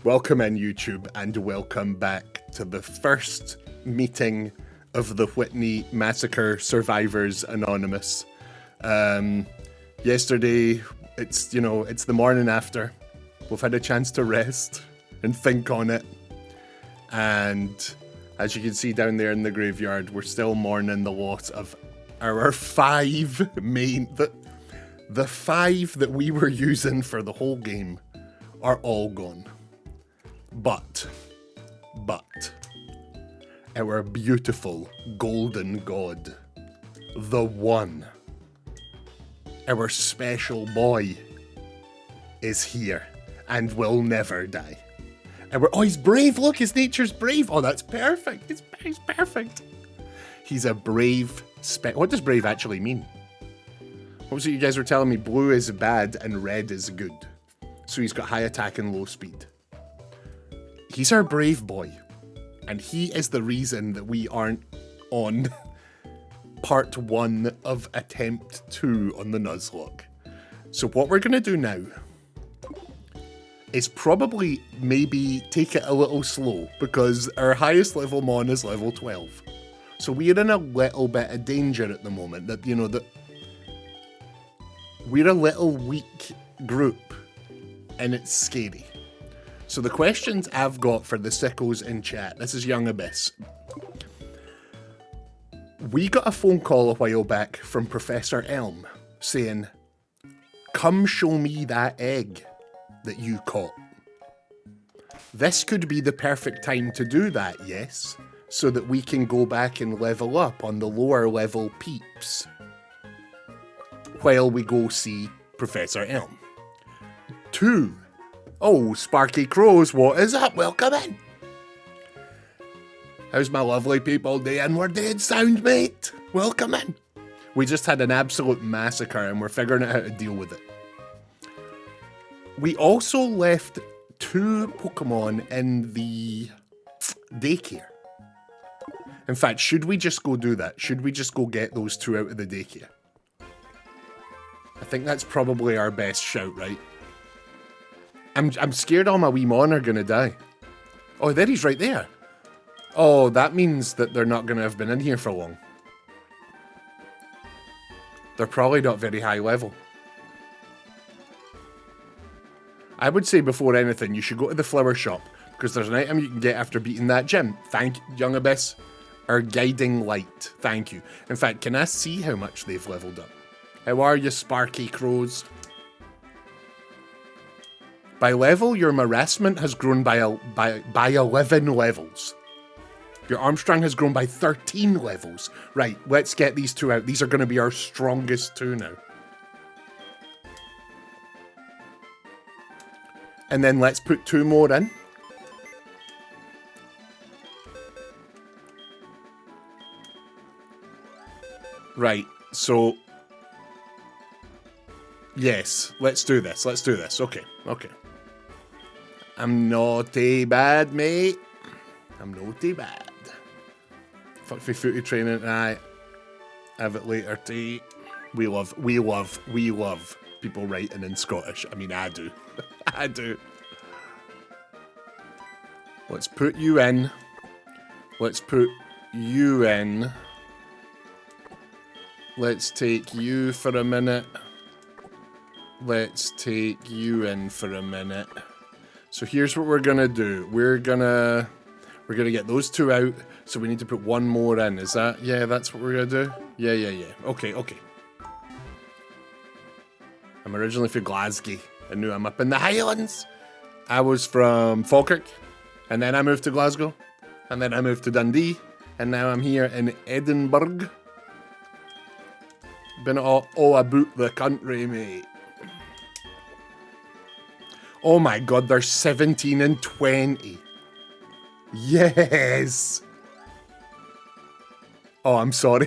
Welcome in, YouTube, and welcome back to the first meeting of the Whitney Massacre Survivors Anonymous. Yesterday, it's the morning after. We've had a chance to rest and think on it. And as you can see down there in the graveyard, we're still mourning the loss of our five main... The five that we were using for the whole game are all gone. But, our beautiful golden god, the one, our special boy, is here and will never die. Oh, he's brave, look, his nature's brave. Oh, that's perfect, he's perfect. He's a brave what does brave actually mean? What was it you guys were telling me? Blue is bad and red is good. So he's got high attack and low speed. He's our brave boy, and he is the reason that we aren't on part 1 of attempt 2 on the Nuzlocke. So what we're going to do now is probably maybe take it a little slow, because our highest level mon is level 12. So we're in a little bit of danger at the moment, that we're a little weak group, and it's scary. So the questions I've got for the sickos in chat, this is Young Abyss. We got a phone call a while back from Professor Elm saying, "Come show me that egg that you caught." This could be the perfect time to do that, yes, so that we can go back and level up on the lower level peeps while we go see Professor Elm. 2. Oh, Sparky Crows, what is up? Welcome in. How's my lovely people doing? We're doing sound, mate. Welcome in. We just had an absolute massacre and we're figuring out how to deal with it. We also left 2 Pokemon in the daycare. In fact, should we just go do that? Should we just go get those 2 out of the daycare? I think that's probably our best shout, right? I'm scared all my wee mon are gonna die. Oh, there he's right there. Oh, that means that they're not gonna have been in here for long. They're probably not very high level. I would say before anything, you should go to the flower shop, because there's an item you can get after beating that gym. Thank you, Young Abyss. Our guiding light. Thank you. In fact, can I see how much they've leveled up? How are you, Sparky Crows? By level, your harassment has grown by 11 levels. Your Armstrong has grown by 13 levels. Right, let's get these 2 out. These are going to be our strongest 2 now. And then let's put 2 more in. Right, so... Yes, let's do this. Okay. I'm naughty bad, mate. I'm naughty bad. Fuck for footy training tonight. Have it later, tea. We love people writing in Scottish. I mean, I do. I do. Let's put you in. Let's put you in. Let's take you for a minute. Let's take you in for a minute. So here's what we're gonna do. We're gonna get those 2 out. So we need to put 1 more in. Is that? Yeah, that's what we're gonna do. Yeah. Okay. I'm originally from Glasgow. I knew I'm up in the Highlands. I was from Falkirk, and then I moved to Glasgow, and then I moved to Dundee, and now I'm here in Edinburgh. Been all about the country, mate. Oh my god, they're 17 and 20. Yes! Oh, I'm sorry.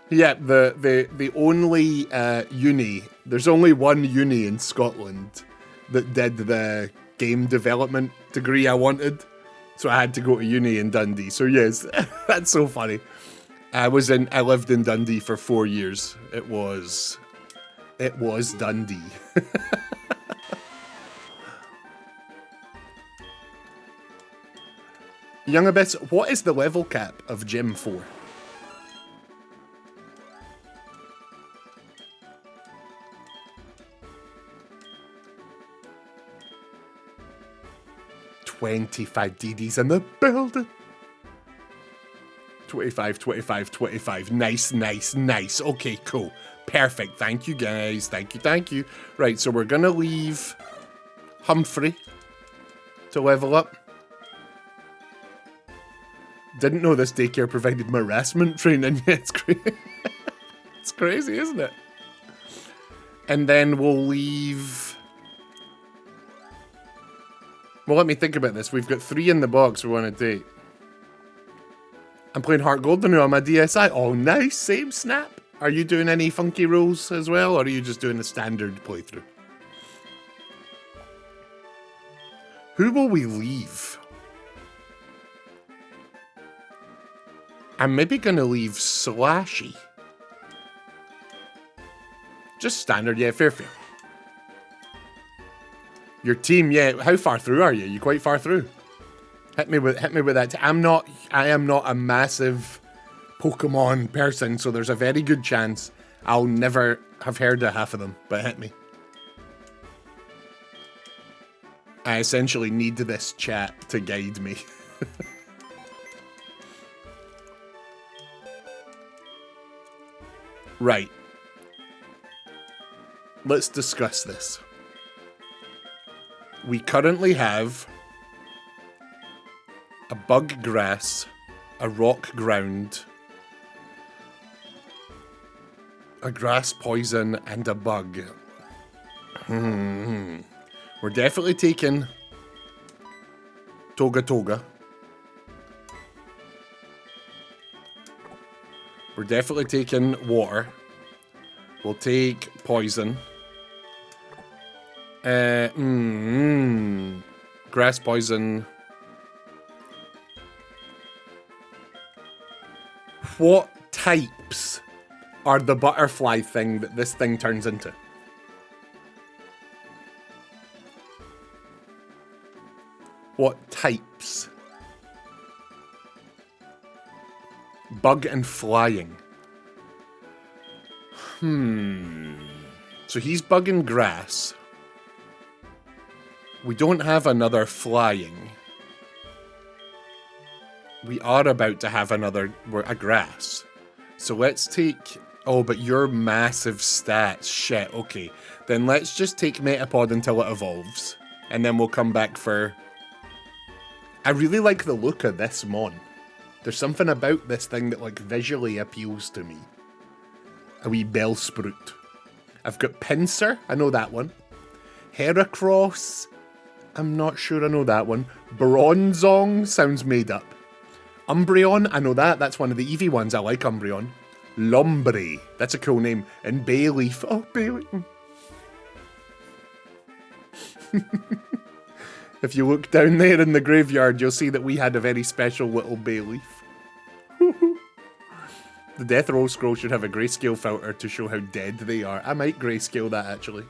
Yeah, the only uni, there's only one uni in Scotland that did the game development degree I wanted. So I had to go to uni in Dundee. So yes, that's so funny. I lived in Dundee for 4 years. It was Dundee. Young Abyss, what is the level cap of Gem 4? $25 DDs in the building. 25, 25, 25. Nice, nice, nice. Okay, cool. Perfect. Thank you, guys. Thank you, thank you. Right, so we're going to leave Humphrey to level up. Didn't know this daycare provided harassment training. Yeah, it's crazy. It's crazy, isn't it? And then we'll leave... Well, let me think about this. We've got 3 in the box we want to take. I'm playing Heart Golden on my DSi. Oh, nice. Same snap. Are you doing any funky rolls as well, or are you just doing a standard playthrough? Who will we leave? I'm maybe going to leave Slashy. Just standard, yeah, fair. Your team, yeah. How far through are you? You quite far through? Hit me with that. I am not a massive Pokemon person, so there's a very good chance I'll never have heard of half of them. But hit me. I essentially need this chat to guide me. Right. Let's discuss this. We currently have a bug grass, a rock ground, a grass poison, and a bug. We're definitely taking Toga. We're definitely taking water. We'll take poison. Grass poison. What types are the butterfly thing that this thing turns into? What types? Bug and flying. So he's bug and grass. We don't have another flying. We are about to have a grass. So let's take... Oh, but you're massive stats. Shit, okay. Then let's just take Metapod until it evolves. And then we'll come back for... I really like the look of this mon. There's something about this thing that, like, visually appeals to me. A wee Bellsprout. I've got Pinsir. I know that one. Heracross. I'm not sure I know that one. Bronzong sounds made up. Umbreon, I know that. That's one of the Eevee ones. I like Umbreon. Lombre. That's a cool name. And Bayleaf. Oh, Bayleaf. If you look down there in the graveyard, you'll see that we had a very special little Bayleaf. The Death Roll Scroll should have a grayscale filter to show how dead they are. I might grayscale that, actually.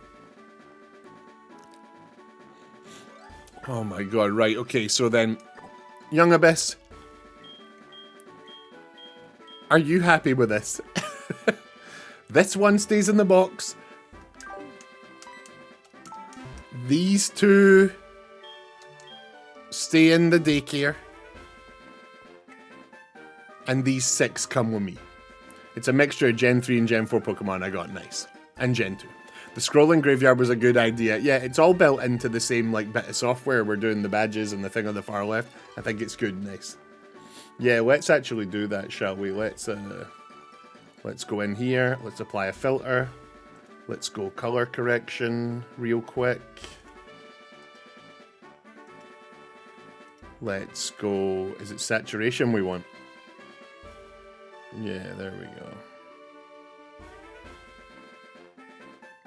Oh my god, right, okay, so then... Young Abyss. Are you happy with this? This one stays in the box. These 2... stay in the daycare. And these 6 come with me. It's a mixture of Gen 3 and Gen 4 Pokemon I got, nice. And Gen 2. The scrolling graveyard was a good idea. Yeah, it's all built into the same like bit of software. We're doing the badges and the thing on the far left. I think it's good, nice. Yeah, let's actually do that, shall we? Let's go in here. Let's apply a filter. Let's go color correction real quick. Let's go... Is it saturation we want? Yeah, there we go.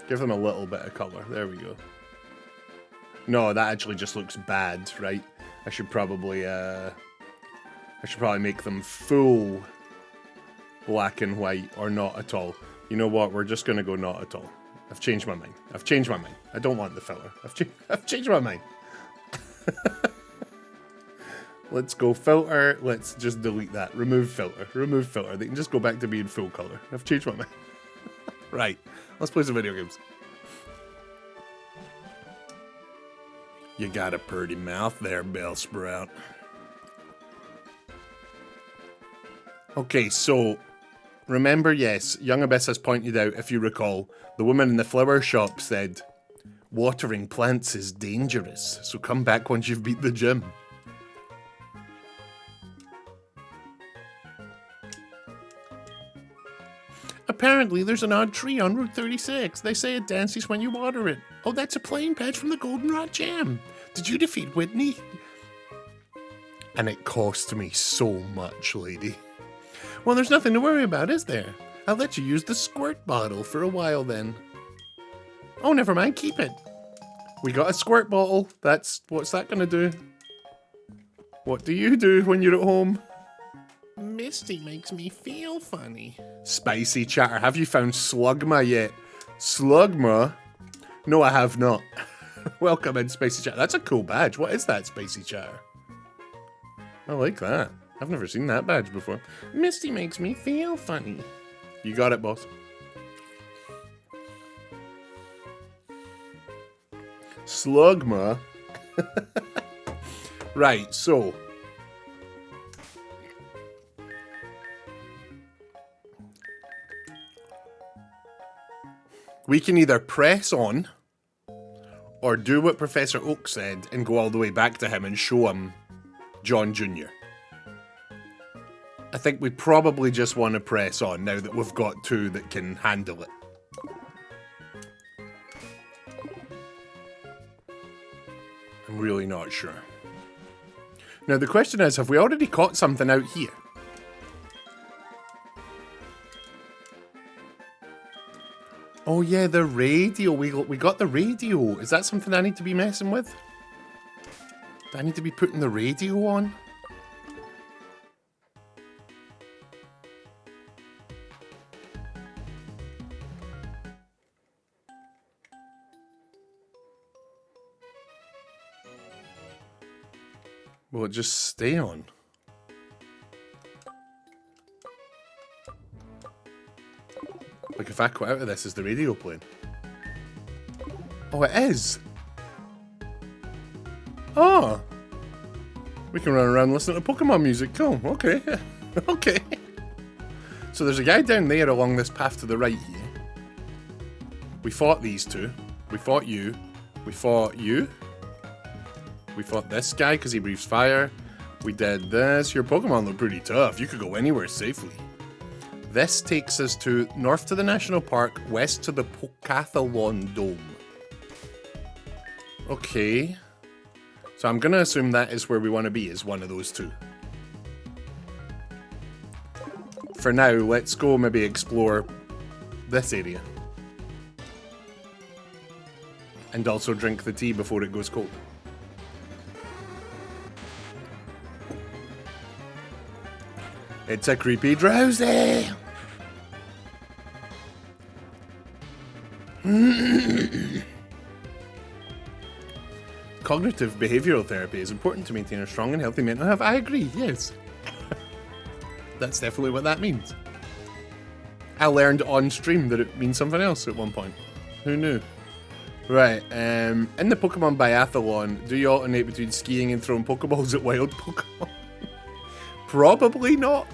Give them a little bit of color. There we go. No, that actually just looks bad, right? I should probably make them full black and white, or not at all. You know what? We're just gonna go not at all. I've changed my mind. I don't want the filler. I've changed my mind. Let's go filter. Let's just delete that. Remove filter. Remove filter. They can just go back to being full color. I've changed my mind. Right. Let's play some video games. You got a pretty mouth there, Bellsprout. Okay, so remember, yes, Young Abyss has pointed out, if you recall, the woman in the flower shop said, watering plants is dangerous, so come back once you've beat the gym. Apparently, there's an odd tree on Route 36. They say it dances when you water it. Oh, that's a playing patch from the Goldenrod Jam. Did you defeat Whitney? And it cost me so much, lady. Well, there's nothing to worry about, is there? I'll let you use the squirt bottle for a while then. Oh, never mind, keep it. We got a squirt bottle. What's that gonna do? What do you do when you're at home? Misty makes me feel funny. Spicy chatter. Have you found Slugma yet? Slugma? No, I have not. Welcome in, Spicy Chatter. That's a cool badge. What is that, Spicy Chatter? I like that. I've never seen that badge before. Misty makes me feel funny. You got it, boss. Slugma. Right, so we can either press on or do what Professor Oak said and go all the way back to him and show him John Jr. I think we probably just want to press on now that we've got two that can handle it. I'm really not sure. Now the question is, have we already caught something out here? Oh yeah, the radio. We got the radio. Is that something I need to be messing with? Do I need to be putting the radio on? Will it just stay on? Like if I quit out of this, is the radio playing? Oh, it is! Oh! We can run around listening to Pokemon music. Cool, okay. Okay. So there's a guy down there along this path to the right here. We fought these two. We fought you. We fought you. We fought this guy because he breathes fire. We did this. Your Pokemon look pretty tough. You could go anywhere safely. This takes us to north to the National Park, west to the Pokathlon Dome. Okay. So I'm going to assume that is where we want to be, is one of those two. For now, let's go maybe explore this area. And also drink the tea before it goes cold. It's a creepy Drowsy! Cognitive behavioral therapy is important to maintain a strong and healthy mental health. I agree, yes. That's definitely what that means. I learned on stream that it means something else at one point. Who knew? Right, in the Pokemon Biathlon, do you alternate between skiing and throwing Pokeballs at wild Pokemon? Probably not.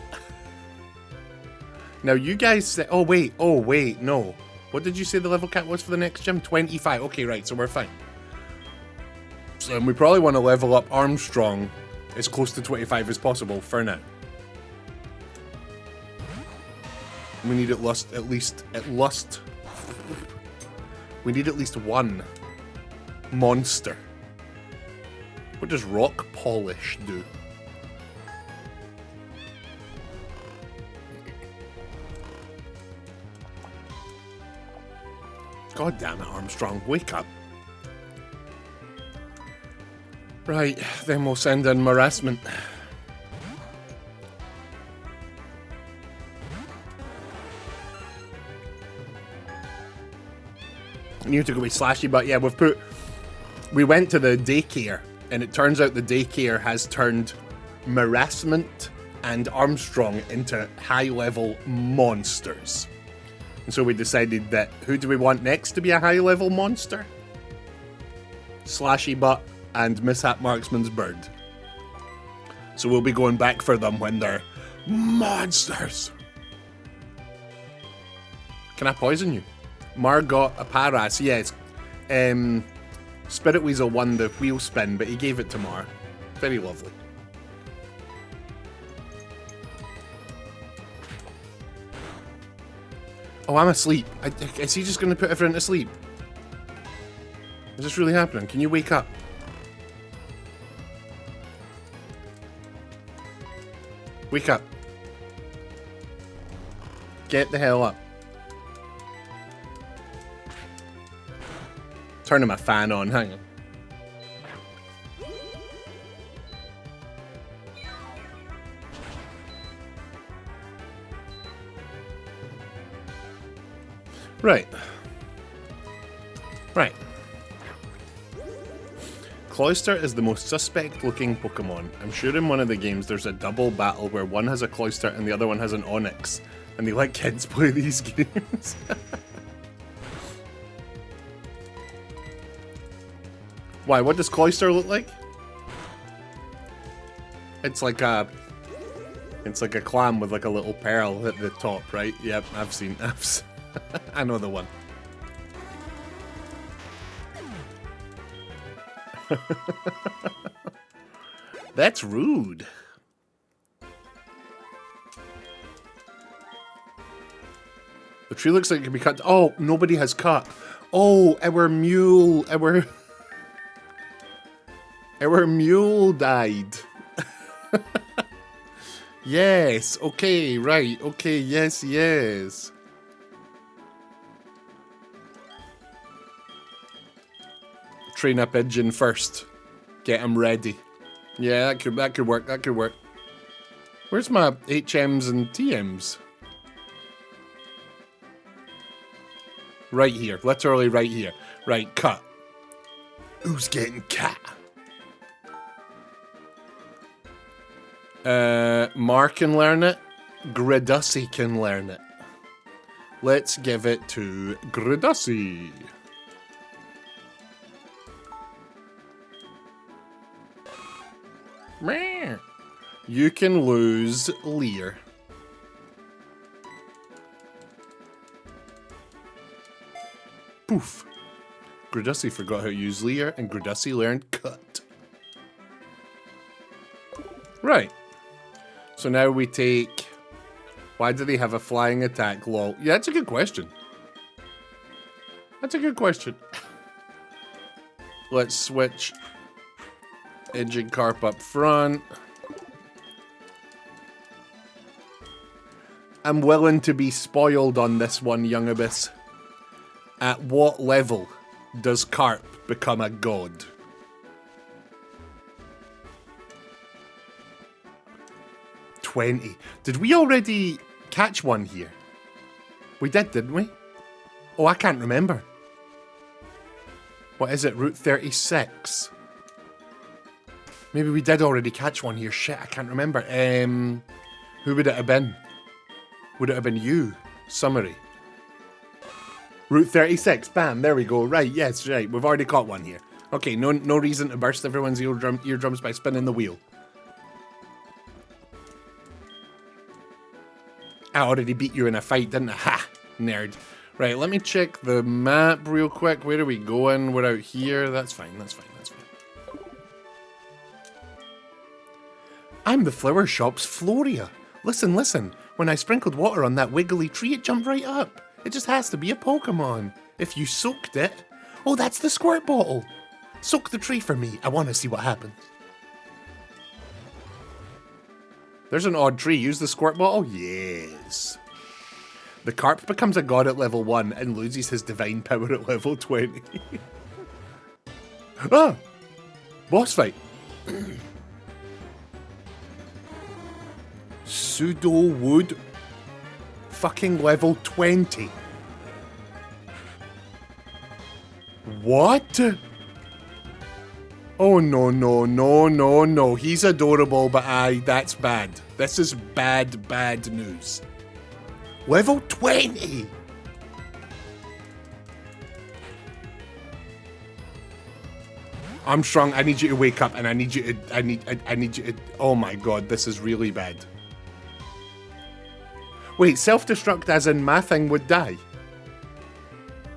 Now you guys said, oh wait, no. What did you say the level cap was for the next gym? 25. Okay, right, so we're fine. So we probably want to level up Armstrong as close to 25 as possible for now. We need at least we need at least one monster. What does rock polish do? God damn it, Armstrong, wake up. Right, then we'll send in harassment. You took away Slashy, but yeah, we went to the daycare, and it turns out the daycare has turned Harassment and Armstrong into high-level monsters. And so we decided that who do we want next to be a high-level monster? Slashy Butt and Mishap Marksman's Bird. So we'll be going back for them when they're monsters. Can I poison you? Margot Aparas, yes. Spirit Weasel won the wheel spin, but he gave it to Mar. Very lovely. Oh, I'm asleep. Is he just going to put everyone to sleep? Is this really happening? Can you wake up? Wake up. Get the hell up. Turning my fan on, hang on. Right. Right. Cloyster is the most suspect looking Pokemon. I'm sure in one of the games there's a double battle where one has a Cloyster and the other one has an Onix. And they let kids play these games. Why, what does Cloyster look like? It's like a clam with like a little pearl at the top, right? Yep, I've seen. I know the one. That's rude. The tree looks like it can be cut. Oh, nobody has cut. Oh, our mule died. Yes, okay, right, okay, yes, yes. Train up Pigeon first. Get him ready. Yeah, that could work, that could work. Where's my HMs and TMs? Right here, literally right here. Right, cut. Who's getting cat? Mark can learn it. Gridussi can learn it. Let's give it to Gridussi. You can lose Leer. Poof. Gridussi forgot how to use Leer, and Gridussi learned Cut. Right. So now we take... Why do they have a flying attack? Lol. Yeah, that's a good question. That's a good question. Let's switch Edging Carp up front. I'm willing to be spoiled on this one, Young Abyss. At what level does Carp become a god? $20. Did we already catch one here? We did, didn't we? Oh, I can't remember. What is it? Route 36. Maybe we did already catch one here. Shit, I can't remember. Who would it have been? Would it have been you? Summary. Route 36. Bam, there we go. Right, yes, right. We've already caught one here. Okay, no reason to burst everyone's eardrums by spinning the wheel. I already beat you in a fight, didn't I? Ha! Nerd. Right, let me check the map real quick. Where are we going? We're out here. That's fine, that's fine, that's fine. I'm the flower shop's Floria. Listen, listen. When I sprinkled water on that wiggly tree, it jumped right up. It just has to be a Pokemon. If you soaked it... Oh, that's the squirt bottle. Soak the tree for me. I want to see what happens. There's an odd tree. Use the squirt bottle? Yes. The Carp becomes a god at level 1 and loses his divine power at level 20. Ah! Boss fight. Pseudo Wood. Fucking level 20. What? Oh, no, no, no, no, no. He's adorable, but that's bad. This is bad, bad news. Level 20! Armstrong, I need you to wake up, and I need you to, I need you to, oh my god, this is really bad. Wait, self-destruct as in my thing would die?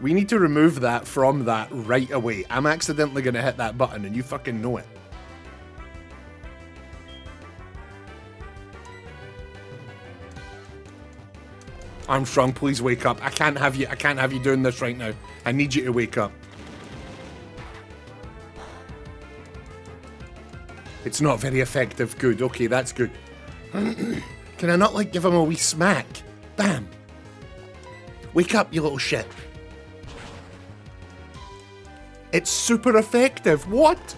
We need to remove that from that right away. I'm accidentally gonna hit that button, and you fucking know it. Armstrong, please wake up. I can't have you doing this right now. I need you to wake up. It's not very effective. Good. Okay, that's good. Can I not, like, give him a wee smack? Bam. Wake up, you little shit. It's super effective. What?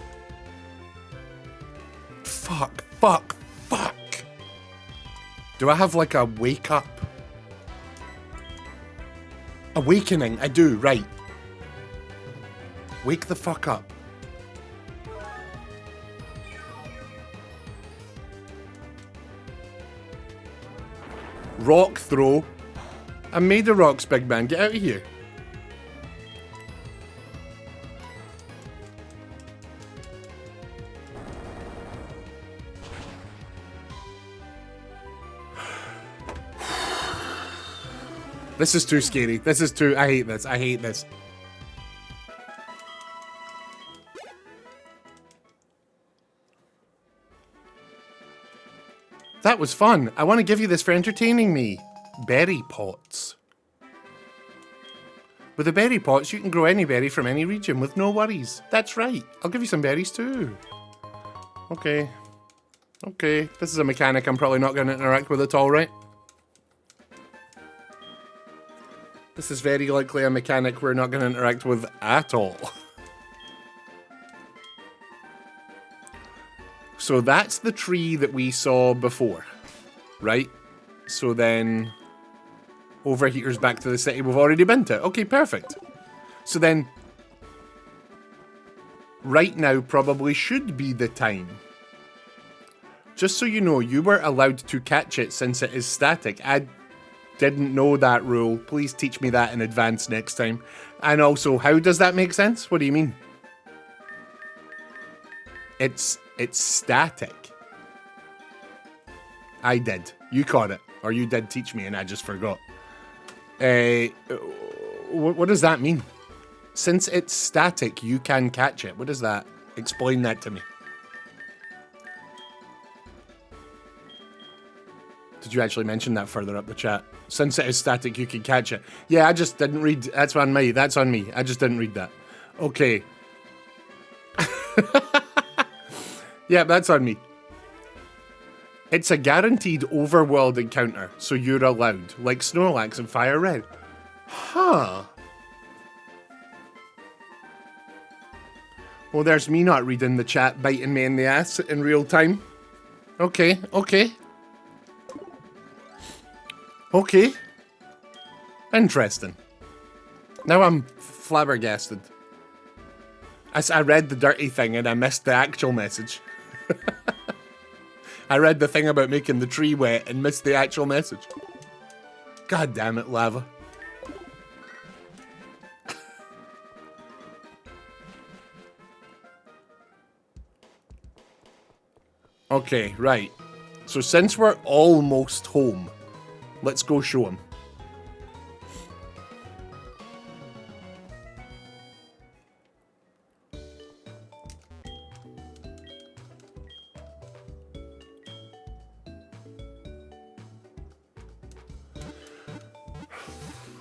Fuck, fuck, fuck. Do I have, like, a wake up? Awakening. I do, right. Wake the fuck up. Rock throw. I made the rocks, big man. Get out of here. This is too scary. This is too... I hate this. I hate this. That was fun. I want to give you this for entertaining me. Berry pots. With the berry pots, you can grow any berry from any region with no worries. That's right. I'll give you some berries too. Okay. Okay. This is a mechanic I'm probably not going to interact with at all, right? This is very likely a mechanic we're not going to interact with at all. So that's the tree that we saw before, right? So then overheaters back to the city we've already been to. Okay, perfect. So then right now probably should be the time. Just so you know, you were allowed to catch it since it is static. I didn't know that rule. Please teach me that in advance next time. And also, how does that make sense? What do you mean? It's static. I did. You caught it. Or you did teach me and I just forgot. What does that mean? Since it's static, you can catch it. What is that? Explain that to me. Did you actually mention that further up the chat? Since it is static, you can catch it. Yeah, I just didn't read. That's on me. That's on me. I just didn't read that. Okay. Yeah, that's on me. It's a guaranteed overworld encounter, so you're allowed. Like Snorlax and Fire Red. Huh. Well, there's me not reading the chat, biting me in the ass in real time. Okay, okay. Okay. Interesting. Now I'm flabbergasted. I read the dirty thing and I missed the actual message. I read the thing about making the tree wet and missed the actual message. God damn it, lava. Okay, right. So since we're almost home, let's go show him.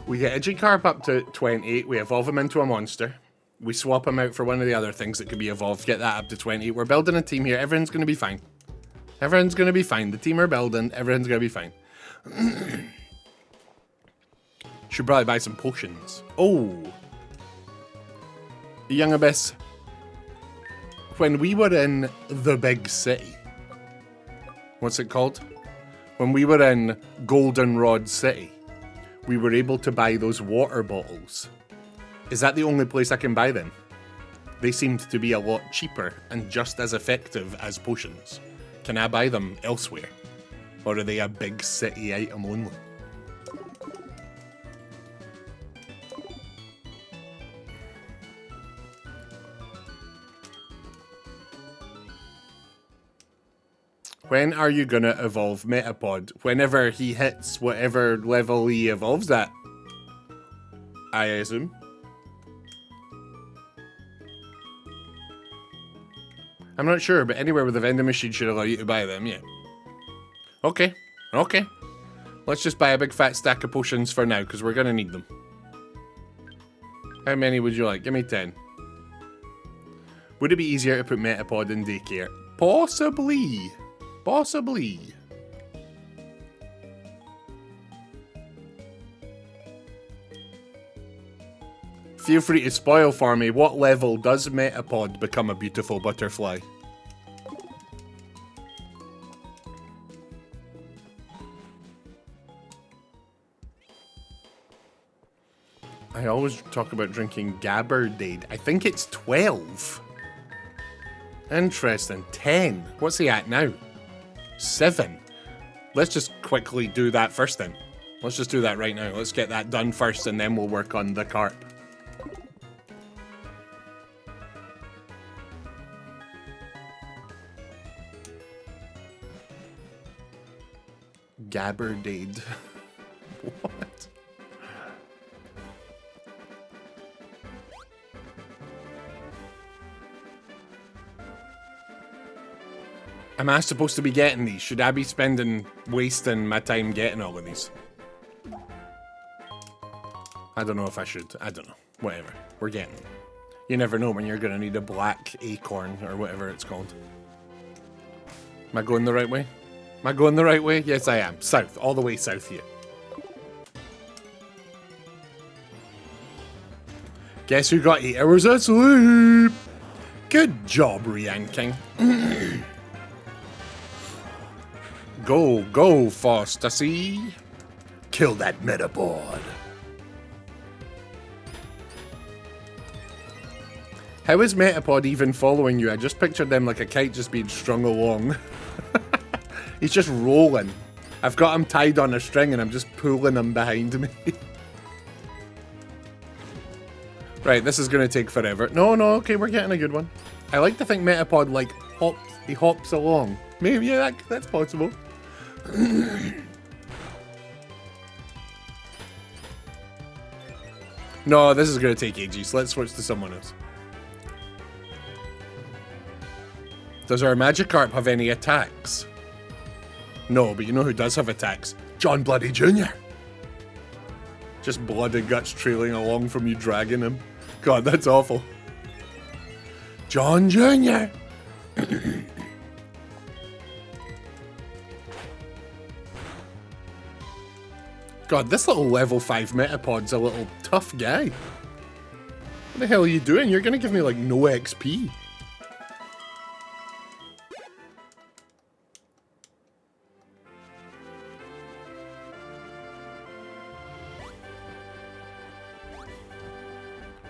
We get Igikarp up to 20, we evolve him into a monster. We swap him out for one of the other things that could be evolved, get that up to 20. We're building a team here, everyone's going to be fine. Everyone's going to be fine. The team are building, everyone's going to be fine. Should probably buy some potions. Oh. Young Abyss. When we were in the big city. What's it called? When we were in Goldenrod City. We were able to buy those water bottles. Is that the only place I can buy them? They seemed to be a lot cheaper and just as effective as potions. Can I buy them elsewhere? Or are they a big city item only? When are you gonna evolve Metapod? Whenever he hits whatever level he evolves at, I assume. I'm not sure, but anywhere with a vending machine should allow you to buy them, yeah. Okay, okay. Let's just buy a big fat stack of potions for now, because we're gonna need them. How many would you like? Give me 10. Would it be easier to put Metapod in daycare? Possibly. Possibly. Feel free to spoil for me. What level does Metapod become a beautiful butterfly? I always talk about drinking Gabardade. I think it's 12. Interesting. 10. What's he at now? 7. Let's just quickly do that first then. Let's just do that right now. Let's get that done first and then we'll work on the carp. Gabardade. What? Am I supposed to be getting these? Should I be wasting my time getting all of these? I don't know if I should. I don't know. Whatever. We're getting them. You never know when you're going to need a black acorn or whatever it's called. Am I going the right way? Am I going the right way? Yes, I am. South. All the way south here. Guess who got 8 hours of sleep? Good job, Rian King. Go, go, Fostacy. Kill that Metapod. How is Metapod even following you? I just pictured them like a kite just being strung along. He's just rolling. I've got him tied on a string and I'm just pulling him behind me. Right, this is going to take forever. No, no, okay, we're getting a good one. I like to think Metapod, like, he hops along. Maybe, yeah, that's possible. No, this is going to take ages. Let's switch to someone else. Does our Magikarp have any attacks? No, but you know who does have attacks? John Bloody Jr. Just blood and guts trailing along from you dragging him. God, that's awful. John Jr. God, this little level 5 Metapod's a little tough guy. What the hell are you doing? You're gonna give me like no XP.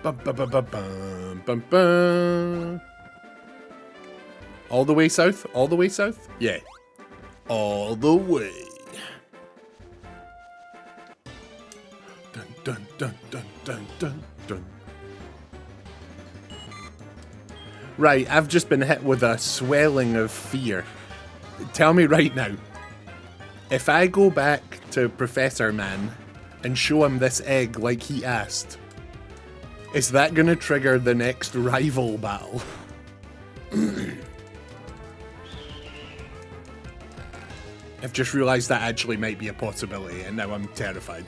Bum, bum, bum, bum, bum, bum, bum. All the way south? All the way south? Yeah. All the way. Dun, dun, dun, dun, dun, dun, dun. Right, I've just been hit with a swelling of fear. Tell me right now, if I go back to Professor Man and show him this egg like he asked, is that gonna trigger the next rival battle? I've just realised that actually might be a possibility and now I'm terrified.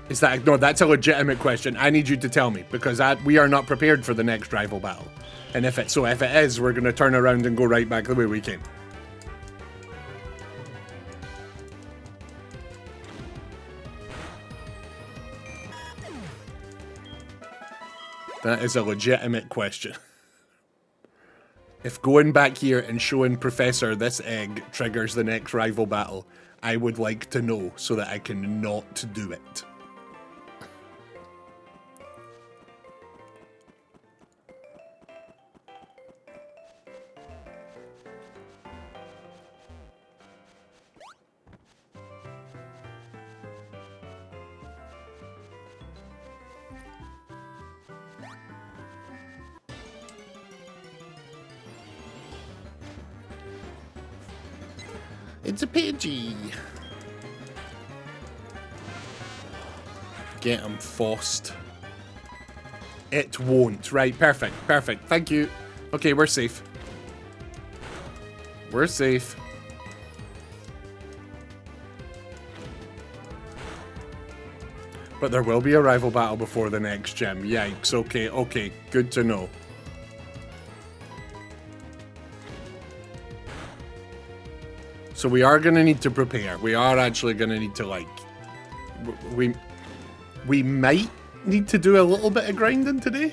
Is that, no, that's a legitimate question. I need you to tell me because we are not prepared for the next rival battle. And if it is, we're going to turn around and go right back the way we came. That is a legitimate question. If going back here and showing Professor this egg triggers the next rival battle, I would like to know so that I can not do it. It's a Pidgey. Get him, Fost. It won't. Right, perfect, perfect. Thank you. Okay, we're safe. We're safe. But there will be a rival battle before the next gym. Yikes. Okay, okay. Good to know. So we are going to need to prepare. We are actually going to need to, like... We might need to do a little bit of grinding today.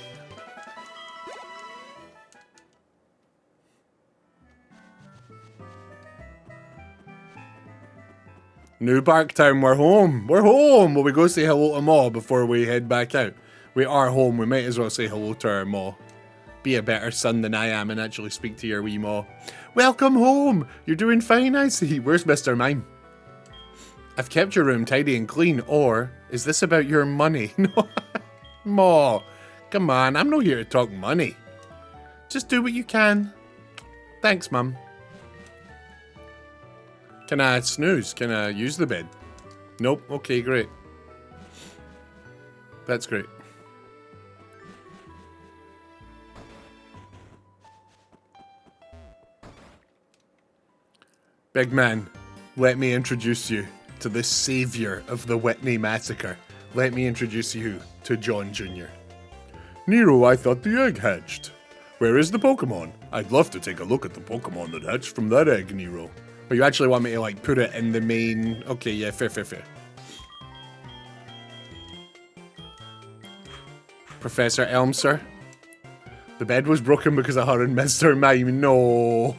New Barktown, we're home. We're home. Will we go say hello to Ma before we head back out? We are home. We might as well say hello to our Ma. Be a better son than I am and actually speak to your wee Ma. Welcome home. You're doing fine, I see. Where's Mr. Mime? I've kept your room tidy and clean, or is this about your money? No, Ma, come on. I'm not here to talk money. Just do what you can. Thanks, Mum. Can I snooze? Can I use the bed? Nope. Okay, great. That's great. Big man, let me introduce you to the savior of the Whitney Massacre. Let me introduce you to John Jr. Nero, I thought the egg hatched. Where is the Pokemon? I'd love to take a look at the Pokemon that hatched from that egg, Nero. Oh, you actually want me to, like, put it in the main... Okay, yeah, fair, fair, fair. Professor Elm, sir? The bed was broken because of her and Mr. Mime. No.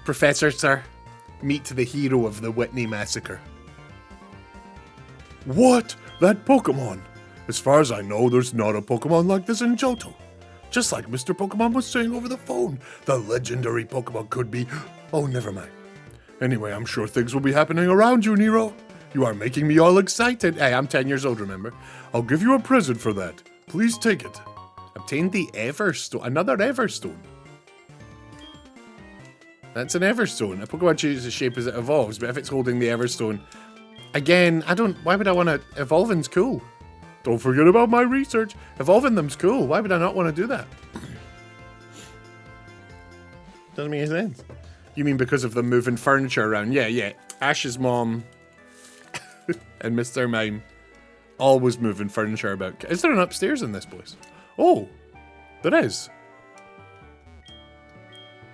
Professor, sir, meet the hero of the Whitney Massacre. What? That Pokemon? As far as I know, there's not a Pokemon like this in Johto. Just like Mr. Pokemon was saying over the phone, the legendary Pokemon could be... Oh, never mind. Anyway, I'm sure things will be happening around you, Nero. You are making me all excited. Hey, I'm 10 years old, remember? I'll give you a present for that. Please take it. Obtain the Everstone. Another Everstone. That's an Everstone. A Pokemon changes the shape as it evolves, but if it's holding the Everstone... Again, I don't... Why would I want to... Evolving's cool. Don't forget about my research. Evolving them's cool. Why would I not want to do that? Doesn't make any sense. You mean because of them moving furniture around? Yeah, yeah. Ash's mom and Mr. Mime always moving furniture about. Is there an upstairs in this place? Oh, there is.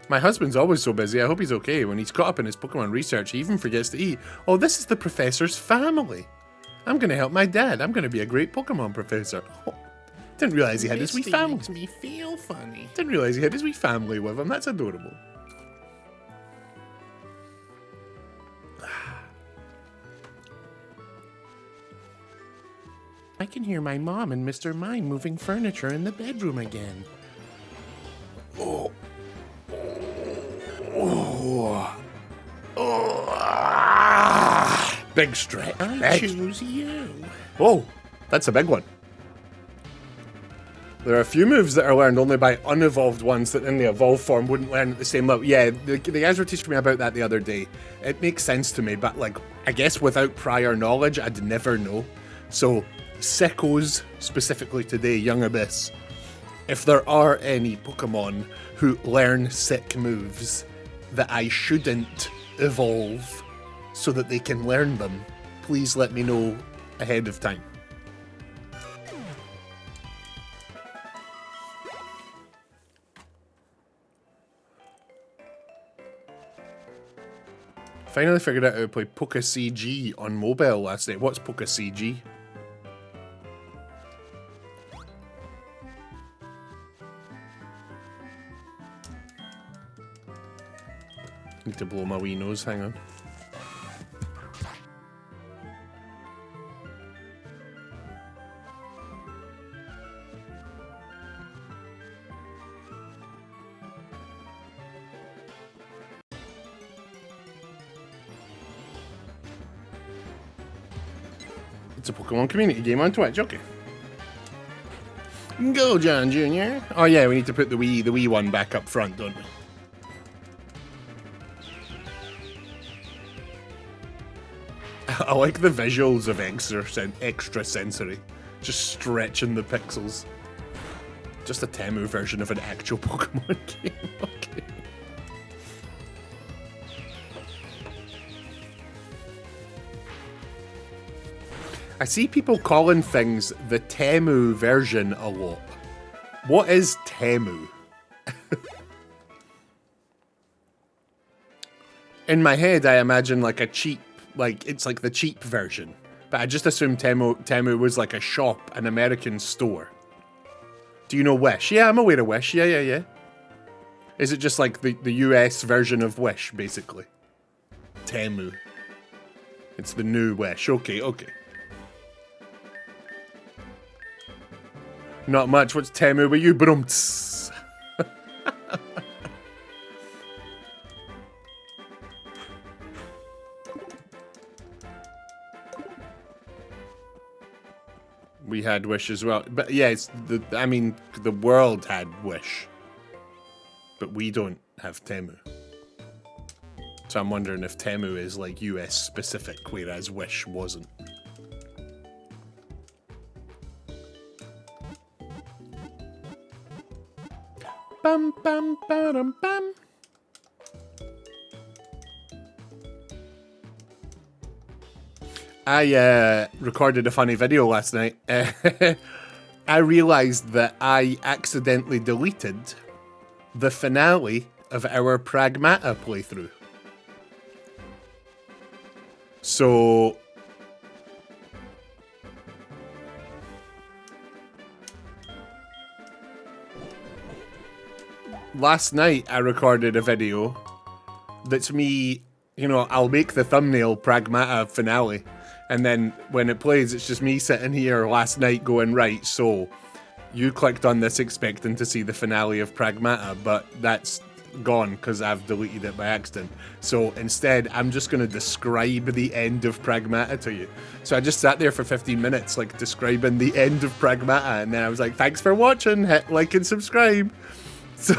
My husband's always so busy. I hope he's okay. When he's caught up in his Pokemon research, he even forgets to eat. Oh, this is the professor's family. I'm going to help my dad. I'm going to be a great Pokemon professor. Oh, didn't realize he had his wee family. Makes me feel funny. Didn't realize he had his wee family with him. That's adorable. I can hear my mom and Mr. Mime moving furniture in the bedroom again. Oh. Oh. Oh. Ah. Big stretch. I choose you. Whoa, that's a big one. There are a few moves that are learned only by unevolved ones that in the evolved form wouldn't learn at the same level. Yeah, the guys were teaching me about that the other day. It makes sense to me, but like, I guess without prior knowledge, I'd never know. So, sickos, specifically today, Young Abyss, if there are any Pokemon who learn sick moves that I shouldn't evolve so that they can learn them, please let me know ahead of time. Finally figured out how to play Poke CG on mobile last night. What's Poke CG? Need to blow my wee nose, hang on. It's a Pokemon community game on Twitch, okay. Go, John Jr. Oh yeah, we need to put the wee one back up front, don't we? I like the visuals of extra sensory. Just stretching the pixels. Just a Temu version of an actual Pokemon game, okay. I see people calling things the Temu version a lot. What is Temu? In my head, I imagine like a cheap, like it's like the cheap version. But I just assumed Temu was like a shop, an American store. Do you know Wish? Yeah, I'm aware of Wish. Yeah. Is it just like the US version of Wish, basically? Temu. It's the new Wish. Okay. Not much. What's Temu with you? Brumts. We had Wish as well. But yeah, it's I mean, the world had Wish. But we don't have Temu. So I'm wondering if Temu is like US specific, whereas Wish wasn't. Bum bum bum bum. I recorded a funny video last night. I realized that I accidentally deleted the finale of our Pragmata playthrough. So last night I recorded a video that's me, you know, I'll make the thumbnail Pragmata finale, and then when it plays it's just me sitting here last night going, right, so you clicked on this expecting to see the finale of Pragmata, but that's gone because I've deleted it by accident. So instead I'm just going to describe the end of Pragmata to you. So I just sat there for 15 minutes like describing the end of Pragmata, and then I was like, thanks for watching, hit like and subscribe. So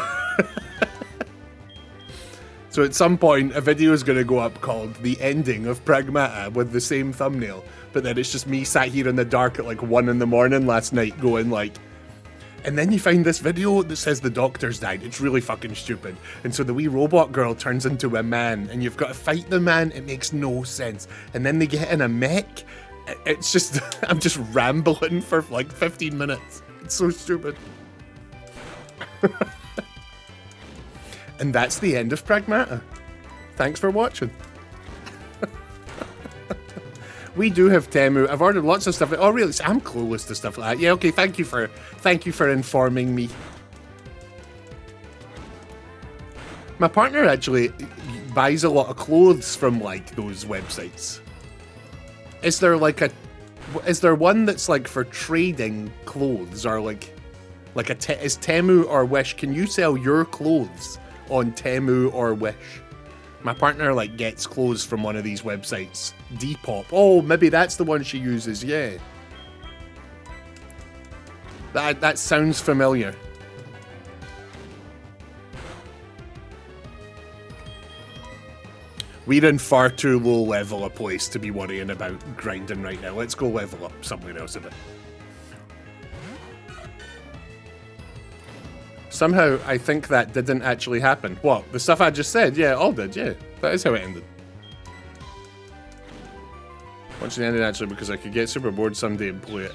so at some point, a video is going to go up called The Ending of Pragmata with the same thumbnail. But then it's just me sat here in the dark at like 1 in the morning last night going like, and then you find this video that says the doctor's died. It's really fucking stupid. And so the wee robot girl turns into a man and you've got to fight the man. It makes no sense. And then they get in a mech. It's just, I'm just rambling for like 15 minutes. It's so stupid. And that's the end of Pragmata. Thanks for watching. We do have Temu. I've ordered lots of stuff. Oh, really? I'm clueless to stuff like that. Yeah, okay. Thank you for informing me. My partner actually buys a lot of clothes from like those websites. Is there like is there one that's like for trading clothes, or like is Temu or Wish? Can you sell your clothes on Temu or Wish? My partner like gets clothes from one of these websites. Depop. Oh, maybe that's the one she uses, yeah. That sounds familiar. We're in far too low level a place to be worrying about grinding right now. Let's go level up somewhere else a bit. Somehow, I think that didn't actually happen. What? The stuff I just said? Yeah, all did, yeah. That is how it ended. Once it ended, actually, because I could get super bored someday and play it.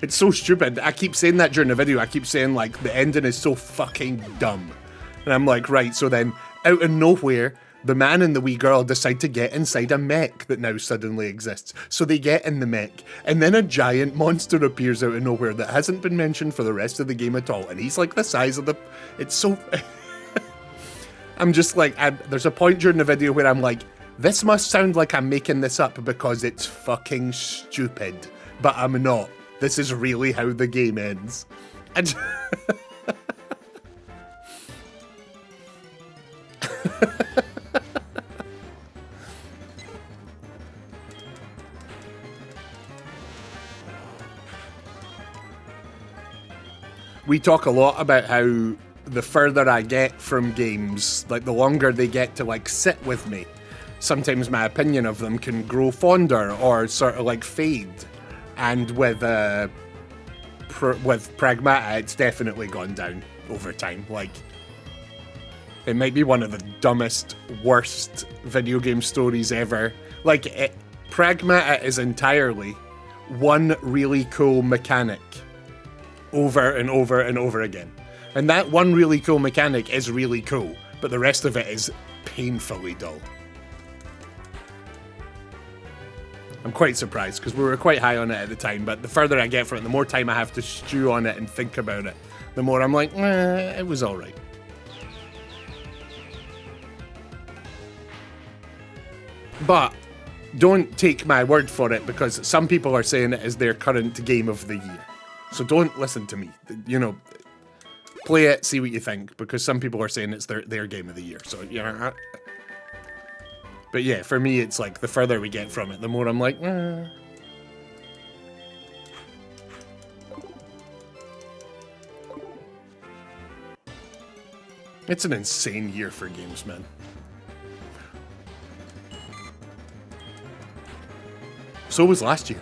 It's so stupid. I keep saying that during the video. I keep saying, like, the ending is so fucking dumb. And I'm like, right, so then, out of nowhere, the man and the wee girl decide to get inside a mech that now suddenly exists. So they get in the mech, and then a giant monster appears out of nowhere that hasn't been mentioned for the rest of the game at all. And he's like the size of the... It's so... I'm just like, there's a point during the video where I'm like, this must sound like I'm making this up because it's fucking stupid. But I'm not. This is really how the game ends. And we talk a lot about how the further I get from games, like the longer they get to like sit with me, sometimes my opinion of them can grow fonder or sort of like fade. And with Pragmata, it's definitely gone down over time. Like, it might be one of the dumbest, worst video game stories ever. Like, Pragmata is entirely one really cool mechanic over and over and over again. And that one really cool mechanic is really cool, but the rest of it is painfully dull. I'm quite surprised, because we were quite high on it at the time, but the further I get from it, the more time I have to stew on it and think about it, the more I'm like, it was alright. But don't take my word for it, because some people are saying it is their current game of the year. So don't listen to me. You know, play it, see what you think, because some people are saying it's their game of the year. So, you know, but yeah, for me, it's like the further we get from it, the more I'm like, It's an insane year for games, man. So was last year.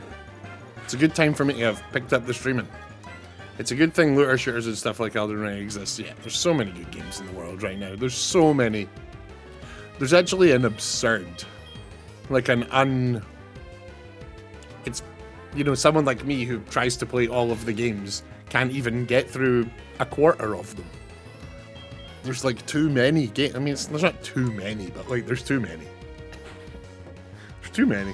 It's a good time for me to have picked up the streaming. It's a good thing looter shooters and stuff like Elden Ring exists. Yeah, there's so many good games in the world right now. There's so many. There's actually an absurd, like it's, you know, someone like me who tries to play all of the games can't even get through a quarter of them. There's like too many games. I mean, there's not too many, but like there's too many. There's too many.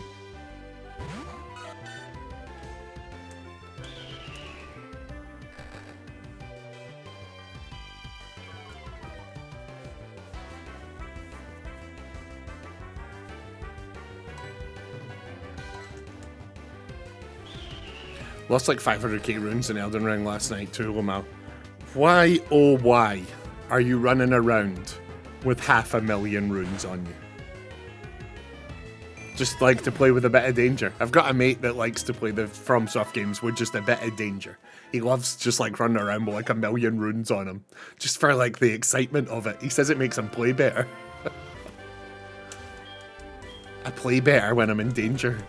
Lost like 500k runes in Elden Ring last night too, Lamau. Why, oh why, are you running around with 500,000 runes on you? Just like to play with a bit of danger. I've got a mate that likes to play the FromSoft games with just a bit of danger. He loves just like running around with like 1,000,000 runes on him. Just for like the excitement of it. He says it makes him play better. I play better when I'm in danger.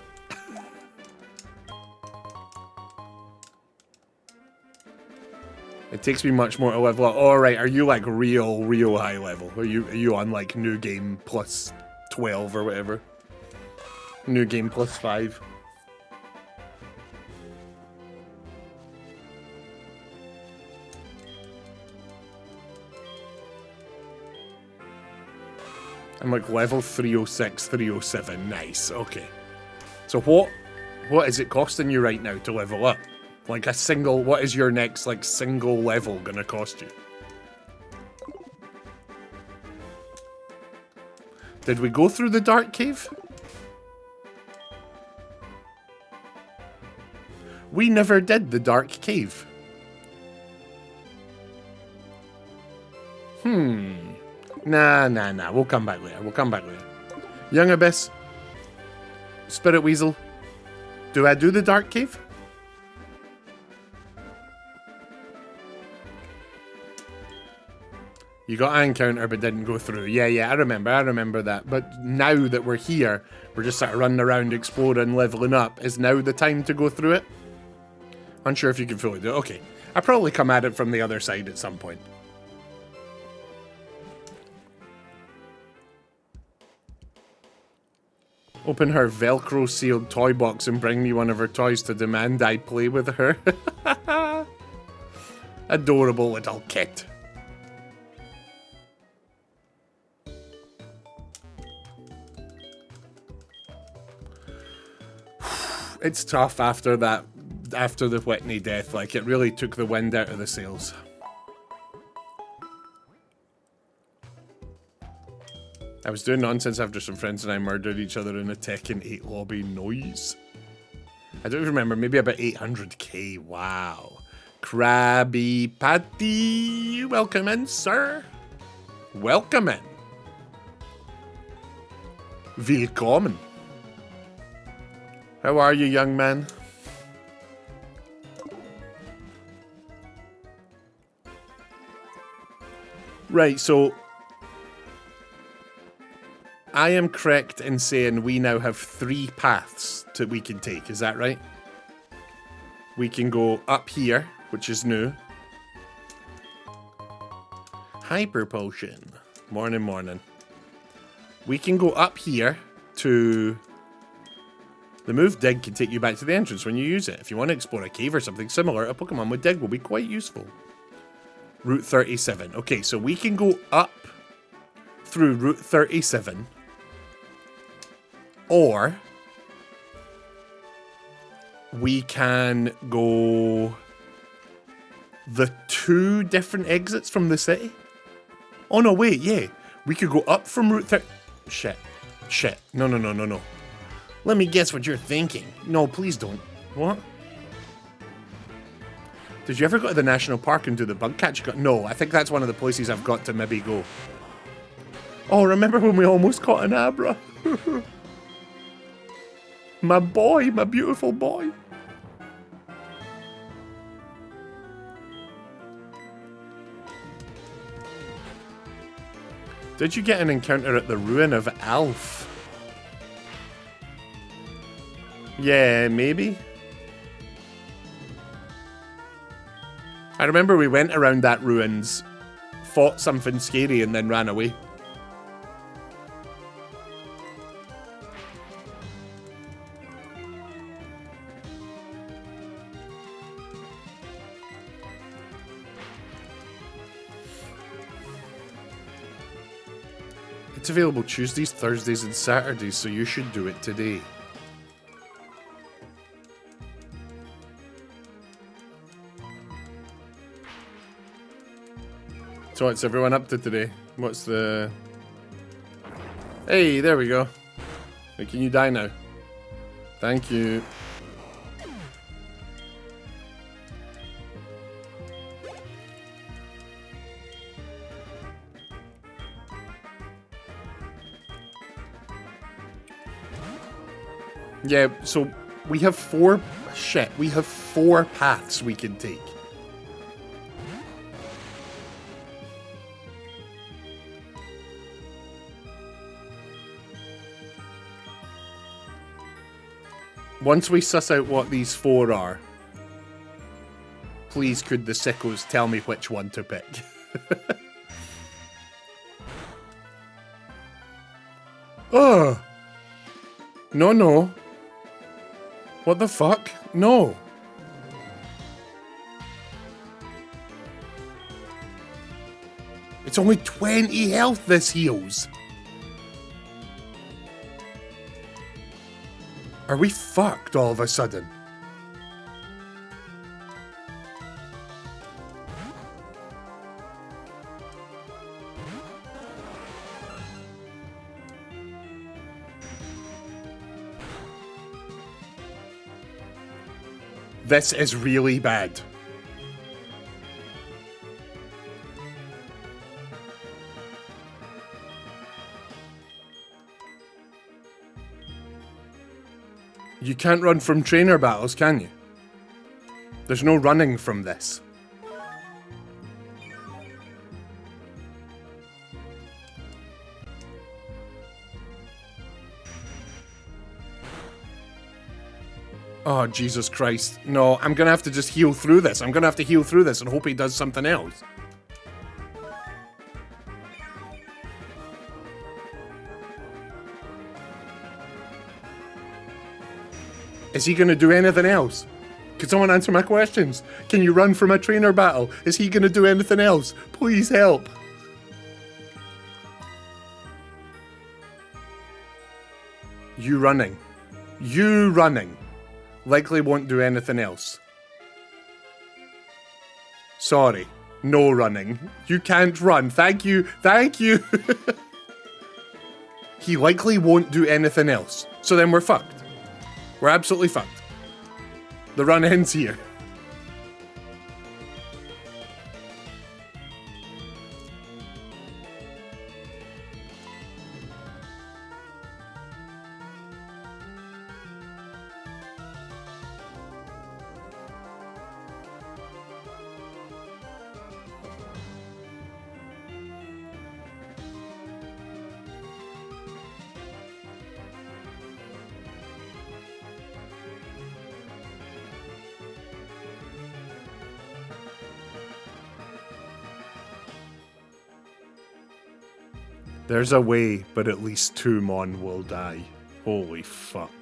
It takes me much more to level up. All right, are you like real high level? Are you on like new game plus 12 or whatever? New game plus 5. I'm like level 306, 307. Nice. Okay. So what is it costing you right now to level up? Like a single, what is your next like single level gonna cost you? Did we go through the dark cave? We never did the dark cave. Nah. We'll come back later. Young Abyss. Spirit Weasel. Do I do the dark cave? You got an encounter but didn't go through. Yeah, I remember that. But now that we're here, we're just sort of running around, exploring, leveling up. Is now the time to go through it? Unsure if you can fully do it. Okay. I'll probably come at it from the other side at some point. Open her Velcro sealed toy box and bring me one of her toys to demand I play with her. Adorable little kit. It's tough after that, after the Whitney death. Like, it really took the wind out of the sails. I was doing nonsense after some friends and I murdered each other in a Tekken 8 lobby. Noise. I don't even remember. Maybe about 800k. Wow. Krabby Patty. Welcome in, sir. Welcome in. Willkommen. How are you, young man? Right, so I am correct in saying we now have 3 paths that we can take. Is that right? We can go up here, which is new. Hyper potion. Morning, morning. We can go up here to... The move Dig can take you back to the entrance when you use it. If you want to explore a cave or something similar, a Pokemon with Dig will be quite useful. Route 37. Okay, so we can go up through Route 37. Or we can go the 2 different exits from the city. Oh no, wait, yeah. We could go up from Route 30. Shit. No. Let me guess what you're thinking. No, please don't. What? Did you ever go to the national park and do the bug catch? No, I think that's one of the places I've got to maybe go. Oh, remember when we almost caught an Abra? My boy, my beautiful boy. Did you get an encounter at the ruin of Alf? Yeah, maybe. I remember we went around that ruins, fought something scary, and then ran away. It's available Tuesdays, Thursdays, and Saturdays, so you should do it today. So what's everyone up to today? What's the... Hey, there we go. Wait, can you die now? Thank you. Yeah, so we have 4... Shit, we have 4 paths we can take. Once we suss out what these 4 are, please could the sickos tell me which one to pick. Oh! No. What the fuck? No. It's only 20 health this heals. Are we fucked all of a sudden? This is really bad. You can't run from trainer battles, can you? There's no running from this. Oh, Jesus Christ. No, I'm gonna have to just heal through this. I'm gonna have to heal through this and hope he does something else. Is he gonna do anything else? Can someone answer my questions? Can you run from a trainer battle? Is he gonna do anything else? Please help. You running. You running. Likely won't do anything else. Sorry. No running. You can't run. Thank you. Thank you. he likely won't do anything else. So then we're fucked. We're absolutely fucked. The run ends here. There's a way, but at least 2 Mon will die. Holy fuck.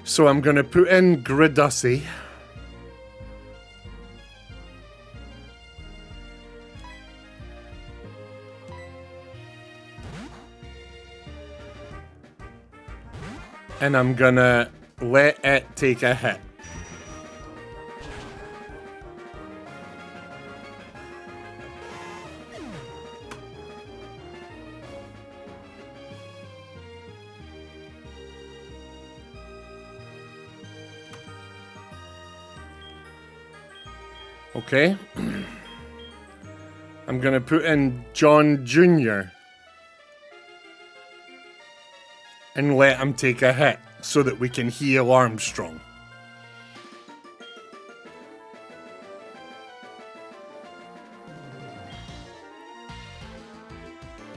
So I'm gonna put in Gridussi. And I'm gonna let it take a hit. Okay. I'm gonna put in John Jr. and let him take a hit so that we can heal Armstrong.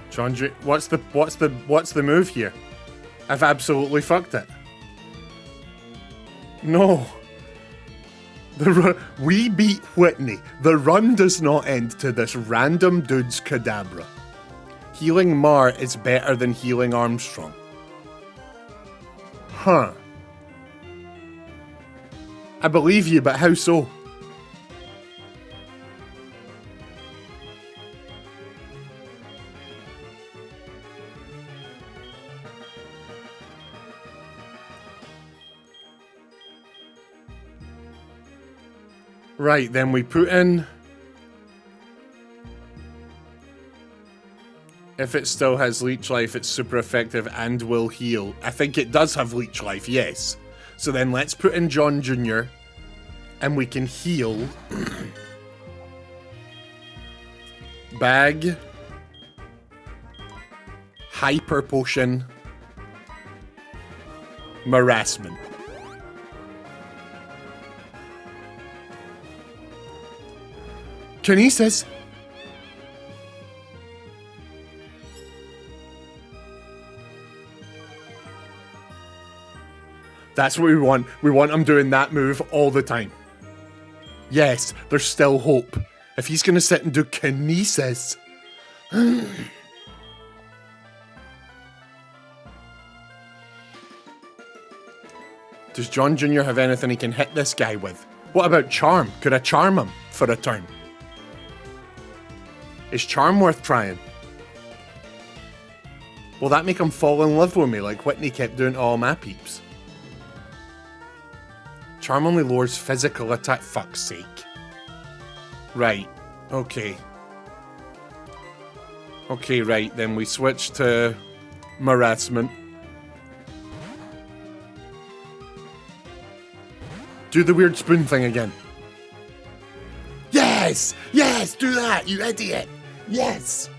John Jr. What's the move here? I've absolutely fucked it. No. We beat Whitney. The run does not end to this random dude's cadabra. Healing Mar is better than healing Armstrong. Huh. I believe you, but how so? Right, then we put in... If it still has Leech Life, it's super effective and will heal. I think it does have Leech Life, yes. So then let's put in John Jr. and we can heal... Bag... Hyper Potion... Harassment. Kinesis. That's what we want. We want him doing that move all the time. Yes, there's still hope. If he's going to sit and do Kinesis... Does John Jr. have anything he can hit this guy with? What about Charm? Could I charm him for a turn? Is Charm worth trying? Will that make him fall in love with me like Whitney kept doing to all my peeps? Charm only lowers physical attack. Fuck's sake. Right. Okay. Okay, right. Then we switch to Harassment. Do the weird spoon thing again. Yes! Yes! Do that, you idiot! Yes!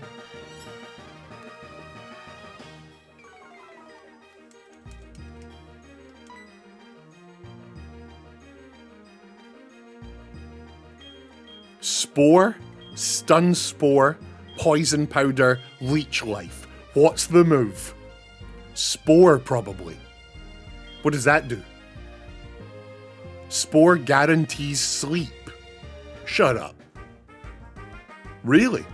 Spore, Stun Spore, Poison Powder, Leech Life. What's the move? Spore, probably. What does that do? Spore guarantees sleep. Shut up. Really?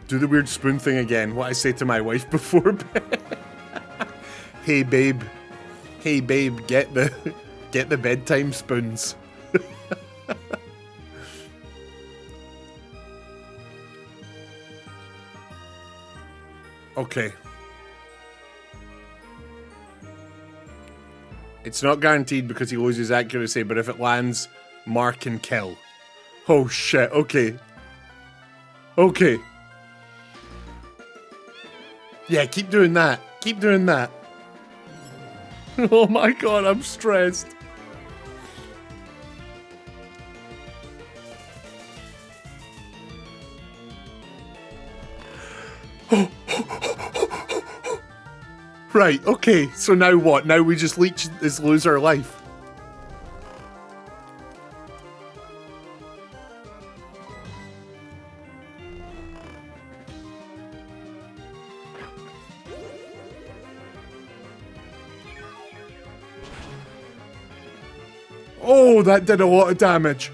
Do the weird spoon thing again. What I say to my wife before bed. Hey babe. Hey babe, get the bedtime spoons. Okay. It's not guaranteed because he loses accuracy, but if it lands, Mark can kill. Oh shit, okay. Okay. Yeah, keep doing that. Keep doing that. Oh my god, I'm stressed. Right, okay, so now what? Now we just lose our life. Oh, that did a lot of damage.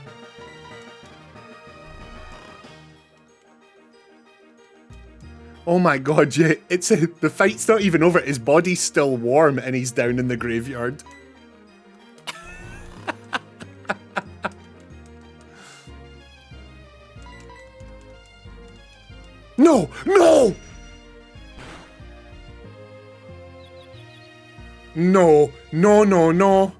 Oh my god, yeah, the fight's not even over. His body's still warm and he's down in the graveyard. No! No! No, no, no, no.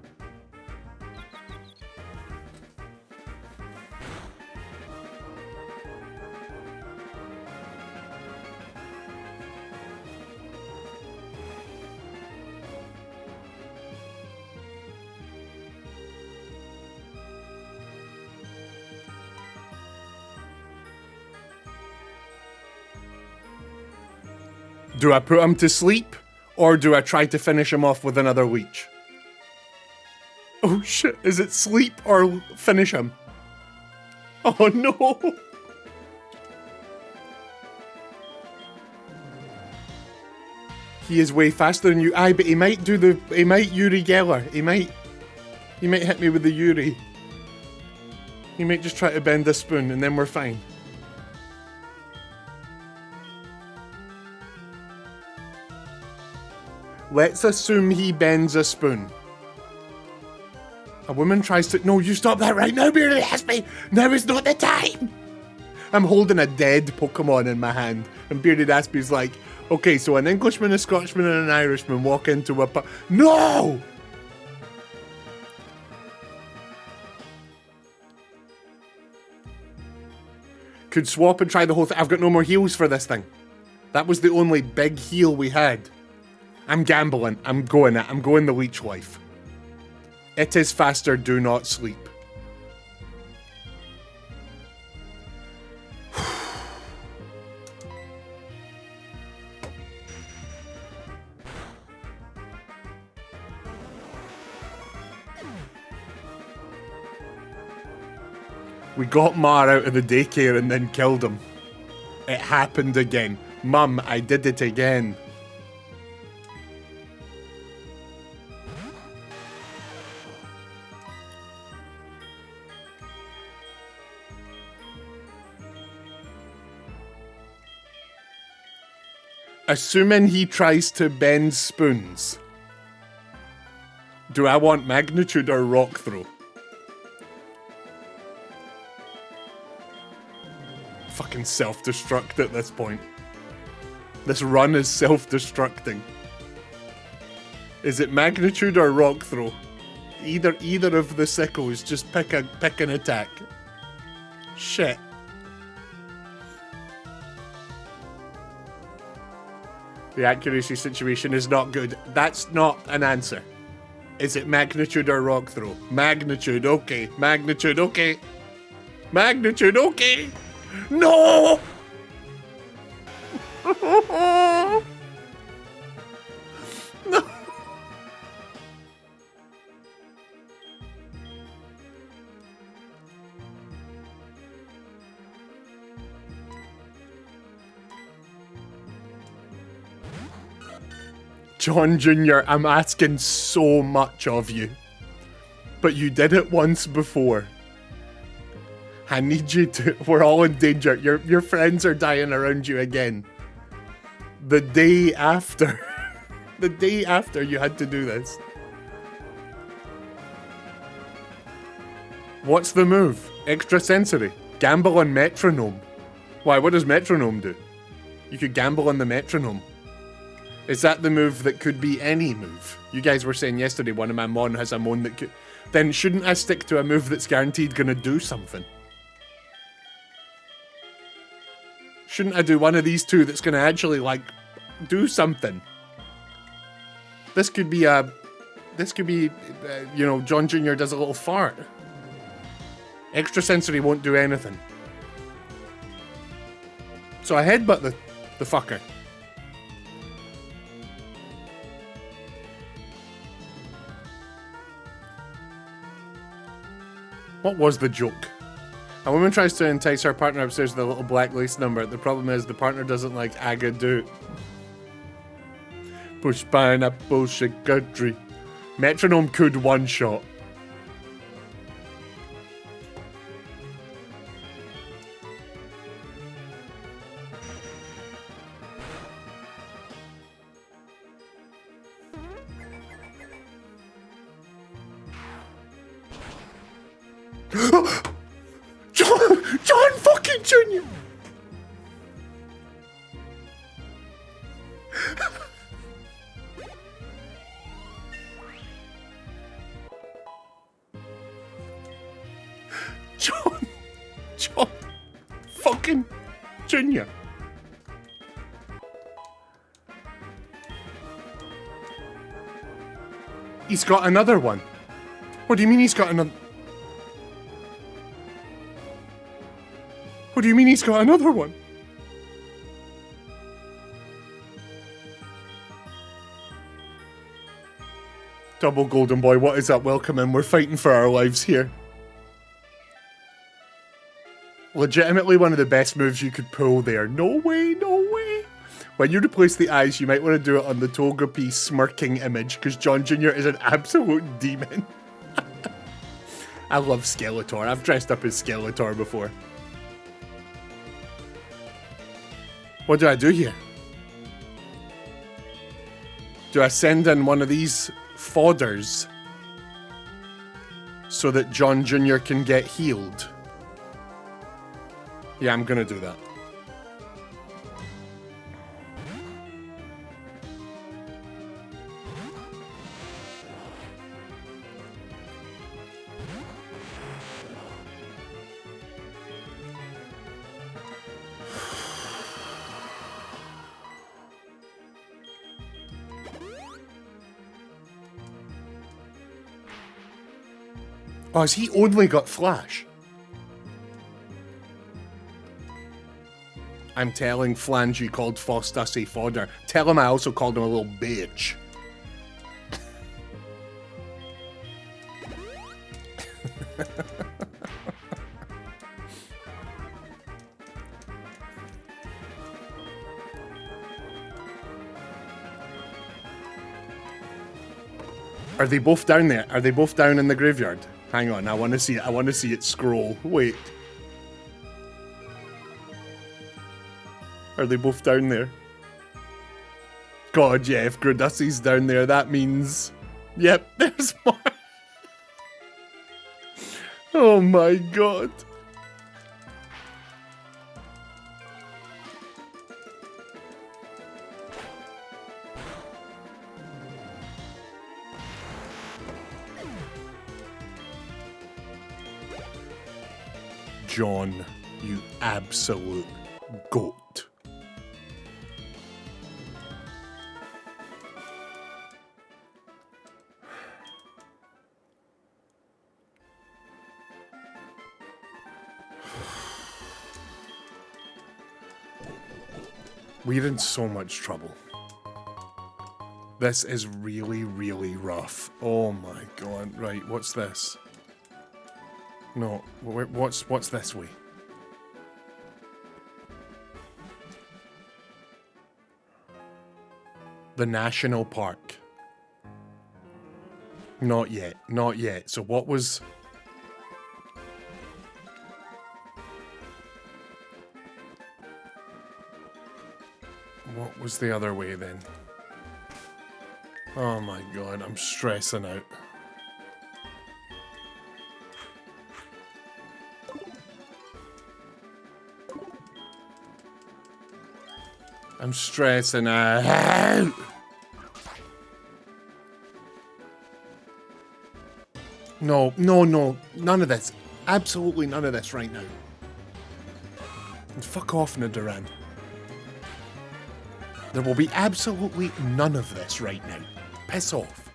Do I put him to sleep, or do I try to finish him off with another leech? Oh shit, is it sleep or finish him? Oh no! He is way faster than you. Aye, but he might Yuri Geller. He might hit me with the Yuri. He might just try to bend the spoon and then we're fine. Let's assume he bends a spoon. A woman tries to... No, you stop that right now, Bearded Aspie! Now is not the time! I'm holding a dead Pokemon in my hand, and Bearded Aspie's like, okay, so an Englishman, a Scotsman, and an Irishman walk into a No! Could swap and try the whole thing. I've got no more heals for this thing. That was the only big heal we had. I'm gambling. I'm going the leech life. It is faster, do not sleep. We got Mar out of the daycare and then killed him. It happened again. Mum, I did it again. Assuming he tries to bend spoons, do I want magnitude or rock throw? Fucking self-destruct at this point. This run is self-destructing. Is it magnitude or rock throw? Either of the sickles, just pick an attack. Shit. The accuracy situation is not good. That's not an answer. Is it magnitude or rock throw? Magnitude, okay. Magnitude, okay. Magnitude, okay. No! No! John Jr., I'm asking so much of you. But you did it once before. I need you to... We're all in danger. Your friends are dying around you again. The day after. The day after you had to do this. What's the move? Extrasensory. Gamble on metronome. Why, what does metronome do? You could gamble on the metronome. Is that the move that could be any move? You guys were saying yesterday one of my mon has a mon that could... Then shouldn't I stick to a move that's guaranteed gonna do something? Shouldn't I do one of these two that's going to actually, like, do something? This could be a... This could be, you know, John Jr. does a little fart. Extrasensory won't do anything. So I headbutt the fucker. What was the joke? A woman tries to entice her partner upstairs with a little black lace number. The problem is the partner doesn't like agadoo. Push pineapple, shake country. Metronome could one shot. John fucking Jr. John fucking Jr. He's got another one. What do you mean he's got another? What do you mean he's got another one? Double golden boy, what is up? Welcome in. We're fighting for our lives here. Legitimately one of the best moves you could pull there. No way, no way. When you replace the eyes, you might want to do it on the Togepi smirking image, because John Jr. is an absolute demon. I love Skeletor. I've dressed up as Skeletor before. What do I do here? Do I send in one of these fodders so that John Jr. can get healed? Yeah, I'm gonna do that. Oh, has he only got Flash? I'm telling Flange you called Fostas a fodder. Tell him I also called him a little bitch. Are they both down there? Are they both down in the graveyard? Hang on, I want to see it. I want to see it scroll. Wait. Are they both down there? God, yeah, if Gradussi's down there, that means... Yep, there's more. Oh my god. John, you absolute goat. We're in so much trouble. This is really, really rough. Oh my god. Right, what's this? No, what's this way? The National Park. Not yet, not yet. So what was... What was the other way then? Oh my god, I'm stressing out. I'm stressing out. No, no, no. None of this. Absolutely none of this right now. And fuck off, Nidoran. There will be absolutely none of this right now. Piss off.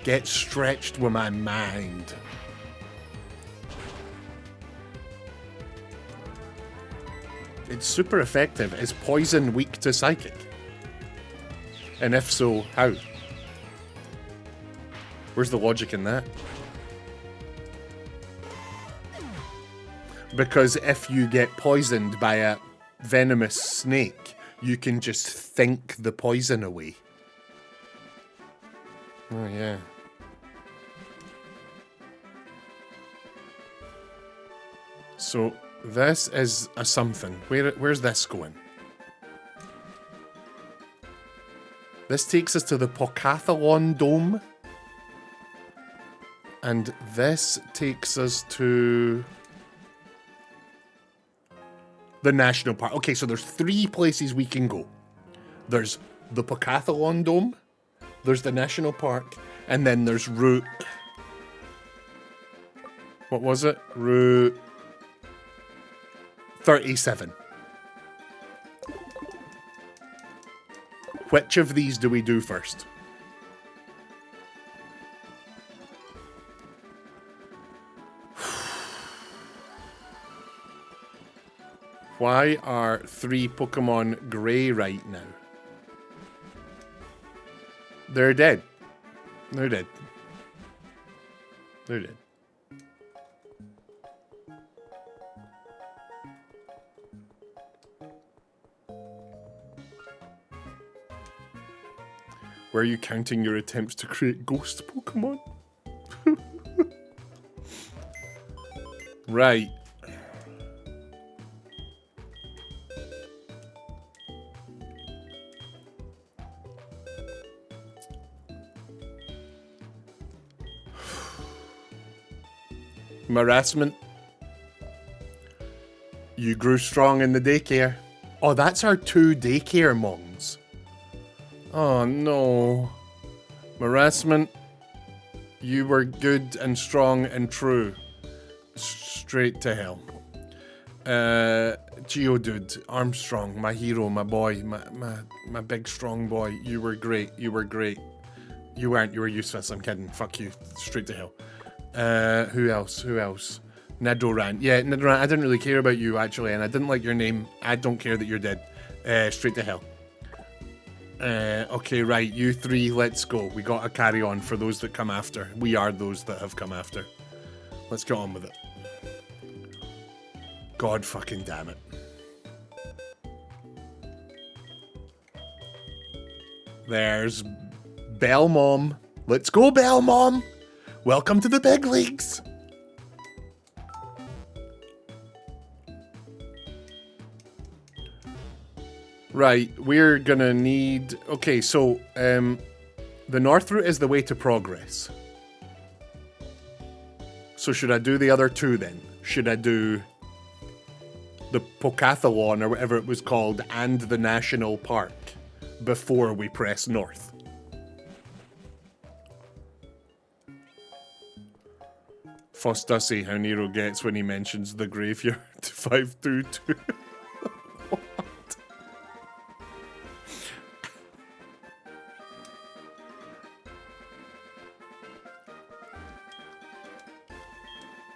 Get stretched with my mind. It's super effective. Is poison weak to psychic? And if so, how? Where's the logic in that? Because if you get poisoned by a venomous snake, you can just think the poison away. Oh, yeah. So, this is a something. Where's this going? This takes us to the Pocathalon Dome. And this takes us to the National Park. Okay, so there's 3 places we can go. There's the Pocathalon Dome, there's the National Park, and then there's Route... What was it? Route 37. Which of these do we do first? Why are 3 Pokemon grey right now? They're dead. They're dead. They're dead. Where are you counting your attempts to create ghost Pokemon? Right. Harassment. You grew strong in the daycare. Oh, that's our 2 daycare mongs. Oh no. Harassment. You were good and strong and true. Straight to hell. Geodude, Armstrong, my hero, my boy, my big strong boy. You were great. You were great. You weren't. You were useless. I'm kidding. Fuck you. Straight to hell. Who else? Who else? Nidoran. Yeah, Nidoran, I didn't really care about you, actually, and I didn't like your name. I don't care that you're dead. Straight to hell. Okay, right, you 3, let's go. We gotta carry on for those that come after. We are those that have come after. Let's get on with it. God fucking damn it. There's Belmom. Let's go, Belmom! Welcome to the big leagues! Right, we're gonna need... Okay, so, the north route is the way to progress. So should I do the other 2 then? Should I do the Pocathalon, or whatever it was called, and the National Park before we press north? Foss does see how Nero gets when he mentions the graveyard 522. What?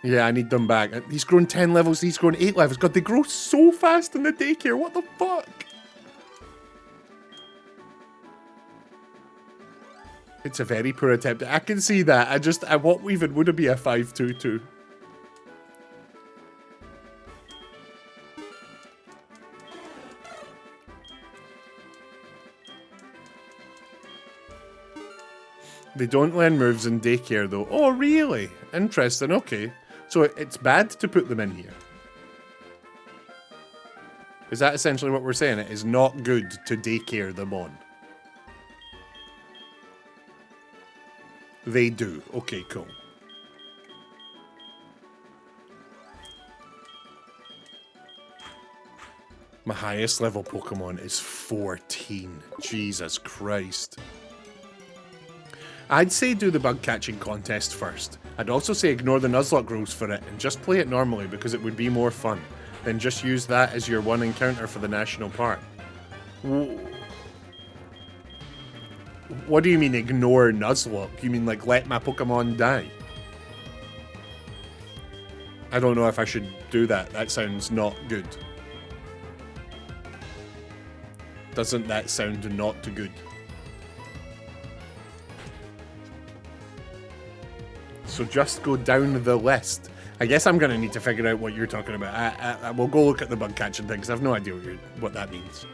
Yeah, I need them back. He's grown 10 levels, he's grown 8 levels. God, they grow so fast in the daycare. What the fuck? It's a very poor attempt. I can see that. What even would it be a 522? They don't learn moves in daycare though. Oh, really? Interesting, okay. So it's bad to put them in here. Is that essentially what we're saying? It is not good to daycare them on. They do. Okay, cool. My highest level Pokemon is 14. Jesus Christ. I'd say do the bug catching contest first. I'd also say ignore the Nuzlocke rules for it and just play it normally because it would be more fun. then just use that as your one encounter for the national park. What do you mean ignore Nuzlocke? You mean like let my Pokemon die? I don't know if I should do that. That sounds not good. Doesn't that sound not good? So just go down the list. I guess I'm going to need to figure out what you're talking about. I will go look at the bug catching thing because I have no idea what that means.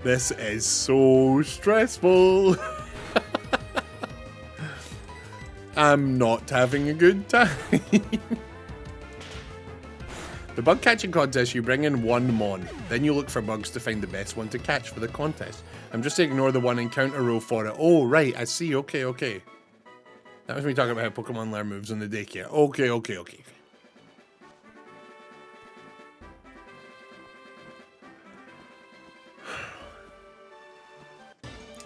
This is so stressful. I'm not having a good time. The bug catching contest, you bring in one mon, then you look for bugs to find the best one to catch for the contest. I'm just to ignore the one encounter rule for it. Oh, right, I see. Okay, okay. That was me talking about how Pokemon learn moves in the daycare. Okay, okay, okay.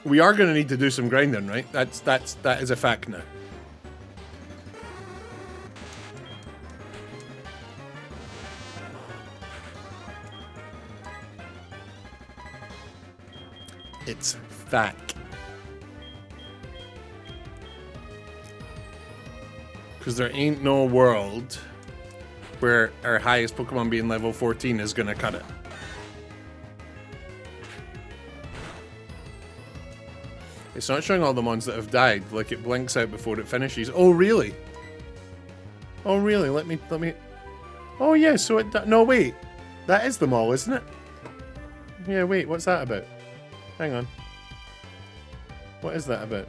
We are going to need to do some grinding, right? That is a fact now. It's fact. Because there ain't no world where our highest Pokemon being level 14 is going to cut it. It's not showing all the mons that have died, like it blinks out before it finishes. Oh, really? Oh, really? Let me... Oh, yeah, so it... No, wait. That is them all, isn't it? Yeah, wait, what's that about? Hang on. What is that about?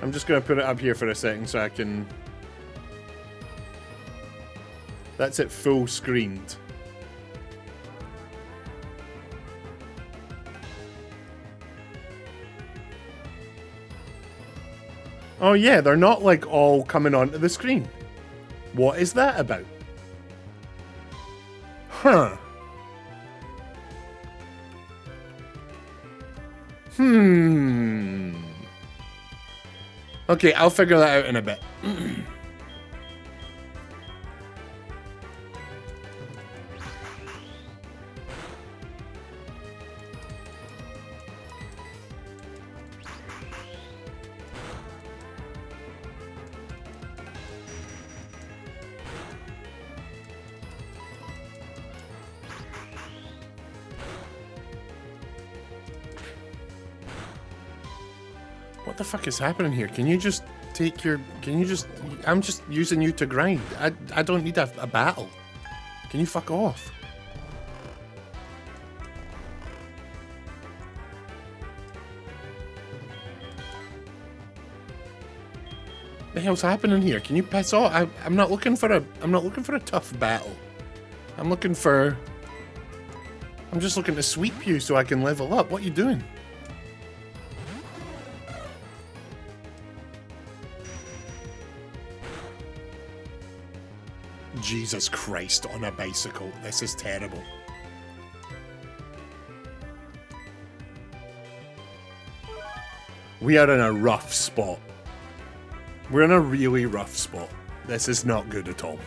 I'm just going to put it up here for a second so I can... That's it full screened. Oh yeah, they're not like all coming onto the screen. What is that about? Huh. Okay, I'll figure that out in a bit. What the fuck is happening here? Can you just take your... Can you just... I'm just using you to grind. I don't need a battle. Can you fuck off? The hell's happening here? Can you piss off? I'm not looking for a... I'm not looking for a tough battle. I'm looking for... I'm just looking to sweep you so I can level up. What are you doing? Jesus Christ, on a bicycle. This is terrible. We are in a rough spot. We're in a really rough spot. This is not good at all.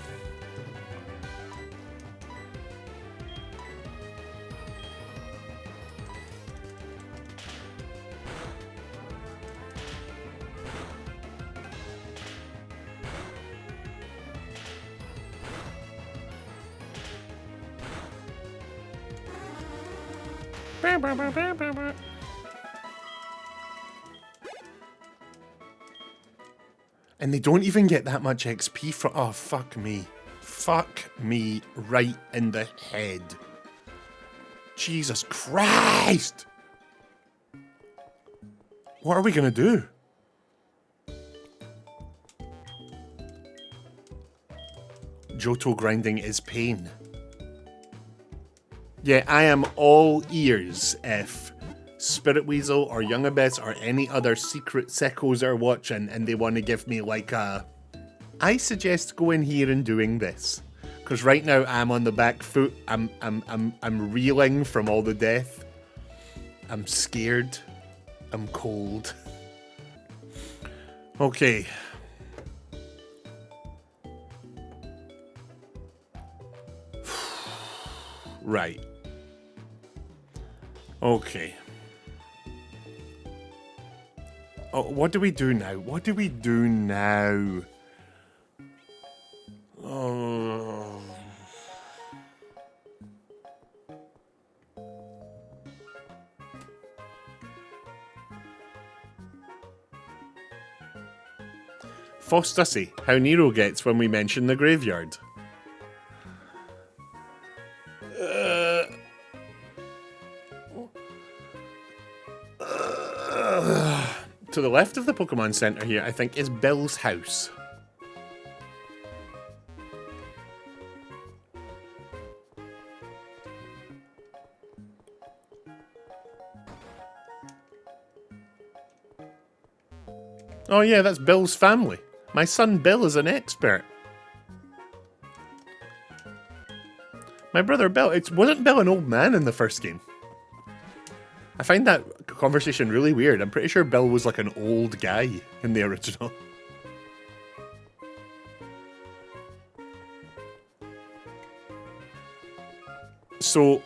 And they don't even get that much XP for... Oh, fuck me. Fuck me right in the head. Jesus Christ! What are we gonna do? Johto grinding is pain. Yeah, I am all ears if Spirit Weasel or Young Abyss or any other secret sickos are watching and they want to give me like a... I suggest going here and doing this. Because right now I'm on the back foot. I'm reeling from all the death. I'm scared. I'm cold. Okay. Right. Okay. Oh, what do we do now? What do we do now? Oh. Fostussy, how Nero gets when we mention the graveyard. To the left of the Pokemon Center here, I think, is Bill's house. Oh yeah, that's Bill's family. My son Bill is an expert. My brother Bill, wasn't Bill an old man in the first game? I find that conversation really weird. I'm pretty sure Bill was like an old guy in the original. So...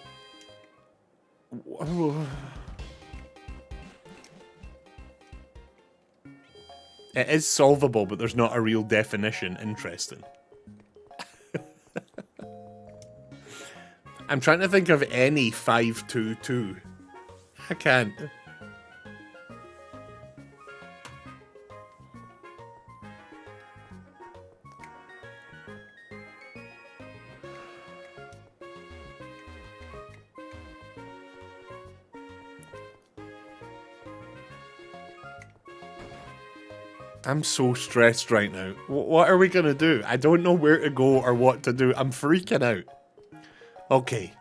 It is solvable, but there's not a real definition. Interesting. I'm trying to think of any 522. I can't. I'm so stressed right now. What are we gonna do? I don't know where to go or what to do. I'm freaking out. Okay.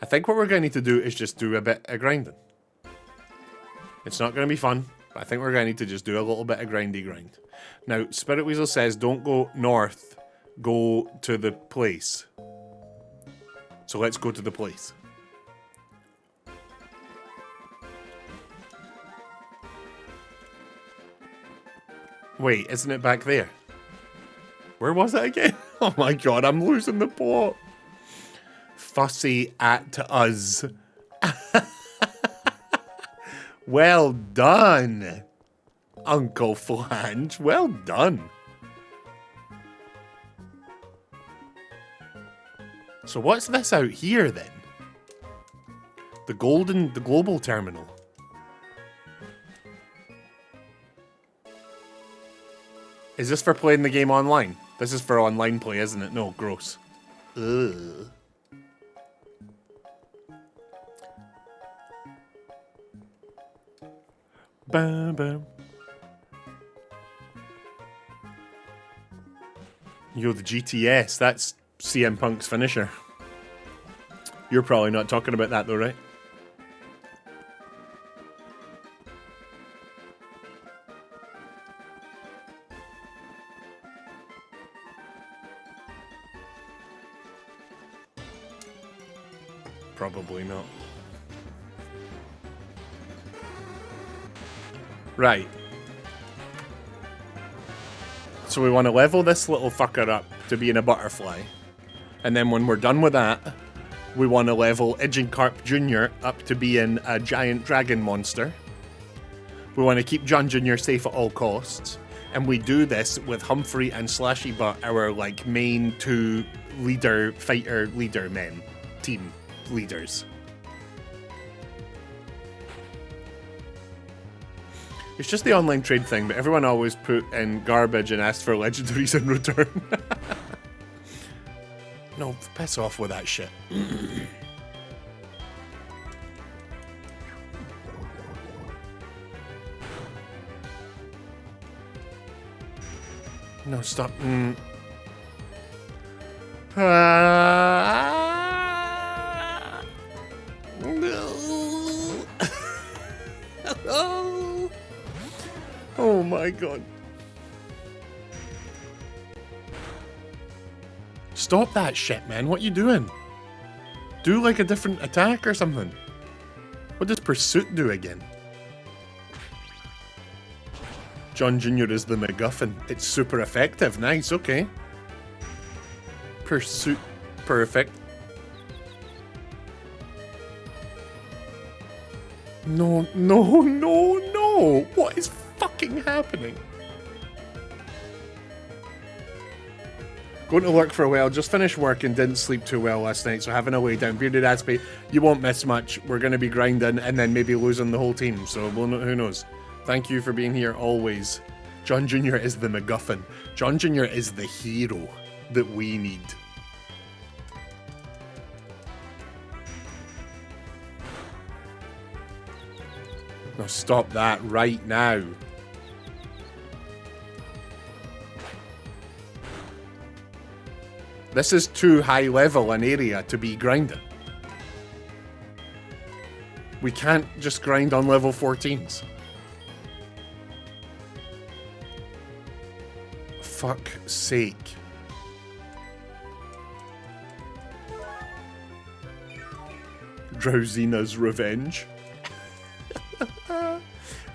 I think what we're going to need to do is just do a bit of grinding. It's not going to be fun, but I think we're going to need to just do a little bit of grindy grind. Now, Spirit Weasel says don't go north, go to the place. So let's go to the place. Wait, isn't it back there? Where was it again? Oh my god, I'm losing the plot. Fussy at us. Well done, Uncle Flange. Well done. So what's this out here then? The global terminal. Is this for playing the game online? This is for online play, isn't it? No, gross. Ugh. Bam, bam. Yo, the GTS, that's CM Punk's finisher. You're probably not talking about that though, right? Probably not. Right. So we want to level this little fucker up to being a butterfly. And then when we're done with that, we want to level Agincarp Jr. up to being a giant dragon monster. We want to keep John Jr. safe at all costs. And we do this with Humphrey and Slashy Butt, our like main two fighter leader men. Team leaders. It's just the online trade thing, but everyone always put in garbage and asked for legendaries in return. No, piss off with that shit. No, stop. Oh my god. Stop that shit, man. What you doing? Do like a different attack or something. What does Pursuit do again? John Jr. is the MacGuffin. It's super effective. Nice, okay. Pursuit. Perfect. No, no, no, no! What is fucking happening? Going to work for a while, just finished work and didn't sleep too well last night, so having a lay down. Bearded Aspie, you won't miss much. We're going to be grinding and then maybe losing the whole team, so we'll know, who knows. Thank you for being here always. John Jr. is the MacGuffin. John Jr. is the hero that we need. No, stop that right now. This is too high level an area to be grinding. We can't just grind on level 14s. Fuck's sake. Drowsina's revenge.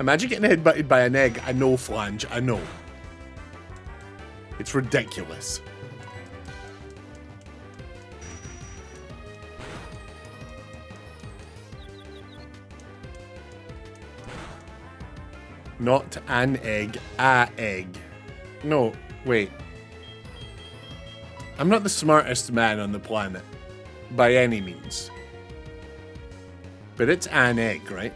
Imagine getting headbutted by an egg. I know, Flange. I know. It's ridiculous. Not an egg. A egg. No, wait. I'm not the smartest man on the planet. By any means. But it's an egg, right?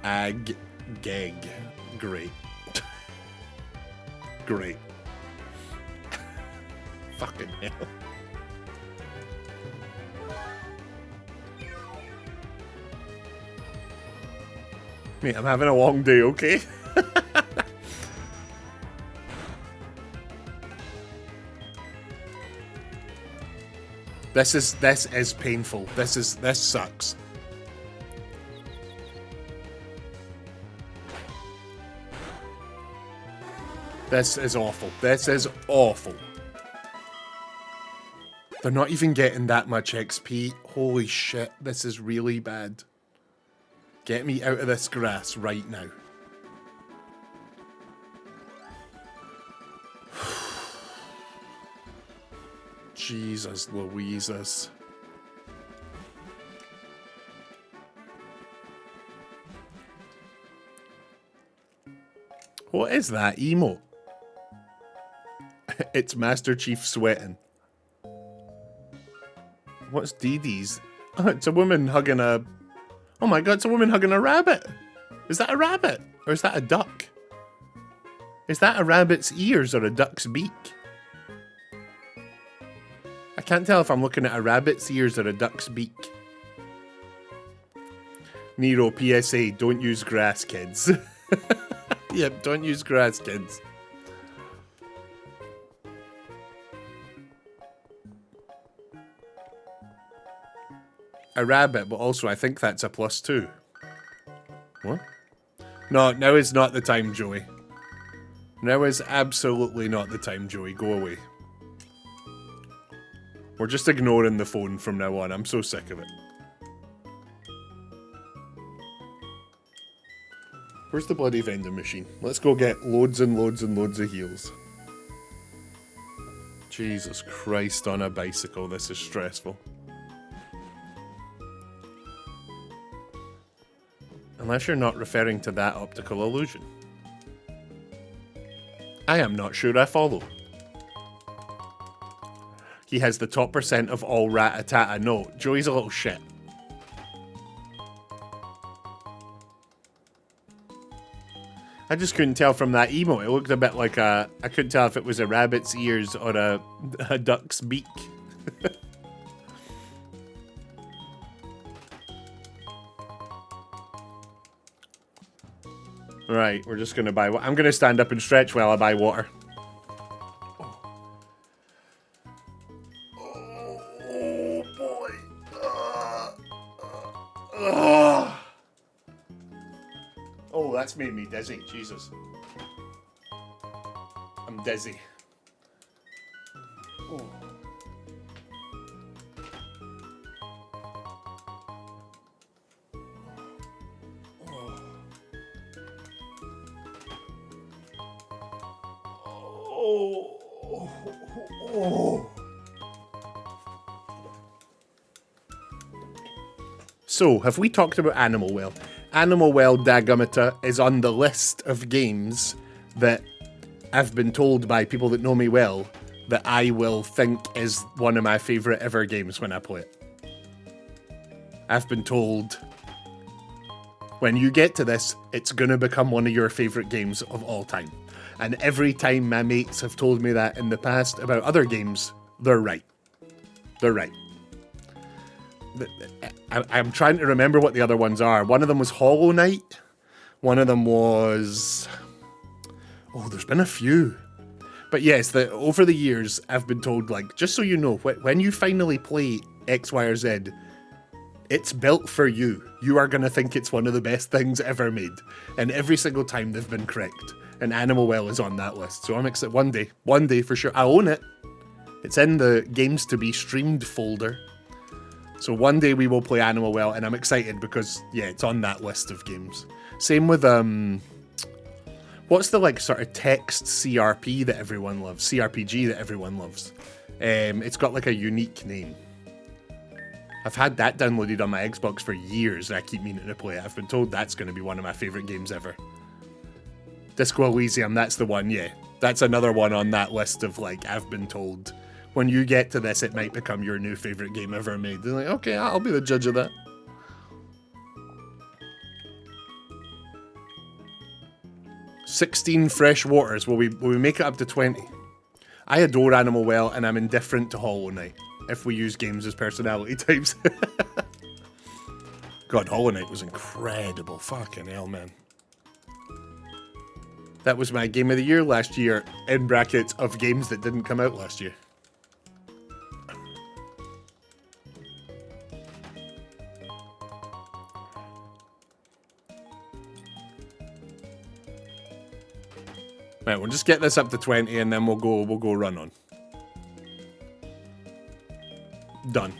Ag. Geg. Great. Great. Fucking hell. Mate, I'm having a long day, okay? This is painful. This sucks. This is awful. This is awful. They're not even getting that much XP. Holy shit, this is really bad. Get me out of this grass right now. Jesus Louises. What is that emote? It's Master Chief sweating. What's Dee Dee's? Oh, it's a woman hugging a... Oh my god, it's a woman hugging a rabbit. Is that a rabbit? Or is that a duck? Is that a rabbit's ears or a duck's beak? I can't tell if I'm looking at a rabbit's ears or a duck's beak. Nero, PSA, don't use grass, kids. Yep, don't use grass, kids. A rabbit, but also I think that's a +2. What? No, now is not the time, Joey. Now is absolutely not the time, Joey. Go away. We're just ignoring the phone from now on. I'm so sick of it. Where's the bloody vending machine? Let's go get loads and loads and loads of heals. Jesus Christ on a bicycle. This is stressful. Unless you're not referring to that optical illusion. I am not sure I follow. He has the top % of all rat-a-tat-a. No, Joey's a little shit. I just couldn't tell from that emote. It looked a bit like a... I couldn't tell if it was a rabbit's ears or a duck's beak. Right, we're just gonna buy... I'm gonna stand up and stretch while I buy water. Oh boy. Oh, that's made me dizzy. Jesus. I'm dizzy. Oh. Oh. So, have we talked about Animal Well? Animal Well, Dagummita, is on the list of games that I've been told by people that know me well that I will think is one of my favourite ever games when I play it. I've been told, when you get to this, it's going to become one of your favourite games of all time. And every time my mates have told me that in the past about other games, they're right. They're right. I'm trying to remember what the other ones are. One of them was Hollow Knight. One of them was... Oh, there's been a few. But yes, over the years, I've been told, like, just so you know, when you finally play X, Y, or Z, it's built for you. You are going to think it's one of the best things ever made. And every single time they've been correct. And Animal Well is on that list. So I'm excited. One day for sure. I own it. It's in the games to be streamed folder. So one day we will play Animal Well, and I'm excited because, yeah, it's on that list of games. Same with, what's the, like, sort of text CRP that everyone loves? CRPG that everyone loves. It's got, like, a unique name. I've had that downloaded on my Xbox for years, and I keep meaning to play it. I've been told that's going to be one of my favourite games ever. Disco Elysium, that's the one, yeah. That's another one on that list of, like, I've been told... When you get to this, it might become your new favourite game ever made. They're like, okay, I'll be the judge of that. $16 fresh waters. Will we make it up to 20? I adore Animal Well, and I'm indifferent to Hollow Knight, if we use games as personality types. God, Hollow Knight was incredible. Fucking hell, man. That was my game of the year last year, in brackets, of games that didn't come out last year. Right, we'll just get this up to 20 and then we'll go run on. Done.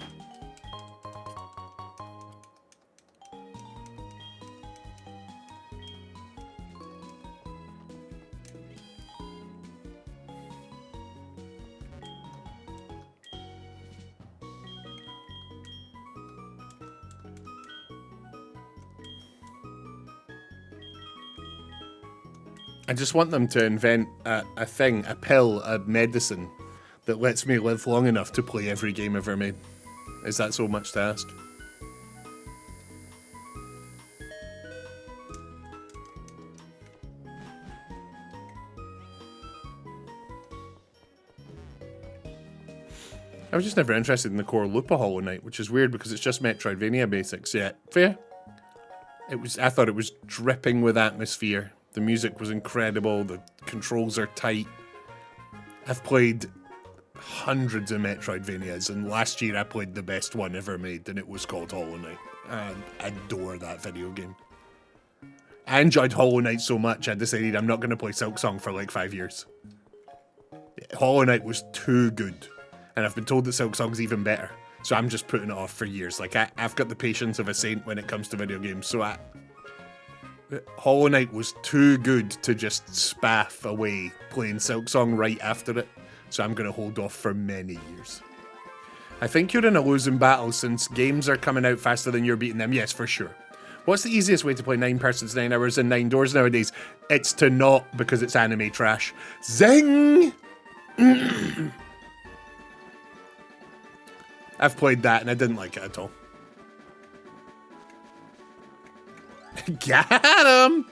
I just want them to invent a thing, a pill, a medicine that lets me live long enough to play every game ever made. Is that so much to ask? I was just never interested in the core loop of Hollow Knight, which is weird because it's just Metroidvania basics. Yeah, fair. I thought it was dripping with atmosphere. The music was incredible, the controls are tight. I've played hundreds of Metroidvanias, and last year I played the best one ever made, and it was called Hollow Knight. I adore that video game. I enjoyed Hollow Knight so much, I decided I'm not going to play Silksong for like 5 years. Hollow Knight was too good, and I've been told that Silksong's even better, so I'm just putting it off for years. Like, I've got the patience of a saint when it comes to video games, so Hollow Knight was too good to just spaff away playing Silksong right after it, so I'm going to hold off for many years. I think you're in a losing battle since games are coming out faster than you're beating them. Yes, for sure. What's the easiest way to play 9 persons, 9 hours, and 9 doors nowadays? It's to not, because it's anime trash. Zing! I've played that and I didn't like it at all. Got him!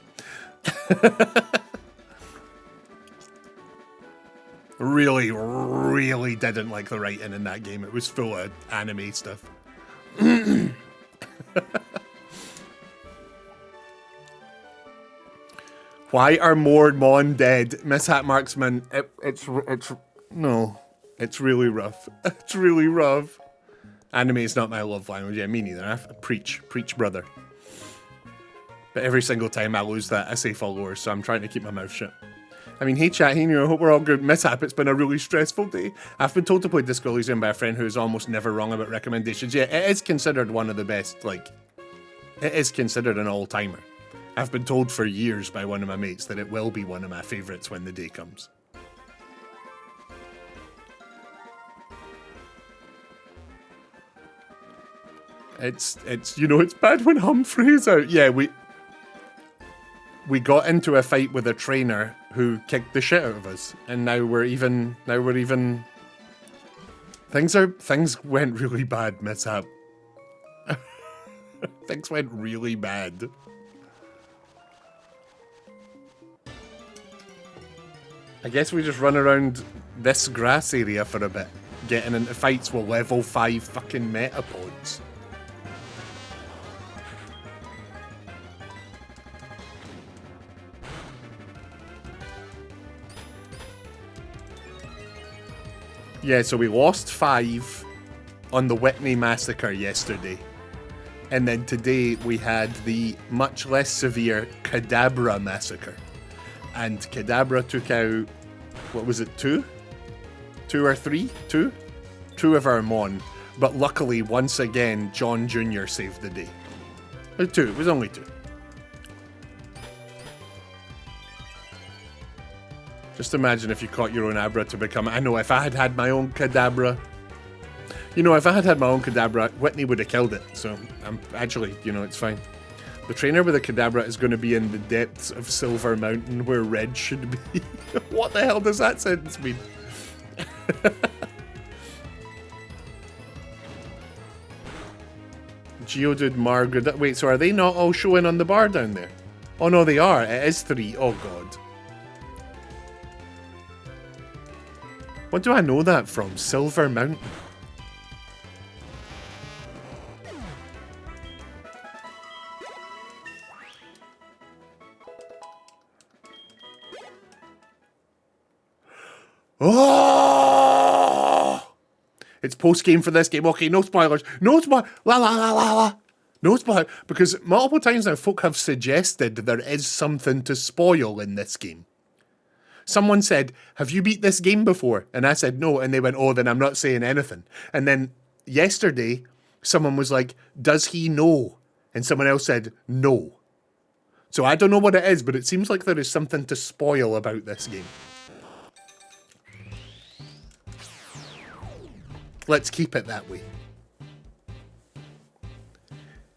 Really didn't like the writing in that game. It was full of anime stuff. Why are Mon dead? Mishap Marksman, no. It's really rough. It's really rough. Anime is not my love language. Yeah, me neither. Preach, brother. But every single time I lose that, I say followers, so I'm trying to keep my mouth shut. I mean, hey chat, hey Nero, hope we're all good. Mishap, it's been a really stressful day. I've been told to play Disco Elysium by a friend who's almost never wrong about recommendations. Yeah, it is considered one of the best, like, it is considered an all-timer. I've been told for years by one of my mates that it will be one of my favourites when the day comes. It's you know, it's bad when Humphrey's out. Yeah, we got into a fight with a trainer who kicked the shit out of us, and now we're even things went really bad, Mishap. Things went really bad. I guess we just run around this grass area for a bit, getting into fights with level 5 fucking metapods. Yeah, so we lost 5 on the Whitney Massacre yesterday. And then today we had the much less severe Kadabra Massacre. And Kadabra took out, what was it, 2? 2 or 3? 2? 2 of our Mon. But luckily, once again, John Jr. saved the day. 2, it was only 2. Just imagine if you caught your own Abra to become... I know, if I had had my own Kadabra... You know, if I had had my own Kadabra, Whitney would have killed it. So, I'm actually, you know, it's fine. The trainer with the Kadabra is going to be in the depths of Silver Mountain where Red should be. What the hell does that sentence mean? Geodude, Margaret... Wait, so are they not all showing on the bar down there? Oh no, they are. It is 3. Oh god. What do I know that from? Silver Mountain. Oh! It's post-game for this game. Okay, no spoilers. No spoilers. La la la la la. No spoilers. Because multiple times now folk have suggested there is something to spoil in this game. Someone said, have you beat this game before? And I said, no. And they went, oh, then I'm not saying anything. And then yesterday, someone was like, does he know? And someone else said, no. So I don't know what it is, but it seems like there is something to spoil about this game. Let's keep it that way.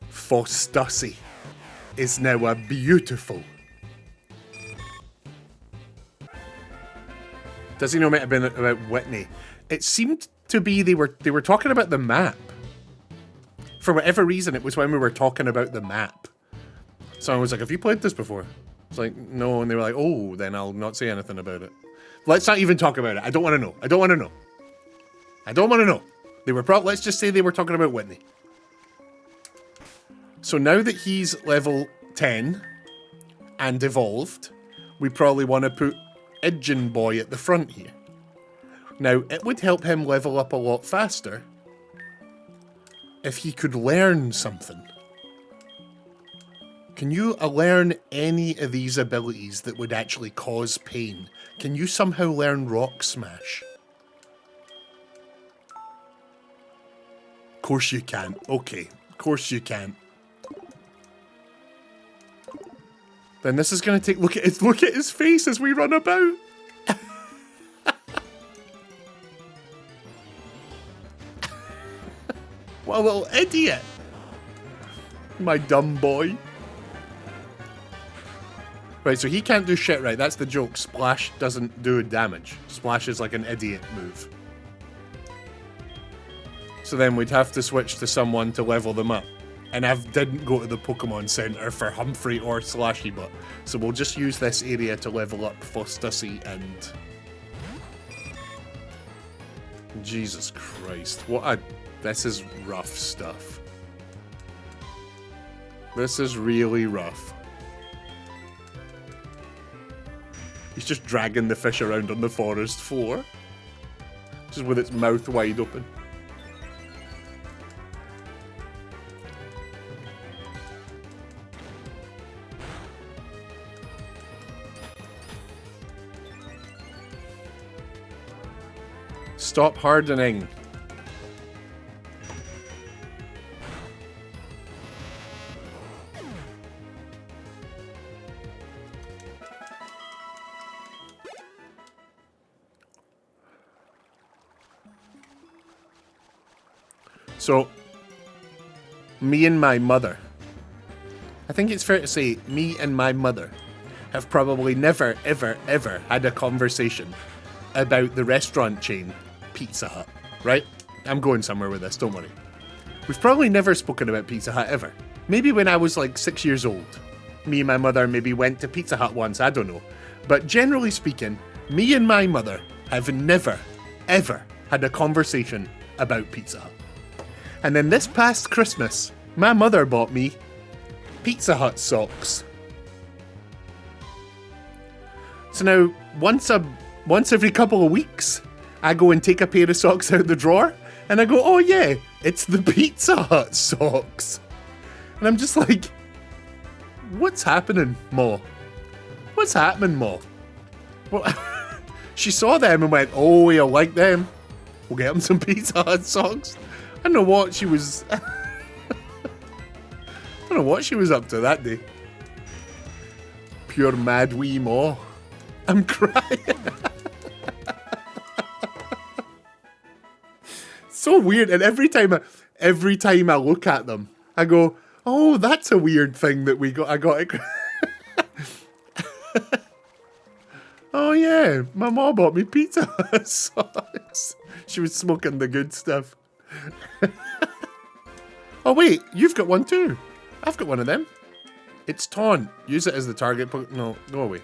Fostussy is now a beautiful... Does he know it might have been about Whitney? It seemed to be they were talking about the map. For whatever reason, it was when we were talking about the map. So I was like, have you played this before? It's like, no. And they were like, oh, then I'll not say anything about it. Let's not even talk about it. I don't want to know. I don't want to know. I don't want to know. They were let's just say they were talking about Whitney. So now that he's level 10 and evolved, we probably want to put Idjin Boy at the front here. Now, it would help him level up a lot faster if he could learn something. Can you learn any of these abilities that would actually cause pain? Can you somehow learn Rock Smash? Of course you can. Okay, of course you can. Then this is going to take... Look at his face as we run about. What a little idiot. My dumb boy. Right, so he can't do shit right. That's the joke. Splash doesn't do damage. Splash is like an idiot move. So then we'd have to switch to someone to level them up. And I didn't go to the Pokemon Center for Humphrey or Slashybot. So we'll just use this area to level up Fostussy and... Jesus Christ. This is rough stuff. This is really rough. He's just dragging the fish around on the forest floor. Just with its mouth wide open. Stop hardening. So, me and my mother, I think it's fair to say, me and my mother have probably never, ever, ever had a conversation about the restaurant chain Pizza Hut, right? I'm going somewhere with this, don't worry. We've probably never spoken about Pizza Hut ever. Maybe when I was like 6 years old. Me and my mother maybe went to Pizza Hut once, I don't know. But generally speaking, me and my mother have never, ever had a conversation about Pizza Hut. And then this past Christmas, my mother bought me Pizza Hut socks. So now, once every couple of weeks, I go and take a pair of socks out the drawer, and I go, oh yeah, it's the Pizza Hut socks. And I'm just like, what's happening, Ma? What's happening, Ma? Well, she saw them and went, oh, you'll like them. We'll get him some Pizza Hut socks. I don't know what she was... I don't know what she was up to that day. Pure mad wee Ma. I'm crying. So weird, and every time I look at them, I go, oh, that's a weird thing that I got it. Oh yeah, my mom bought me Pizza Hut socks. She was smoking the good stuff. Oh wait, you've got one too. I've got one of them. It's taunt. Use it as the target. No, go away.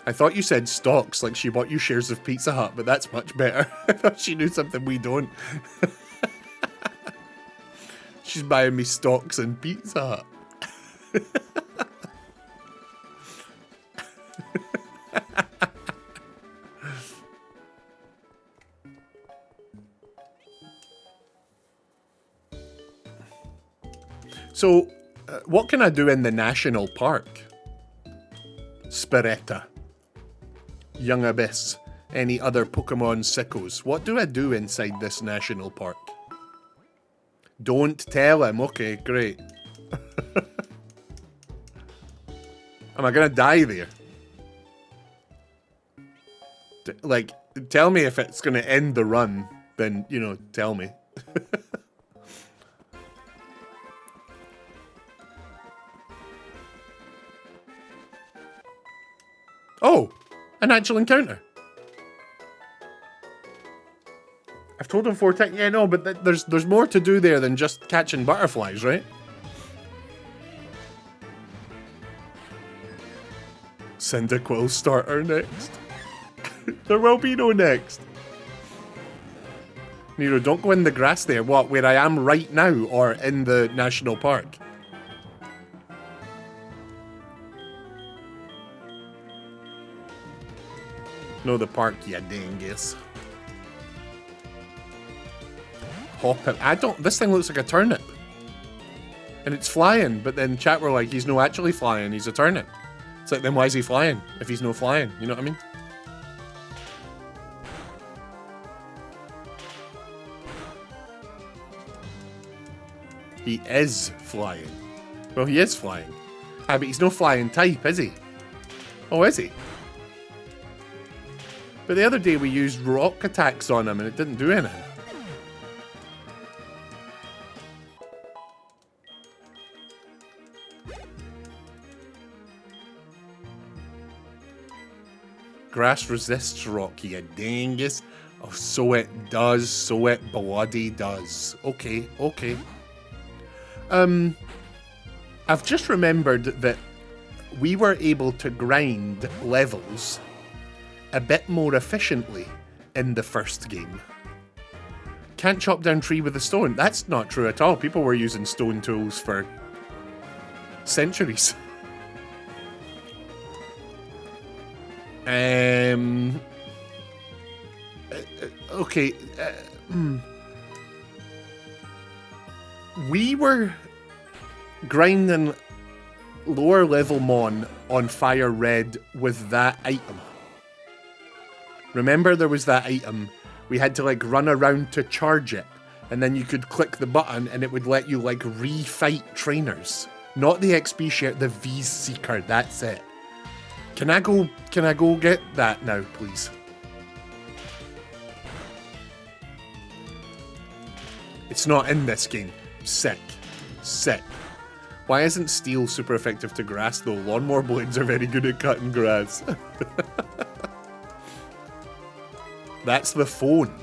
I thought you said stocks, like she bought you shares of Pizza Hut, but that's much better. I thought she knew something we don't. She's buying me stocks and Pizza Hut. So, what can I do in the national park? Spiretta. Young Abyss. Any other Pokemon sickos? What do I do inside this national park? Don't tell him. Okay, great. Am I gonna die there? Like, tell me if it's gonna end the run, then, you know, tell me. Oh, an actual encounter. I've told him 4 times. Yeah, no, but there's more to do there than just catching butterflies, right? Cyndaquil starter next. There will be no next. Nero, don't go in the grass there. What, where I am right now, or in the national park? No, the park, you dingus. Hop it. This thing looks like a turnip. And it's flying, but then chat were like, he's no actually flying, he's a turnip. It's like, then why is he flying if he's no flying? You know what I mean? He is flying. Well, he is flying. Ah, but he's no flying type, is he? Oh, is he? But the other day we used rock attacks on him and it didn't do anything. Grass resists rock, you dingus. Oh, so it does, so it bloody does. Okay, okay. I've just remembered that we were able to grind levels a bit more efficiently in the first game. Can't chop down tree with a stone. That's not true at all. People were using stone tools for centuries. Okay. We were grinding lower level Mon on fire red with that item. Remember there was that item we had to like run around to charge it, and then you could click the button and it would let you like re-fight trainers. Not the XP share, the V Seeker, that's it. Can I go get that now, please? It's not in this game. Sick. Sick. Why isn't steel super effective to grass though? Lawnmower blades are very good at cutting grass. That's the phone.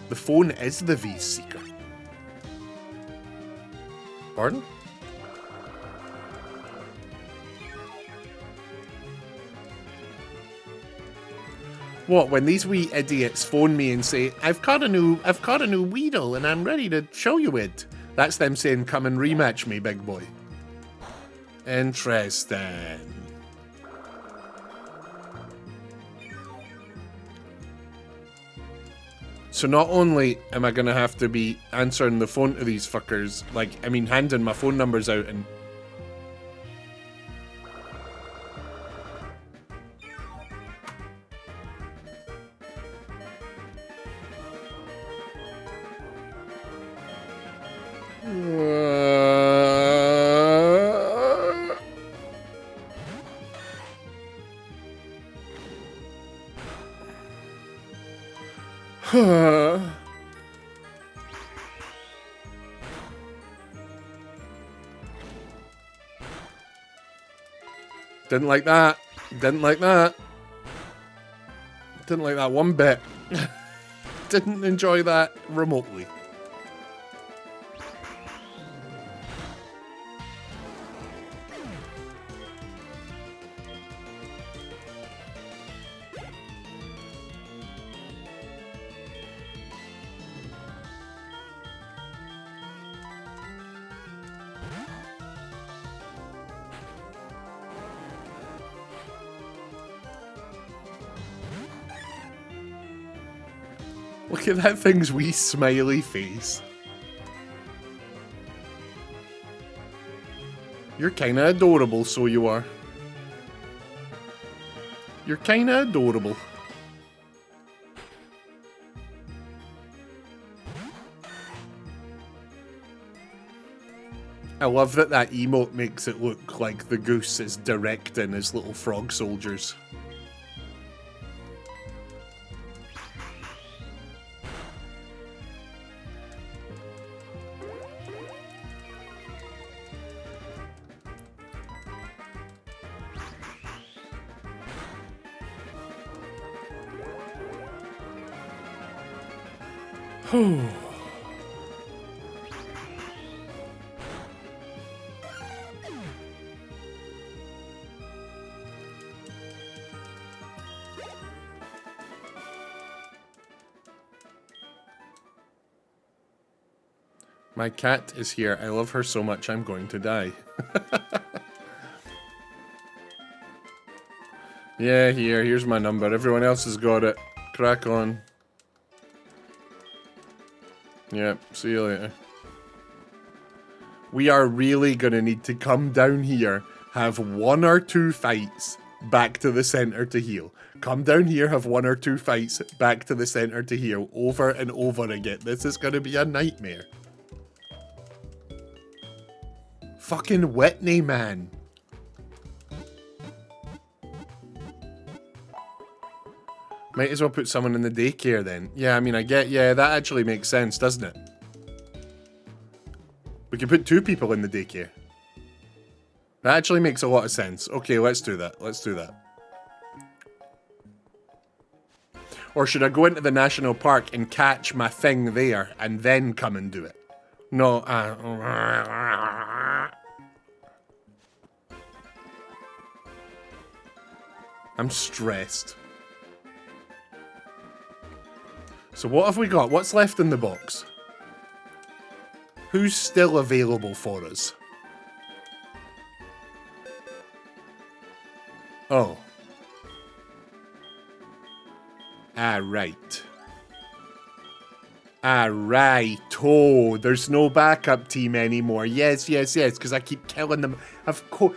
The phone is the V-Seeker. Pardon? What, when these wee idiots phone me and say, I've caught a new Weedle and I'm ready to show you it. That's them saying, come and rematch me, big boy. Interesting. So not only am I gonna have to be answering the phone to these fuckers, like, I mean, handing my phone numbers out and... Didn't like that. Didn't like that. Didn't like that one bit. Didn't enjoy that remotely. Look at that thing's wee smiley face. You're kinda adorable, so you are. You're kinda adorable. I love that that emote makes it look like the goose is directing his little frog soldiers. My cat is here. I love her so much I'm going to die. Yeah, here's my number. Everyone else has got it. Crack on. Yep, see you later. We are really gonna need to come down here, have 1 or 2 fights, back to the center to heal. Come down here, have 1 or 2 fights, back to the center to heal, over and over again. This is gonna be a nightmare. Fucking Whitney, man. Might as well put someone in the daycare then. Yeah, I mean, yeah, that actually makes sense, doesn't it? We can put 2 people in the daycare. That actually makes a lot of sense. Okay, let's do that. Let's do that. Or should I go into the national park and catch my thing there and then come and do it? No, I'm stressed. So what have we got? What's left in the box? Who's still available for us? Oh. Right. Right. Oh, there's no backup team anymore. Yes, because I keep killing them. Of course.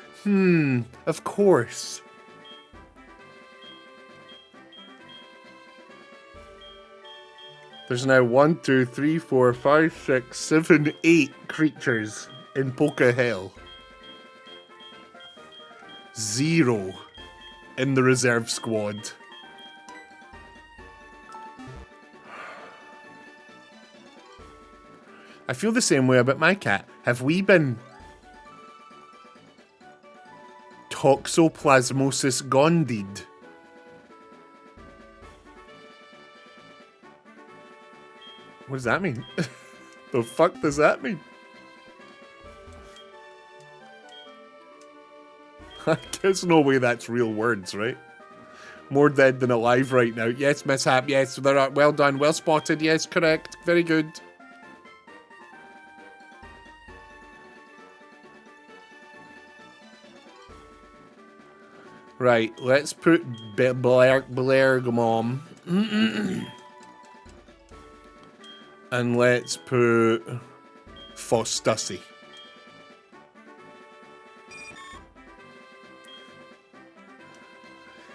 Of course. There's now 1, 2, 3, 4, 5, 6, 7, 8 creatures in Poke Hell. 0 in the reserve squad. I feel the same way about my cat. Have we been toxoplasmosis gondied? What does that mean? The fuck does that mean? There's no way that's real words, right? More dead than alive right now. Yes, mishap. Yes, well done. Well spotted. Yes, correct. Very good. Right, let's put Blergmom. And let's put Fostussy.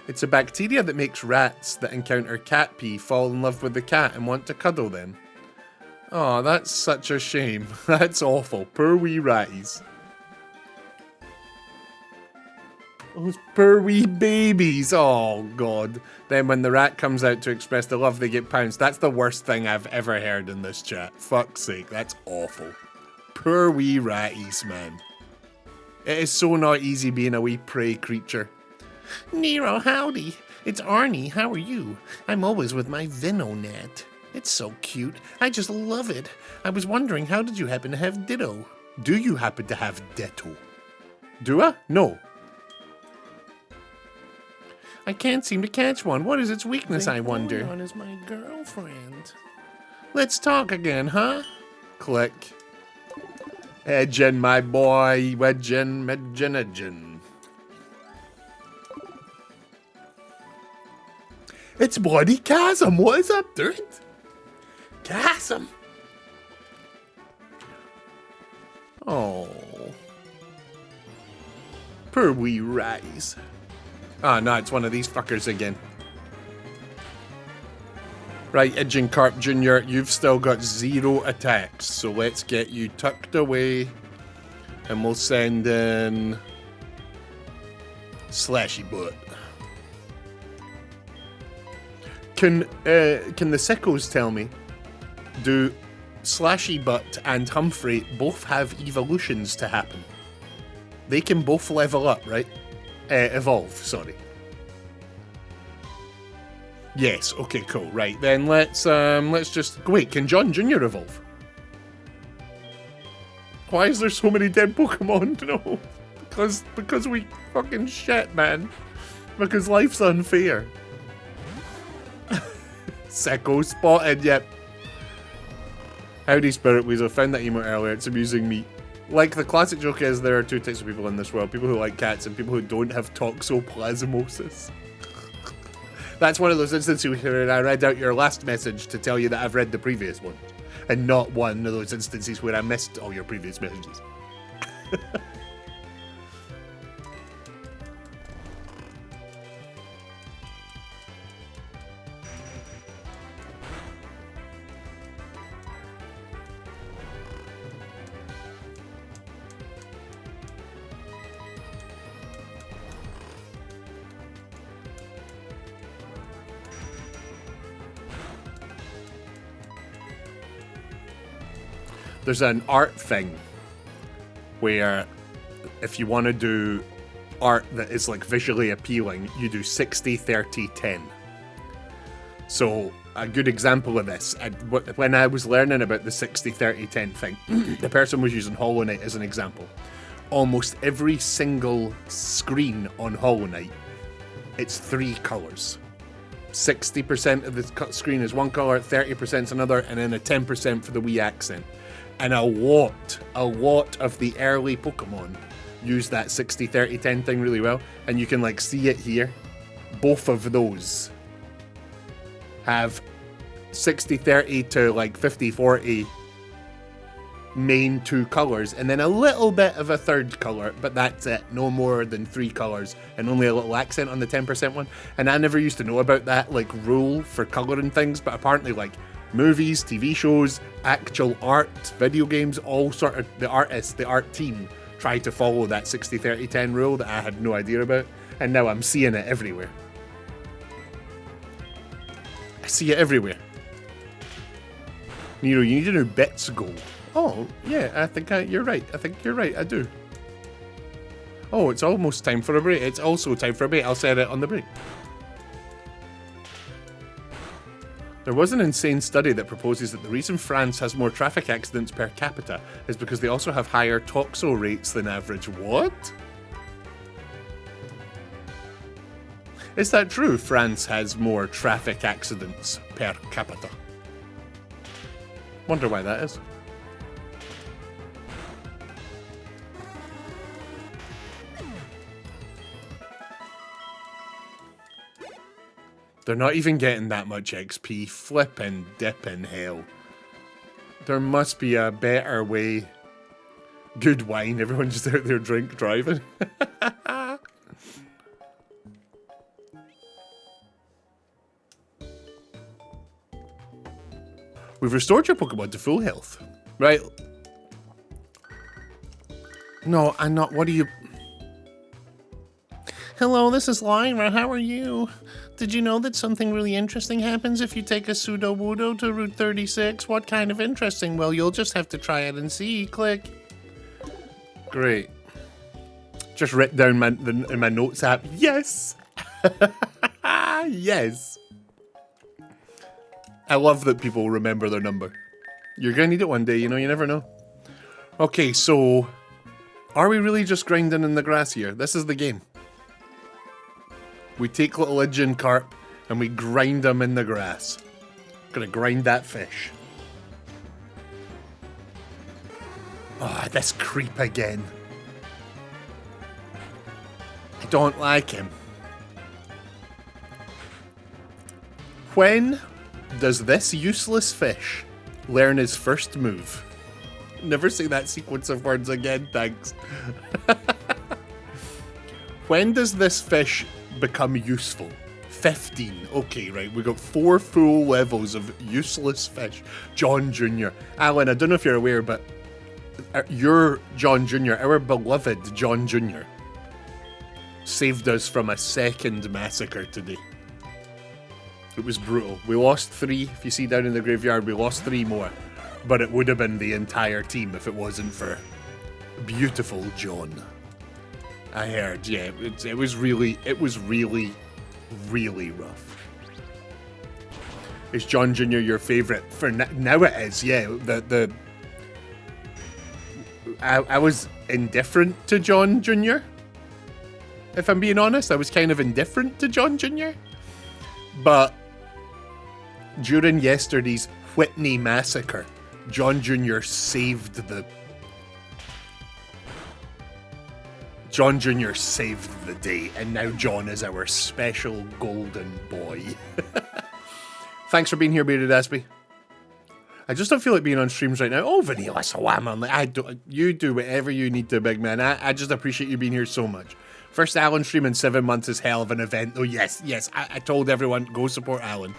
It's a bacteria that makes rats that encounter cat pee fall in love with the cat and want to cuddle them. Oh, that's such a shame. That's awful. Poor wee ratties. Those poor wee babies. Oh, God. Then when the rat comes out to express the love, they get pounced. That's the worst thing I've ever heard in this chat. Fuck's sake, that's awful. Poor wee ratties, man. It is so not easy being a wee prey creature. Nero, howdy. It's Arnie. How are you? I'm always with my Vinonet. It's so cute. I just love it. I was wondering, how did you happen to have Ditto? Do you happen to have Ditto? Do I? No. I can't seem to catch one. What is its weakness, I wonder? One is my girlfriend. Let's talk again, huh? Click. Edgin, my boy. Edgin. It's bloody Chasm. What is up, dude? Chasm. Oh. Poor wee ratties. Oh, no, it's one of these fuckers again. Right, Edgin Carp Jr., you've still got 0 attacks, so let's get you tucked away, and we'll send in Slashy Butt. Can the sickos tell me, do Slashy Butt and Humphrey both have evolutions to happen? They can both level up, right? Evolve, sorry. Yes, okay, cool. Right, then let's just... Wait, can John Jr. evolve? Why is there so many dead Pokemon? No. Because we fucking shit, man. Because life's unfair. Sicko spotted, yep. Howdy, Spirit Weasel. Found that emote earlier. It's amusing me. Like, the classic joke is there are 2 types of people in this world. People who like cats and people who don't have toxoplasmosis. That's one of those instances where I read out your last message to tell you that I've read the previous one. And not one of those instances where I missed all your previous messages. There's an art thing where if you want to do art that is like visually appealing, you do 60, 30, 10. So a good example of this, when I was learning about the 60, 30, 10 thing, the person was using Hollow Knight as an example. Almost every single screen on Hollow Knight, it's 3 colors. 60% of the screen is one color, 30% is another, and then a 10% for the wee accent. And a lot of the early Pokemon use that 60, 30, 10 thing really well. And you can like see it here. Both of those have 60, 30 to like 50, 40 main 2 colors. And then a little bit of a third color, but that's it. No more than 3 colors and only a little accent on the 10% one. And I never used to know about that like rule for coloring things, but apparently like Movies, TV shows, actual art, video games, all sort of the artists, the art team try to follow that 60-30-10 rule that I had no idea about, and now I'm seeing it everywhere. I see it everywhere. Nero, you need to know bits go. Oh, yeah, I think you're right. I think you're right, I do. Oh, it's almost time for a break. It's also time for a break. I'll set it on the break. There was an insane study that proposes that the reason France has more traffic accidents per capita is because they also have higher toxo rates than average. What? Is that true? France has more traffic accidents per capita. Wonder why that is. They're not even getting that much XP. Flippin' dippin' hell. There must be a better way. Good wine. Everyone's just out there drink driving. We've restored your Pokemon to full health. Right. No, I'm not. What are you... Hello, this is Lyra. How are you? Did you know that something really interesting happens if you take a Sudowoodo to Route 36? What kind of interesting? Well, you'll just have to try it and see. Click. Great. Just write down in my notes app. Yes! Yes! I love that people remember their number. You're gonna need it one day, you know, you never know. Okay, so... Are we really just grinding in the grass here? This is the game. We take little Idjin carp and we grind them in the grass. Gonna grind that fish. Ah, this creep again. I don't like him. When does this useless fish learn his first move? Never say that sequence of words again, thanks. When does this fish become useful? 15. Okay, right. We got 4 full levels of useless fish. John Jr. Alan, I don't know if you're aware, but your John Jr., our beloved John Jr., saved us from a second massacre today. It was brutal. We lost 3. If you see down in the graveyard, we lost 3 more. But it would have been the entire team if it wasn't for beautiful John. I heard, yeah, it was really, really rough. Is John Jr. your favourite? For now it is, yeah. I was indifferent to John Jr. If I'm being honest, I was kind of indifferent to John Jr. But during yesterday's Whitney Massacre, John Jr. saved the... John Jr. saved the day, and now John is our special golden boy. Thanks for being here, Bearded Aspie. I just don't feel like being on streams right now. Oh, Vanilla, so I'm on. You do whatever you need to, big man. I just appreciate you being here so much. First Alan stream in 7 months is hell of an event. Oh, yes. I told everyone, go support Alan.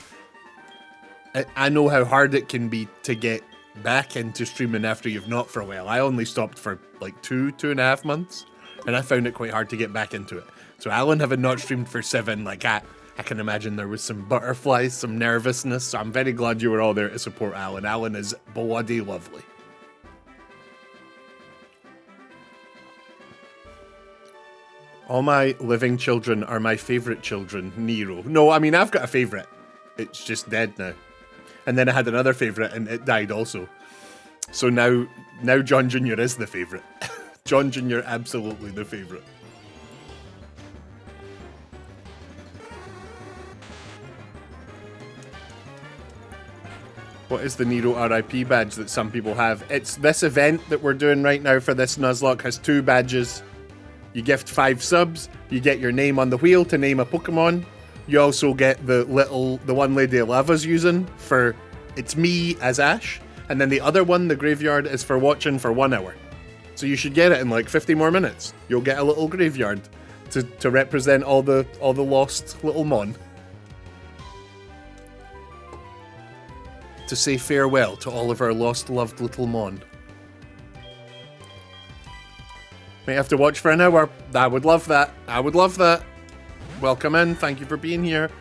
I know how hard it can be to get back into streaming after you've not for a while. I only stopped for like 2.5 months. And I found it quite hard to get back into it. So Alan having not streamed for 7, like I can imagine there was some butterflies, some nervousness. So I'm very glad you were all there to support Alan. Alan is bloody lovely. All my living children are my favourite children, Nero. No, I mean, I've got a favourite. It's just dead now. And then I had another favourite and it died also. So now John Jr. is the favourite. John Jr. absolutely the favourite. What is the Nero RIP badge that some people have? It's this event that we're doing right now for this Nuzlocke has 2 badges. You gift 5 subs, you get your name on the wheel to name a Pokemon. You also get the one Lady Lava's using for it's me as Ash. And then the other one, the graveyard, is for watching for 1 hour. So you should get it in like 50 more minutes. You'll get a little graveyard to represent all the lost little mon. to say farewell to all of our lost, loved little Mon. May have to watch for an hour. I would love that. I would love that. Welcome in. Thank you for being here.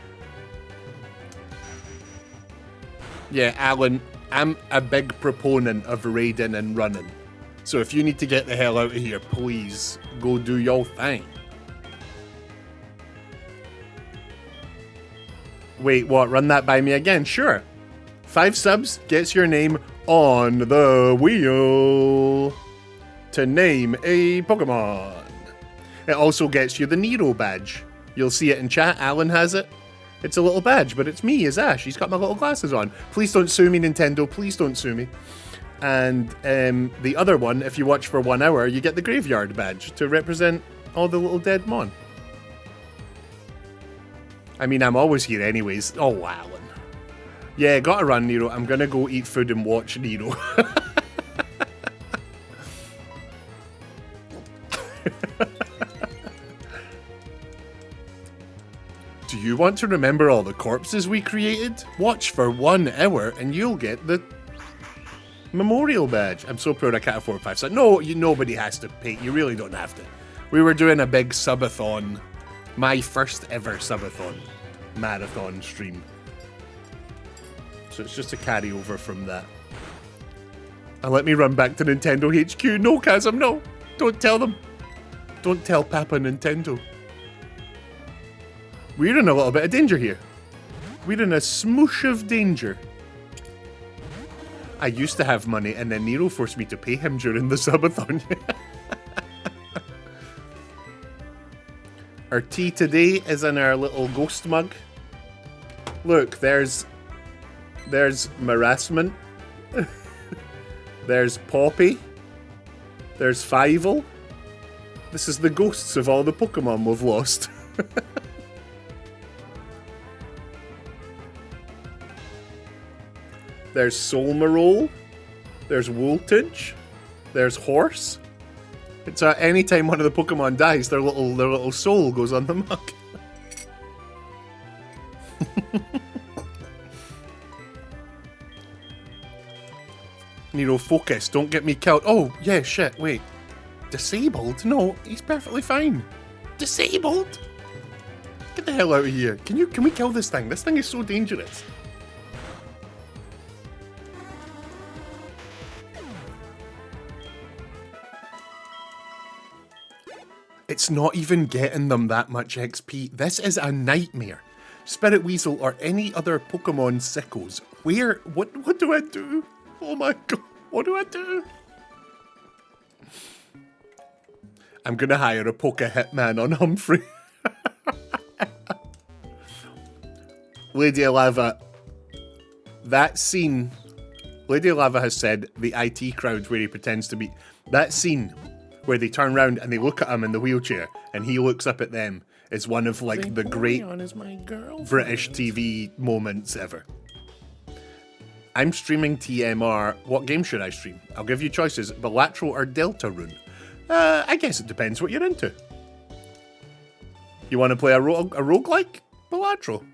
Yeah, Alan, I'm a big proponent of raiding and running. So if you need to get the hell out of here, please go do your thing. Wait, what? Run that by me again? Sure. 5 subs gets your name on the wheel to name a Pokemon. It also gets you the Nero badge. You'll see it in chat. Alan has it. It's a little badge, but it's me as Ash. He's got my little glasses on. Please don't sue me, Nintendo. Please don't sue me. And the other one, if you watch for 1 hour, you get the graveyard badge to represent all the little dead Mon. I mean, I'm always here anyways. Oh, Alan. Yeah, gotta run, Nero. I'm gonna go eat food and watch Nero. Do you want to remember all the corpses we created? Watch for 1 hour and you'll get the memorial badge. I'm so proud I can't afford 5 subs. No, nobody has to pay. You really don't have to. We were doing a big subathon. My first ever subathon marathon stream. So it's just a carryover from that. And let me run back to Nintendo HQ. No, Chasm, no. Don't tell them. Don't tell Papa Nintendo. We're in a little bit of danger here. We're in a smoosh of danger. I used to have money and then Nero forced me to pay him during the subathon. Our tea today is in our little ghost mug. Look, there's Harassment. There's Poppy. There's Fievel. This is the ghosts of all the Pokemon we've lost. There's Solmarole. There's Voltage. There's Horse. It's anytime one of the Pokemon dies, their little soul goes on the mug. Nero, focus. Don't get me killed. Oh, yeah, shit, wait. Disabled? No, he's perfectly fine. Disabled? Get the hell out of here. Can we kill this thing? This thing is so dangerous. It's not even getting them that much XP. This is a nightmare. Spirit Weasel or any other Pokemon sickos. What do I do? Oh my god, what do I do? I'm gonna hire a Poke Hitman on Humphrey. Lady Lava, that scene, Lady Lava has said the IT crowd where he pretends to be, that scene where they turn around and they look at him in the wheelchair and he looks up at them is one of like the great British TV moments ever. I'm streaming TMR. What game should I stream? I'll give you choices, Balatro or Deltarune. I guess it depends what you're into. You want to play a roguelike? Balatro.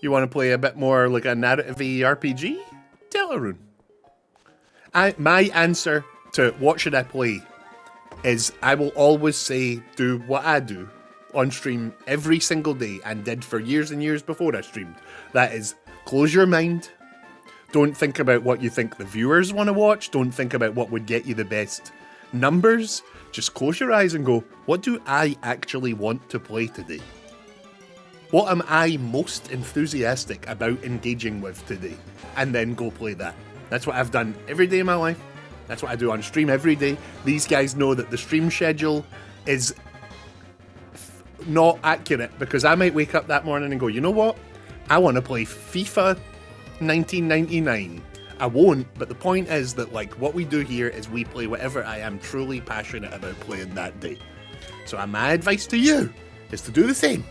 You want to play a bit more like a narrative-y RPG? Deltarune. My answer to what should I play is I will always say do what I do on stream every single day and did for years and years before I streamed. That is, close your mind. Don't think about what you think the viewers want to watch. Don't think about what would get you the best numbers. Just close your eyes and go, what do I actually want to play today? What am I most enthusiastic about engaging with today? And then go play that. That's what I've done every day of my life. That's what I do on stream every day. These guys know that the stream schedule is not accurate because I might wake up that morning and go, you know what? I want to play FIFA 1999. I won't, but the point is that like what we do here is we play whatever I am truly passionate about playing that day. So my advice to you is to do the same,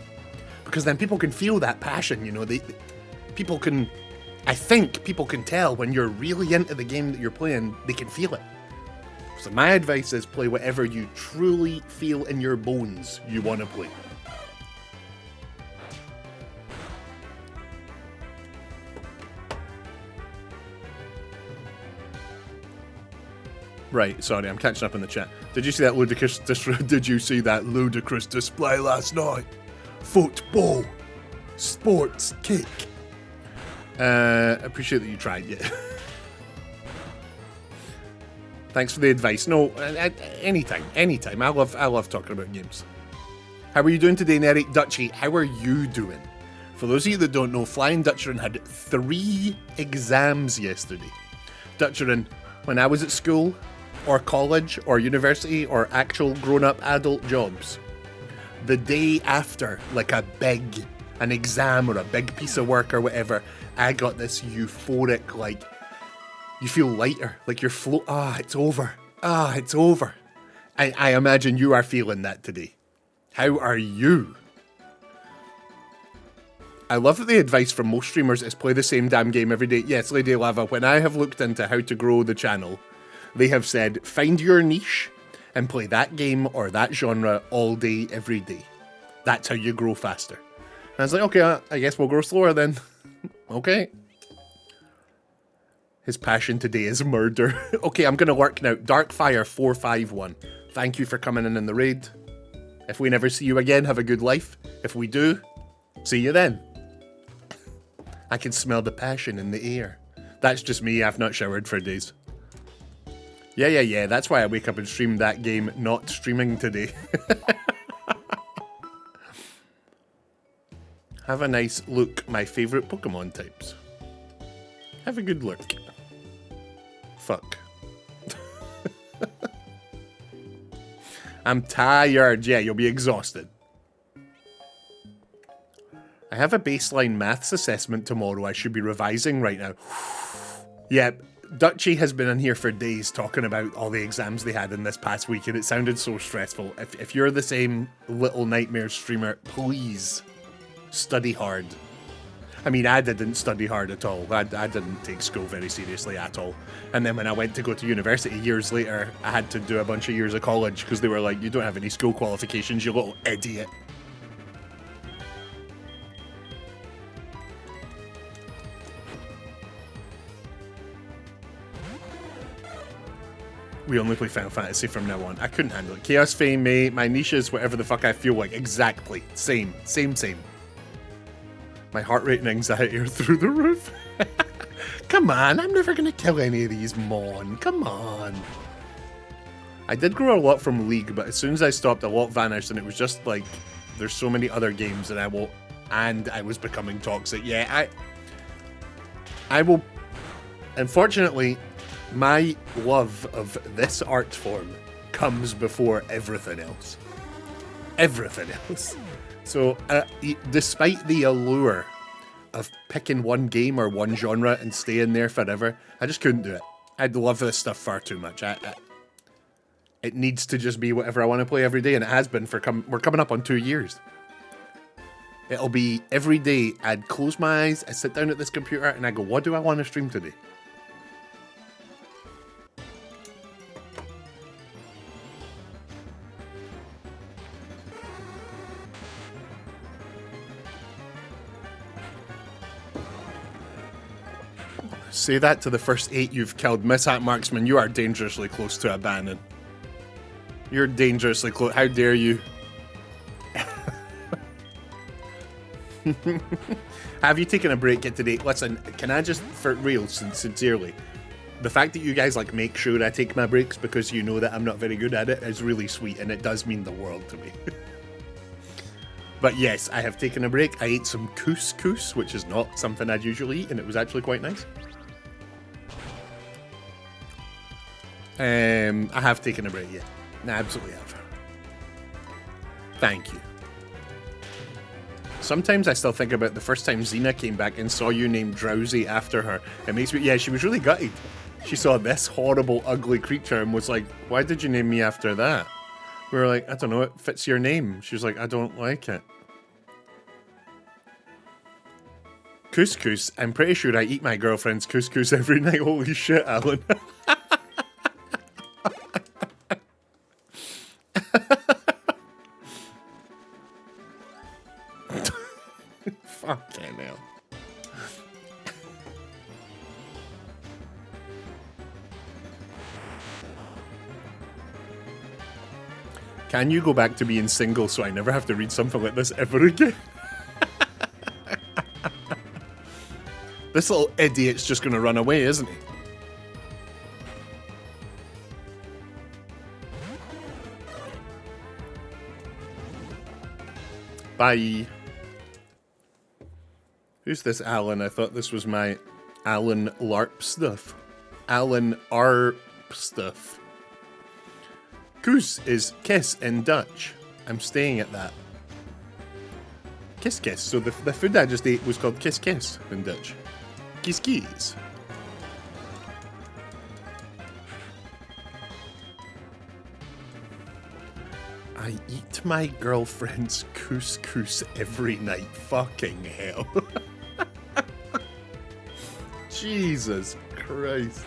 because then people can feel that passion. You know, people can. I think people can tell when you're really into the game that you're playing. They can feel it. So my advice is play whatever you truly feel in your bones you want to play. Right, sorry, I'm catching up in the chat. Did you see that ludicrous display last night? Football. Sports kick. Appreciate that you tried, yeah. Thanks for the advice. No, anytime. I love talking about games. How are you doing today, Neri? Dutchie, how are you doing? For those of you that don't know, Flying Dutcherin had 3 exams yesterday. Dutcherin, when I was at school, or college, or university, or actual grown-up adult jobs, the day after, like an exam or a big piece of work or whatever, I got this euphoric, like, you feel lighter, like you're it's over. It's over. I imagine you are feeling that today. How are you? I love that the advice from most streamers is play the same damn game every day. Yes, Lady Lava, when I have looked into how to grow the channel, they have said, find your niche and play that game or that genre all day, every day. That's how you grow faster. And I was like, okay, I guess we'll grow slower then. Okay. His passion today is murder. Okay, I'm going to work now. Darkfire451. Thank you for coming in the raid. If we never see you again, have a good life. If we do, see you then. I can smell the passion in the air. That's just me. I've not showered for days. Yeah. That's why I wake up and stream that game, not streaming today. Have a nice look. My favourite Pokemon types. Have a good look. Fuck. I'm tired. Yeah, you'll be exhausted. I have a baseline maths assessment tomorrow I should be revising right now. Yeah, Dutchie has been in here for days talking about all the exams they had in this past week, and it sounded so stressful. If you're the same Little Nightmare streamer, please study hard. I mean, I didn't study hard at all. I didn't take school very seriously at all. And then when I went to go to university years later, I had to do a bunch of years of college because they were like, you don't have any school qualifications, you little idiot. We only play Final Fantasy from now on. I couldn't handle it. Chaos Fame, mate. My niche is whatever the fuck I feel like. Exactly. Same. My heart rate and anxiety are through the roof. Come on, I'm never going to kill any of these, Mon. Come on. I did grow a lot from League, but as soon as I stopped, a lot vanished, and it was just like, there's so many other games that I was becoming toxic. Yeah, I will... Unfortunately, my love of this art form comes before everything else. Everything else. So, despite the allure of picking one game or one genre and staying there forever, I just couldn't do it. I love this stuff far too much. It needs to just be whatever I want to play every day, and it has been for we're coming up on 2 years. It'll be every day. I'd close my eyes, I sit down at this computer, and I go, what do I want to stream today? Say that to the first 8 you've killed. Mishap Marksman, you are dangerously close to a banning. You're dangerously close. How dare you? Have you taken a break yet today? Listen, can I just, for real, sincerely, the fact that you guys like make sure I take my breaks because you know that I'm not very good at it is really sweet, and it does mean the world to me. But yes, I have taken a break. I ate some couscous, which is not something I'd usually eat, and it was actually quite nice. I have taken a break, yeah. I absolutely have. Thank you. Sometimes I still think about the first time Xena came back and saw you named Drowsy after her. It makes me, yeah, she was really gutted. She saw this horrible, ugly creature and was like, why did you name me after that? We were like, I don't know, it fits your name. She was like, I don't like it. Couscous, I'm pretty sure I eat my girlfriend's couscous every night. Holy shit, Alan. Fucking hell. Can you go back to being single so I never have to read something like this ever again? This little idiot's just gonna run away, isn't he? Bye. Who's this Alan? I thought this was my Alan LARP stuff. Alan ARP stuff. Koos is kiss in Dutch. I'm staying at that. Kiss kiss. So the food I just ate was called kiss kiss in Dutch. Kies kies. I eat my girlfriend's couscous every night. Fucking hell. Jesus Christ.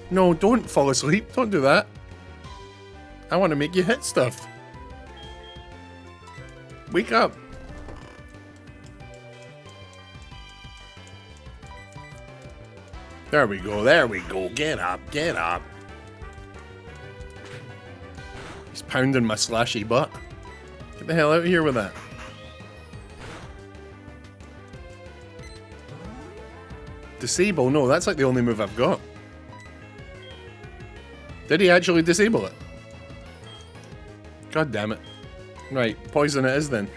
No, don't fall asleep. Don't do that. I want to make you hit stuff. Wake up. There we go. There we go. Get up. Get up. He's pounding my slashy butt. Get the hell out of here with that. Disable? No, that's like the only move I've got. Did he actually disable it? God damn it. Right, poison it is then.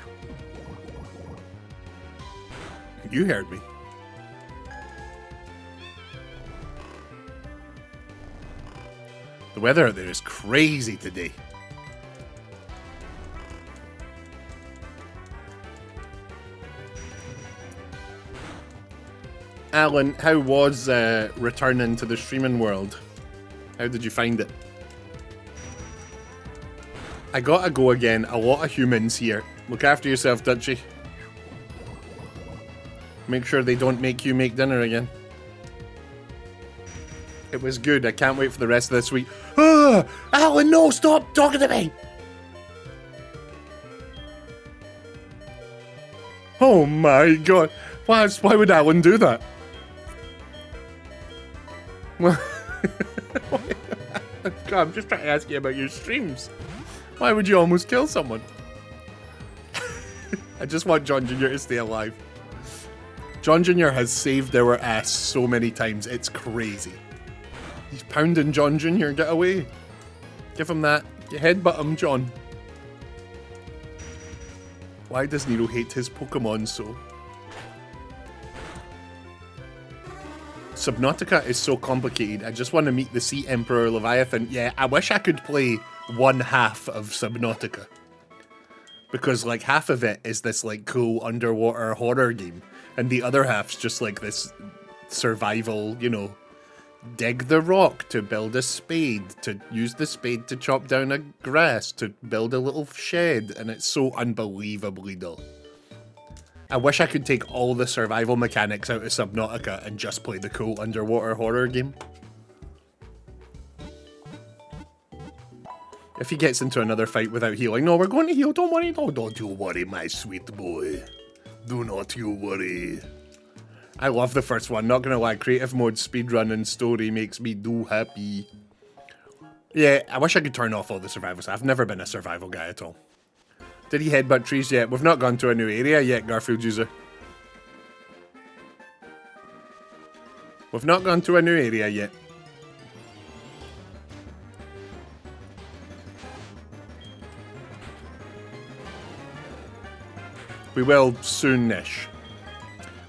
You heard me. The weather out there is crazy today. Alan, how was returning to the streaming world? How did you find it? I gotta go again. A lot of humans here. Look after yourself, Dutchie. Make sure they don't make you make dinner again. It was good. I can't wait for the rest of this week. Ah, Alan, no! Stop talking to me! Oh my god. Why would Alan do that? Well, God, I'm just trying to ask you about your streams. Why would you almost kill someone? I just want John Jr. to stay alive. John Jr. has saved our ass so many times, it's crazy. He's pounding John Jr. Get away. Give him that. You headbutt him, John. Why does Nero hate his Pokemon so? Subnautica is so complicated. I just want to meet the Sea Emperor Leviathan. Yeah, I wish I could play one half of Subnautica. Because, like, half of it is this, like, cool underwater horror game. And the other half's just, like, this survival, you know, dig the rock to build a spade, to use the spade to chop down a grass, to build a little shed. And it's so unbelievably dull. I wish I could take all the survival mechanics out of Subnautica and just play the cool underwater horror game. If he gets into another fight without healing, no, we're going to heal, don't worry. No, don't you worry, my sweet boy. Do not you worry. I love the first one, not gonna lie. Creative mode, speedrun, and story makes me do happy. Yeah, I wish I could turn off all the survival stuff. I've never been a survival guy at all. Did he headbutt trees yet? We've not gone to a new area yet, Garfield user. We've not gone to a new area yet. We will soon-ish.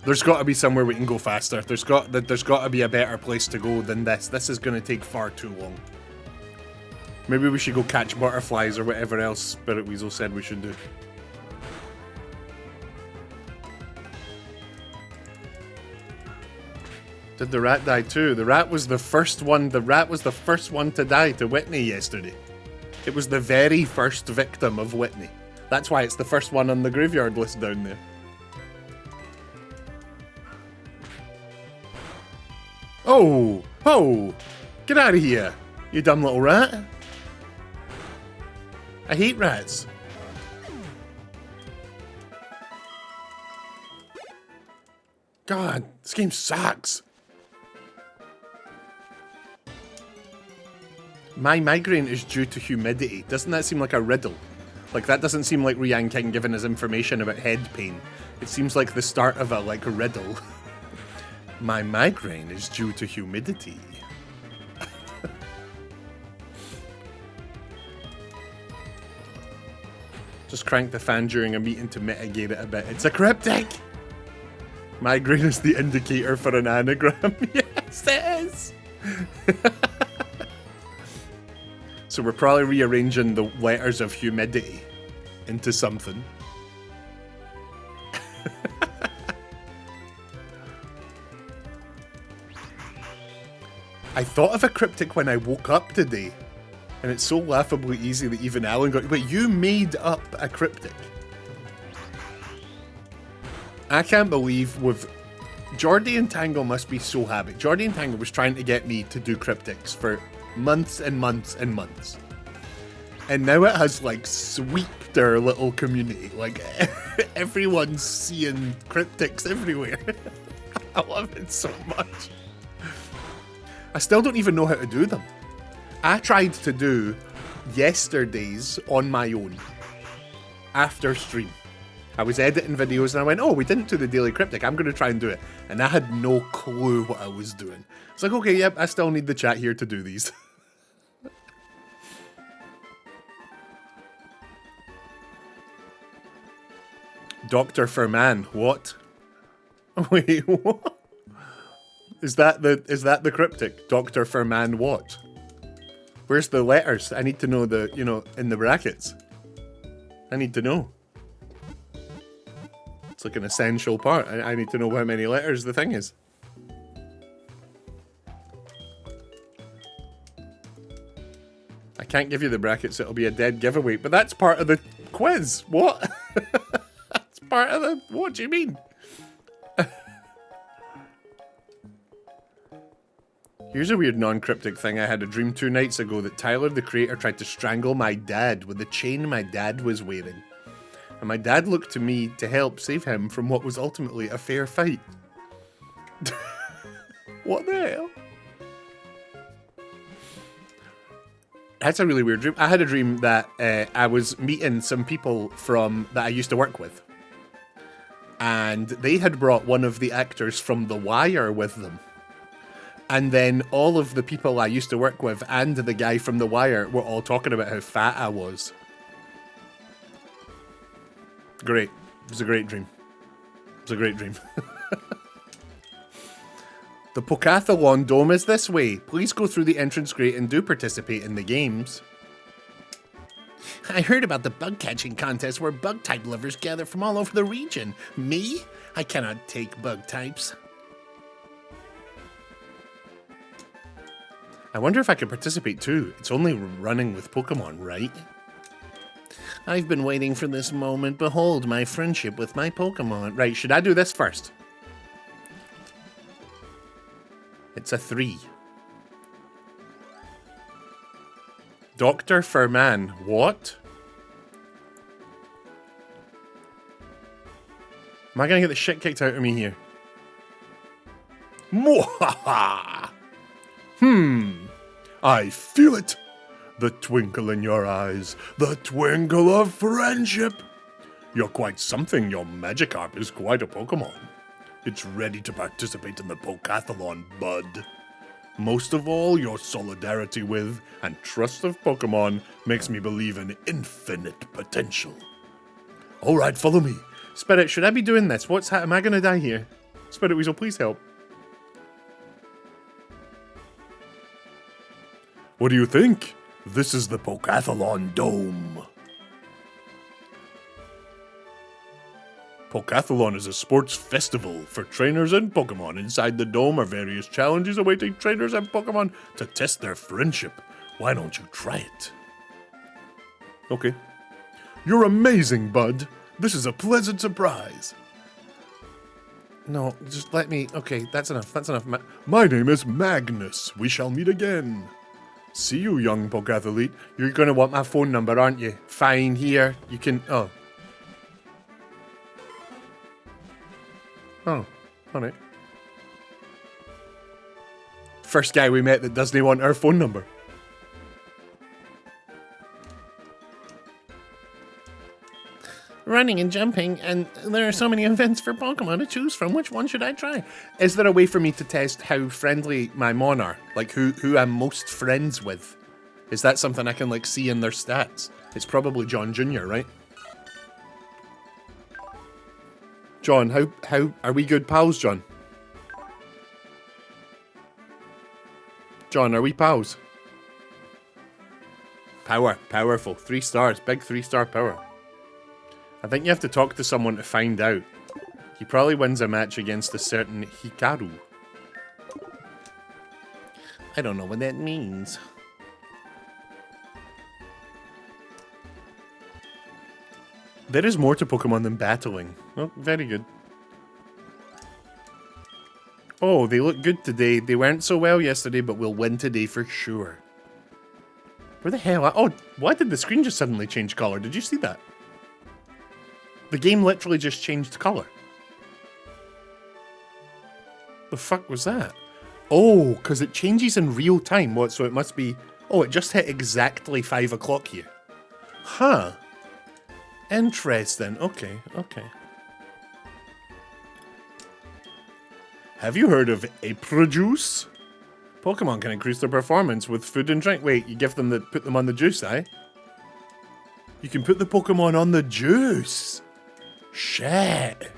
There's got to be somewhere we can go faster. There's got to be a better place to go than this. This is going to take far too long. Maybe we should go catch butterflies or whatever else Spirit Weasel said we should do. Did the rat die too? The rat was the first one. The rat was the first one to die to Whitney yesterday. It was the very first victim of Whitney. That's why it's the first one on the graveyard list down there. Oh! Oh! Get out of here, you dumb little rat. I hate rats. God, this game sucks. My migraine is due to humidity. Doesn't that seem like a riddle? Like, that doesn't seem like Rian King giving us information about head pain. It seems like the start of a, like, riddle. My migraine is due to humidity. Just crank the fan during a meeting to mitigate it a bit. It's a cryptic! Migraine is the indicator for an anagram. Yes, it is! So we're probably rearranging the letters of humidity into something. I thought of a cryptic when I woke up today, and it's so laughably easy that even Alan got. Wait, you made up a cryptic? I can't believe with Jordy and Tango must be so happy. Jordy and Tango was trying to get me to do cryptics for months and months and months. And now it has, like, sweeped our little community. Like, everyone's seeing cryptics everywhere. I love it so much. I still don't even know how to do them. I tried to do yesterday's on my own after stream. I was editing videos and I went, oh, we didn't do the daily cryptic. I'm going to try and do it. And I had no clue what I was doing. It's like, okay, yep, I still need the chat here to do these. Dr. Furman, what? Wait, what? Is that the cryptic? Dr. Furman, what? Where's the letters? I need to know the, you know, in the brackets. I need to know. It's like an essential part. I need to know how many letters the thing is. I can't give you the brackets, it'll be a dead giveaway, but that's part of the quiz. What? That's part of the... What do you mean? Here's a weird non-cryptic thing. I had a dream 2 nights ago that Tyler, the creator, tried to strangle my dad with the chain my dad was wearing. And my dad looked to me to help save him from what was ultimately a fair fight. What the hell? That's a really weird dream. I had a dream that I was meeting some people that I used to work with. And they had brought one of the actors from The Wire with them. And then all of the people I used to work with and the guy from The Wire were all talking about how fat I was. Great. It was a great dream. It was a great dream. The Pokathlon Dome is this way. Please go through the entrance gate and do participate in the games. I heard about the bug catching contest where bug type lovers gather from all over the region. Me? I cannot take bug types. I wonder if I could participate too. It's only running with Pokemon, right? I've been waiting for this moment. Behold my friendship with my Pokemon. Right, should I do this first? It's a 3. Dr. Furman, what? Am I gonna get the shit kicked out of me here? Mwahaha! I feel it. The twinkle in your eyes. The twinkle of friendship. You're quite something. Your Magikarp is quite a Pokemon. It's ready to participate in the Pokathlon, bud. Most of all, your solidarity with and trust of Pokemon makes me believe in infinite potential. Alright, follow me. Spirit, should I be doing this? Am I gonna die here? Spirit Weasel, please help. What do you think? This is the Pokathlon Dome. Pokathlon is a sports festival for trainers and Pokemon. Inside the dome are various challenges awaiting trainers and Pokemon to test their friendship. Why don't you try it? Okay. You're amazing, bud. This is a pleasant surprise. No, just let me... Okay, that's enough. That's enough. My name is Magnus. We shall meet again. See you, young Pokathlete. You're going to want my phone number, aren't you? Fine, here. You can... Oh. Oh. Alright. First guy we met that doesn't want our phone number. Running and jumping, and there are so many events for Pokemon to choose from. Which one should I try? Is there a way for me to test how friendly my Mon are? Like who I'm most friends with? Is that something I can like see in their stats? It's probably John Jr., right? John, how are we good pals, John? John, are we pals? Powerful. 3 stars, big 3-star power. I think you have to talk to someone to find out. He probably wins a match against a certain Hikaru. I don't know what that means. There is more to Pokemon than battling. Oh, very good. Oh, they look good today. They weren't so well yesterday, but we'll win today for sure. Where the hell? Oh, why did the screen just suddenly change color? Did you see that? The game literally just changed color. The fuck was that? Oh, because it changes in real time. What? So it must be... Oh, it just hit exactly 5 o'clock here. Huh. Interesting. Okay, okay. Have you heard of April Juice? Pokemon can increase their performance with food and drink. Wait, you give them the... Put them on the juice, eh? You can put the Pokemon on the juice. Shit.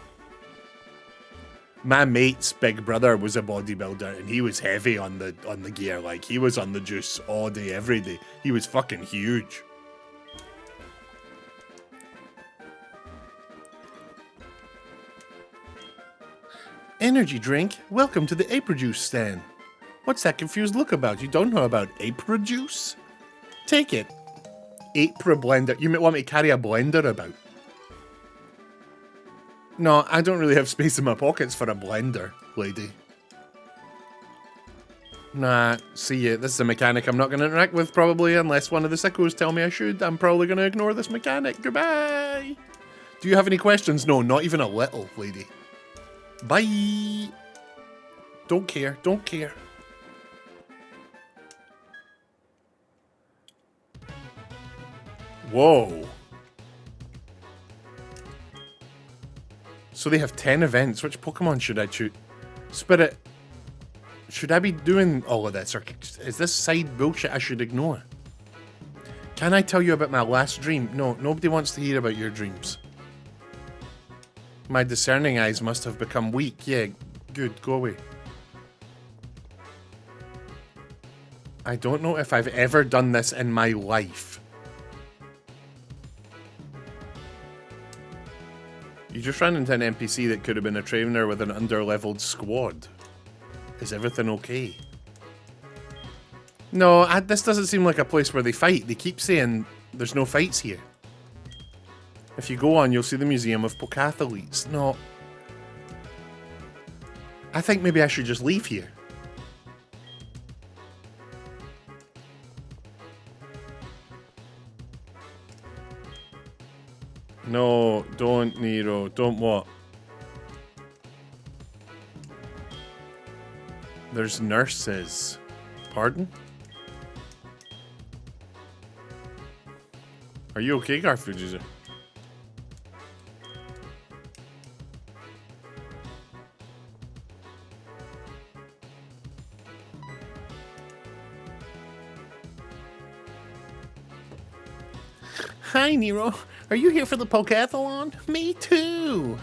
My mate's big brother was a bodybuilder and he was heavy on the gear. Like, he was on the juice all day, every day. He was fucking huge. Energy drink? Welcome to the April Juice stand. What's that confused look about? You don't know about April Juice? Take it. April blender. You want me to carry a blender about? No, I don't really have space in my pockets for a blender, lady. Nah, see ya. This is a mechanic I'm not going to interact with, probably, unless one of the sickos tell me I should. I'm probably going to ignore this mechanic. Goodbye! Do you have any questions? No, not even a little, lady. Bye! Don't care, don't care. Whoa. So they have 10 events. Which Pokemon should I choose? Spirit. Should I be doing all of this? Or is this side bullshit I should ignore? Can I tell you about my last dream? No, nobody wants to hear about your dreams. My discerning eyes must have become weak. Yeah, good. Go away. I don't know if I've ever done this in my life. You just ran into an NPC that could have been a trainer with an under-leveled squad. Is everything okay? No, this doesn't seem like a place where they fight. They keep saying there's no fights here. If you go on, you'll see the Museum of Pokeathletes. No. I think maybe I should just leave here. No, don't, Nero. Don't what? There's nurses. Pardon? Are you okay, Garfield user? Hi, Nero. Are you here for the Pokeathlon? Me too.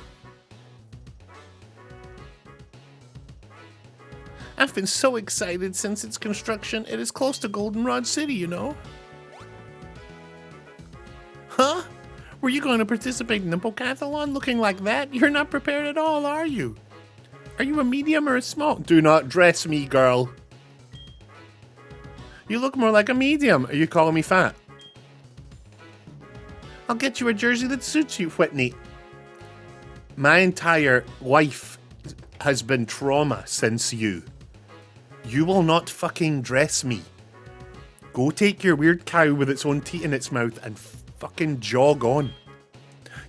I've been so excited since its construction. It is close to Goldenrod City, you know. Huh? Were you going to participate in the Pokeathlon looking like that? You're not prepared at all, are you? Are you a medium or a small? Do not dress me, girl. You look more like a medium. Are you calling me fat? I'll get you a jersey that suits you, Whitney. My entire life has been trauma since you. You will not fucking dress me. Go take your weird cow with its own teeth in its mouth and fucking jog on.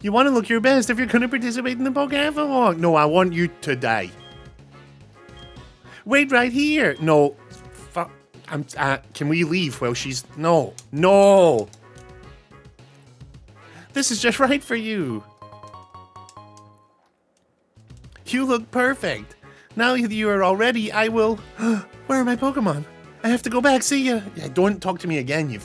You want to look your best if you're going to participate in the Pokeathlon. No, I want you to die. Wait right here. No. Fuck. Can we leave while she's... No. No. This is just right for you. You look perfect. Now that you are all ready, I will... Where are my Pokemon? I have to go back. See ya. Yeah, don't talk to me again, you...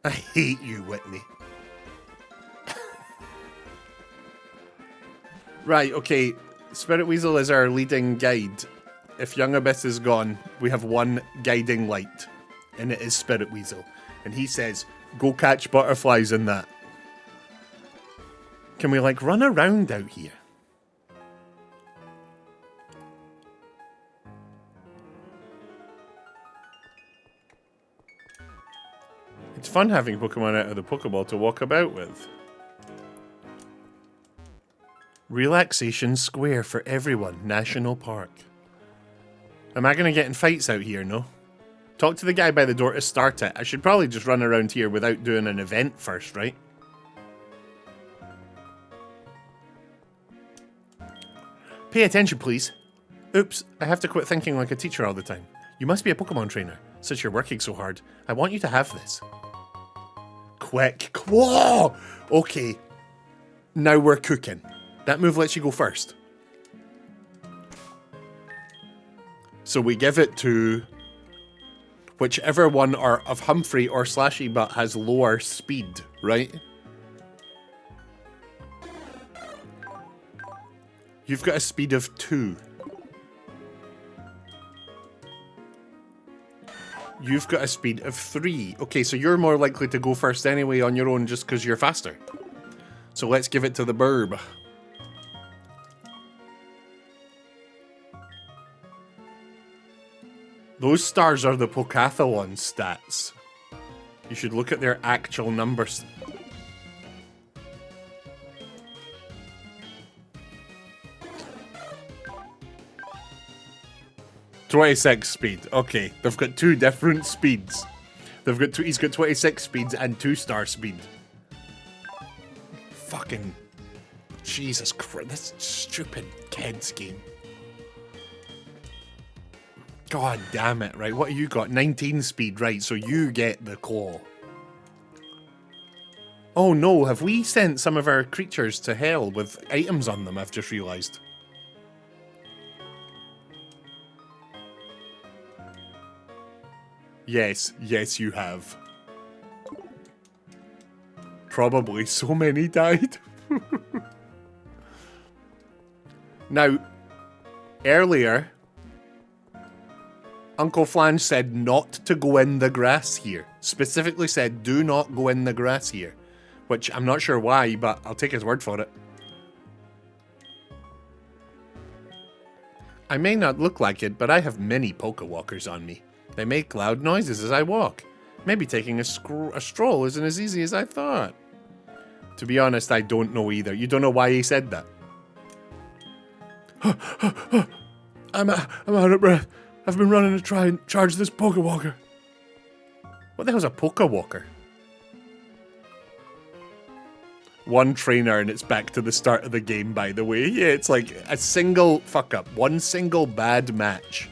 I hate you, Whitney. Right, okay. Spirit Weasel is our leading guide. If Young Abyss is gone, we have one guiding light. And it is Spirit Weasel. And he says, go catch butterflies in that. Can we, like, run around out here? It's fun having Pokemon out of the Pokeball to walk about with. Relaxation Square for everyone, National Park. Am I going to get in fights out here, no? Talk to the guy by the door to start it. I should probably just run around here without doing an event first, right? Pay attention, please. Oops, I have to quit thinking like a teacher all the time. You must be a Pokemon trainer, since you're working so hard. I want you to have this. Quick. Whoa! Okay. Now we're cooking. That move lets you go first. So we give it to whichever one of Humphrey or Slashy Butt has lower speed, right? You've got a speed of 2. You've got a speed of 3. Okay, so you're more likely to go first anyway on your own just because you're faster. So let's give it to the Burb. Those stars are the Pokathlon stats. You should look at their actual numbers. .26 speed. Okay, they've got 2 different speeds. They've got he's got 26 speeds and 2-star speed. Fucking Jesus Christ! This stupid kids game. God damn it! Right, what have you got? 19 speed, right? So you get the claw. Oh no! Have we sent some of our creatures to hell with items on them? I've just realised. Yes, yes you have. Probably so many died. Now, earlier, Uncle Flange said not to go in the grass here. Specifically said, do not go in the grass here. Which, I'm not sure why, but I'll take his word for it. I may not look like it, but I have many Pokewalkers on me. They make loud noises as I walk. Maybe taking a stroll isn't as easy as I thought. To be honest, I don't know either. You don't know why he said that? I'm out of breath. I've been running to try and charge this Pokewalker. What the hell's a Pokewalker? One trainer and it's back to the start of the game, by the way. Yeah, it's like a single fuck up. One single bad match.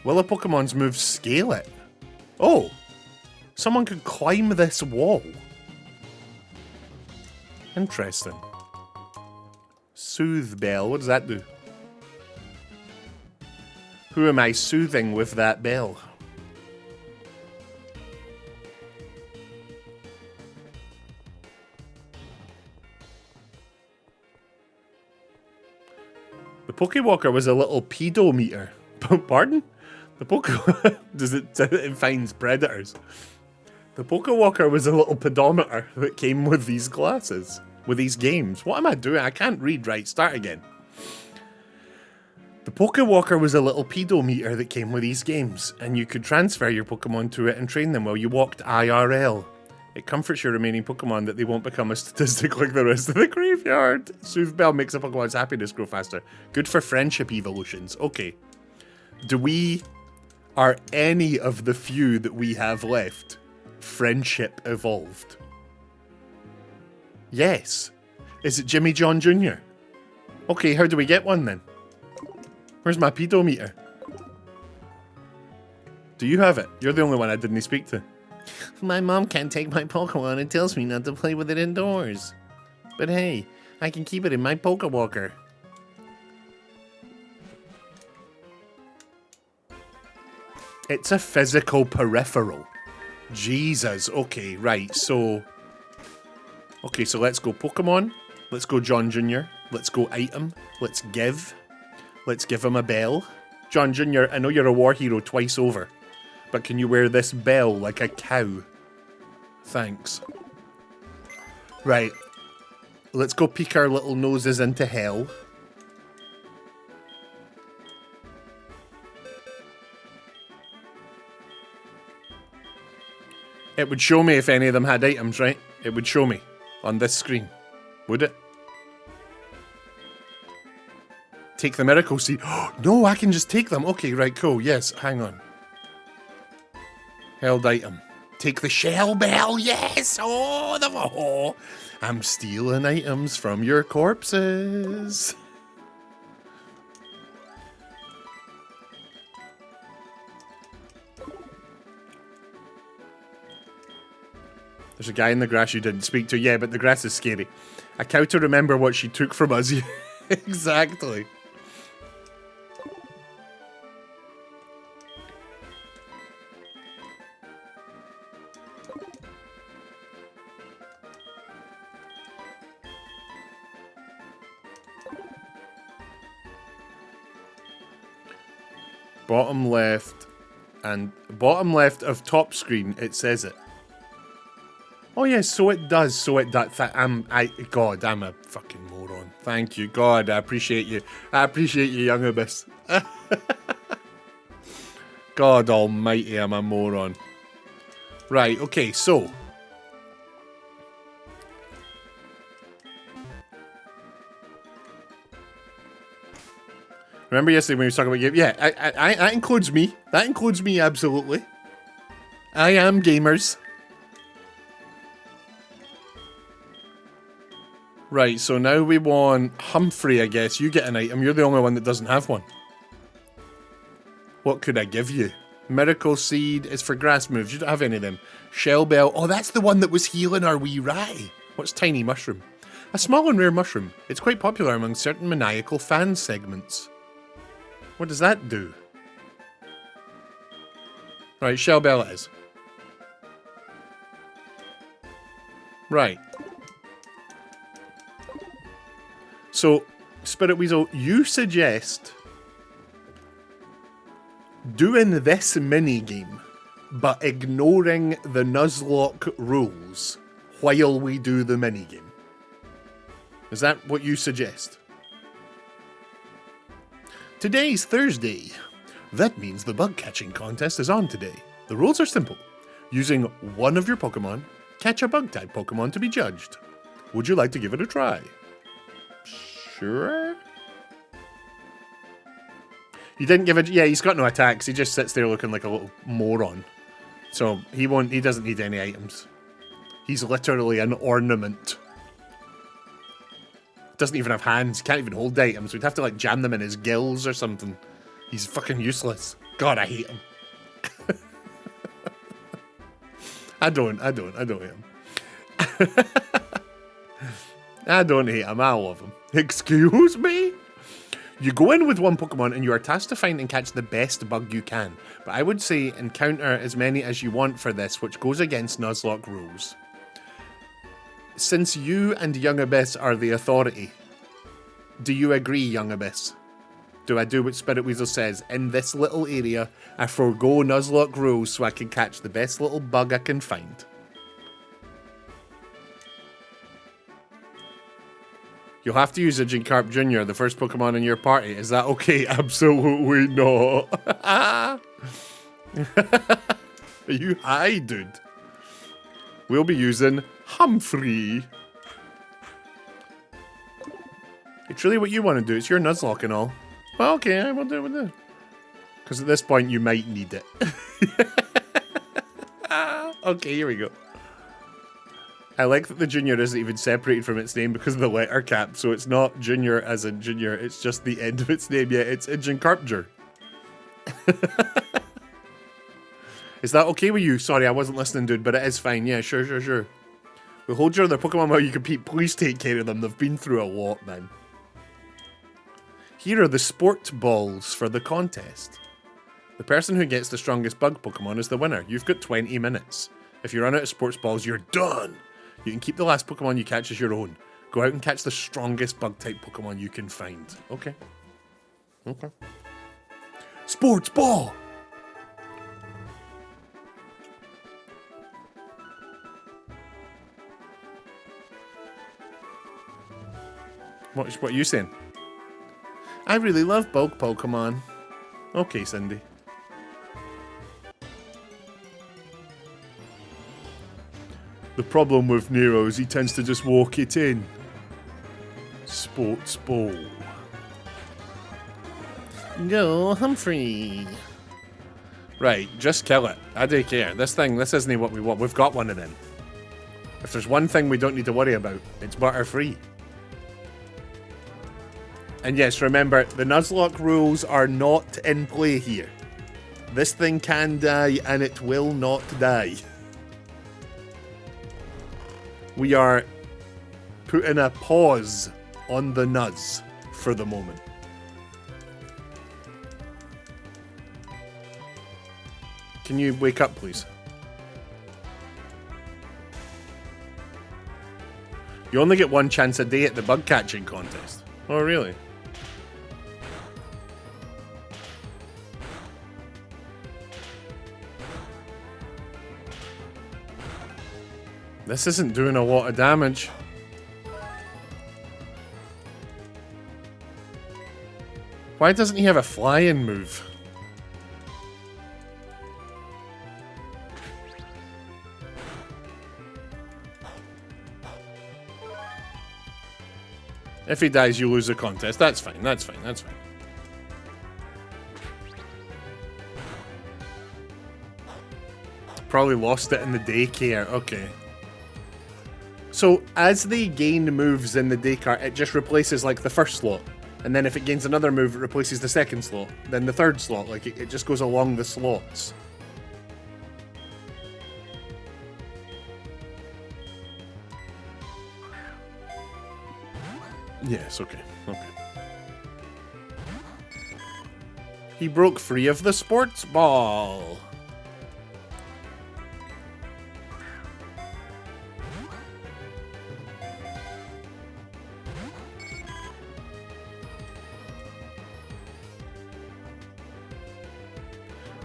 Will a Pokemon's moves scale it? Oh! Someone could climb this wall. Interesting. Soothe bell, what does that do? Who am I soothing with that bell? The Pokewalker was a little pedometer. Pardon? The it finds predators. The Pokewalker was a little pedometer that came with these glasses. With these games. What am I doing? I can't read right. Start again. The Pokewalker was a little pedometer that came with these games, and you could transfer your Pokemon to it and train them while you walked IRL. It comforts your remaining Pokemon that they won't become a statistic like the rest of the graveyard. Soothe Bell makes a Pokemon's happiness grow faster. Good for friendship evolutions. Okay. Are any of the few that we have left friendship evolved? Yes. Is it Jimmy John Jr.? Okay, how do we get one then? Where's my pedometer? Do you have it? You're the only one I didn't speak to. My mom can't take my Pokemon and tells me not to play with it indoors. But hey, I can keep it in my Pokewalker. It's a physical peripheral. Jesus. Okay, right. So... Okay, so let's go Pokemon. Let's go John Jr. Let's go item. Let's give. Let's give him a bell. John Jr., I know you're a war hero twice over. But can you wear this bell like a cow? Thanks. Right. Let's go peek our little noses into hell. It would show me if any of them had items, right? It would show me on this screen. Would it? Take the miracle seed. No, I can just take them. Okay, right, cool. Yes, hang on. Held item. Take the shell bell. Yes. Oh, I'm stealing items from your corpses. There's a guy in the grass you didn't speak to. Yeah, but the grass is scary. A cow to remember what she took from us. Exactly. Bottom left, and bottom left of top screen, it says it. Oh yes, so it does. So it does. God, I'm a fucking moron. Thank you, God. I appreciate you. I appreciate you, young abyss. God Almighty, I'm a moron. Right. Okay. So. Remember yesterday when we were talking about game? Yeah, that includes me. That includes me, absolutely. I am gamers. Right, so now we want Humphrey, I guess. You get an item. You're the only one that doesn't have one. What could I give you? Miracle Seed is for grass moves. You don't have any of them. Shell Bell. Oh, that's the one that was healing our wee Rai. What's Tiny Mushroom? A small and rare mushroom. It's quite popular among certain maniacal fan segments. What does that do? Right, Shell Bell it is. Right. So, Spirit Weasel, you suggest doing this mini-game, but ignoring the Nuzlocke rules while we do the mini-game. Is that what you suggest? Today's Thursday. That means the bug catching contest is on today. The rules are simple. Using one of your Pokemon, catch a bug-type Pokemon to be judged. Would you like to give it a try? Sure. You didn't give it. Yeah, he's got no attacks. He just sits there looking like a little moron. So he won't. He doesn't need any items. He's literally an ornament. Doesn't even have hands. Can't even hold items. We'd have to like jam them in his gills or something. He's fucking useless. God, I hate him. I don't hate him. I don't hate him. I love him. Excuse me? You go in with one Pokemon and you are tasked to find and catch the best bug you can. But I would say encounter as many as you want for this, which goes against Nuzlocke rules. Since you and Young Abyss are the authority, do you agree, Young Abyss? Do I do what Spirit Weasel says? In this little area, I forgo Nuzlocke rules so I can catch the best little bug I can find. You'll have to use a Jinkarp Jr., the first Pokemon in your party. Is that okay? Absolutely not. Are you high, dude? We'll be using Humphrey. It's really what you want to do. It's your Nuzlocke and all. Well, okay, we'll do it. Because at this point, you might need it. Okay, here we go. I like that the junior isn't even separated from its name because of the letter cap, so it's not junior as in junior, it's just the end of its name. Yeah, it's Injun Carpenter. Is that okay with you? Sorry, I wasn't listening, dude, but it is fine. Yeah, sure. We'll hold your other Pokemon while you compete. Please take care of them. They've been through a lot, man. Here are the sport balls for the contest. The person who gets the strongest bug Pokemon is the winner. You've got 20 minutes. If you run out of sports balls, you're done. You can keep the last Pokemon you catch as your own. Go out and catch the strongest bug-type Pokemon you can find. Okay. Sports ball! What are you saying? I really love bug Pokemon. Okay, Cindy. The problem with Nero is he tends to just walk it in. Sports ball. Go, Humphrey. Right, just kill it. I don't care. This isn't what we want. We've got one of them. If there's one thing we don't need to worry about, it's Butterfree. And yes, remember, the Nuzlocke rules are not in play here. This thing can die, and it will not die. We are putting a pause on the Nuz for the moment. Can you wake up, please? You only get one chance a day at the bug catching contest. Oh, really? This isn't doing a lot of damage. Why doesn't he have a flying move? If he dies, you lose the contest. That's fine, that's fine. Probably lost it in the daycare. Okay. So, as they gain moves in the day cart, it just replaces, like, the first slot. And then if it gains another move, it replaces the second slot. Then the third slot. Like, it just goes along the slots. Yes, okay. He broke free of the sports ball.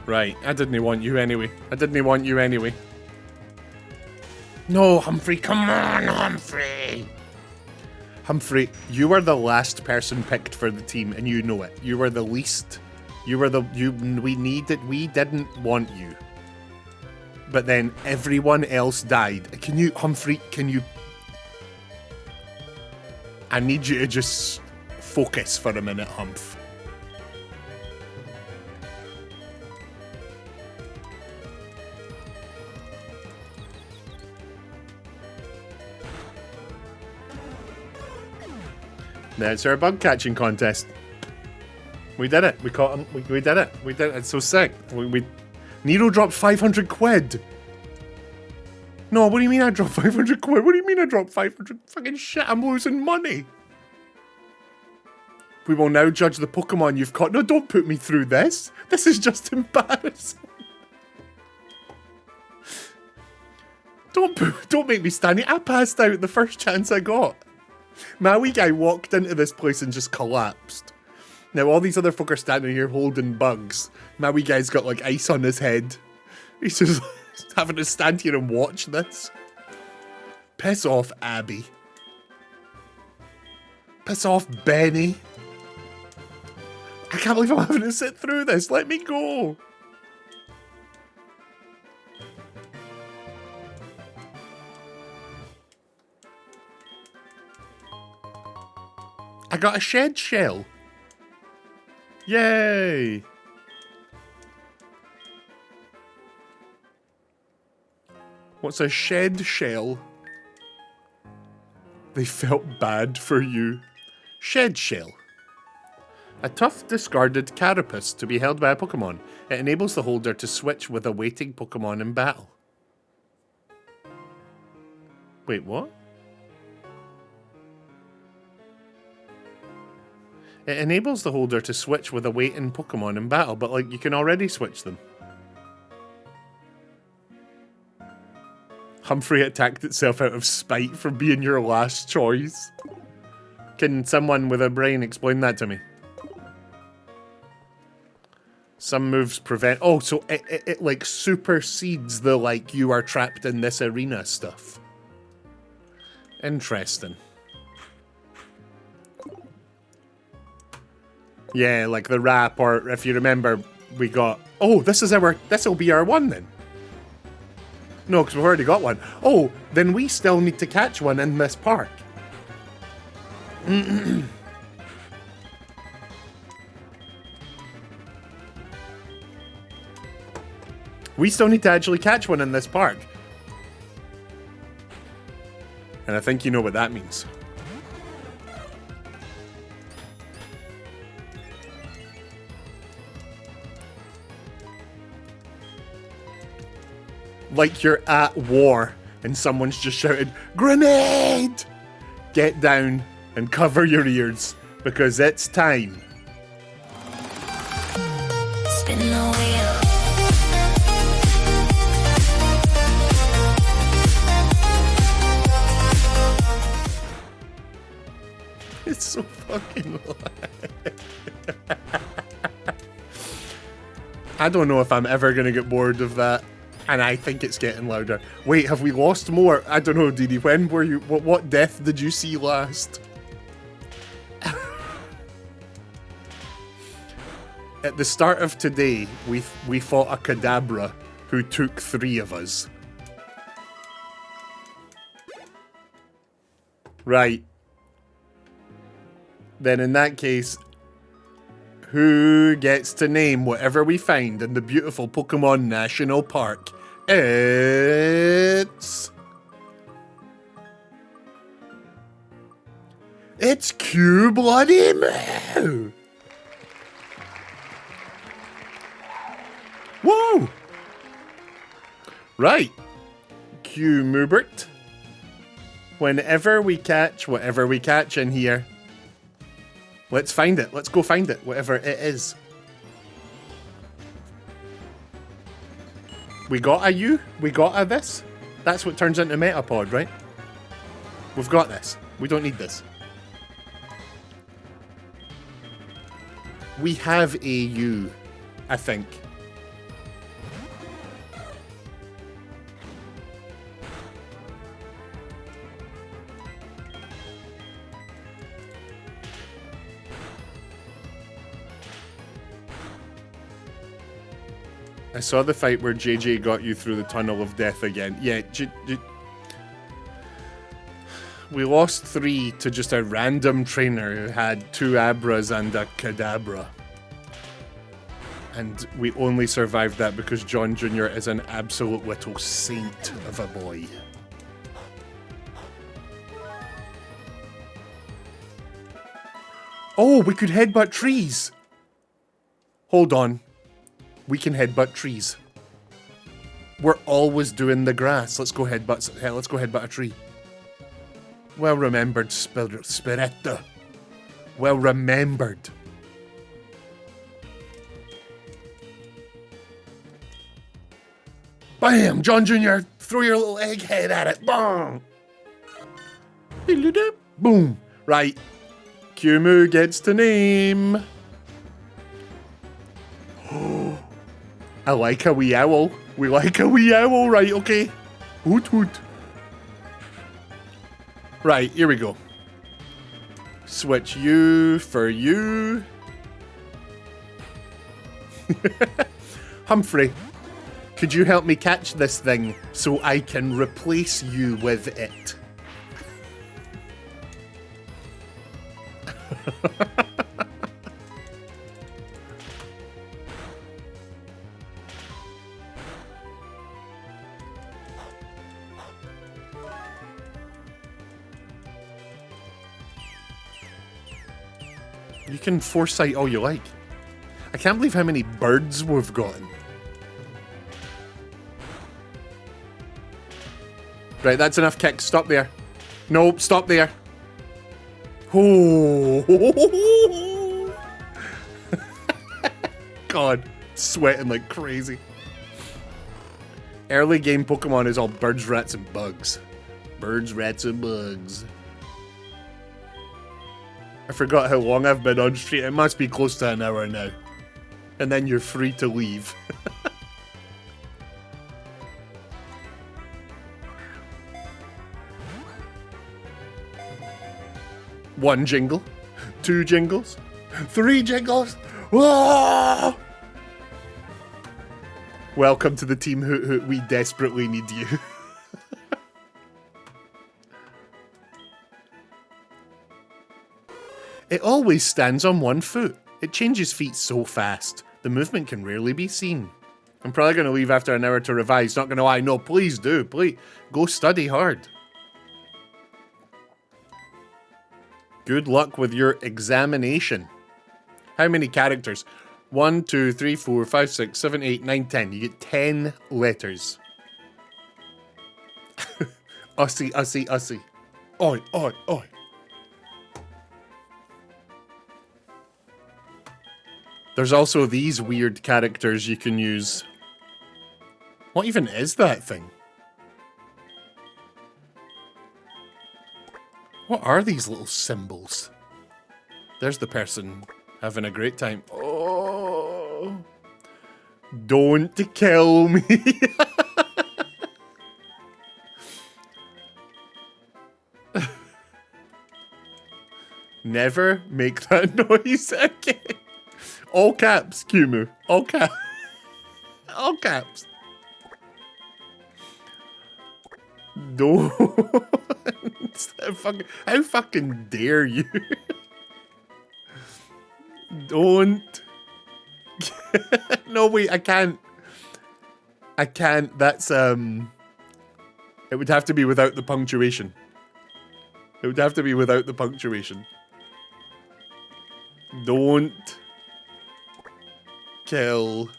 Right, I didn't want you anyway. No, Humphrey, come on, Humphrey! Humphrey, you were the last person picked for the team, and you know it. You were the least. We didn't want you. But then everyone else died. Humphrey, I need you to just focus for a minute, Humph. That's our bug catching contest. We did it. We caught him. We did it. It's so sick. Nero dropped 500 quid. No, what do you mean I dropped 500 quid? What do you mean I dropped 500? Fucking shit, I'm losing money. We will now judge the Pokemon you've caught. No, don't put me through this. This is just embarrassing. Don't make me stand here. I passed out the first chance I got. My wee guy walked into this place and just collapsed. Now all these other folk are standing here holding bugs. My wee guy's got like ice on his head. He's just having to stand here and watch this. Piss off, Abby. Piss off, Benny. I can't believe I'm having to sit through this. Let me go. I got a shed shell. Yay! What's a shed shell? They felt bad for you. Shed Shell. A tough, discarded carapace to be held by a Pokemon. It enables the holder to switch with a waiting Pokemon in battle. Wait, what? It enables the holder to switch with a waiting Pokemon in battle, but like you can already switch them. Humphrey attacked itself out of spite for being your last choice. Can someone with a brain explain that to me? Some moves prevent... Oh, so it like supersedes the like you are trapped in this arena stuff. Interesting. Yeah, like the rap, or if you remember, we got... Oh, this'll be our one then. No, because we've already got one. Oh, then we still need to catch one in this park. We still need to actually catch one in this park. And I think you know what that means. Like you're at war and someone's just shouted, "Grenade!" Get down and cover your ears because it's time. Spin the wheel. It's so fucking loud. I don't know if I'm ever gonna get bored of that. And I think it's getting louder. Wait, have we lost more? I don't know, Dee Dee. When were you... What death did you see last? At the start of today, we fought a Kadabra who took 3 of us. Right. Then in that case, who gets to name whatever we find in the beautiful Pokemon National Park? It's Q Bloody Moo! Whoa! Right. Q Moobert. Whenever we catch whatever we catch in here, let's find it. Let's go find it, whatever it is. We got a U? We got a this? That's what turns into Metapod, right? We've got this. We don't need this. We have a U, I think. I saw the fight where JJ got you through the tunnel of death again. Yeah, we lost 3 to just a random trainer who had 2 Abras and a Kadabra. And we only survived that because John Jr. is an absolute little saint of a boy. Oh, we could headbutt trees! Hold on. We can headbutt trees. We're always doing the grass. Let's go headbutt a tree. Well remembered, Spiretta. Well remembered. Bam! John Jr., throw your little egghead at it. Bang! Boom. Right. Q-Moo gets to name. I like a wee owl. We like a wee owl, right, okay. Hoot hoot. Right, here we go. Switch you for you. Humphrey, could you help me catch this thing so I can replace you with it? You can foresight all you like. I can't believe how many birds we've gotten. Right, that's enough kicks. Stop there. Nope, stop there. Oh. God, sweating like crazy. Early game Pokemon is all birds, rats, and bugs. Birds, rats, and bugs. I forgot how long I've been on stream. It must be close to an hour now. And then you're free to leave. One jingle, 2 jingles, 3 jingles. Whoa! Welcome to the team Hoot Hoot. We desperately need you. It always stands on one foot. It changes feet so fast. The movement can rarely be seen. I'm probably going to leave after an hour to revise. Not going to lie. No, please do. Please. Go study hard. Good luck with your examination. How many characters? 1, 2, 3, 4, 5, 6, 7, 8, 9, 10. You get 10 letters. Ussy, ussy, ussy. Oi, oi, oi. There's also these weird characters you can use. What even is that thing? What are these little symbols? There's the person having a great time. Oh, don't kill me. Never make that noise again. All caps, Kumu. All caps. All caps. Don't. How fucking dare you? Don't. No, wait, I can't. I can't. That's, it would have to be without the punctuation. It would have to be without the punctuation. Don't kill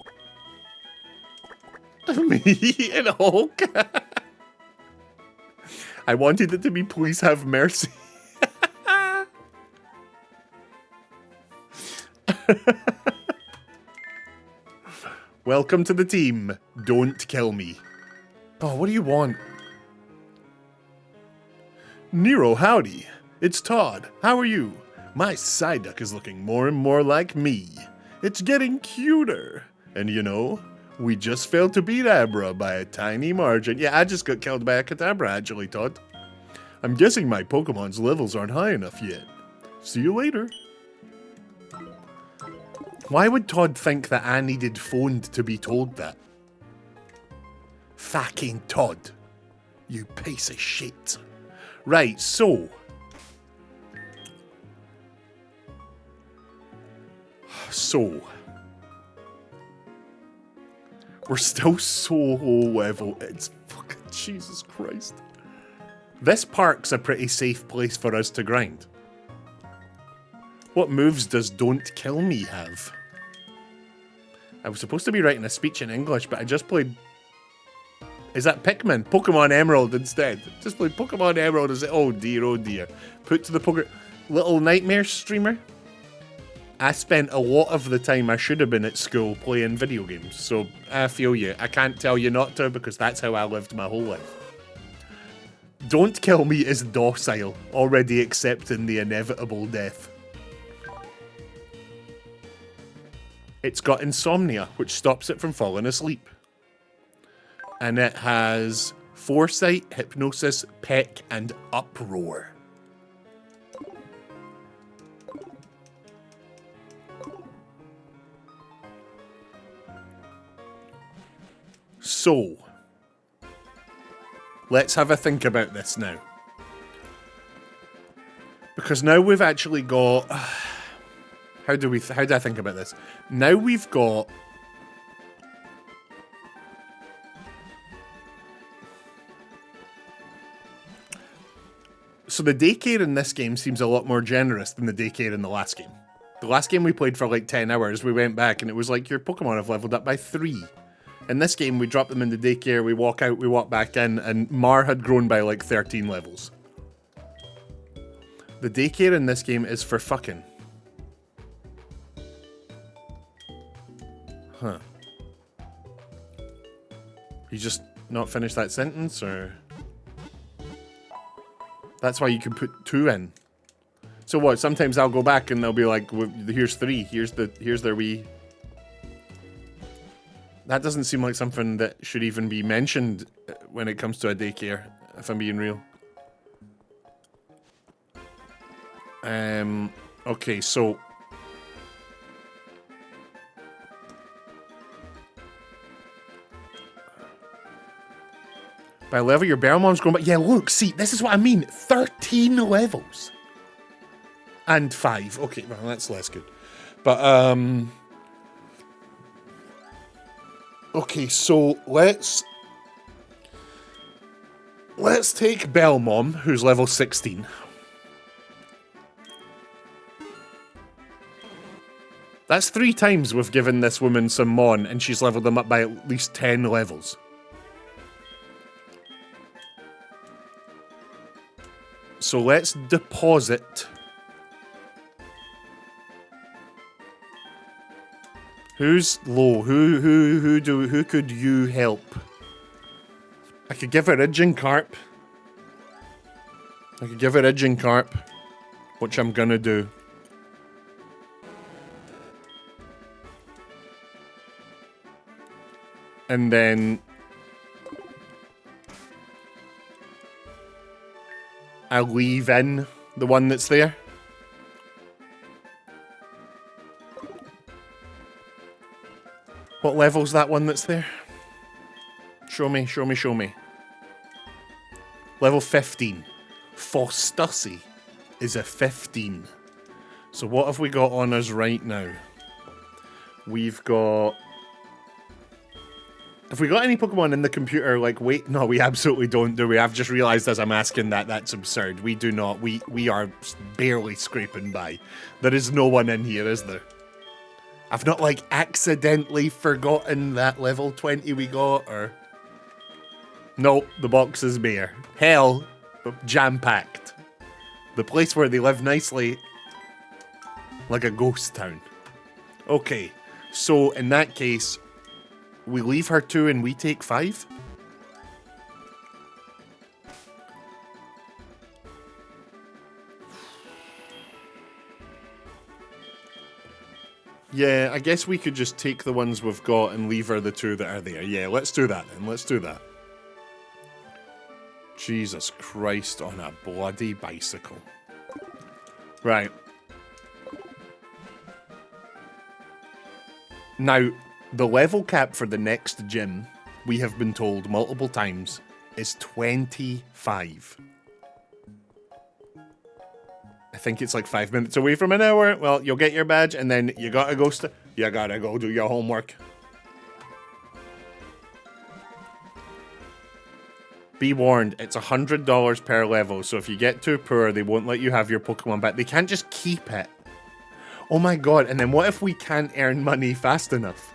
me in all caps. I wanted it to be please have mercy. Welcome to the team. Don't kill me. Oh, what do you want? Nero, howdy. It's Todd. How are you? My Psyduck is looking more and more like me. It's getting cuter. And you know, we just failed to beat Abra by a tiny margin. Yeah, I just got killed by a Kadabra, actually, Todd. I'm guessing my Pokemon's levels aren't high enough yet. See you later. Why would Todd think that I needed phoned to be told that? Fucking Todd. You piece of shit. Right, so. We're still so low level. It's fucking Jesus Christ. This park's a pretty safe place for us to grind. What moves does Don't Kill Me have? I was supposed to be writing a speech in English, but I just played... Is that Pikmin? Pokemon Emerald instead. Just played Pokemon Emerald as it... Oh dear, oh dear. Put to the Little Nightmare streamer. I spent a lot of the time I should have been at school playing video games, so I feel you. I can't tell you not to because that's how I lived my whole life. Don't Kill Me is docile, already accepting the inevitable death. It's got insomnia, which stops it from falling asleep. And it has foresight, hypnosis, peck, and uproar. So, let's have a think about this now. Because now we've actually got... How do I think about this? Now we've got... So the daycare in this game seems a lot more generous than the daycare in the last game. The last game we played for like 10 hours, we went back and it was like, your Pokemon have leveled up by 3. In this game, we drop them in the daycare, we walk out, we walk back in, and Mar had grown by like 13 levels. The daycare in this game is for fucking. Huh. You just not finish that sentence, or? That's why you can put 2 in. So what, sometimes I'll go back and they'll be like, well, here's 3, here's their wee... That doesn't seem like something that should even be mentioned when it comes to a daycare, if I'm being real. Okay, so... By level, your Belmont's grown, but yeah, look, see, this is what I mean. 13 levels. And 5. Okay, well, that's less good. But, okay, so let's take Belmont, who's level 16. That's 3 times we've given this woman some Mon, and she's leveled them up by at least 10 levels. So let's deposit. Who's low? Who could you help? I could give her Carp. I could give her Carp, which I'm gonna do. And then I'll leave in the one that's there. What level's that one that's there? Show me, show me, show me. Level 15. Fostussy is a 15. So what have we got on us right now? We've got... Have we got any Pokemon in the computer, like, wait, no, we absolutely don't, do we? I've just realised as I'm asking that, that's absurd. We do not, we are barely scraping by. There is no one in here, is there? I've not, like, accidentally forgotten that level 20 we got, or... Nope, the box is bare. Hell, jam-packed. The place where they live nicely, like a ghost town. Okay, so in that case... We leave her 2 and we take 5? Yeah, I guess we could just take the ones we've got and leave her the 2 that are there. Yeah, let's do that then. Let's do that. Jesus Christ on a bloody bicycle. Right. Now... The level cap for the next gym, we have been told multiple times, is 25. I think it's like 5 minutes away from an hour. Well, you'll get your badge, and then you gotta go do your homework. Be warned, it's $100 per level, so if you get too poor, they won't let you have your Pokemon back. They can't just keep it. Oh my god, and then what if we can't earn money fast enough?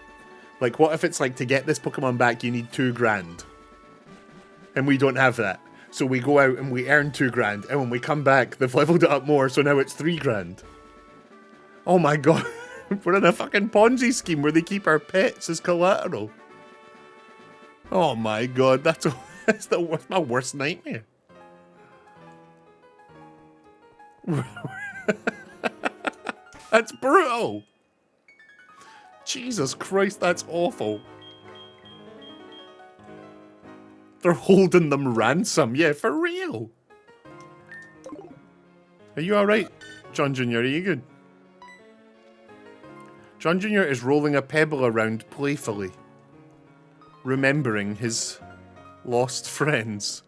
Like, what if it's like, to get this Pokemon back, you need 2 grand? And we don't have that. So we go out and we earn 2 grand, and when we come back, they've leveled it up more, so now it's 3 grand. Oh my god. We're in a fucking Ponzi scheme where they keep our pets as collateral. Oh my god, that's my worst nightmare. That's brutal. Jesus Christ, that's awful. They're holding them ransom. Yeah, for real. Are you alright, John Jr.? Are you good? John Jr. is rolling a pebble around playfully, remembering his lost friends.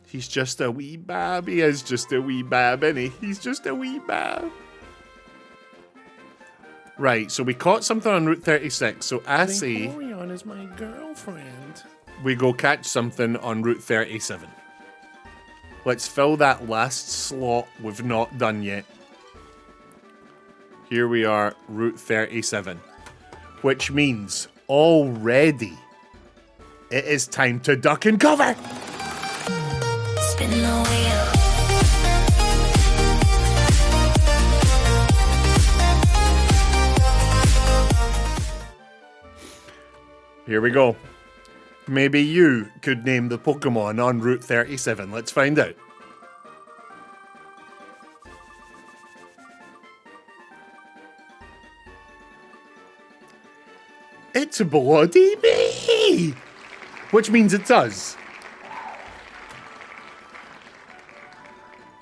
He's just a wee bab. He is just a wee bab, isn't he? He's just a wee bab. Right, so we caught something on Route 36. So I say... Orion is my girlfriend. We go catch something on Route 37. Let's fill that last slot we've not done yet. Here we are, Route 37. Which means already it is time to duck and cover! Spin the wheel. Here we go. Maybe you could name the Pokemon on Route 37. Let's find out. It's bloody me! Which means it's us.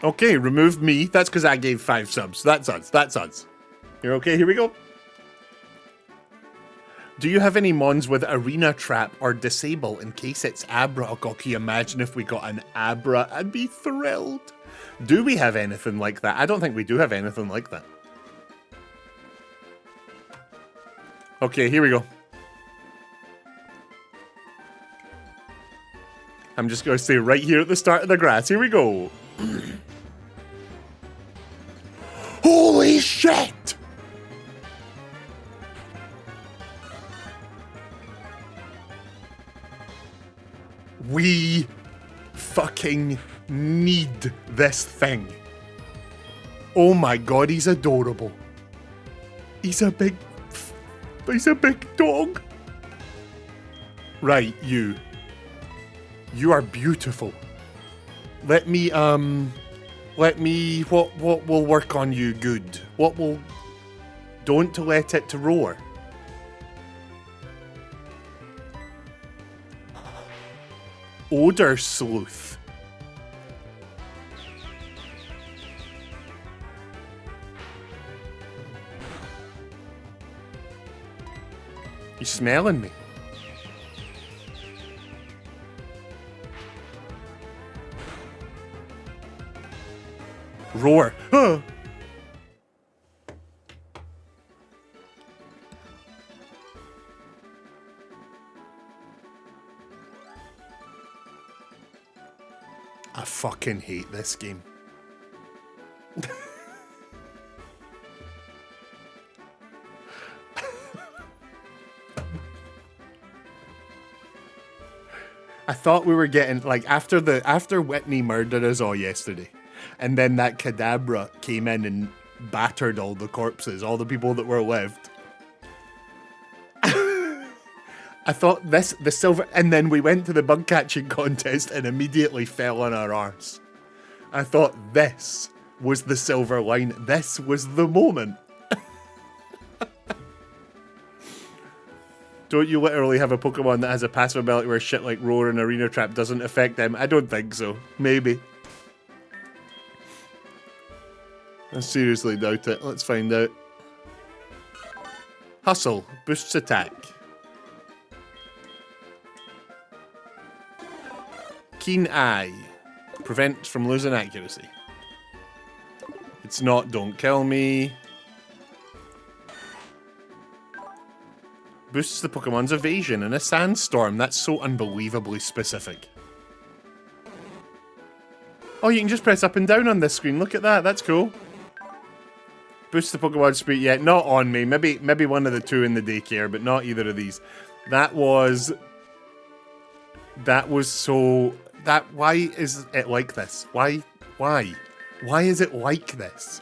Okay, remove me. That's because I gave 5 subs. That's us. That's us. You're okay? Here we go. Do you have any mons with Arena Trap or Disable in case it's Abra? Oh god, can you imagine if we got an Abra? I'd be thrilled. Do we have anything like that? I don't think we do have anything like that. Okay, here we go. I'm just going to stay right here at the start of the grass. Here we go. Holy shit! We fucking need this thing. Oh my god, he's adorable. He's a big dog. Right, you. You are beautiful. What will work on you good? Don't let it roar. Odor Sleuth. You smelling me? Roar. Huh. I fucking hate this game. I thought we were getting, like, after Whitney murdered us all yesterday, and then that Kadabra came in and battered all the corpses, all the people that were left. I thought the silver, and then we went to the bug catching contest and immediately fell on our arse. I thought this was the silver line. This was the moment. Don't you literally have a Pokemon that has a passive ability where shit like Roar and Arena Trap doesn't affect them? I don't think so. Maybe. I seriously doubt it. Let's find out. Hustle. Boosts attack. Keen Eye. Prevents from losing accuracy. It's not Don't Kill Me. Boosts the Pokemon's evasion in a sandstorm. That's so unbelievably specific. Oh, you can just press up and down on this screen. Look at that. That's cool. Boosts the Pokemon's speed. Yeah, not on me. Maybe one of the two in the daycare, but not either of these. That was so... Why is it like this? Why? Why is it like this?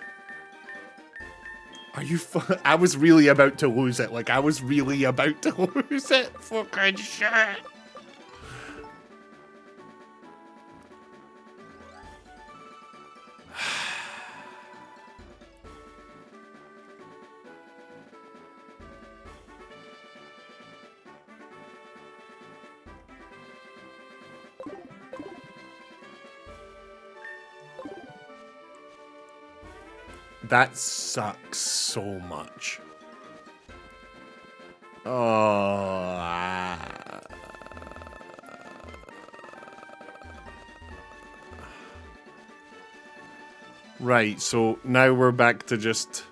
Are you I was really about to lose it. Like, I was really about to lose it. Fucking shit. That sucks so much. Oh. Right, so now we're back to just...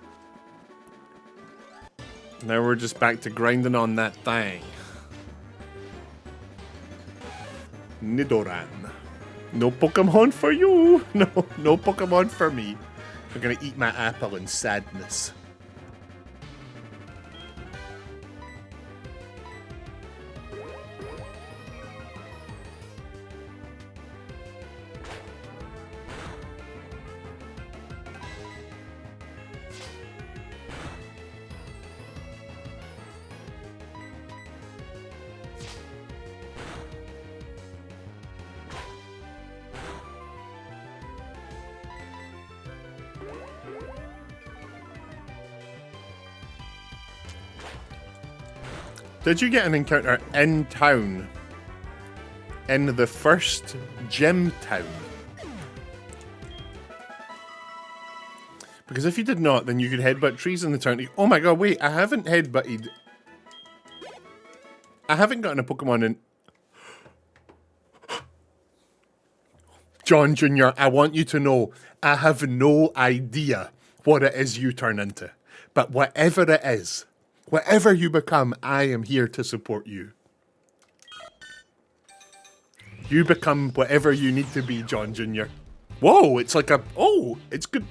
Now we're just back to grinding on that thing. Nidoran. No Pokemon for you. No Pokemon for me. I'm gonna eat my apple in sadness. Did you get an encounter in town? In the first gym town? Because if you did not, then you could headbutt trees in the town. Oh my god, wait, I haven't headbutted. I haven't gotten a Pokemon in... John Jr., I want you to know, I have no idea what it is you turn into. But whatever it is, whatever you become, I am here to support you. You become whatever you need to be, John Jr. Whoa, it's like a... Oh, it's good.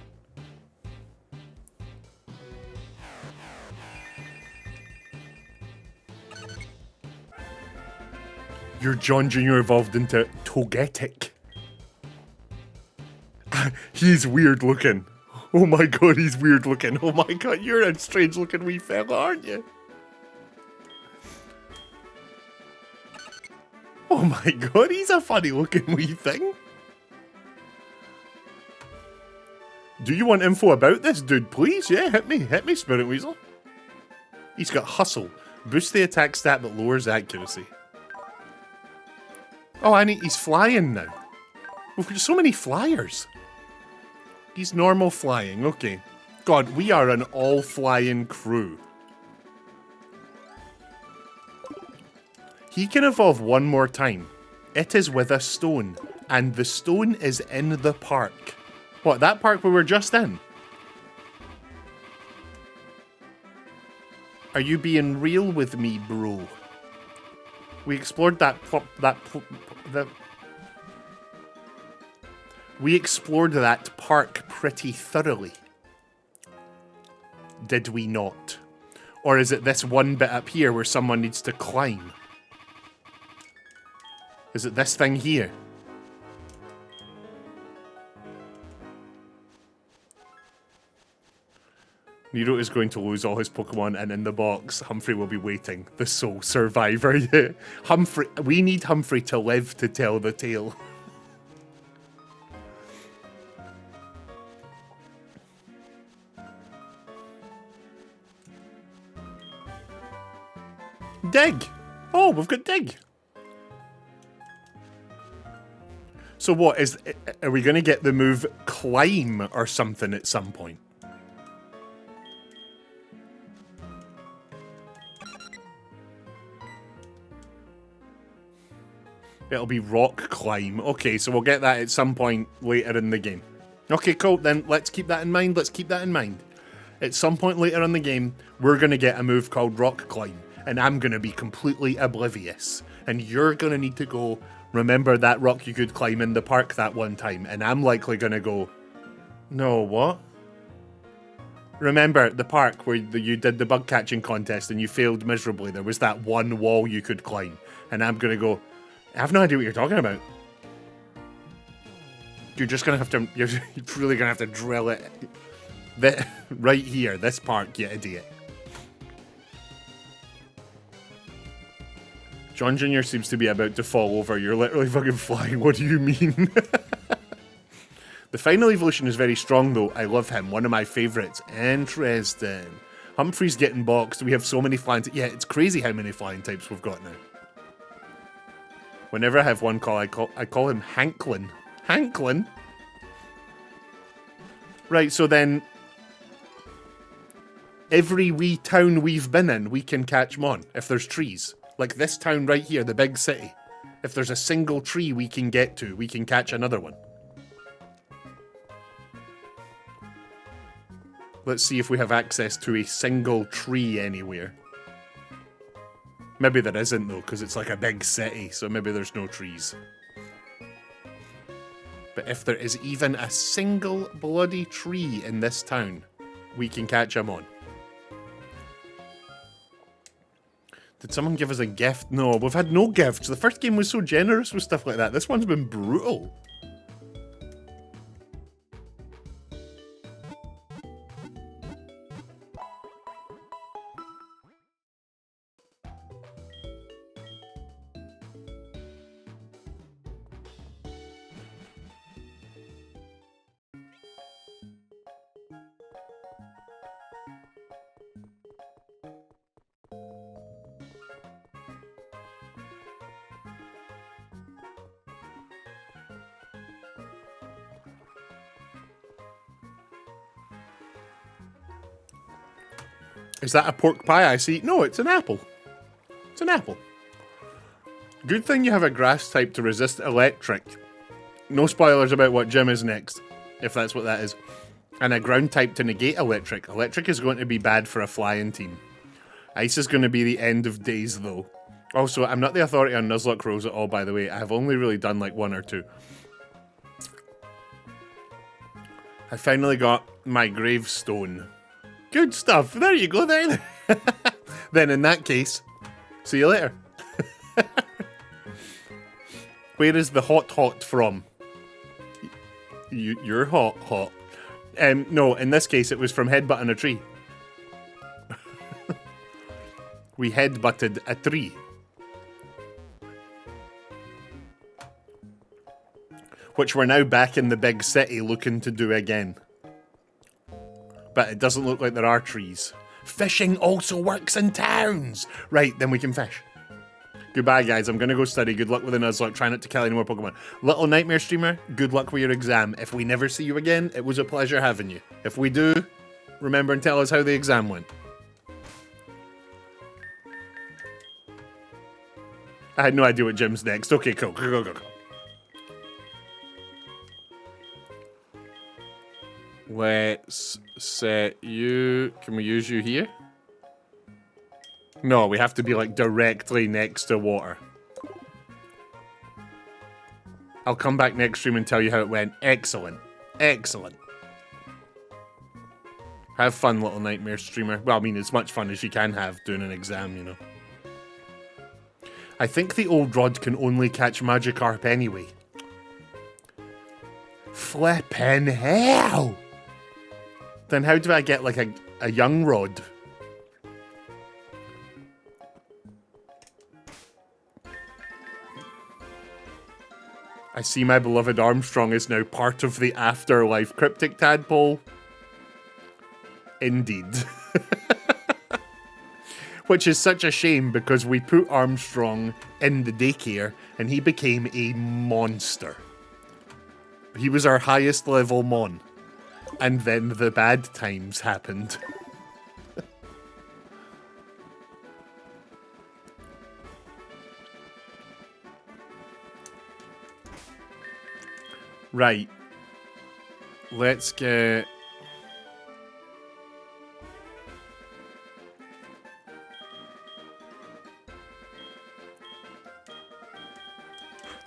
Your John Jr. evolved into Togetic. He's weird looking. Oh my god, he's weird looking. Oh my god, you're a strange looking wee fella, aren't you? Oh my god, he's a funny looking wee thing. Do you want info about this dude, please? Yeah, hit me, Spirit Weasel. He's got Hustle. Boosts the attack stat but lowers accuracy. Oh, and he's flying now. We've got so many flyers. He's normal flying, okay. God, we are an all-flying crew. He can evolve one more time. It is with a stone, and the stone is in the park. What, that park we were just in? Are you being real with me, bro? We explored we explored that park pretty thoroughly. Did we not? Or is it this one bit up here where someone needs to climb? Is it this thing here? Nero is going to lose all his Pokemon, and in the box, Humphrey will be waiting. The sole survivor. Humphrey, we need Humphrey to live to tell the tale. Dig! Oh, we've got Dig! So what, are we going to get the move Climb or something at some point? It'll be Rock Climb. Okay, so we'll get that at some point later in the game. Okay, cool, then let's keep that in mind, At some point later in the game, we're going to get a move called Rock Climb. And I'm going to be completely oblivious. And you're going to need to go, remember that rock you could climb in the park that one time. And I'm likely going to go, no, what? Remember the park where you did the bug catching contest and you failed miserably. There was that one wall you could climb. And I'm going to go, I have no idea what you're talking about. You're just going to have to, you're really going to have to drill it. Right here, this park, you idiot. John Jr. seems to be about to fall over. You're literally fucking flying. What do you mean? The final evolution is very strong, though. I love him. One of my favourites. Interesting. Humphrey's getting boxed. We have so many flying types. Yeah, it's crazy how many flying types we've got now. Whenever I have one call, I call him Hanklin. Hanklin? Right, so then... every wee town we've been in, we can catch Mon, if there's trees. Like this town right here, the big city. If there's a single tree we can get to, we can catch another one. Let's see if we have access to a single tree anywhere. Maybe there isn't though, because it's like a big city, so maybe there's no trees. But if there is even a single bloody tree in this town, we can catch him on. Did someone give us a gift? No, we've had no gifts. The first game was so generous with stuff like that. This one's been brutal. Is that a pork pie I see? No, it's an apple. It's an apple. Good thing you have a grass type to resist electric. No spoilers about what gym is next, if that's what that is. And a ground type to negate electric. Electric is going to be bad for a flying team. Ice is going to be the end of days, though. Also, I'm not the authority on Nuzlocke rolls at all, by the way. I've only really done like 1 or 2. I finally got my gravestone. Good stuff. There you go then. Then in that case, see you later. Where is the hot from? You're hot. No, in this case it was from headbutting a tree. We headbutted a tree. Which we're now back in the big city looking to do again. But it doesn't look like there are trees. Fishing also works in towns! Right, then we can fish. Goodbye, guys. I'm going to go study. Good luck with the Nuzlocke. Try not to kill any more Pokemon. Little Nightmare Streamer, good luck with your exam. If we never see you again, it was a pleasure having you. If we do, remember and tell us how the exam went. I had no idea what gym's next. Okay, cool. Go. Let's set you... Can we use you here? No, we have to be like directly next to water. I'll come back next stream and tell you how it went. Excellent. Excellent. Have fun, Little Nightmare Streamer. Well, I mean, as much fun as you can have doing an exam, you know. I think the old rod can only catch Magikarp anyway. Flippin' hell! Then how do I get, like, a young rod? I see my beloved Armstrong is now part of the afterlife. Cryptic Tadpole. Indeed. Which is such a shame because we put Armstrong in the daycare and he became a monster. He was our highest level mon. And then the bad times happened. Right. Let's get...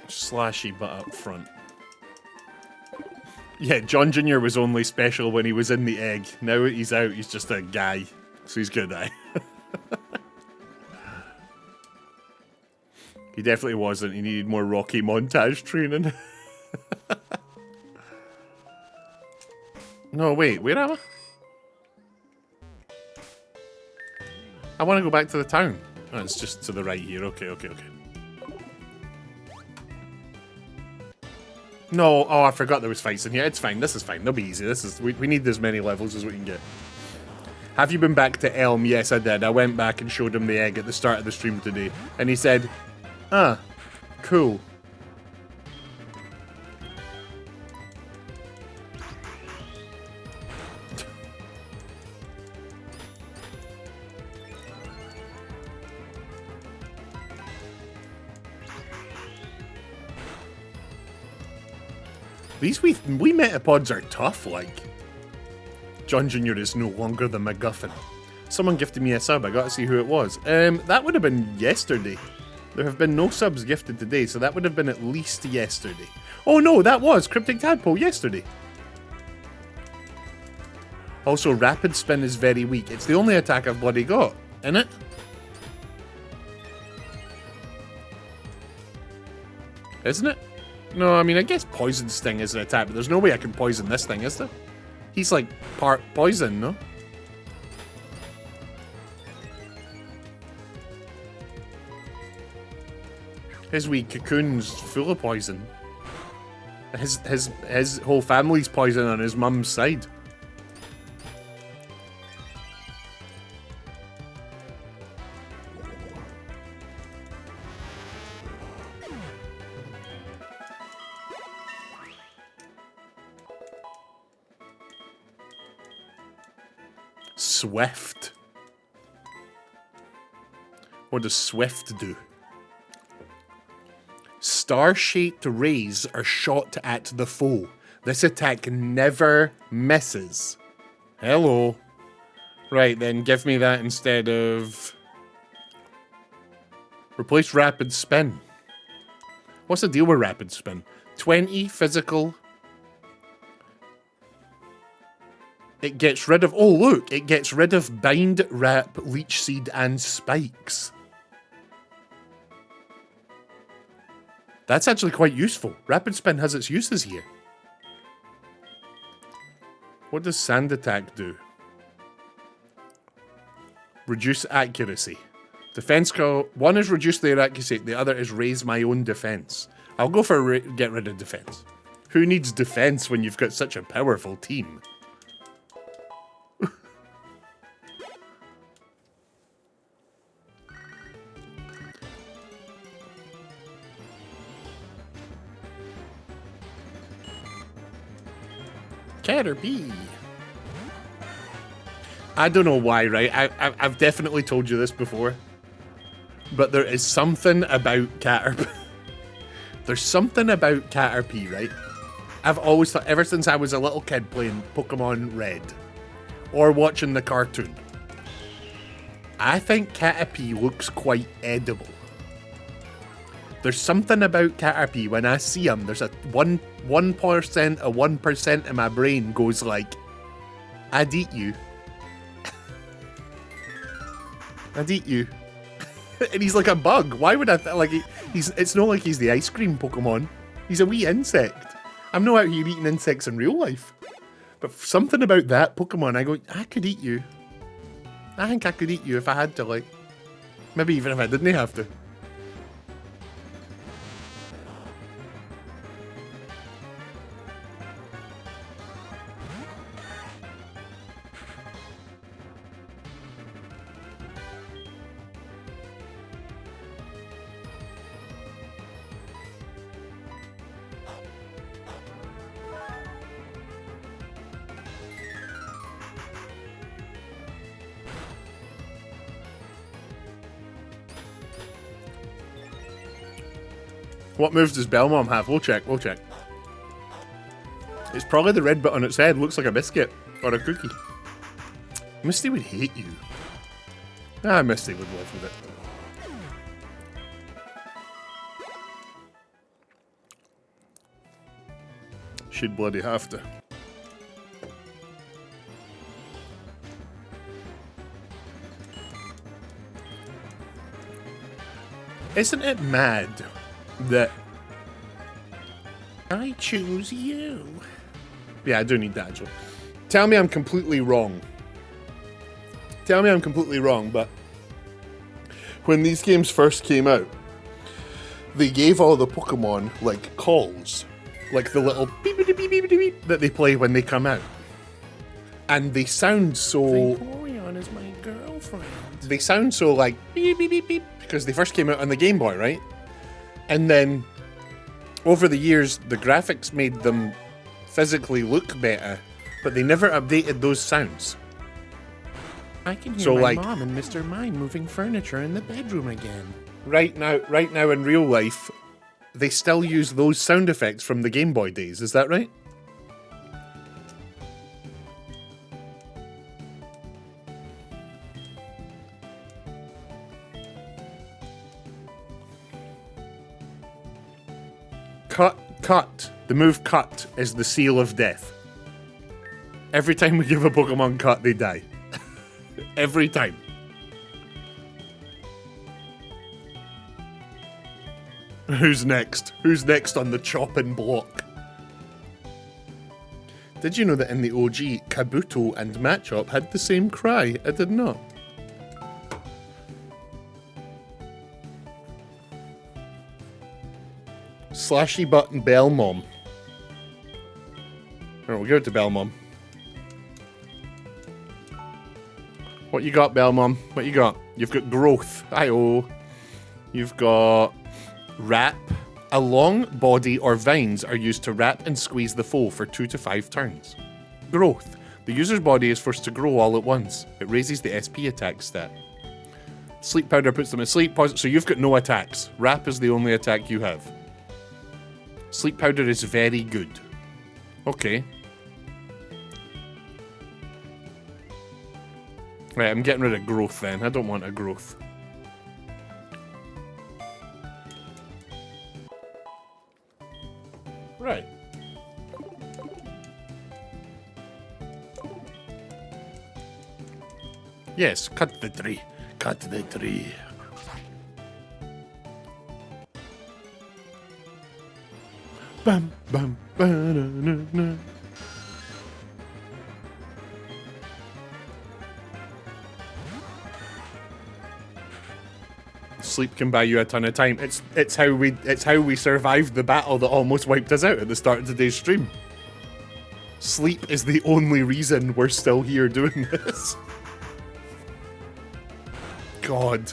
Slashy butt up front. Yeah, John Jr. was only special when he was in the egg. Now that he's out, he's just a guy. So he's good, eh? He definitely wasn't. He needed more Rocky montage training. No, wait. Where am I? I want to go back to the town. Oh, it's just to the right here. Okay. No, oh, I forgot there was fights in here. It's fine. This is fine. They'll be easy. We need as many levels as we can get. Have you been back to Elm? Yes, I did. I went back and showed him the egg at the start of the stream today. And he said, ah, cool. These wee metapods are tough, like. John Jr. is no longer the MacGuffin. Someone gifted me a sub, I gotta see who it was. That would have been yesterday. There have been no subs gifted today, so that would have been at least yesterday. Oh no, that was Cryptic Tadpole yesterday. Also, Rapid Spin is very weak. It's the only attack I've bloody got, isn't it? Isn't it? No, I mean, I guess Poison Sting is an attack, but there's no way I can poison this thing, is there? He's like part poison, no? His wee cocoon's full of poison. His whole family's poison on his mum's side. Swift. What does Swift do? Star-shaped rays are shot at the foe. This attack never misses. Hello. Right, then give me that instead of... Replace Rapid Spin. What's the deal with Rapid Spin? 20 physical... It gets rid of... Oh, look! It gets rid of Bind, Wrap, Leech Seed, and Spikes. That's actually quite useful. Rapid Spin has its uses here. What does Sand Attack do? Reduce accuracy. Defense call. One is reduce their accuracy, the other is raise my own defense. I'll go for get rid of defense. Who needs defense when you've got such a powerful team? Caterpie. I don't know why, right? I've definitely told you this before. But there is something about Caterpie. There's something about Caterpie, right? I've always thought, ever since I was a little kid playing Pokemon Red. Or watching the cartoon. I think Caterpie looks quite edible. There's something about Caterpie when I see him. There's a 1% of 1% of my brain goes like, I'd eat you. I'd eat you. And he's like a bug. Why would I like he's? It's not like he's the ice cream Pokemon. He's a wee insect. I'm not out here eating insects in real life. But something about that Pokemon, I go, I could eat you. I think I could eat you if I had to, like. Maybe even if I didn't have to. What moves does Belmom have? We'll check, we'll check. It's probably the red bit on its head. Looks like a biscuit. Or a cookie. Misty would hate you. Ah, Misty would live with it. She'd bloody have to. Isn't it mad that I choose you? Yeah, I do need that actually. Tell me I'm completely wrong. Tell me I'm completely wrong, but when these games first came out, they gave all the Pokemon like calls, like the little beep beep beep beep beep that they play when they come out, and they sound so. Vaporeon is my girlfriend. They sound so like beep beep beep beep because they first came out on the Game Boy, right? And then, over the years, the graphics made them physically look better, but they never updated those sounds. I can hear my mom and Mr. Mime moving furniture in the bedroom again. Right now in real life, they still use those sound effects from the Game Boy days, is that right? Cut. The move cut is the seal of death. Every time we give a Pokemon cut, they die. Every time. Who's next? Who's next on the chopping block? Did you know that in the OG, Kabuto and Machop had the same cry? I did not. Slashy button Belmom. Alright, we'll give it to Belmom. What you got, Belmom? What you got? You've got growth. Hi-oh. You've got wrap. A long body or vines are used to wrap and squeeze the foe for 2 to 5 turns. Growth. The user's body is forced to grow all at once. It raises the SP attack stat. Sleep powder puts them asleep. So you've got no attacks. Wrap is the only attack you have. Sleep powder is very good. Okay. Right, I'm getting rid of growth then. I don't want a growth. Right. Yes, cut the tree. Cut the tree. Bam, bam, ba-na-na-na. Sleep can buy you a ton of time. It's how we survived the battle that almost wiped us out at the start of today's stream. Sleep is the only reason we're still here doing this. God.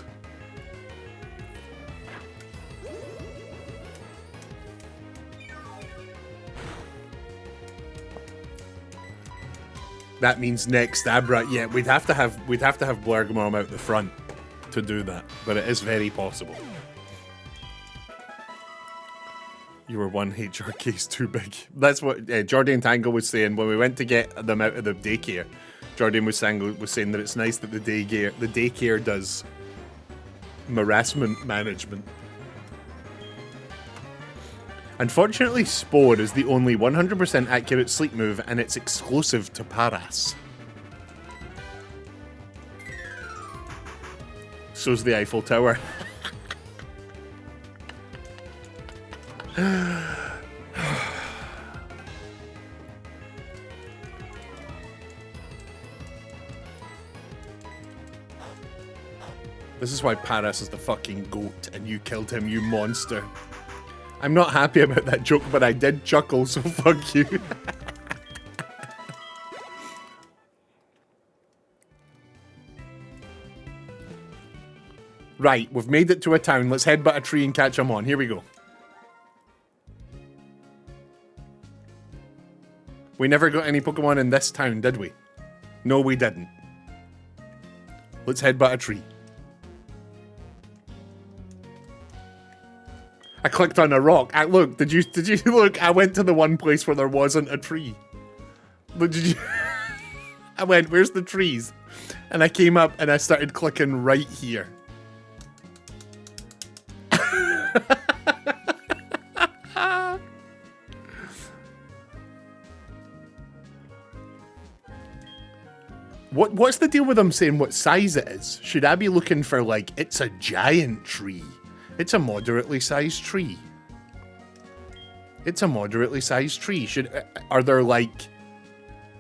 That means next Abra. Yeah, we'd have to have Blargmom out the front to do that, but it is very possible. You were one HR case too big. That's what Jordan Tango was saying when we went to get them out of the daycare. Jordan was saying that it's nice that the daycare does harassment management. Unfortunately, Spore is the only 100% accurate sleep move, and it's exclusive to Paras. So's the Eiffel Tower. This is why Paras is the fucking goat, and you killed him, you monster. I'm not happy about that joke, but I did chuckle, so fuck you. Right, we've made it to a town. Let's headbutt a tree and catch him on. Here we go. We never got any Pokemon in this town, did we? No, we didn't. Let's headbutt a tree. I clicked on a rock. Look, did you look? I went to the one place where there wasn't a tree. But did you? I went, where's the trees? And I came up and I started clicking right here. What's the deal with them saying what size it is? Should I be looking for, like, it's a giant tree? It's a moderately sized tree. It's a moderately sized tree. Are there, like,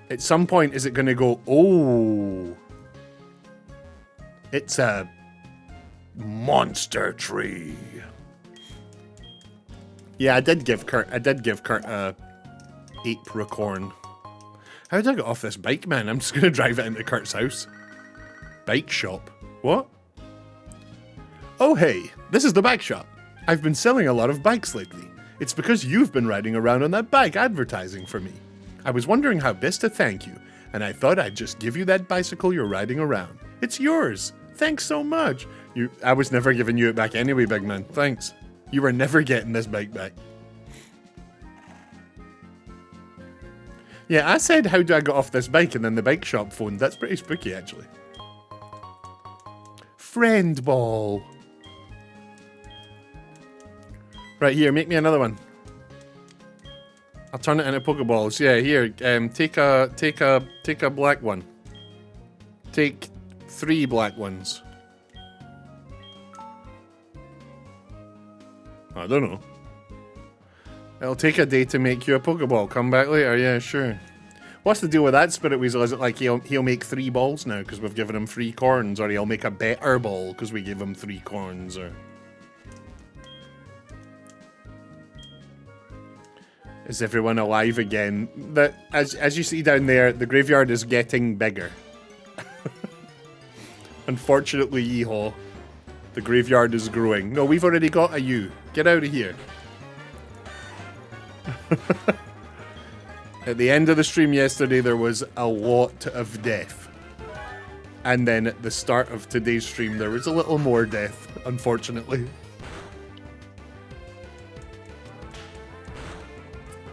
at some point is it going to go, oh, it's a monster tree? Yeah, I did give Kurt a apricorn. How did I get off this bike, man? I'm just going to drive it into Kurt's house. Bike shop. What? Oh, hey, this is the bike shop. I've been selling a lot of bikes lately. It's because you've been riding around on that bike advertising for me. I was wondering how best to thank you, and I thought I'd just give you that bicycle you're riding around. It's yours. Thanks so much. I was never giving you it back anyway, big man. Thanks. You were never getting this bike back. Yeah, I said, how do I get off this bike? And then the bike shop phoned. That's pretty spooky, actually. Friend ball. Right here, make me another one. I'll turn it into Pokeballs. Yeah, here. Take a black one. Take 3 black ones. I don't know. It'll take a day to make you a Pokeball. Come back later. Yeah, sure. What's the deal with that Spirit Weasel? Is it like he'll make 3 balls now because we've given him 3 corns, or he'll make a better ball because we gave him 3 corns, or... Is everyone alive again? As you see down there, the graveyard is getting bigger. Unfortunately, yeehaw. The graveyard is growing. No, we've already got a U. Get out of here. At the end of the stream yesterday, there was a lot of death. And then at the start of today's stream, there was a little more death, unfortunately.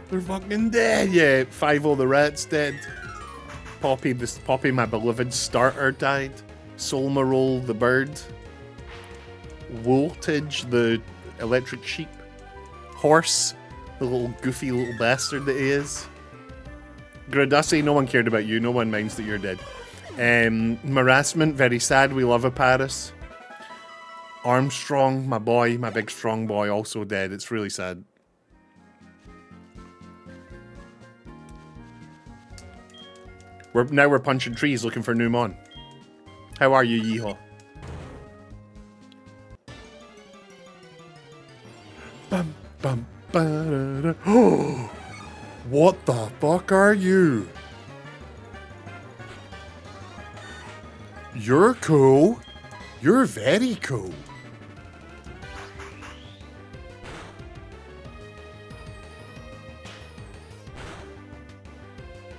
They're fucking dead. Yeah, 5 the rats dead. Poppy, my beloved starter, died. Solmarole, the bird. Voltage, the electric sheep. Horse, the little goofy little bastard that he is. Gradussi, no one cared about you. No one minds that you're dead. Harassment, very sad. We love a Paris. Armstrong, my boy, my big strong boy, also dead. It's really sad. We're punching trees looking for new Mon. How are you, Yeehaw? Bum, bum, ba-da-da. Oh, what the fuck are you? You're cool. You're very cool.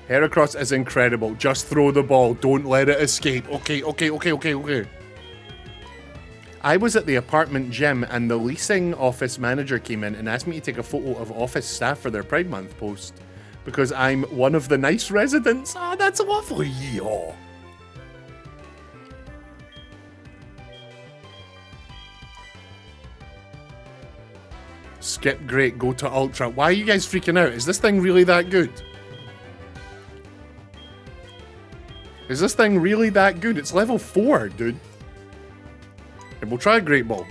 Heracross is incredible. Just throw the ball. Don't let it escape. Okay. I was at the apartment gym and the leasing office manager came in and asked me to take a photo of office staff for their Pride Month post because I'm one of the nice residents. Oh, that's lovely. Yeehaw. Skip, great, go to Ultra. Why are you guys freaking out? Is this thing really that good? Is this thing really that good? It's level 4, dude. And we'll try a Great Ball.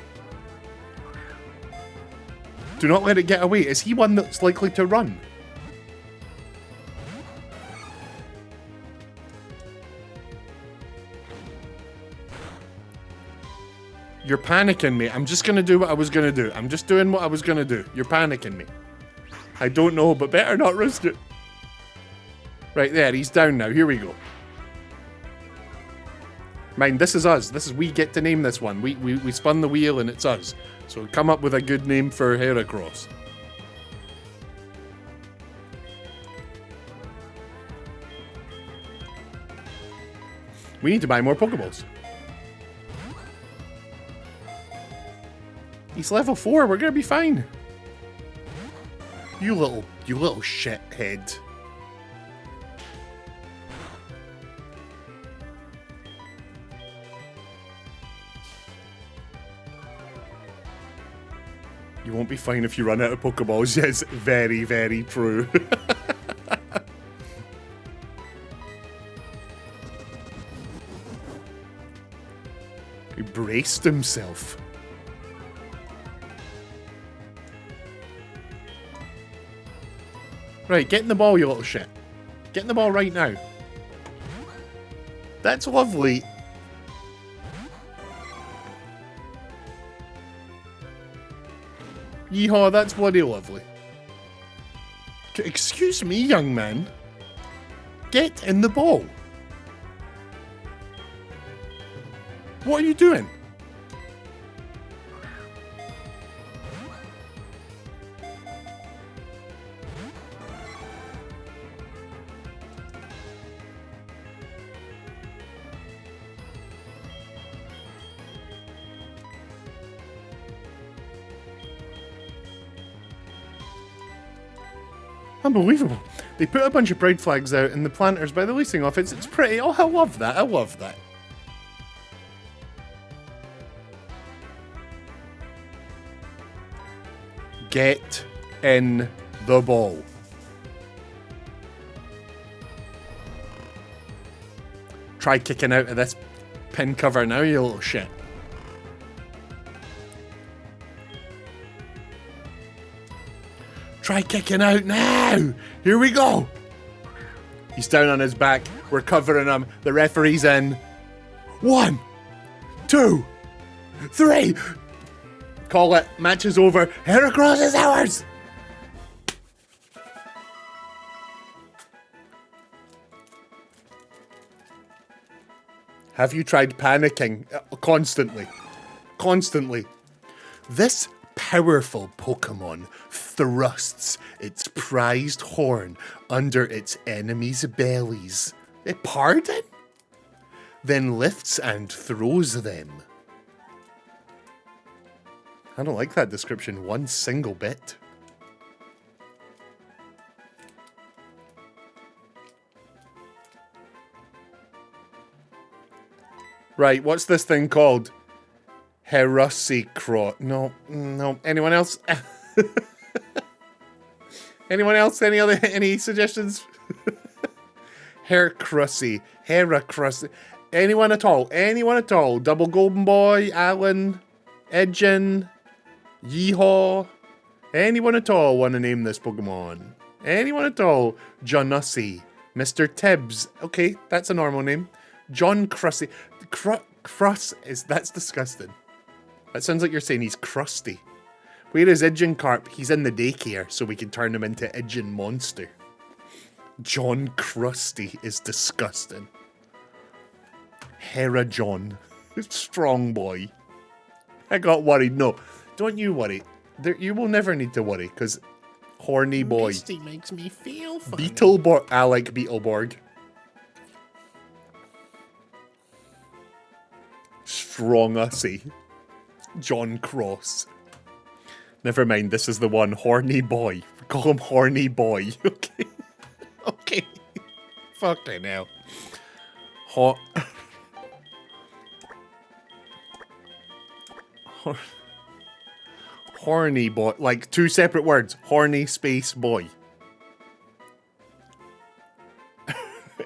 Do not let it get away. Is he one that's likely to run? You're panicking me. I'm just gonna do what I was gonna do. I'm just doing what I was gonna do. You're panicking me. I don't know, but better not risk it. Right there, he's down now. Here we go. Mind, this is us. We get to name this one. We spun the wheel and it's us. So come up with a good name for Heracross. We need to buy more Pokeballs. He's level 4. We're gonna be fine. You little shithead. You won't be fine if you run out of Pokeballs. Yes, very, very true. He braced himself. Right, get in the ball, you little shit. Get in the ball right now. That's lovely. Yeehaw, that's bloody lovely. Excuse me, young man. Get in the ball. What are you doing? Unbelievable. They put a bunch of pride flags out in the planters by the leasing office. It's pretty. Oh, I love that. I love that. Get in the ball. Try kicking out of this pin cover now, you little shit. Try kicking out now! Here we go! He's down on his back. We're covering him. The referee's in. 1, 2, 3. Call it. Match is over. Heracross is ours! Have you tried panicking? Constantly. Constantly. This powerful Pokemon thrusts its prized horn under its enemies' bellies. Pardon? Then lifts and throws them. I don't like that description one single bit. Right, what's this thing called? Heracross. No. Anyone else? Anyone else? Any suggestions? Heracross. Anyone at all? Anyone at all? Double Golden Boy, Alan, Edgin, Yeehaw. Anyone at all want to name this Pokemon? Anyone at all? Jonussi, Mr. Tibbs. Okay, that's a normal name. John Crusty. That's disgusting. That sounds like you're saying he's crusty. Where is Idgencarp? He's in the daycare, so we can turn him into Idgen Monster. John Crusty is disgusting. Hera John. Strong boy. I got worried. No, don't you worry. You will never need to worry, because horny boy. Misty makes me feel funny. Beetleborg. I like Beetleborg. Strong Ussy. John Cross. Never mind, this is the one. Horny boy. We call him Horny Boy. Okay. Okay. Fucking hell. Horny boy. Like, two separate words. Horny space boy.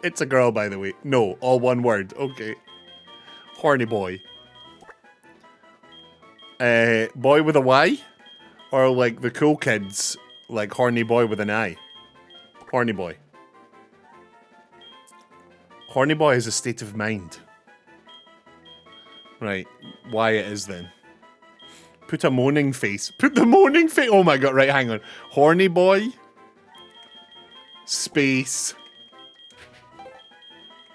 It's a girl, by the way. No, all one word. Okay. Horny boy. Boy with a Y? Or like the cool kids, like horny boy with an I? Horny boy. Horny boy is a state of mind. Right, why it is then. Put a moaning face. Put the moaning face. Oh my god, right, hang on. Horny boy. Space.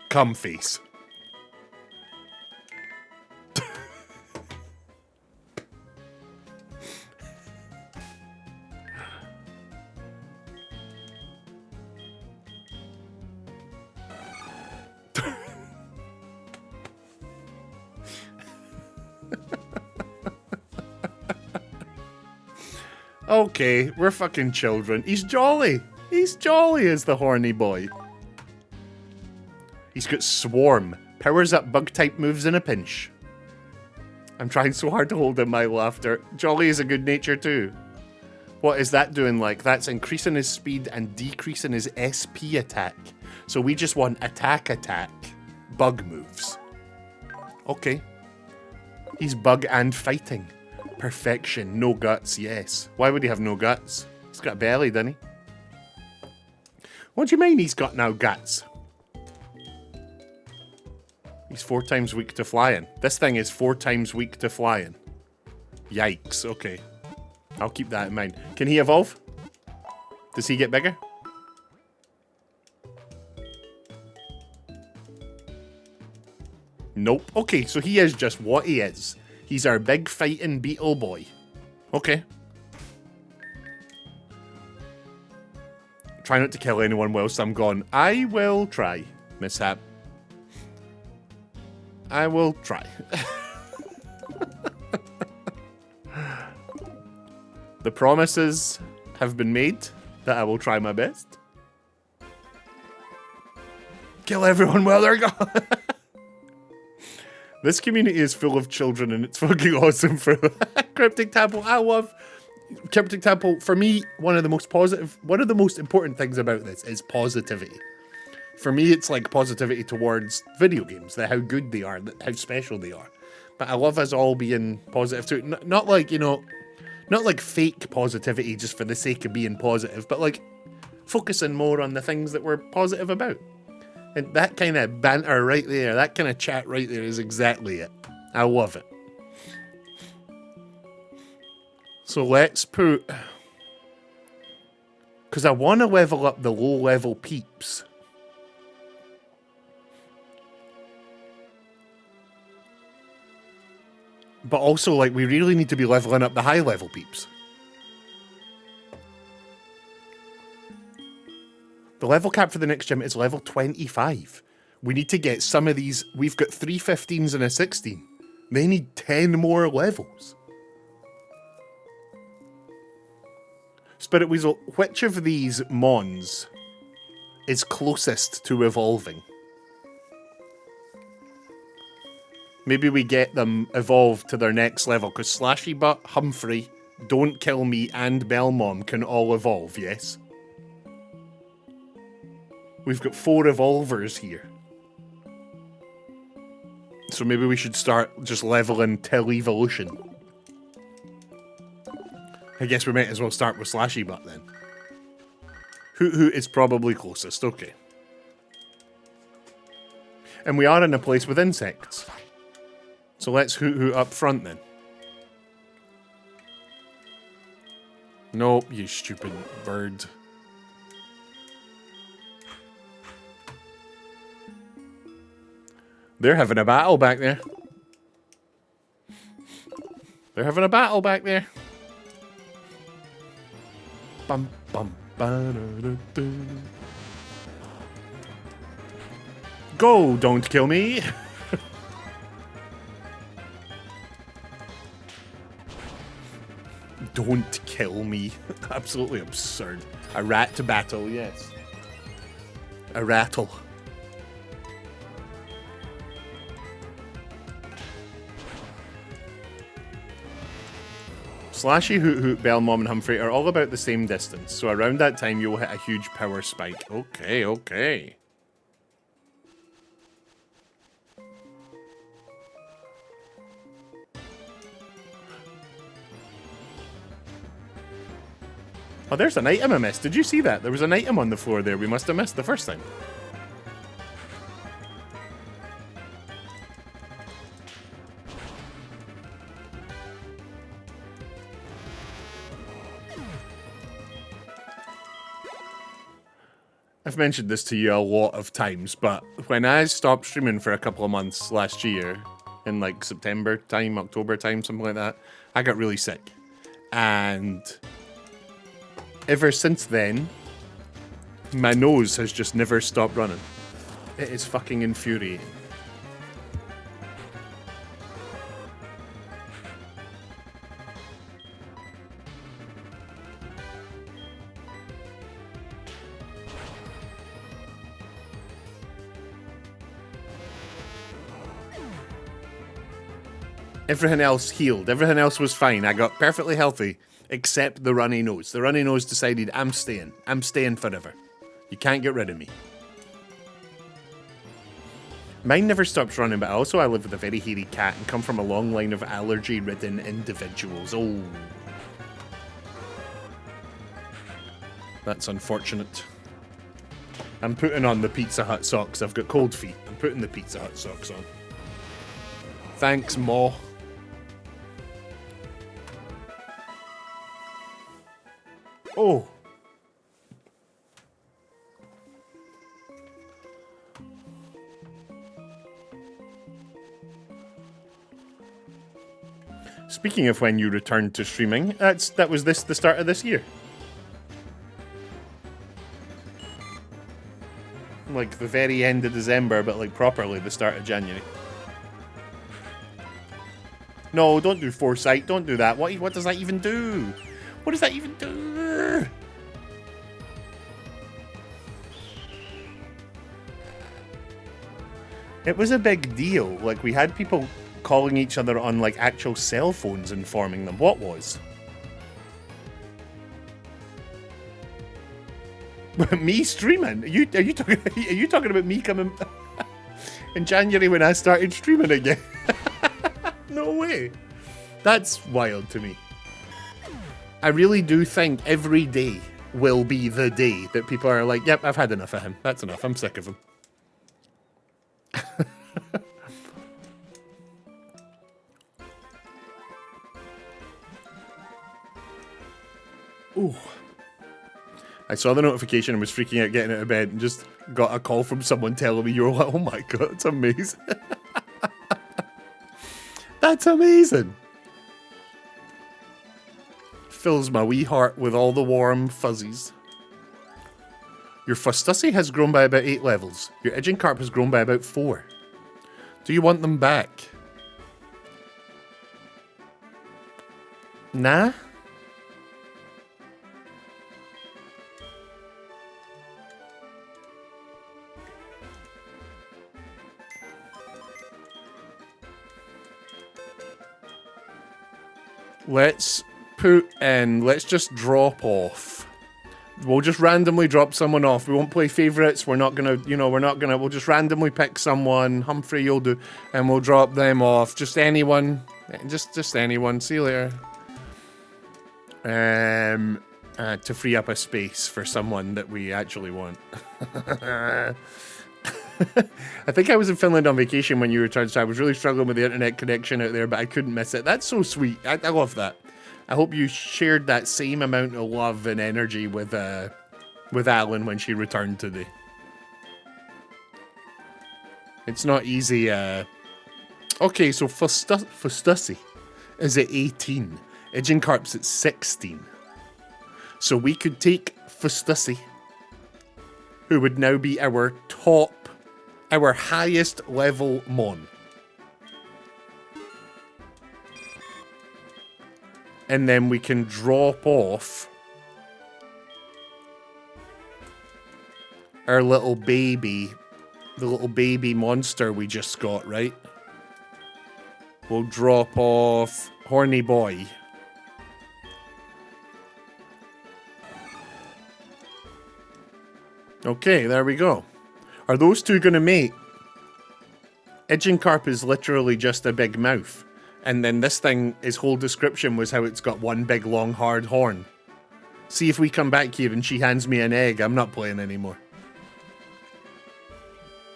Cum face. Okay, we're fucking children. He's jolly. He's jolly as the horny boy. He's got Swarm. Powers up bug-type moves in a pinch. I'm trying so hard to hold in my laughter. Jolly is a good nature too. What is that doing like? That's increasing his speed and decreasing his SP attack. So we just want attack, bug moves. Okay. He's bug and fighting. Perfection. No guts, yes. Why would he have no guts? He's got a belly, doesn't he? What do you mean he's got no guts? He's 4 times weak to flying. This thing is 4 times weak to flying. Yikes, okay. I'll keep that in mind. Can he evolve? Does he get bigger? Nope. Okay, so he is just what he is. He's our big fighting beetle boy. Okay. Try not to kill anyone whilst I'm gone. I will try, Mishap. I will try. The promises have been made that I will try my best. Kill everyone while they're gone. This community is full of children and it's fucking awesome for that. Cryptic Tadpole, I love Cryptic Tadpole. For me, one of the most important things about this is positivity. For me, it's like positivity towards video games, that how good they are, that how special they are. But I love us all being positive too. Not like, you know, not like fake positivity just for the sake of being positive, but like focusing more on the things that we're positive about. And that kind of banter right there, that kind of chat right there is exactly it. I love it. So let's put... Because I want to level up the low-level peeps. But also, like, we really need to be leveling up the high-level peeps. The level cap for the next gym is level 25. We need to get some of these... We've got 3 15s and a 16. They need 10 more levels. Spirit Weasel, which of these mons is closest to evolving? Maybe we get them evolved to their next level, because Slashy Butt, Humphrey, Don't Kill Me, and Belmom can all evolve, yes? We've got 4 evolvers here. So maybe we should start just leveling till evolution. I guess we might as well start with Slashy Butt then. Hoot is probably closest, okay. And we are in a place with insects. So let's Hoot up front then. Nope, you stupid bird. They're having a battle back there. They're having a battle back there. Bum, bum, ba-da-da-da. Go, don't kill me. Don't kill me. Absolutely absurd. A rat to battle, yes. A rattle. Slashy, Hoot, Belmom, and Humphrey are all about the same distance, so around that time you will hit a huge power spike. Okay, okay. Oh, there's an item I missed. Did you see that? There was an item on the floor there we must have missed the first time. I've mentioned this to you a lot of times, but when I stopped streaming for a couple of months last year, in like September time, October time, something like that, I got really sick. And ever since then, my nose has just never stopped running. It is fucking infuriating. Everything else healed. Everything else was fine. I got perfectly healthy, except the runny nose. The runny nose decided, I'm staying. I'm staying forever. You can't get rid of me. Mine never stops running, but also I live with a very hairy cat and come from a long line of allergy-ridden individuals. Oh. That's unfortunate. I'm putting on the Pizza Hut socks. I've got cold feet. I'm putting the Pizza Hut socks on. Thanks, Ma. Oh. Speaking of when you returned to streaming, that was the start of this year. Like the very end of December, but like properly the start of January. No, don't do foresight. Don't do that. What does that even do? What does that even do? It was a big deal. Like, we had people calling each other on, like, actual cell phones informing them. What was? Me streaming? Are you talking about me coming in January when I started streaming again? No way. That's wild to me. I really do think every day will be the day that people are like, yep, I've had enough of him. That's enough. I'm sick of him. Ooh. I saw the notification and was freaking out getting out of bed and just got a call from someone telling me, you're like, oh my god, it's amazing. That's amazing. Fills my wee heart with all the warm fuzzies. Your Fustussy has grown by about 8 levels. Your Edging Carp has grown by about 4. Do you want them back? Nah? Let's just drop off. We'll just randomly drop someone off. We won't play favourites. We're not gonna, we'll just randomly pick someone. Humphrey, you'll do, and we'll drop them off. Just anyone. Just anyone. See you later. To free up a space for someone that we actually want. I think I was in Finland on vacation when you returned, so I was really struggling with the internet connection out there, but I couldn't miss it. That's so sweet. I love that. I hope you shared that same amount of love and energy with Alan when she returned today. It's not easy. Okay, so Fustussy is at 18. Edging Carp's at 16. So we could take Fustussy, who would now be our highest level Mon. And then we can drop off our little baby, the little baby monster we just got, right? We'll drop off Horny Boy. Okay, there we go. Are those two gonna mate? Edging Carp is literally just a big mouth. And then this thing, his whole description was how it's got one big long hard horn. See if we come back here and she hands me an egg, I'm not playing anymore.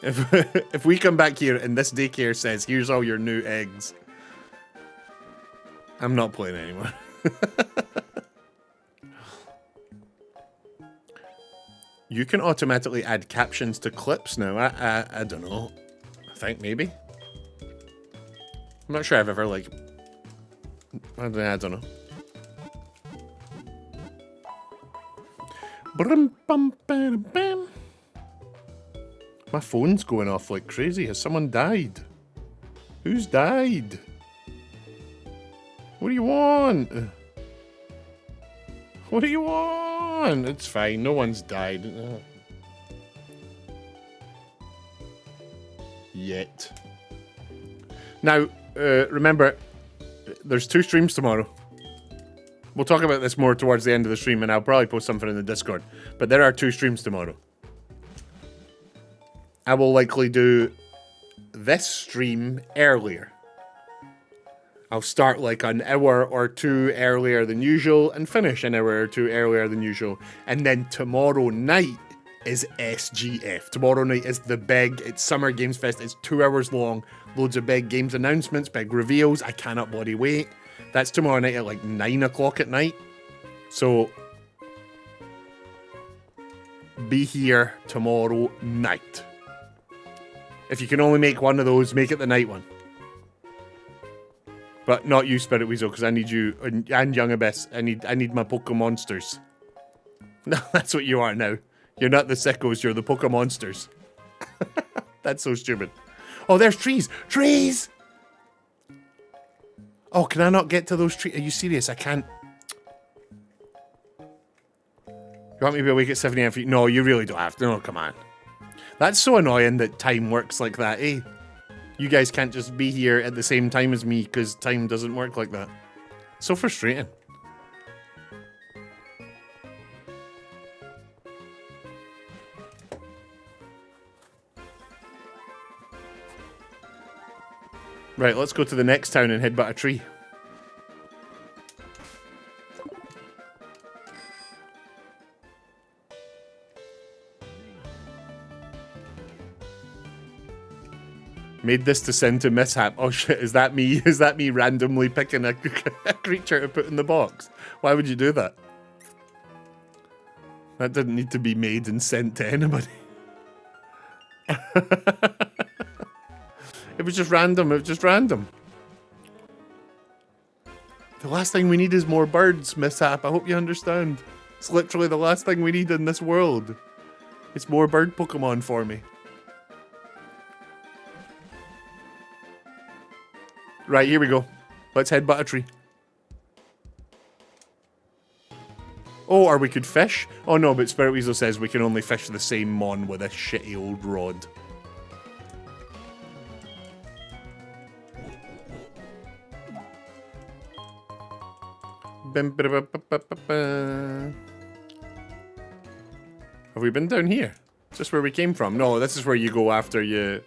If we come back here and this daycare says, here's all your new eggs, I'm not playing anymore. You can automatically add captions to clips now. I don't know. I think maybe. I'm not sure I've ever, like... I don't know. My phone's going off like crazy. Has someone died? Who's died? What do you want? What do you want? It's fine. No one's died. Yet. Now, remember, there's 2 streams tomorrow. We'll talk about this more towards the end of the stream, and I'll probably post something in the Discord. But there are 2 streams tomorrow. I will likely do this stream earlier. I'll start like an hour or 2 earlier than usual and finish an hour or 2 earlier than usual. And then tomorrow night is SGF. Tomorrow night is the big, it's Summer Games Fest. It's 2 hours long. Loads of big games announcements, big reveals. I cannot bloody wait. That's tomorrow night at like 9 o'clock at night. So be here tomorrow night. If you can only make one of those, make it the night one. But not you, Spirit Weasel, because I need you and Young Abyss. I need my Pokemonsters. No, that's what you are now. You're not the sickos, you're the Pokemonsters. That's so stupid. Oh, there's trees! Trees! Oh, can I not get to those trees? Are you serious? I can't. You want me to be awake at 7 AM? No, you really don't have to. No, come on. That's so annoying that time works like that, eh? You guys can't just be here at the same time as me because time doesn't work like that. So frustrating. Right, let's go to the next town and headbutt a tree. Made this to send to mishap. Oh shit, is that me? Is that me randomly picking a creature to put in the box? Why would you do that? That didn't need to be made and sent to anybody. It was just random, it was just random. The last thing we need is more birds, mishap. I hope you understand. It's literally the last thing we need in this world. It's more bird Pokemon for me. Right, here we go. Let's headbutt a tree. Oh, or we could fish? Oh no, but Spirit Weasel says we can only fish the same mon with a shitty old rod. Have we been down here? Is this where we came from? No, this is where you go after you...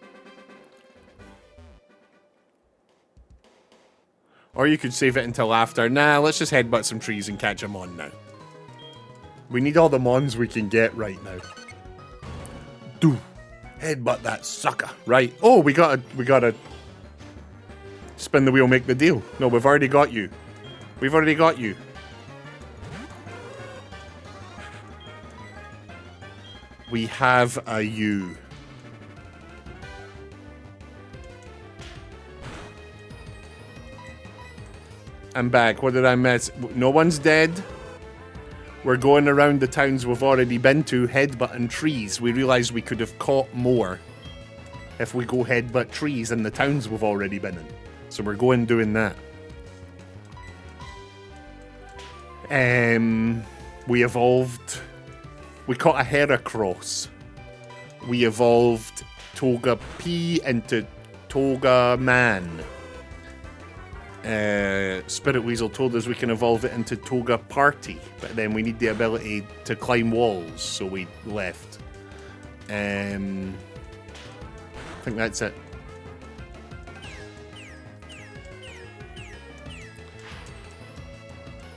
Or you could save it until after. Nah, let's just headbutt some trees and catch them on now. We need all the mons we can get right now. Do headbutt that sucker. Right. Oh, we gotta spin the wheel, make the deal. No, we've already got you. We've already got you. We have a you. I'm back. What did I miss? No one's dead. We're going around the towns we've already been to, headbutting trees. We realised we could have caught more if we go headbutt trees in the towns we've already been in. So we're going doing that. We evolved... We caught a Heracross. We evolved Toga P into Toga Man. Spirit Weasel told us we can evolve it into Toga Party, but then we need the ability to climb walls, so we left. I think that's it.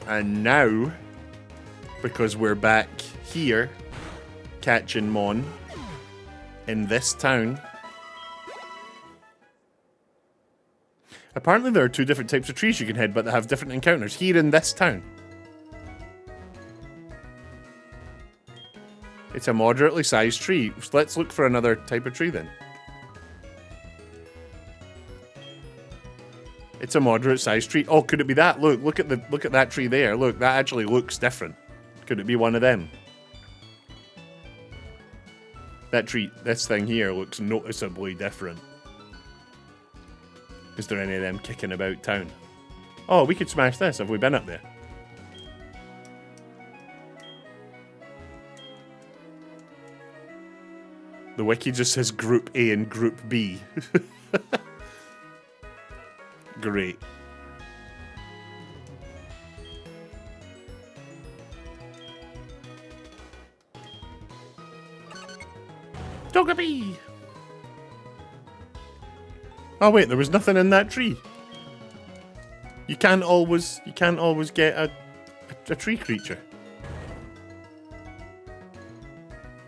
And now, because we're back here, catching Mon in this town. Apparently there are two different types of trees you can headbutt that have different encounters here in this town. It's a moderately sized tree. Let's look for another type of tree then. It's a moderate sized tree. Oh, could it be that? Look at that tree there. Look, that actually looks different. Could it be one of them? That tree, this thing here looks noticeably different. Is there any of them kicking about town? Oh, we could smash this. Have we been up there? The wiki just says Group A and Group B. Great. Togepi! Oh wait, there was nothing in that tree. You can't always get a tree creature.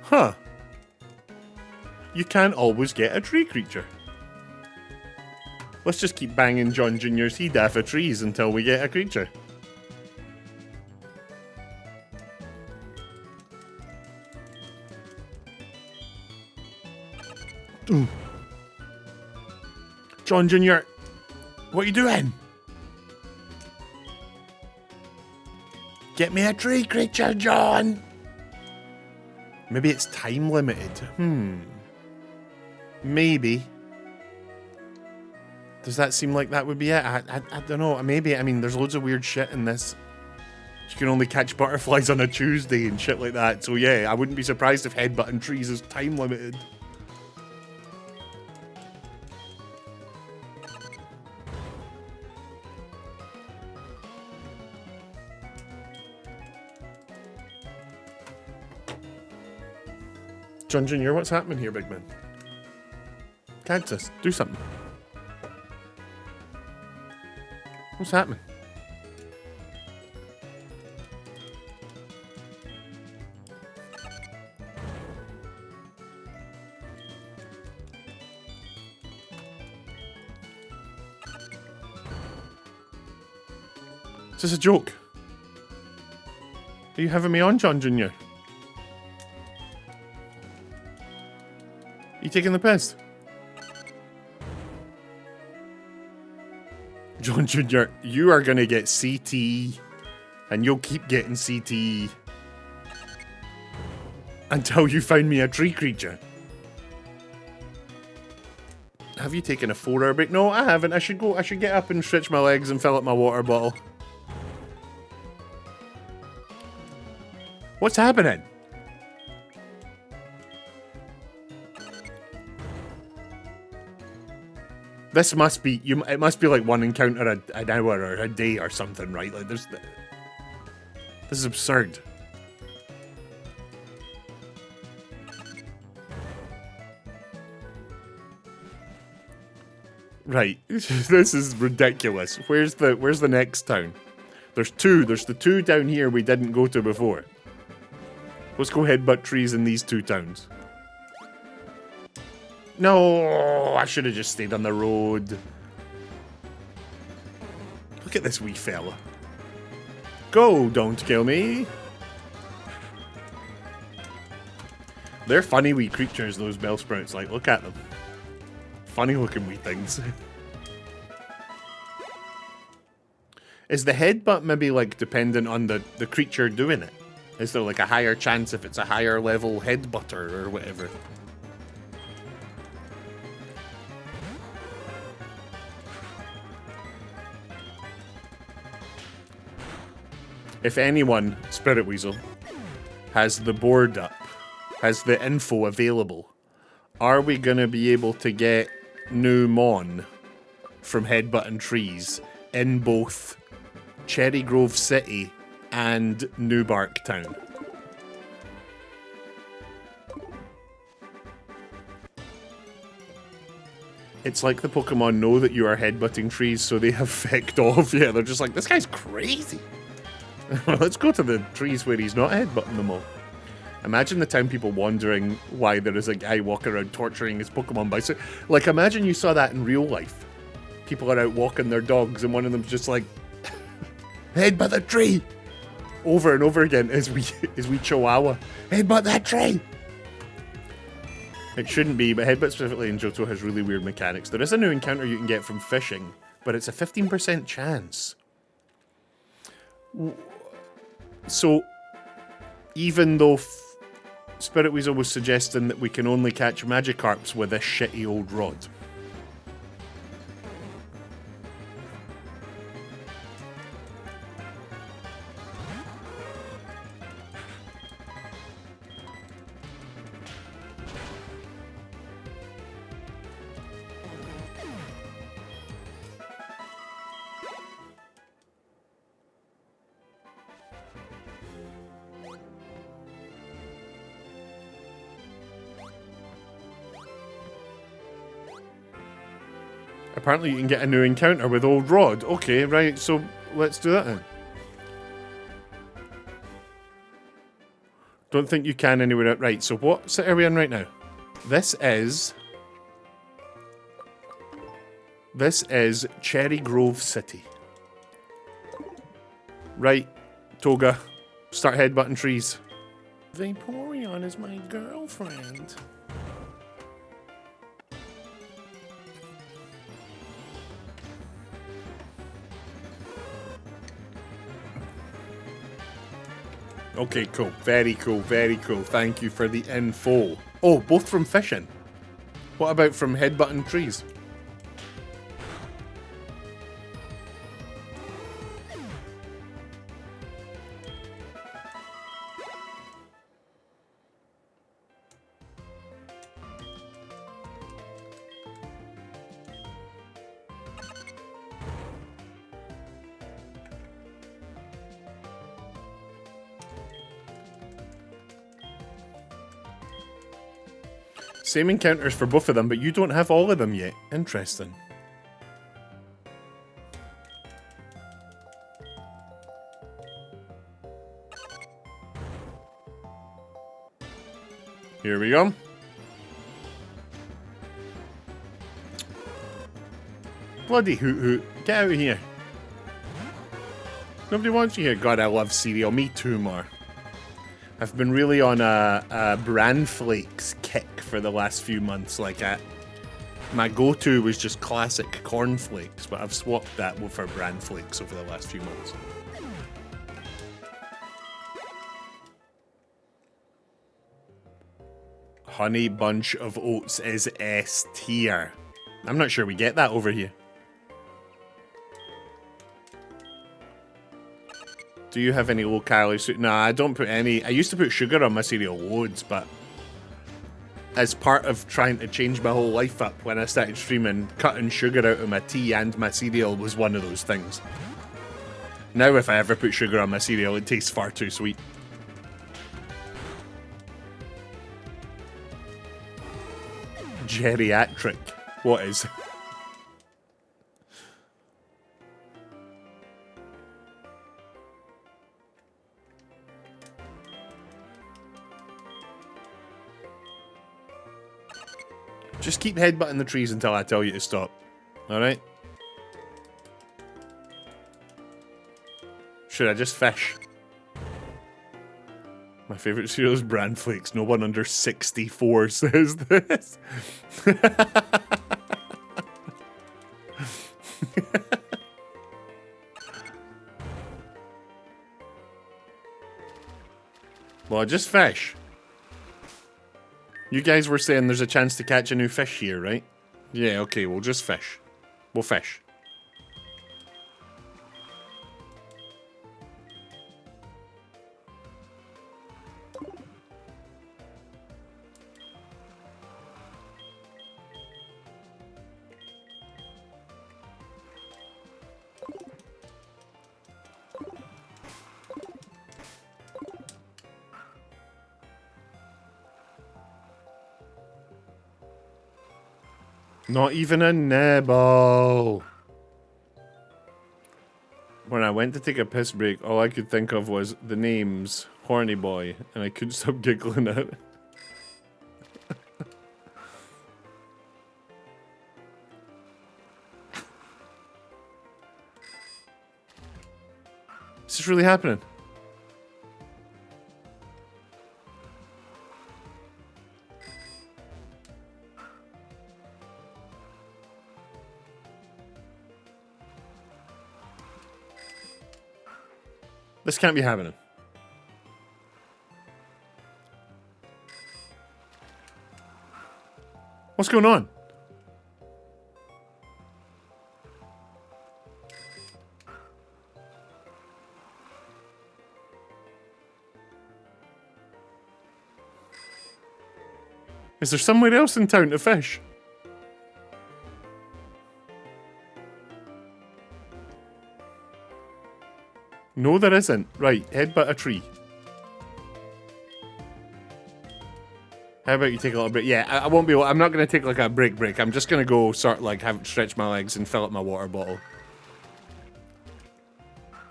Huh. You can't always get a tree creature. Let's just keep banging John Jr.'s head off of trees until we get a creature. Ooh. John Jr., what are you doing? Get me a tree creature, John! Maybe it's time limited. Maybe. Does that seem like that would be it? I don't know. Maybe. I mean, there's loads of weird shit in this. You can only catch butterflies on a Tuesday and shit like that. So yeah, I wouldn't be surprised if headbutting trees is time limited. John Jr., what's happening here, big man? Cactus, do something. What's happening? Is this a joke? Are you having me on, John Jr.? Are you taking the piss? John Jr., you are gonna get CTE, and you'll keep getting CTE until you find me a tree creature. Have you taken a 4-hour break? No, I haven't. I should get up and stretch my legs and fill up my water bottle. What's happening? This must be it must be like one encounter an hour or a day or something, right? Like this is absurd. Right. This is ridiculous. Where's the next town? There's two. There's the two down here we didn't go to before. Let's go headbutt trees in these two towns. No, I should have just stayed on the road. Look at this wee fella. Go, don't kill me. They're funny wee creatures, those bell sprouts. Like, look at them. Funny looking wee things. Is the headbutt maybe like dependent on the creature doing it? Is there like a higher chance if it's a higher level headbutter or whatever? If anyone, Spirit Weasel, has the board up, has the info available, are we going to be able to get new Mon from Headbutting Trees in both Cherry Grove City and New Bark Town? It's like the Pokemon know that you are headbutting trees, so they have fecked off. Yeah, they're just like, this guy's crazy. Let's go to the trees where he's not headbutting them all. Imagine the time people wondering why there is a guy walking around torturing his Pokemon by... Like, imagine you saw that in real life. People are out walking their dogs and one of them's just like... Headbutt the tree! Over and over again is we Chihuahua. Headbutt that tree! It shouldn't be, but Headbutt specifically in Johto has really weird mechanics. There is a new encounter you can get from fishing, but it's a 15% chance. So, even though Spirit Weasel was suggesting that we can only catch Magikarps with this shitty old rod. Apparently you can get a new encounter with Old Rod. Okay, right, so let's do that then. Don't think you can anywhere else. Right, so what city are we in right now? This is Cherry Grove City. Right, Toga, start headbutting trees. Vaporeon is my girlfriend. Okay, cool. Very cool, very cool. Thank you for the info. Oh, both from fishing. What about from headbutting trees? Same encounters for both of them, but you don't have all of them yet. Interesting. Here we go. Bloody hoot hoot. Get out of here. Nobody wants you here. God, I love cereal. Me too, more. I've been really on a bran flakes kick for the last few months. Like, my go-to was just classic corn flakes, but I've swapped that for bran flakes over the last few months. Honey Bunch of Oats is S tier. I'm not sure we get that over here. Do you have any low-calorie? Nah, I don't put any. I used to put sugar on my cereal loads, but as part of trying to change my whole life up when I started streaming, cutting sugar out of my tea and my cereal was one of those things. Now if I ever put sugar on my cereal, it tastes far too sweet. Geriatric. What is? Just keep headbutting the trees until I tell you to stop. Alright? Should I just fish? My favourite cereal is bran flakes. No one under 64 says this. Well, just fish. You guys were saying there's a chance to catch a new fish here, right? Yeah, okay, we'll just fish. We'll fish. Not even a nibble. When I went to take a piss break, all I could think of was the names Horny Boy, and I couldn't stop giggling at it. Is this really happening? This can't be happening. What's going on? Is there somewhere else in town to fish? No, there isn't. Right, headbutt a tree. How about you take a little break? Yeah, I won't be. I'm not going to take like a break. I'm just going to go sort like stretch my legs and fill up my water bottle.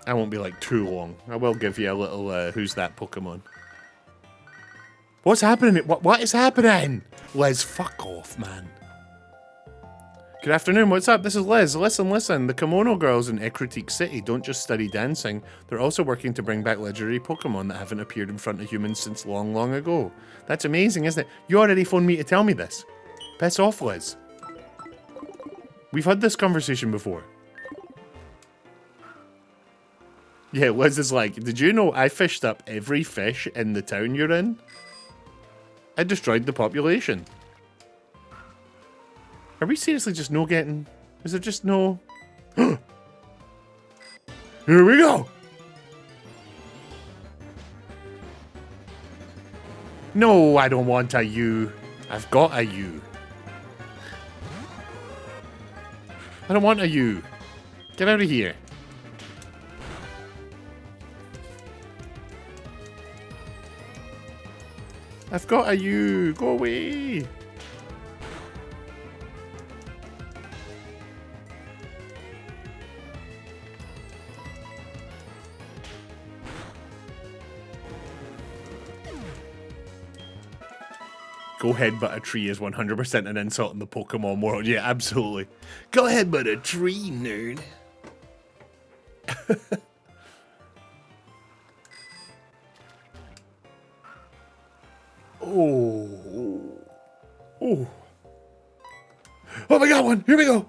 I won't be like too long. I will give you a little. Who's that Pokemon? What's happening? What is happening? Liz, fuck off, man. Good afternoon, what's up? This is Liz. Listen. The Kimono Girls in Ekritique City don't just study dancing, they're also working to bring back legendary Pokemon that haven't appeared in front of humans since long, long ago. That's amazing, isn't it? You already phoned me to tell me this. Piss off, Liz. We've had this conversation before. Yeah, Liz is like, did you know I fished up every fish in the town you're in? I destroyed the population. Are we seriously just no getting... Is there just no... Here we go! No, I don't want a U. I've got a U. I don't want a U. Get out of here. I've got a U. Go away. Go headbutt a tree is 100% an insult in the Pokemon world. Yeah, absolutely. Go headbutt a tree, nerd. Oh. Oh. Oh, we got one. Here we go.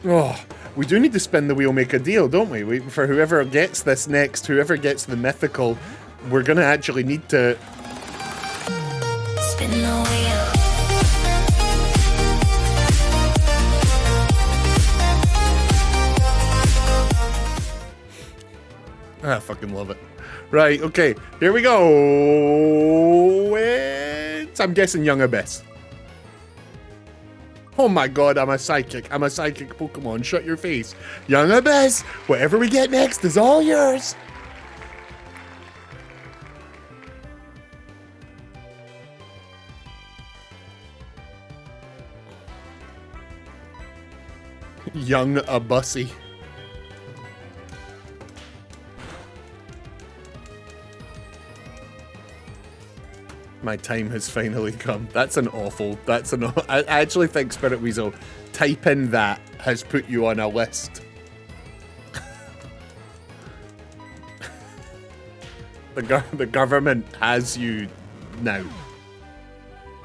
Oh, we do need to spin the wheel, make a deal, don't we? For whoever gets this next, whoever gets the mythical, we're going to actually need to... Spin the wheel. I fucking love it. Right, okay, here we go. I'm guessing Young Abyss. Oh my god, I'm a psychic. I'm a psychic Pokemon. Shut your face. Young Abyss, whatever we get next is all yours. Young Abussy. My time has finally come. That's an awful. I actually think Spirit Weasel, typing that has put you on a list. The government has you now.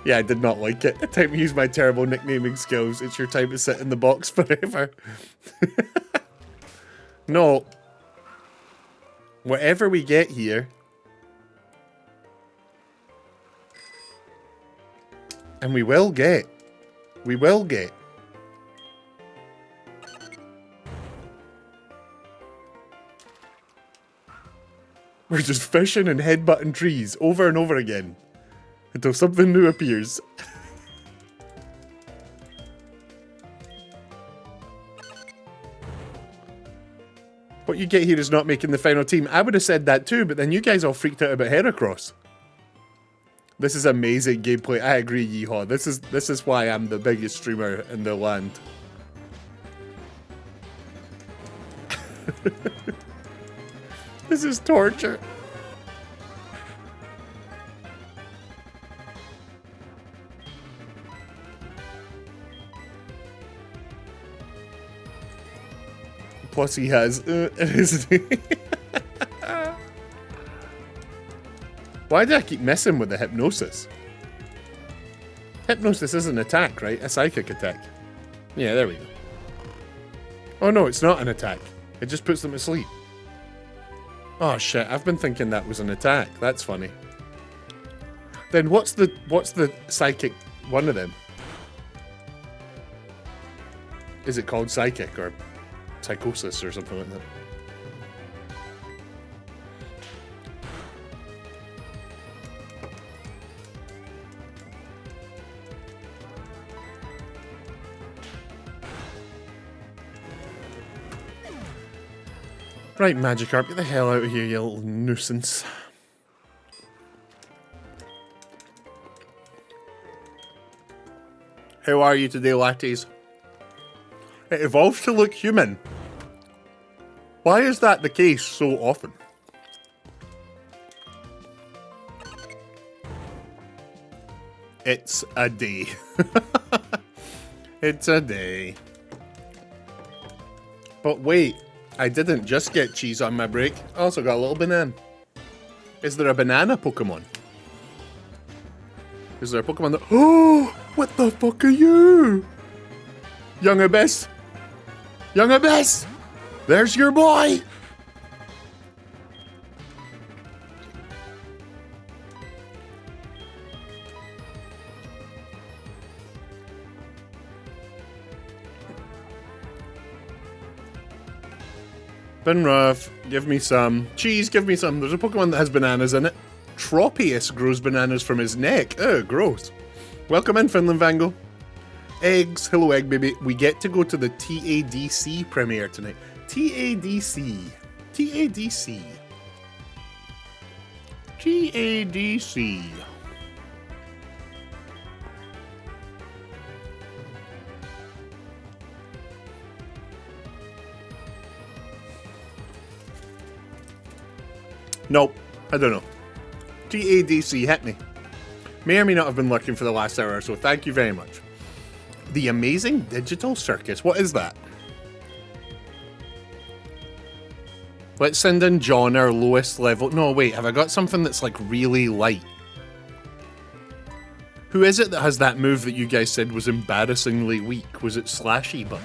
Yeah, I did not like it. Time to use my terrible nicknaming skills. It's your time to sit in the box forever. No. Whatever we get here. And we will get. We will get. We're just fishing and headbutting trees over and over again. Until something new appears. What you get here is not making the final team. I would have said that too, but then you guys all freaked out about Heracross. This is amazing gameplay. I agree, Yeehaw. This is why I'm the biggest streamer in the land. This is torture. Plus he has Why do I keep messing with the hypnosis? Hypnosis is an attack, right? A psychic attack. Yeah, there we go. Oh no, it's not an attack. It just puts them to sleep. Oh shit, I've been thinking that was an attack. That's funny. Then what's the psychic one of them? Is it called psychic or psychosis or something like that? Right, Magikarp, get the hell out of here, you little nuisance. How are you today, lattes? It evolves to look human. Why is that the case so often? It's a day. It's a day. But wait. I didn't just get cheese on my break. I also got a little banana. Is there a banana Pokemon? Is there a Pokemon that... Oh! What the fuck are you? Young Abyss? Young Abyss! There's your boy! Been rough. Give me some. Cheese, give me some. There's a Pokemon that has bananas in it. Tropius grows bananas from his neck. Oh, gross. Welcome in, Finland Vango. Eggs. Hello, Egg Baby. We get to go to the TADC premiere tonight. TADC. TADC. TADC. Nope. I don't know. TADC, hit me. May or may not have been lurking for the last hour or so. Thank you very much. The Amazing Digital Circus. What is that? Let's send in John, our lowest level. No, wait. Have I got something that's like really light? Who is it that has that move that you guys said was embarrassingly weak? Was it Slashy Butt?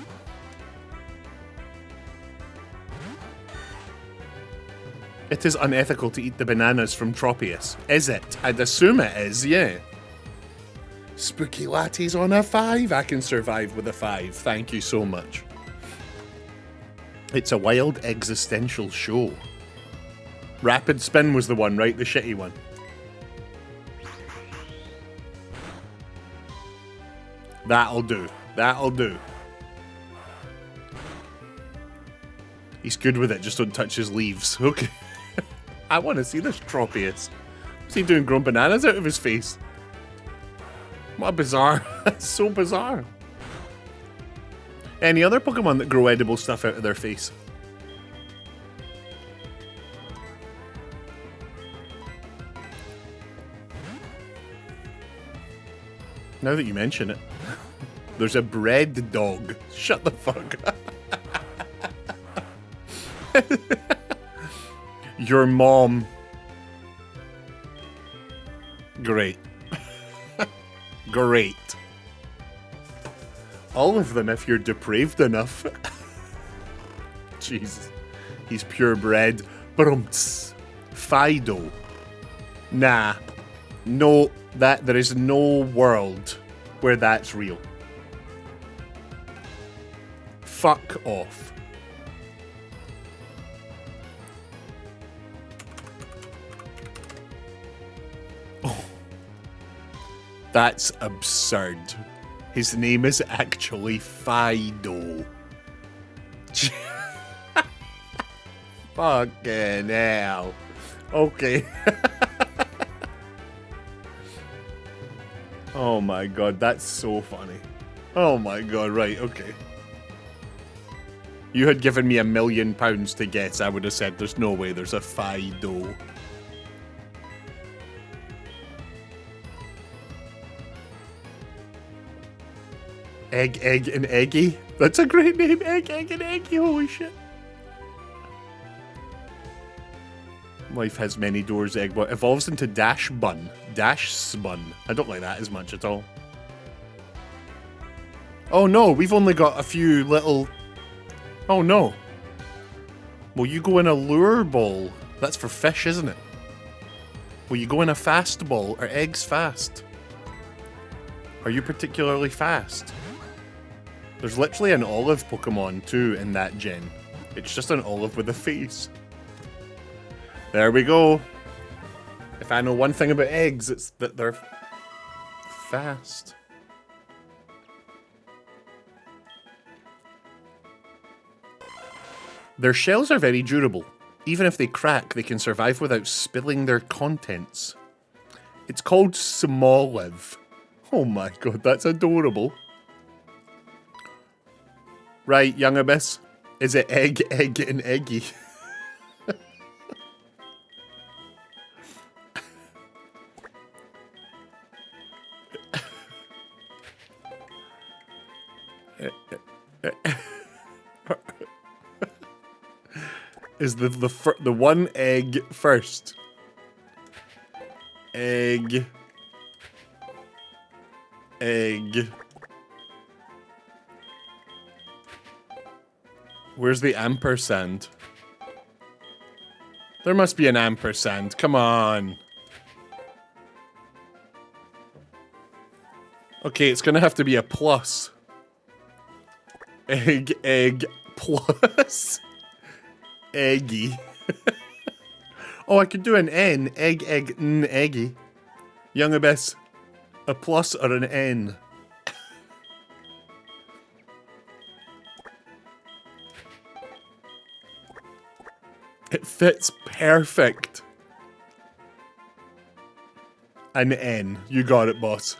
It is unethical to eat the bananas from Tropius. Is it? I'd assume it is, yeah. Spooky lattes on a 5. I can survive with a 5. Thank you so much. It's a wild existential show. Rapid Spin was the one, right? The shitty one. That'll do. That'll do. He's good with it, just don't touch his leaves. Okay. I want to see this Tropius. What's he doing, growing bananas out of his face? What a bizarre. That's so bizarre. Any other Pokemon that grow edible stuff out of their face? Now that you mention it. There's a bread dog. Shut the fuck up. Your mom. Great. Great. All of them if you're depraved enough. Jesus. He's purebred. Brumts. Fido. Nah. No, there is no world where that's real. Fuck off. That's absurd. His name is actually Fido. Fucking hell. Okay. Oh my god, that's so funny. Oh my god, right, okay. You had given me £1 million to guess, I would have said there's no way there's a Fido. Egg, Egg, and Eggy. That's a great name. Egg, Egg, and Eggy. Holy shit. Life has many doors. Egg evolves into Dash Bun. Dash Spun. I don't like that as much at all. Oh no, we've only got a few little... Oh no. Will you go in a lure ball? That's for fish, isn't it? Will you go in a fast ball? Are eggs fast? Are you particularly fast? There's literally an olive Pokemon too in that gen. It's just an olive with a face. There we go. If I know one thing about eggs, it's that they're fast. Their shells are very durable. Even if they crack, they can survive without spilling their contents. It's called Smoliv. Oh my god, that's adorable. Right, young Abyss. Is it Egg, Egg, and Eggy? Is the one egg first? Egg. Egg. Where's the ampersand? There must be an ampersand. Come on. Okay, it's gonna have to be a plus. Egg, egg, plus. Eggy. Oh, I could do an N. Egg, egg, n, eggy. Young Abyss. A plus or an N? It fits perfect. An N. You got it, boss.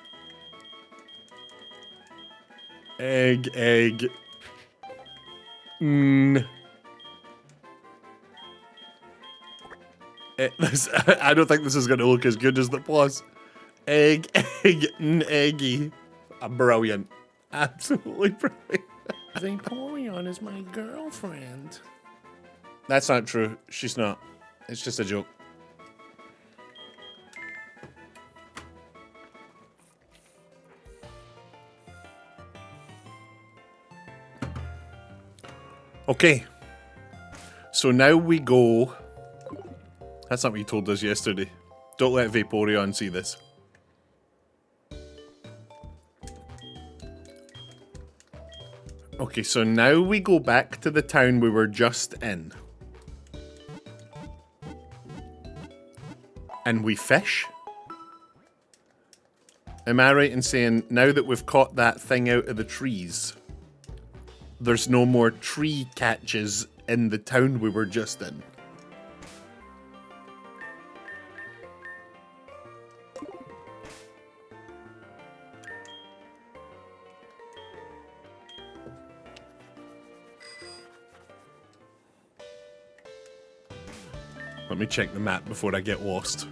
Egg, egg. N. I don't think this is going to look as good as the plus. Egg, eggy. Brilliant. Absolutely brilliant. Vaporeon is my girlfriend. That's not true. She's not. It's just a joke. Okay. So now we go... That's not what you told us yesterday. Don't let Vaporeon see this. Okay, so now we go back to the town we were just in. And we fish? Am I right in saying, now that we've caught that thing out of the trees, there's no more tree catches in the town we were just in? Let me check the map before I get lost.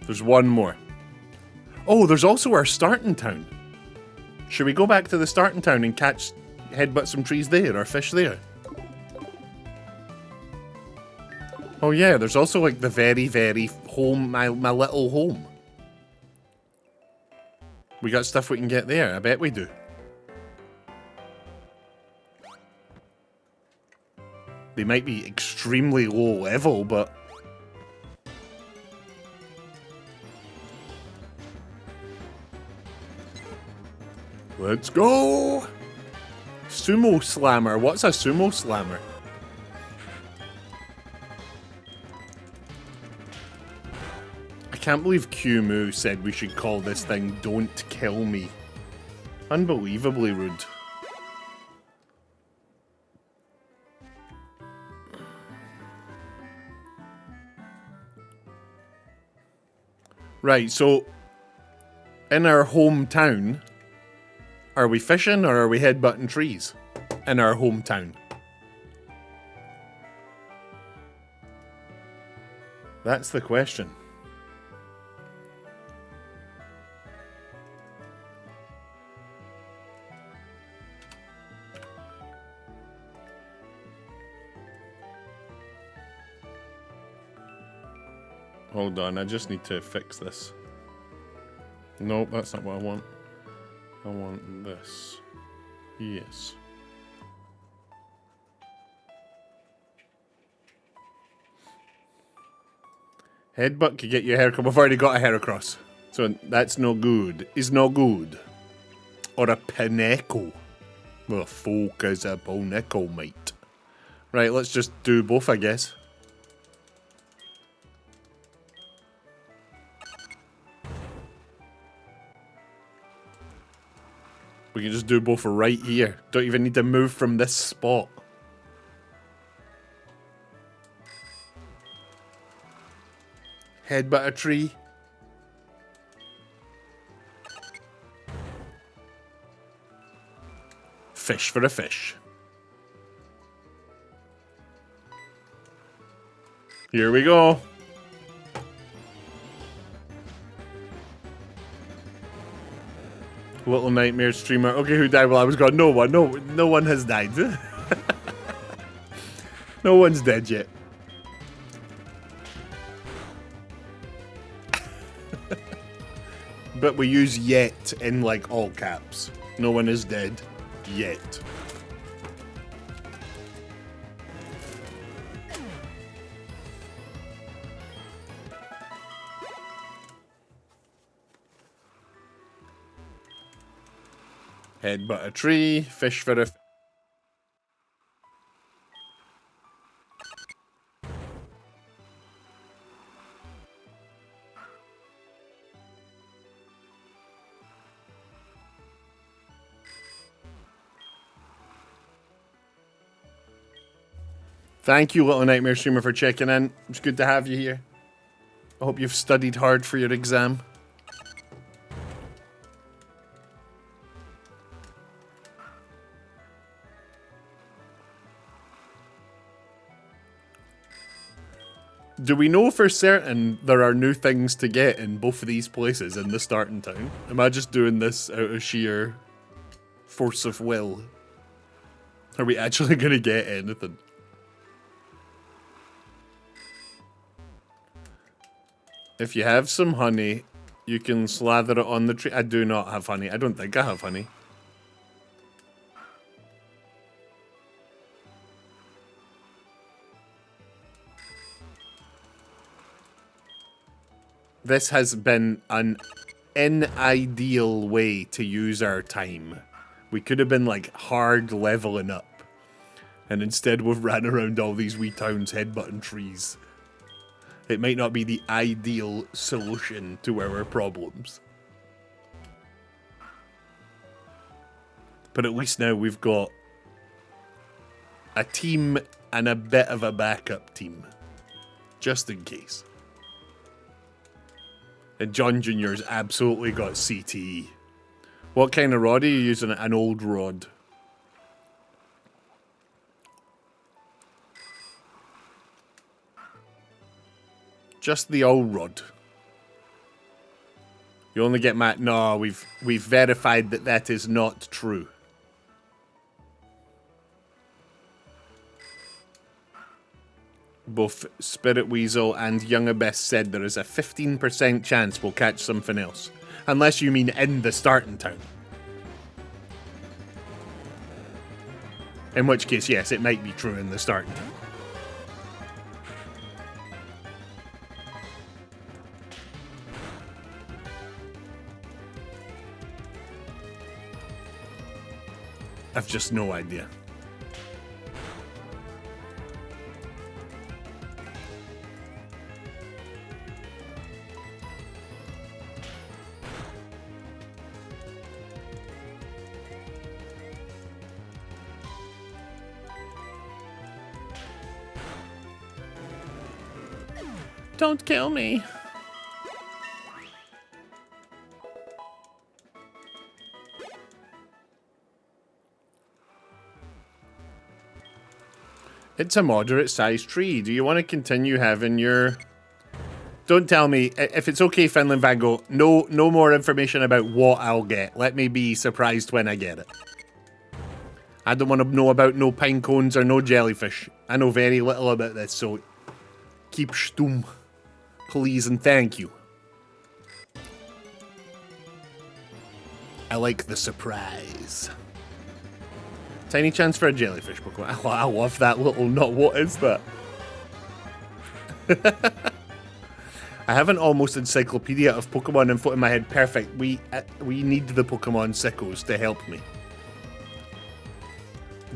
There's one more. Oh, there's also our starting town. Should we go back to the starting town and headbutt some trees there, or fish there? Oh yeah, there's also like the very, very home, my little home. We got stuff we can get there, I bet we do. They might be extremely low level, but... Let's go! Sumo Slammer. What's a Sumo Slammer? I can't believe Q-Moo said we should call this thing Don't Kill Me. Unbelievably rude. Right, so in our hometown, are we fishing or are we headbutting trees in our hometown? That's the question. Hold on, I just need to fix this. Nope, that's not what I want. I want this. Yes. Headbutt could get you a haircut. We've already got a hair across. So that's no good. Is no good. Or a pinnacle. Well, folk is a pinnacle, mate. Right, let's just do both, I guess. We can just do both right here. Don't even need to move from this spot. Headbutt a tree. Fish for a fish. Here we go. Little Nightmare streamer. Okay, who died while I was gone? No one. No one has died. No one's dead yet. But we use yet in like all caps. No one is dead yet. Headbutt a tree, fish for a... Thank you, Little Nightmare Streamer, for checking in. It's good to have you here. I hope you've studied hard for your exam. Do we know for certain there are new things to get in both of these places in the starting town? Am I just doing this out of sheer force of will? Are we actually going to get anything? If you have some honey, you can slather it on the tree. I do not have honey. I don't think I have honey. This has been an unideal way to use our time. We could have been like hard leveling up. And instead we've ran around all these wee towns headbutting trees. It might not be the ideal solution to our problems. But at least now we've got a team and a bit of a backup team. Just in case. And John Jr.'s absolutely got CTE. What kind of rod are you using? An old rod. Just the old rod. You only get Matt. No, we've verified that that is not true. Both Spirit Weasel and Young Abyss said there is a 15% chance we'll catch something else. Unless you mean in the starting town. In which case, yes, it might be true in the starting town. I've just no idea. Don't kill me. It's a moderate-sized tree. Do you want to continue having your... Don't tell me... If it's okay, Finland Van Gogh, no more information about what I'll get. Let me be surprised when I get it. I don't want to know about no pine cones or no jellyfish. I know very little about this, so... Keep stum. Please and thank you. I like the surprise. Tiny chance for a jellyfish Pokemon. I love that little nut. What is that? I have an almost encyclopedia of Pokemon info in my head. Perfect. We need the Pokemon sickos to help me.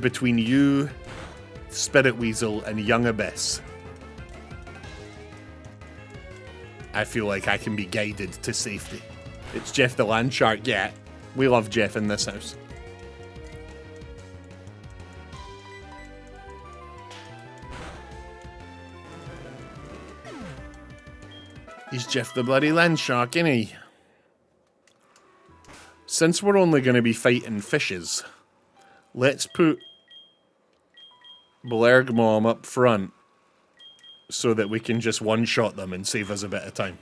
Between you, Spirit Weasel, and Young Abyss, I feel like I can be guided to safety. It's Jeff the Land Shark. Yeah, we love Jeff in this house. He's Jeff the bloody Land Shark, isn't he? Since we're only going to be fighting fishes, let's put Blergmom up front so that we can just one-shot them and save us a bit of time.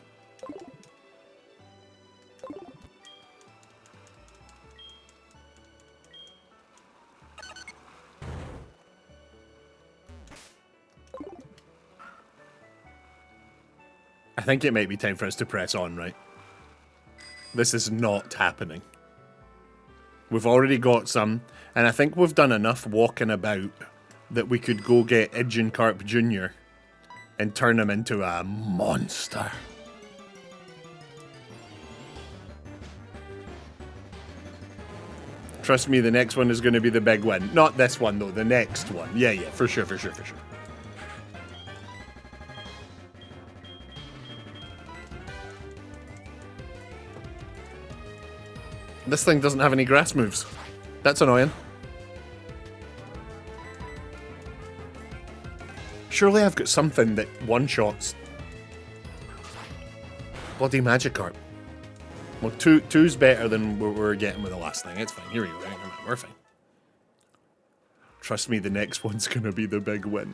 I think it might be time for us to press on, right? This is not happening. We've already got some, and I think we've done enough walking about that we could go get Carp Jr. and turn him into a monster. Trust me, the next one is going to be the big win. Not this one, though. The next one. Yeah, for sure. This thing doesn't have any grass moves. That's annoying. Surely I've got something that one-shots. Bloody Magikarp. Well, two's better than what we were getting with the last thing. It's fine. Here we go. We're fine. Trust me, the next one's going to be the big win.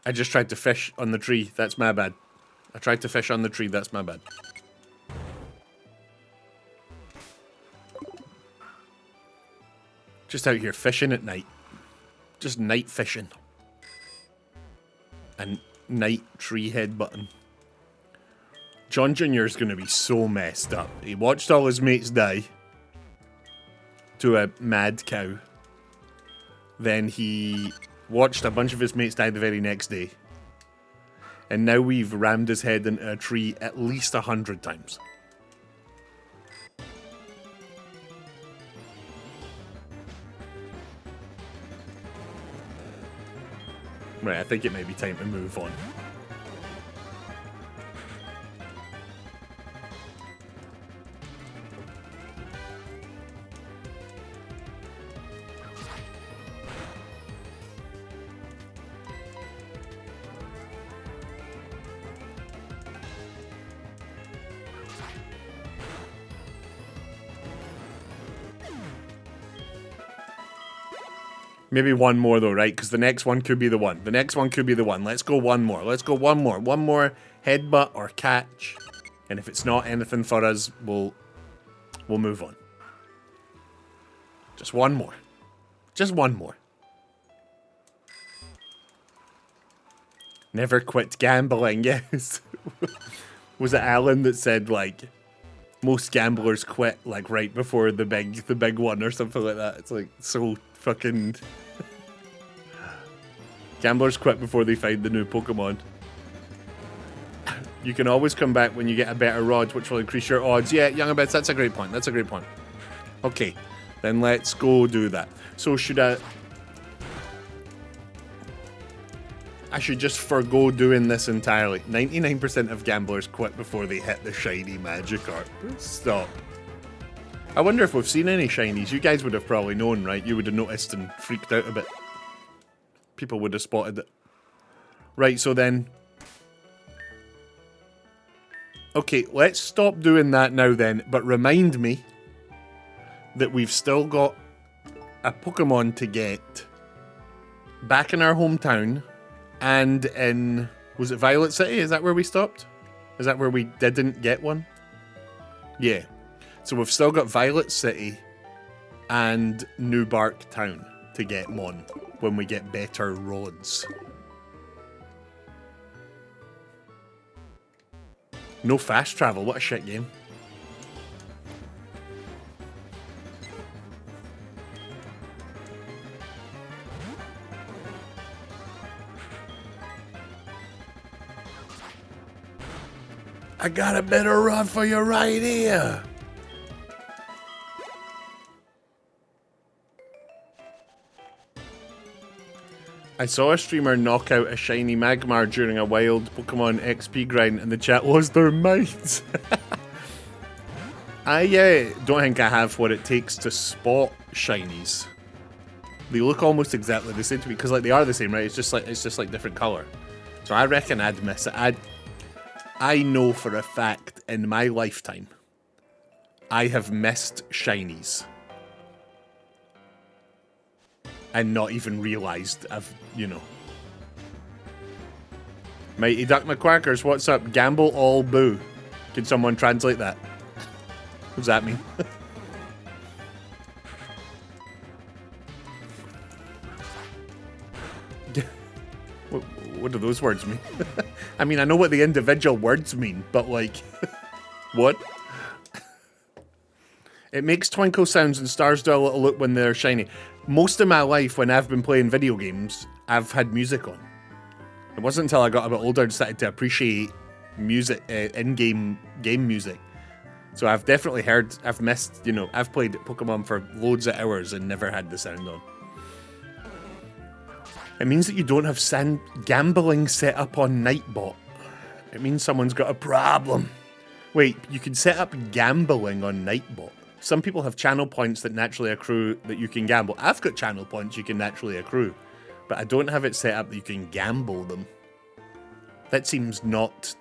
I just tried to fish on the tree. That's my bad. I tried to fish on the tree. That's my bad. Just out here fishing at night. Just night fishing. And night tree headbutting. John Jr. is going to be so messed up. He watched all his mates die to a mad cow. Then he watched a bunch of his mates die the very next day. And now we've rammed his head into a tree at least 100 times. Right, I think it may be time to move on. Maybe one more though, right? Because the next one could be the one. The next one could be the one. Let's go one more. Let's go one more. One more headbutt or catch. And if it's not anything for us, we'll move on. Just one more. Just one more. Never quit gambling, yes. Was it Alan that said, like, most gamblers quit, like, right before the big one or something like that? It's, like, so fucking... Gamblers quit before they find the new Pokemon. You can always come back when you get a better rod, which will increase your odds. Yeah, Young Abeds, that's a great point. That's a great point. Okay, then let's go do that. So should I should just forgo doing this entirely. 99% of gamblers quit before they hit the shiny Magikarp. Stop. I wonder if we've seen any shinies. You guys would have probably known, right? You would have noticed and freaked out a bit. People would have spotted it. Right, so then... Okay, let's stop doing that now then, but remind me that we've still got a Pokemon to get back in our hometown and in... Was it Violet City? Is that where we stopped? Is that where we didn't get one? Yeah. So we've still got Violet City and New Bark Town to get Mon when we get better roads. No fast travel, what a shit game. I got a better rod for you right here. I saw a streamer knock out a shiny Magmar during a wild Pokemon XP grind and the chat lost their minds. I don't think I have what it takes to spot shinies. They look almost exactly the same to me because like they are the same, right? It's just like different color. So I reckon I'd miss it. I know for a fact in my lifetime I have missed shinies. And not even realised I've, you know. Mighty Duck McQuackers, what's up? Gamble all boo. Can someone translate that? What does that mean? What do those words mean? I mean, I know what the individual words mean, but like, what? It makes twinkle sounds and stars do a little look when they're shiny. Most of my life, when I've been playing video games, I've had music on. It wasn't until I got a bit older I started to appreciate music, in-game game music. So I've definitely heard, I've missed, you know, I've played Pokemon for loads of hours and never had the sound on. It means that you don't have gambling set up on Nightbot. It means someone's got a problem. Wait, you can set up gambling on Nightbot. Some people have channel points that naturally accrue that you can gamble. I've got channel points you can naturally accrue, but I don't have it set up that you can gamble them. That seems not,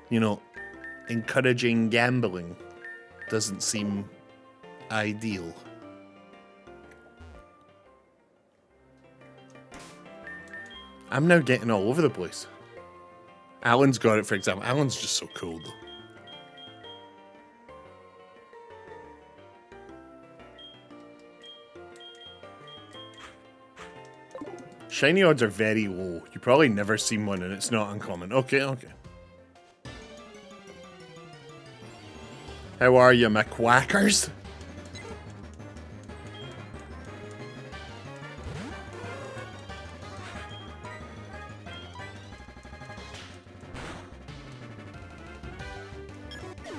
you know, encouraging gambling. Doesn't seem ideal. I'm now getting all over the place. Alan's got it, for example. Alan's just so cool, though. Shiny odds are very low. You probably never seen one and it's not uncommon. Okay, okay. How are you, McQuackers?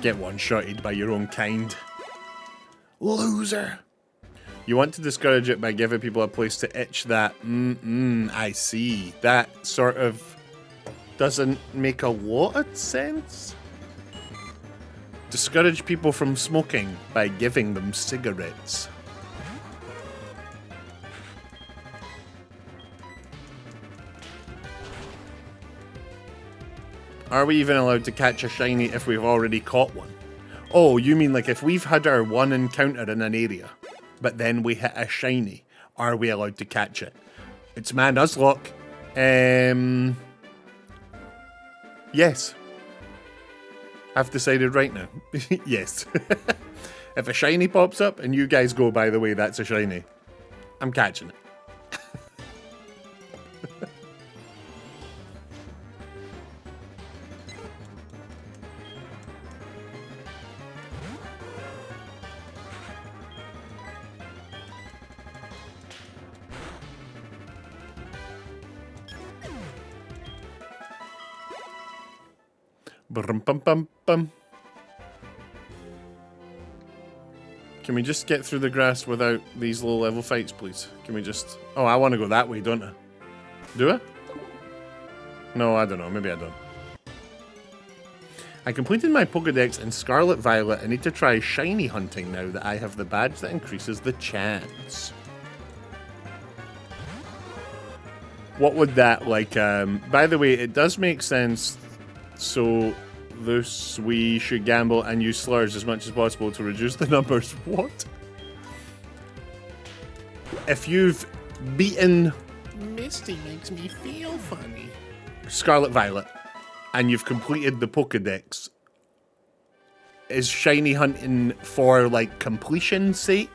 Get one-shotted by your own kind. Loser. You want to discourage it by giving people a place to itch that. I see. That sort of doesn't make a lot of sense. Discourage people from smoking by giving them cigarettes. Are we even allowed to catch a shiny if we've already caught one? Oh, you mean like if we've had our one encounter in an area, but then we hit a shiny, are we allowed to catch it? It's my Nuzlocke. Yes. I've decided right now. Yes. If a shiny pops up and you guys go, by the way, that's a shiny, I'm catching it. Bum. Can we just get through the grass without these low-level fights, please? Can we just... Oh, I want to go that way, don't I? Do I? No, I don't know. Maybe I don't. I completed my Pokedex in Scarlet Violet. I need to try shiny hunting now that I have the badge that increases the chance. What would that, like... by the way, it does make sense... So, thus we should gamble and use slurs as much as possible to reduce the numbers. What? If you've beaten Misty makes me feel funny. Scarlet Violet, and you've completed the Pokedex, is shiny hunting for like completion's sake?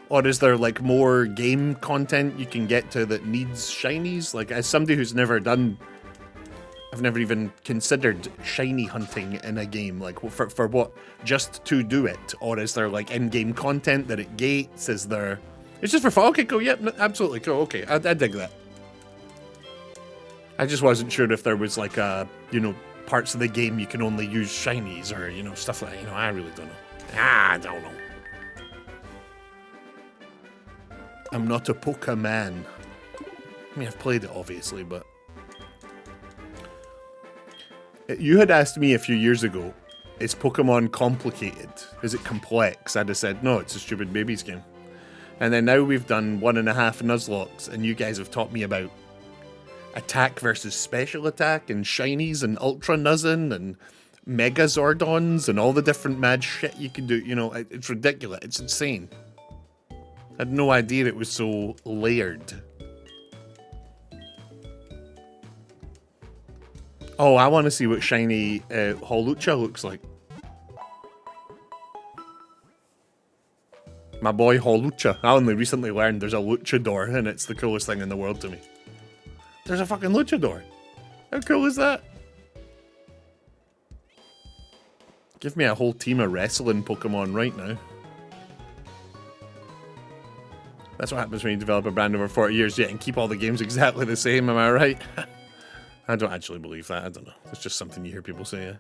Or is there like more game content you can get to that needs shinies? Like, as somebody who's never done... I've never even considered shiny hunting in a game. Like, for what? Just to do it? Or is there, like, in-game content that it gates? Is there... It's just for fun. Okay, cool. Yep, absolutely cool. Okay, I dig that. I just wasn't sure if there was, like, you know, parts of the game you can only use shinies or, you know, stuff like that. You know, I really don't know. I don't know. I'm not a Pokemon. I mean, I've played it, obviously, but... You had asked me a few years ago, is Pokemon complicated? Is it complex? I'd have said, no, it's a stupid baby's game. And then now we've done 1.5 Nuzlockes, and you guys have taught me about attack versus special attack, and shinies, and ultra nuzzing, and megazordons, and all the different mad shit you can do. You know, it's ridiculous. It's insane. I had no idea it was so layered. Oh, I want to see what shiny Hawlucha looks like. My boy Hawlucha. I only recently learned there's a luchador, and it's the coolest thing in the world to me. There's a fucking luchador. How cool is that? Give me a whole team of wrestling Pokemon right now. That's what happens when you develop a brand over 40 years, yeah, and keep all the games exactly the same, am I right? I don't actually believe that. I don't know. It's just something you hear people say.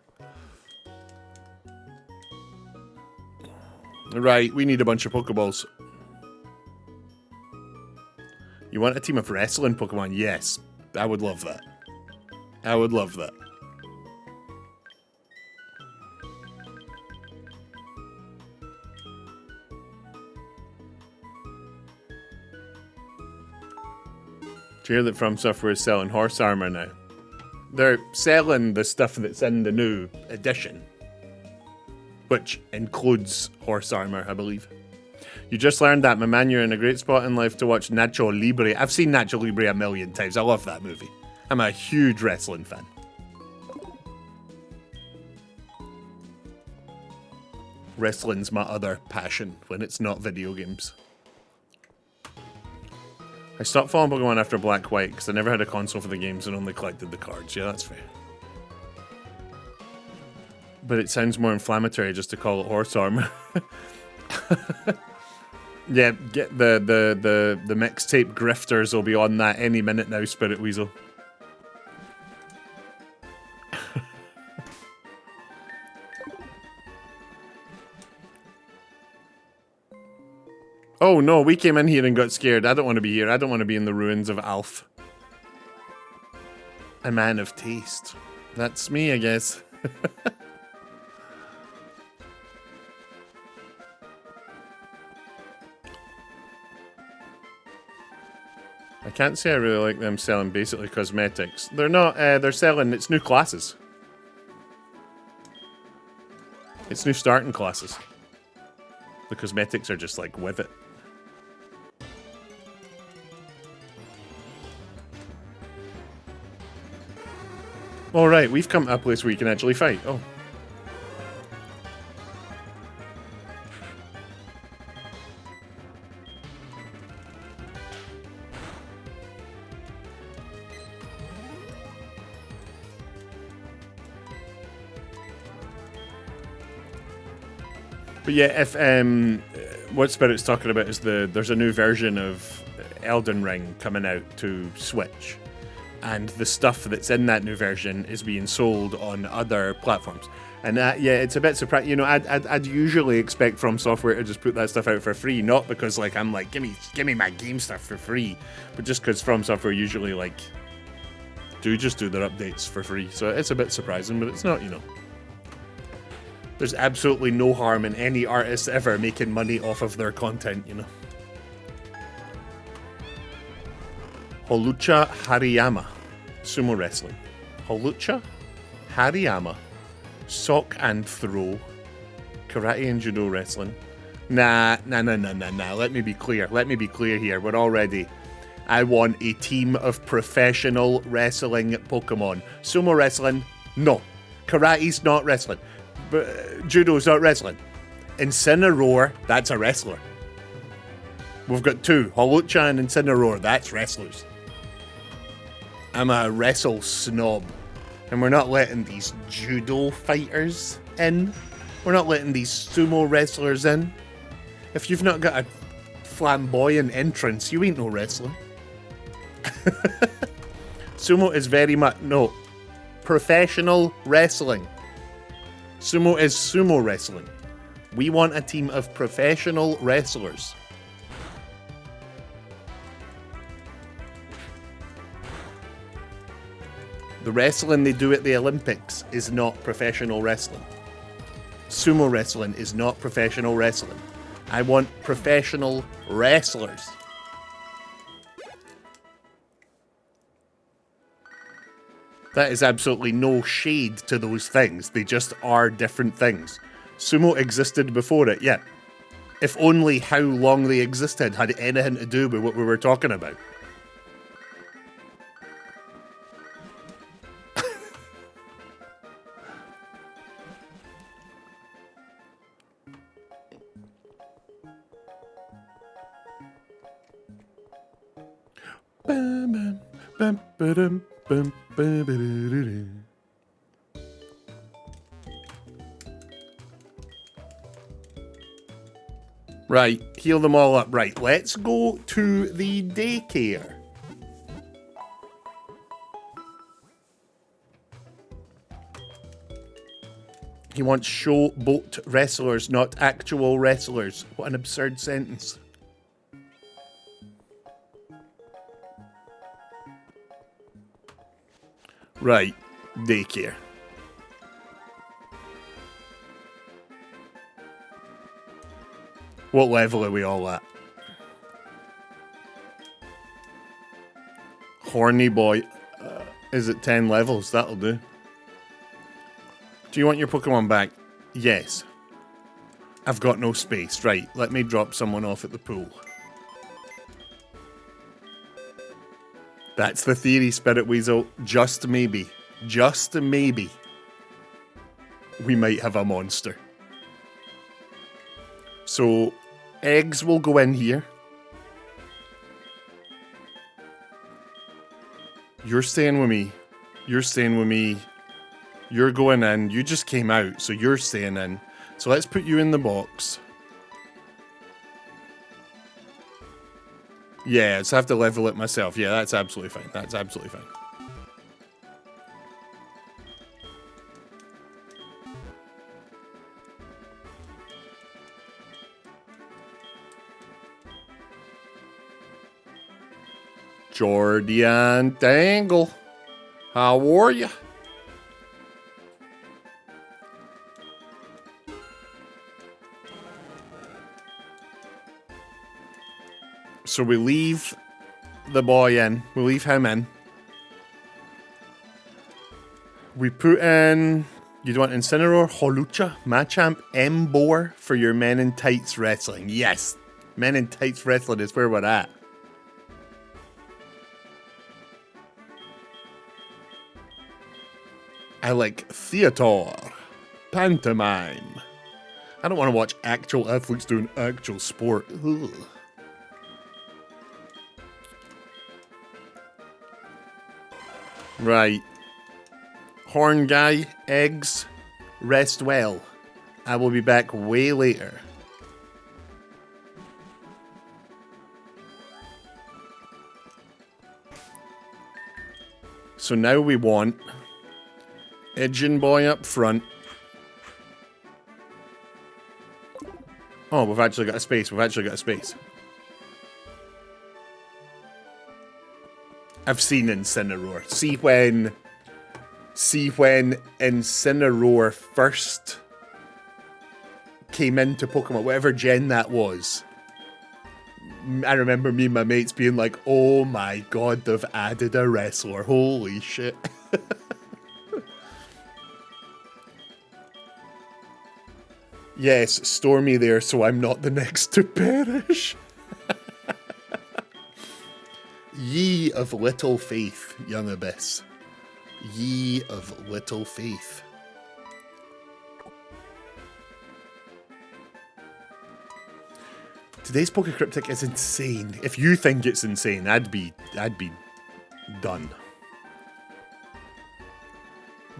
Yeah? Right, we need a bunch of Pokeballs. You want a team of wrestling Pokemon? Yes. I would love that. I would love that. Did you hear that From Software is selling horse armor now? They're selling the stuff that's in the new edition, which includes horse armor, I believe. You just learned that, my man. You're in a great spot in life to watch Nacho Libre. I've seen Nacho Libre a million times. I love that movie. I'm a huge wrestling fan. Wrestling's my other passion when it's not video games. I stopped following Pokemon after Black White because I never had a console for the games and only collected the cards. Yeah, that's fair. But it sounds more inflammatory just to call it horse armor. Yeah, get the mixtape grifters will be on that any minute now, Spirit Weasel. Oh no, we came in here and got scared. I don't want to be here. I don't want to be in the ruins of Alf. A man of taste. That's me, I guess. I can't say I really like them selling basically cosmetics. They're not, they're selling, it's new classes. It's new starting classes. The cosmetics are just like with it. Alright, we've come to a place where you can actually fight. Oh. But yeah, if what Spirit's talking about is there's a new version of Elden Ring coming out to Switch. And the stuff that's in that new version is being sold on other platforms. And yeah, it's a bit surprising. You know, I'd usually expect From Software to just put that stuff out for free, not because like I'm like give me my game stuff for free, but just because From Software usually like do their updates for free. So it's a bit surprising, but it's not, you know. There's absolutely no harm in any artist ever making money off of their content, you know. Holucha Hariyama, sumo wrestling. Holucha Hariyama, sock and throw, karate and judo wrestling. Nah. Let me be clear here. We're all ready. I want a team of professional wrestling Pokemon. Sumo wrestling, no. Karate's not wrestling. But judo's not wrestling. Incineroar, that's a wrestler. We've got two, Holucha and Incineroar, that's wrestlers. I'm a wrestle snob. And we're not letting these judo fighters in. We're not letting these sumo wrestlers in. If you've not got a flamboyant entrance, you ain't no wrestler. Sumo is very much, no, professional wrestling. Sumo is sumo wrestling. We want a team of professional wrestlers. The wrestling they do at the Olympics is not professional wrestling. Sumo wrestling is not professional wrestling. I want professional wrestlers. That is absolutely no shade to those things. They just are different things. Sumo existed before it, yeah. If only how long they existed had anything to do with what we were talking about. Right, heal them all up. Right, let's go to the daycare. He wants show boat wrestlers, not actual wrestlers. What an absurd sentence. Right, daycare. What level are we all at? Horny boy. Is it 10 levels? That'll do. Do you want your Pokemon back? Yes. I've got no space. Right, let me drop someone off at the pool. That's the theory, Spirit Weasel. Just maybe, we might have a monster. So, eggs will go in here. You're staying with me. You're staying with me. You're going in. You just came out, so you're staying in. So let's put you in the box. Yeah, I just have to level it myself. Yeah, that's absolutely fine. That's absolutely fine. Jordan Dangle, how are you? So we leave the boy in. We leave him in. We put in... You want Incineroar, Holucha, Machamp, Embor for your Men in Tights wrestling. Yes! Men in Tights wrestling is where we're at. I like theater. Pantomime. I don't want to watch actual athletes doing actual sport. Ugh. Right. Horn guy, eggs, rest well. I will be back way later. So now we want Edgin Boy up front. Oh, we've actually got a space. We've actually got a space. I've seen Incineroar. See when Incineroar first came into Pokemon, whatever gen that was. I remember me and my mates being like, oh my god, they've added a wrestler. Holy shit. Yes, store me there so I'm not the next to perish. Ye of little faith, young Abyss. Ye of little faith. Today's Pokecryptic is insane. If you think it's insane, I'd be done.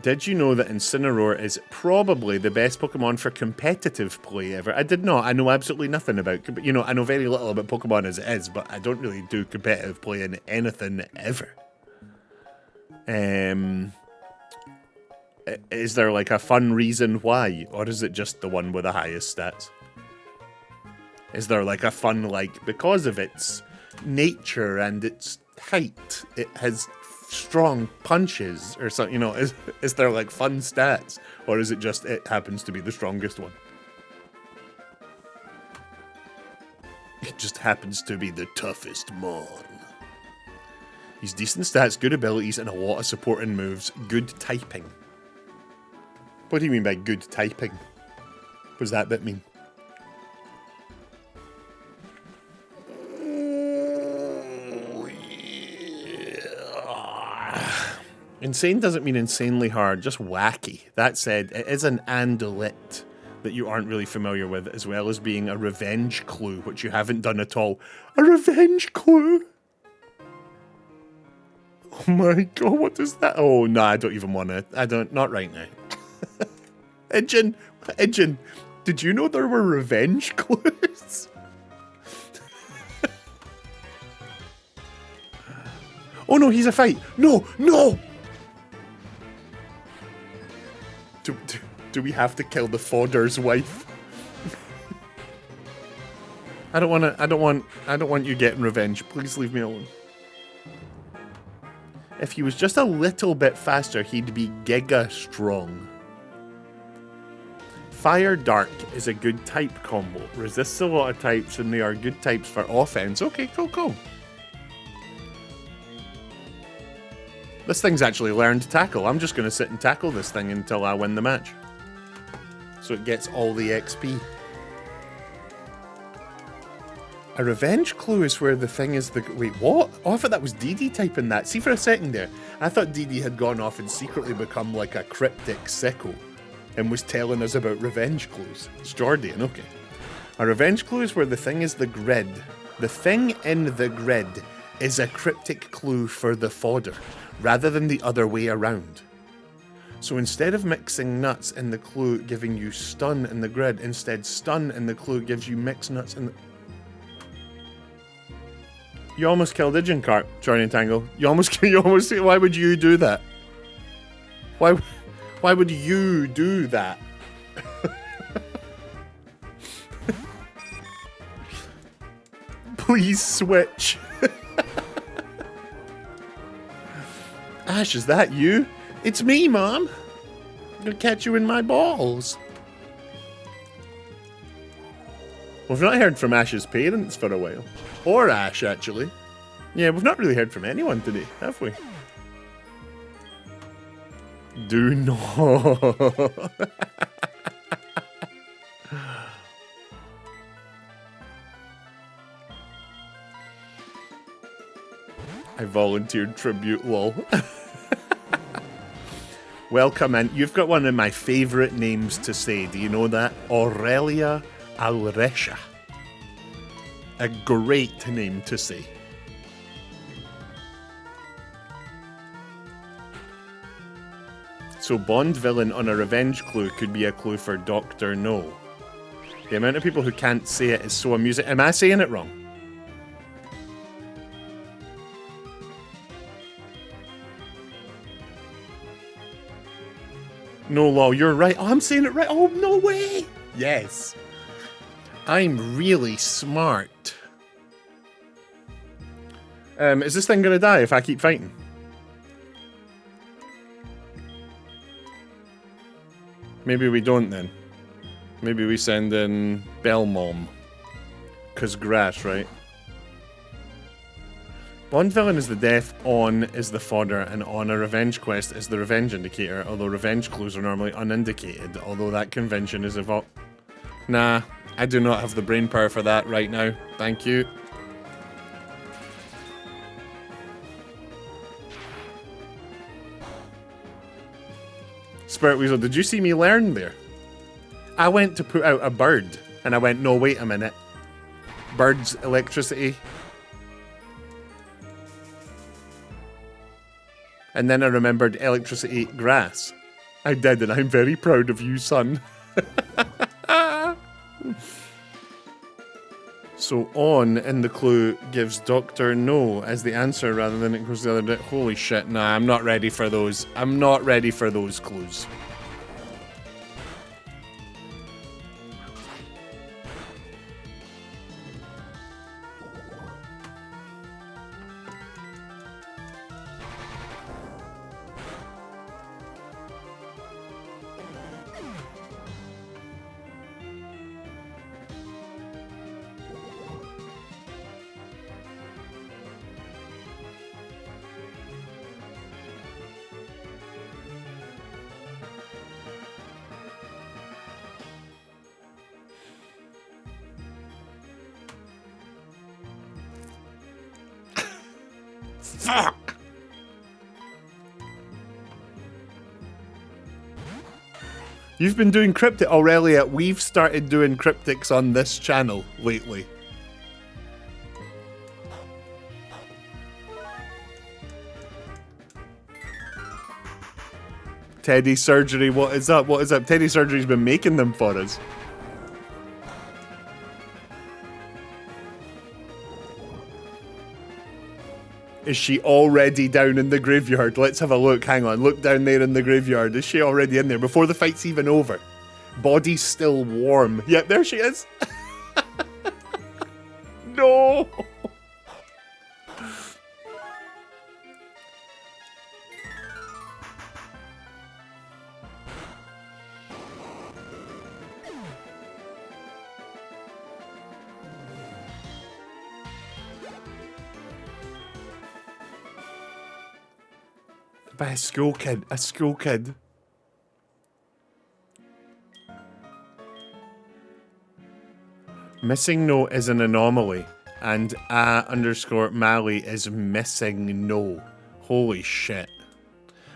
Did you know that Incineroar is probably the best Pokemon for competitive play ever? I did not. I know absolutely nothing about... You know, I know very little about Pokemon as it is, but I don't really do competitive play in anything ever. Is there, like, a fun reason why? Or is it just the one with the highest stats? Is there, like, a fun, like, because of its nature and its height, it has... strong punches or something, you know, is there like fun stats, or is it just it happens to be the strongest one? It just happens to be the toughest mon. He's decent stats, good abilities, and a lot of supporting moves. Good typing. What do you mean by good typing? What does that bit mean? Insane doesn't mean insanely hard, just wacky. That said, it is an Andalite that you aren't really familiar with, as well as being a revenge clue, which you haven't done at all. A revenge clue? Oh my god, what is that? Oh, no, I don't even want to. I don't, not right now. Edgin, did you know there were revenge clues? Oh no, he's a fight. No, no! Do we have to kill the fodder's wife? I don't want you getting revenge. Please leave me alone. If he was just a little bit faster, he'd be giga strong. Fire Dark is a good type combo. Resists a lot of types and they are good types for offense. Okay, cool. This thing's actually learned to tackle. I'm just going to sit and tackle this thing until I win the match. So it gets all the XP. A revenge clue is where the thing is the... Wait, what? Oh, I thought that was Dee Dee typing that. See, for a second there, I thought Dee Dee had gone off and secretly become like a cryptic sicko and was telling us about revenge clues. It's Jordan, okay. A revenge clue is where the thing is the grid. The thing in the grid is a cryptic clue for the fodder, rather than the other way around. So instead of mixing nuts in the clue giving you stun in the grid, instead stun in the clue gives you mixed nuts in the... You almost killed Igencarp, Johnny Tangle. You almost, why would you do that? Why would you do that? Please switch. Ash, is that you? It's me, Mom. I'm gonna catch you in my balls. We've not heard from Ash's parents for a while. Or Ash, actually. Yeah, we've not really heard from anyone today, have we? Do not. I volunteered tribute, lol. Welcome in. You've got one of my favourite names to say. Do you know that? Aurelia Alresha. A great name to say. So Bond villain on a revenge clue could be a clue for Dr. No. The amount of people who can't say it is so amusing. Am I saying it wrong? No, Law, you're right. Oh, I'm saying it right. Oh, no way. Yes. I'm really smart. Is this thing gonna die if I keep fighting? Maybe we don't then. Maybe we send in Belmom. 'Cause grass, right? Bond villain is the death, on is the fodder, and on a revenge quest is the revenge indicator, although revenge clues are normally unindicated, although that convention is evolved. Nah, I do not have the brain power for that right now. Thank you. Spirit Weasel, did you see me learn there? I went to put out a bird, and I went, no, wait a minute. Birds, electricity. And then I remembered electricity, grass. I did, and I'm very proud of you, son. So on in the clue gives Dr. No as the answer rather than it goes the other day. Holy shit, nah, I'm not ready for those. I'm not ready for those clues. Fuck! You've been doing cryptic, Aurelia. We've started doing cryptics on this channel lately. Teddy Surgery, what is up? What is up? Teddy Surgery's been making them for us. Is she already down in the graveyard? Let's have a look. Hang on. Look down there in the graveyard. Is she already in there before the fight's even over? Body's still warm. Yep, there she is. No. By a school kid. A school kid. Missing note is an anomaly. And underscore Mally is missing. No. Holy shit.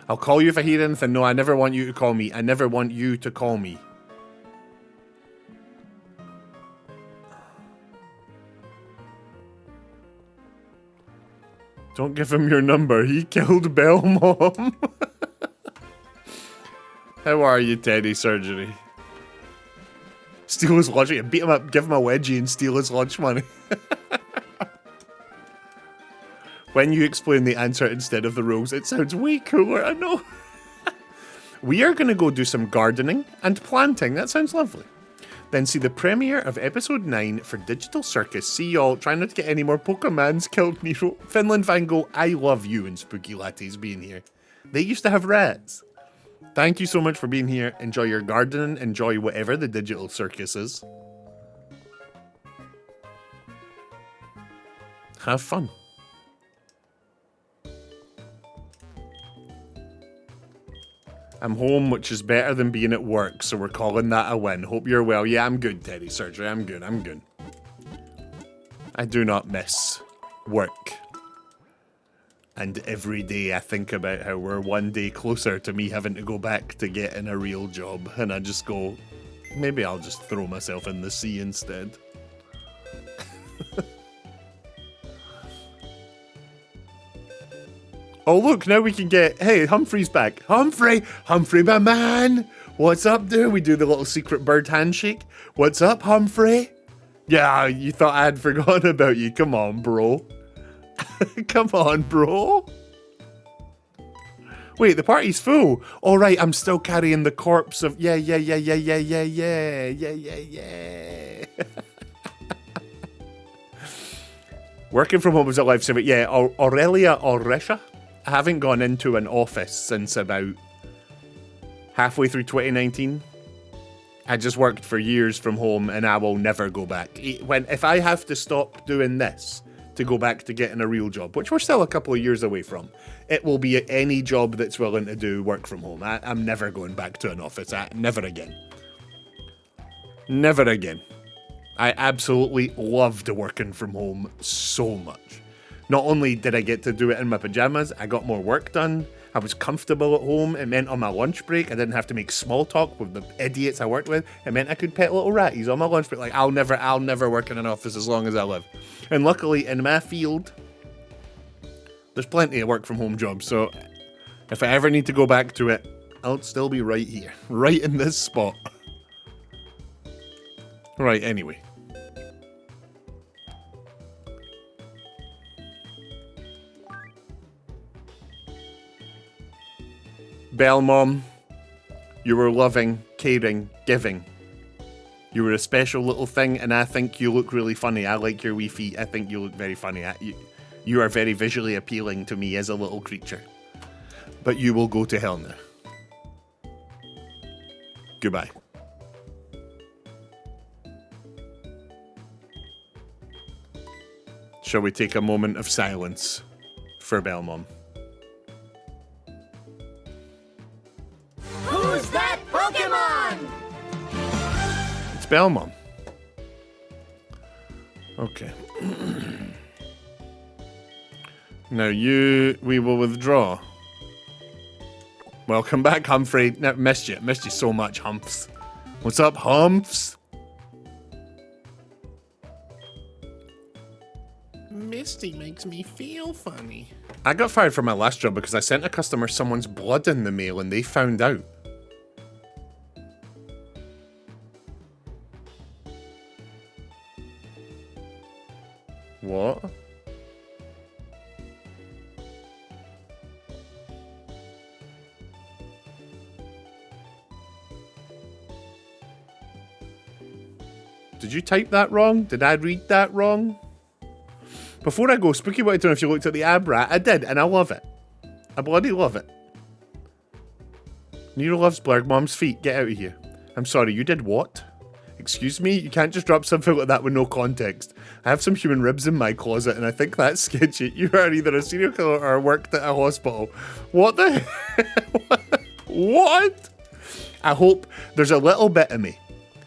I'll call you if I hear anything. No, I never want you to call me. I never want you to call me. Don't give him your number. He killed Belmom. How are you, Teddy Surgery? Steal his lunch. Beat him up, give him a wedgie and steal his lunch money. When you explain the answer instead of the rules, it sounds way cooler, I know. We are going to go do some gardening and planting. That sounds lovely. Then see the premiere of episode 9 for Digital Circus. See y'all. Try not to get any more Pokemons killed, Nero. Finland Van Gogh, I love you and Spooky Lattes being here. They used to have rats. Thank you so much for being here. Enjoy your gardening. Enjoy whatever the Digital Circus is. Have fun. I'm home, which is better than being at work, so we're calling that a win. Hope you're well. Yeah, I'm good, Teddy Surgery. I'm good. I'm good. I do not miss work. And every day I think about how we're one day closer to me having to go back to getting a real job. And I just go, maybe I'll just throw myself in the sea instead. Oh, look, now we can get... Hey, Humphrey's back. Humphrey, my man. What's up, dude? We do the little secret bird handshake. What's up, Humphrey? Yeah, you thought I had forgotten about you. Come on, bro. Come on, bro. Wait, the party's full. All right, I'm still carrying the corpse of... Yeah. Working from home is a lifesaver. Yeah, Aurelia Oresha. I haven't gone into an office since about halfway through 2019. I just worked for years from home and I will never go back. If I have to stop doing this to go back to getting a real job, which we're still a couple of years away from, it will be any job that's willing to do work from home. I'm never going back to an office. Never again. Never again. I absolutely loved working from home so much. Not only did I get to do it in my pajamas, I got more work done. I was comfortable at home. It meant on my lunch break, I didn't have to make small talk with the idiots I worked with. It meant I could pet little ratties on my lunch break. Like, I'll never work in an office as long as I live. And luckily, in my field, there's plenty of work from home jobs. So if I ever need to go back to it, I'll still be right here, right in this spot. Right, anyway. Belmom, you were loving, caring, giving. You were a special little thing, and I think you look really funny. I like your wee feet. I think you look very funny. You are very visually appealing to me as a little creature. But you will go to hell now. Goodbye. Shall we take a moment of silence for Belmom? Who's that Pokemon? It's Belmom. Okay. Now we will withdraw. Welcome back, Humphrey. No, missed you so much, Humps. What's up, Humps? Misty makes me feel funny. I got fired from my last job because I sent a customer someone's blood in the mail and they found out. What? Did you type that wrong? Did I read that wrong? Before I go, Spooky wanted to know if you looked at the ab rat. I did, and I love it. I bloody love it. Nero loves Blurgmom's feet. Get out of here. I'm sorry, you did what? Excuse me? You can't just drop something like that with no context. I have some human ribs in my closet, and I think that's sketchy. You are either a serial killer or worked at a hospital. What the hell? What? I hope there's a little bit of me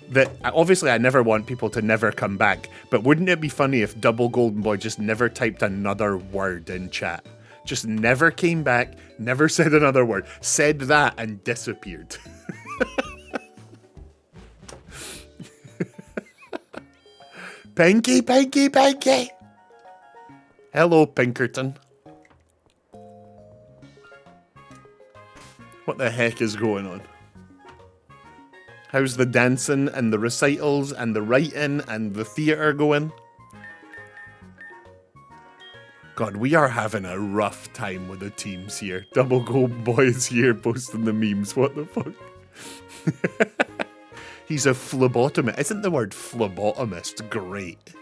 that obviously I never want people to never come back, but wouldn't it be funny if Double Golden Boy just never typed another word in chat? Just never came back, never said another word, said that and disappeared. Pinky, Pinky, Pinky! Hello, Pinkerton. What the heck is going on? How's the dancing and the recitals and the writing and the theatre going? God, we are having a rough time with the teams here. Double Gold Boy is here posting the memes. What the fuck? He's a phlebotomist. Isn't the word phlebotomist great?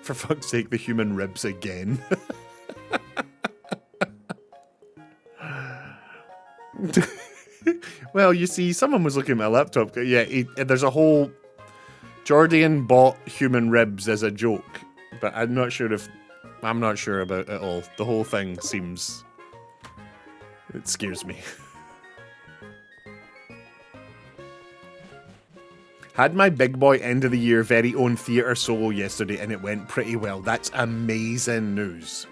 For fuck's sake, the human ribs again. Well, you see, someone was looking at my laptop. Yeah, there's a whole... Jordan bought human ribs as a joke, but I'm not sure about it all. The whole thing seems... It scares me. Had my big boy end of the year very own theatre solo yesterday and it went pretty well. That's amazing news.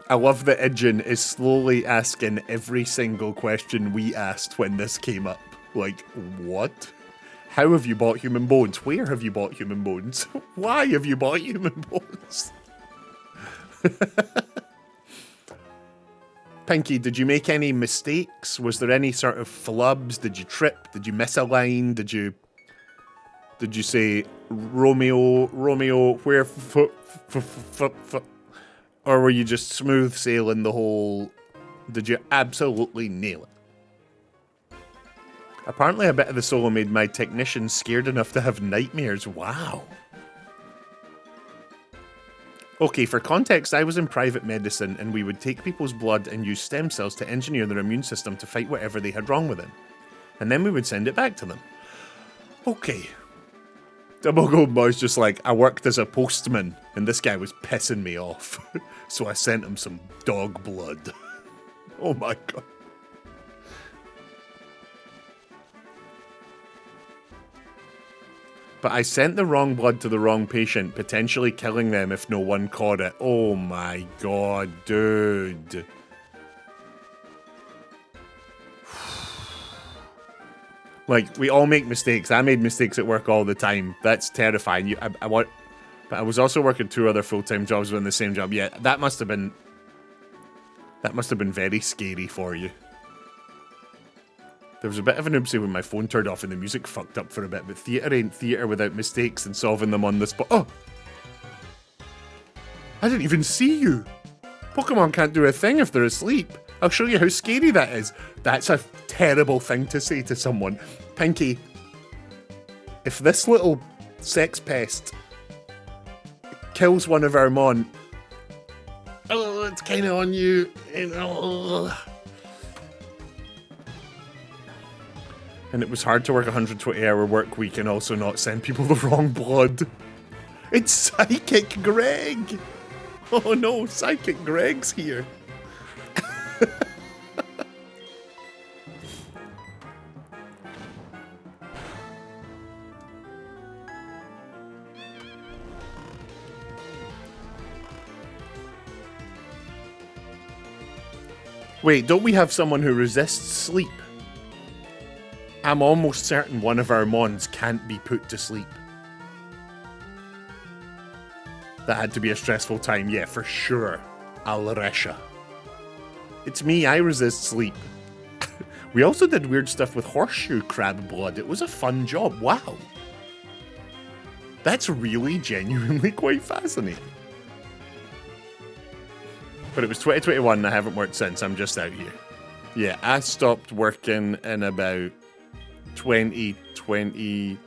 I love that Ijin is slowly asking every single question we asked when this came up. Like, what? How have you bought human bones? Where have you bought human bones? Why have you bought human bones? Pinky, did you make any mistakes? Was there any sort of flubs? Did you trip? Did you miss a line? Did you say Romeo, where or were you just smooth sailing the whole... Did you absolutely nail it? Apparently a bit of the solo made my technician scared enough to have nightmares. Wow. Okay, for context, I was in private medicine and we would take people's blood and use stem cells to engineer their immune system to fight whatever they had wrong with them. And then we would send it back to them. Okay. Double Gold Boy's just like, I worked as a postman and this guy was pissing me off. So I sent him some dog blood. Oh my god. But I sent the wrong blood to the wrong patient, potentially killing them if no one caught it. Oh my god, dude. Like, we all make mistakes. I made mistakes at work all the time. That's terrifying. But I was also working 2 other full-time jobs within the same job. Yeah, that must have been very scary for you. There was a bit of an oopsie when my phone turned off and the music fucked up for a bit, but theatre ain't theatre without mistakes and solving them on the spot. Oh! I didn't even see you! Pokemon can't do a thing if they're asleep. I'll show you how scary that is. That's a terrible thing to say to someone. Pinky, if this little sex pest kills one of our Mon, oh, it's kind of on you. And it was hard to work a 120-hour work week and also not send people the wrong blood. It's Psychic Greg! Oh no, Psychic Greg's here. Wait, don't we have someone who resists sleep? I'm almost certain one of our Mons can't be put to sleep. That had to be a stressful time, yeah, for sure. Alresha. It's me, I resist sleep. We also did weird stuff with horseshoe crab blood. It was a fun job, wow. That's really genuinely quite fascinating. But it was 2021 and I haven't worked since, I'm just out here. Yeah, I stopped working in about 2020.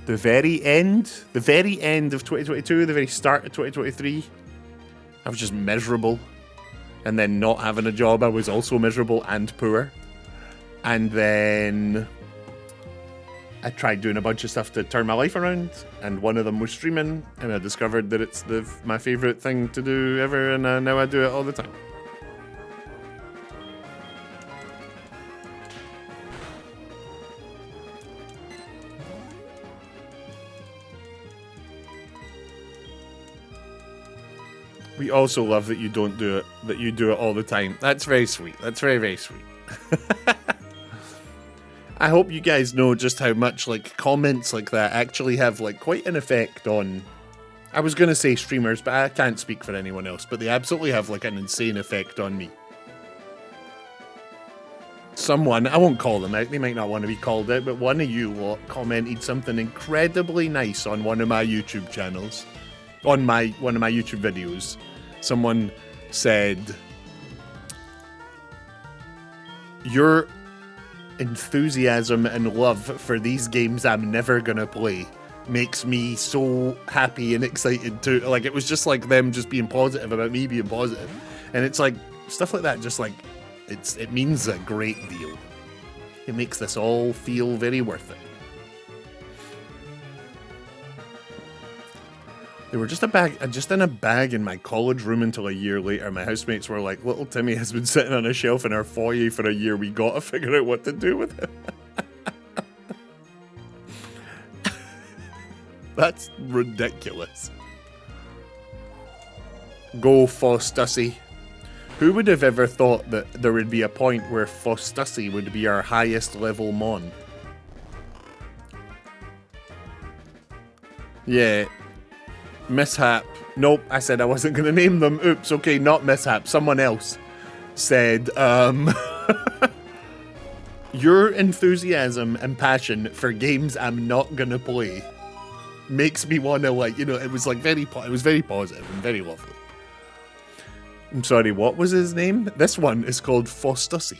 The very end of 2022, the very start of 2023. I was just miserable. And then not having a job, I was also miserable and poor. And then I tried doing a bunch of stuff to turn my life around, and one of them was streaming, and I discovered that it's my favorite thing to do ever, and now I do it all the time. We also love that you don't do it, that you do it all the time. That's very sweet. That's very, very sweet. I hope you guys know just how much, like, comments like that actually have, like, quite an effect on... I was going to say streamers, but I can't speak for anyone else, but they absolutely have, like, an insane effect on me. Someone, I won't call them out, they might not want to be called out, but one of you lot commented something incredibly nice on one of my YouTube channels. On one of my YouTube videos. Someone said, your enthusiasm and love for these games I'm never gonna play makes me so happy and excited to, like, it was just like them just being positive about me being positive. And it's like, stuff like that just like, it means a great deal. It makes this all feel very worth it. They were just in a bag in my college room until a year later. My housemates were like, little Timmy has been sitting on a shelf in our foyer for a year. We gotta figure out what to do with him. That's ridiculous. Go Fostussy. Who would have ever thought that there would be a point where Fostussy would be our highest level mon? Yeah. Mishap. Nope, I said I wasn't going to name them. Oops, okay, not Mishap. Someone else said, your enthusiasm and passion for games I'm not going to play makes me want to, like, you know, it was like it was very positive and very lovely. I'm sorry, what was his name? This one is called Fostussy,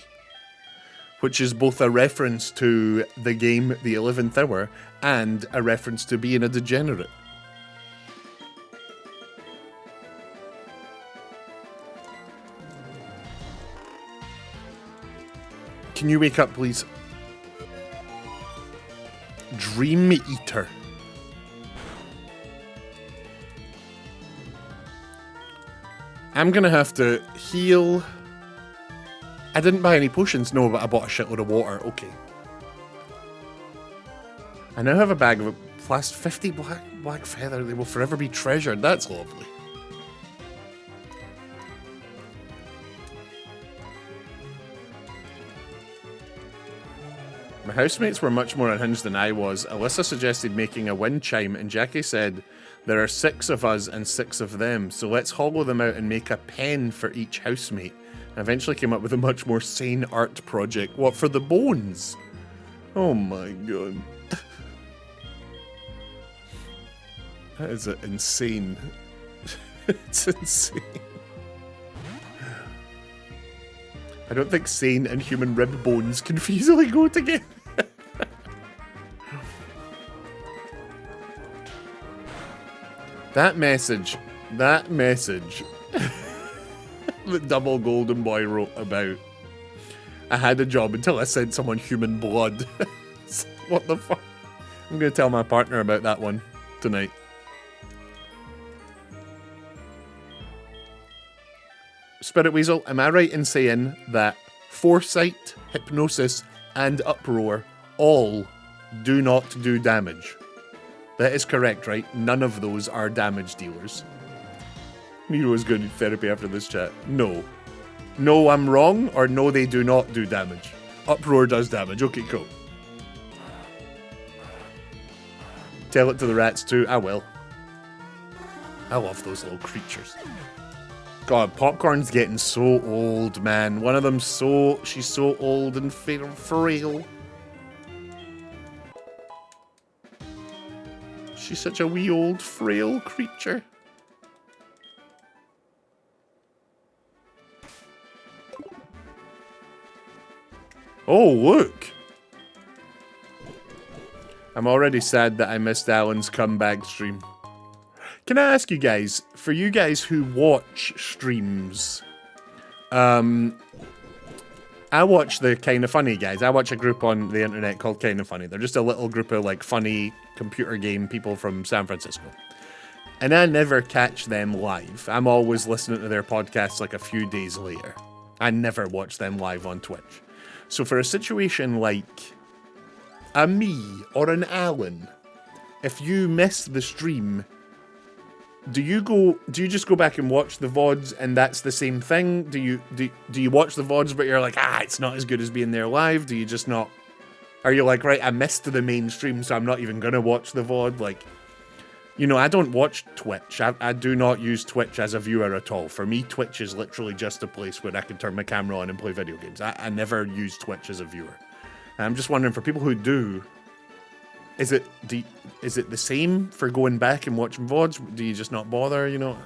which is both a reference to the game The 11th Hour and a reference to being a degenerate. Can you wake up, please? Dream Eater. I'm gonna have to heal. I didn't buy any potions, no, but I bought a shitload of water. Okay. I now have a bag of plus 50 black feather. They will forever be treasured. That's lovely. My housemates were much more unhinged than I was. Alyssa suggested making a wind chime, and Jackie said, there are 6 of us and 6 of them, so let's hollow them out and make a pen for each housemate. I eventually came up with a much more sane art project. What, for the bones? Oh my god. That is insane. It's insane. I don't think sane and human rib bones can feasibly go together. That message that Double Golden Boy wrote about, I had a job until I sent someone human blood. What the fuck? I'm going to tell my partner about that one tonight. Spirit Weasel, am I right in saying that Foresight, Hypnosis, and Uproar all do not do damage? That is correct, right? None of those are damage dealers. Nero is going to therapy after this chat. No. No, I'm wrong, or no, they do not do damage. Uproar does damage. Okay, cool. Tell it to the rats too. I will. I love those little creatures. God, Popcorn's getting so old, man. One of them she's so old and frail. She's such a wee old frail creature. Oh, look. I'm already sad that I missed Alan's comeback stream. Can I ask you guys, for you guys who watch streams, I watch the Kinda Funny guys. I watch a group on the internet called Kinda Funny. They're just a little group of like funny computer game people from San Francisco. And I never catch them live. I'm always listening to their podcasts like a few days later. I never watch them live on Twitch. So for a situation like a me or an Alan, if you miss the stream, do you just go back and watch the VODs and that's the same thing? Do you watch the VODs but you're like, it's not as good as being there live? Do you just not? Are you like, right, I missed the mainstream, so I'm not even gonna watch the VOD? Like, you know, I don't watch Twitch. I do not use Twitch as a viewer at all. For me, Twitch is literally just a place where I can turn my camera on and play video games. I never use Twitch as a viewer. And I'm just wondering, for people who do, is it the same for going back and watching VODs? Do you just not bother, you know?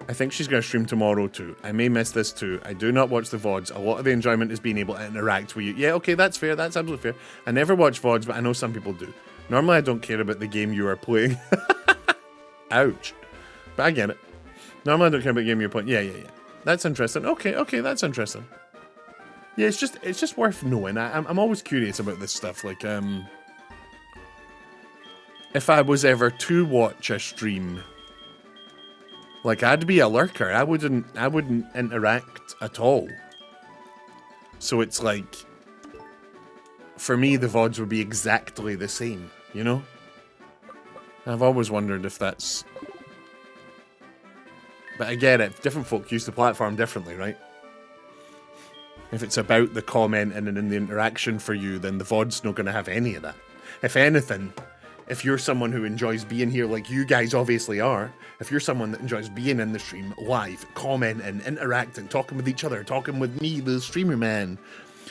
I think she's going to stream tomorrow too. I may miss this too. I do not watch the VODs. A lot of the enjoyment is being able to interact with you. Yeah, okay, that's fair. That's absolutely fair. I never watch VODs, but I know some people do. Normally, I don't care about the game you are playing. Ouch. But I get it. Normally, I don't care about the game you're playing. Yeah. That's interesting. Okay, that's interesting. Yeah, it's just worth knowing. I'm always curious about this stuff. Like, if I was ever to watch a stream, like, I'd be a lurker. I wouldn't interact at all. So it's like, for me, the VODs would be exactly the same, you know? I've always wondered if that's... But I get it. Different folk use the platform differently, right? If it's about the commenting and the interaction for you, then the VOD's not going to have any of that. If anything... If you're someone who enjoys being here like you guys obviously are, if you're someone that enjoys being in the stream live, commenting, interacting, talking with each other, talking with me, the streamer man,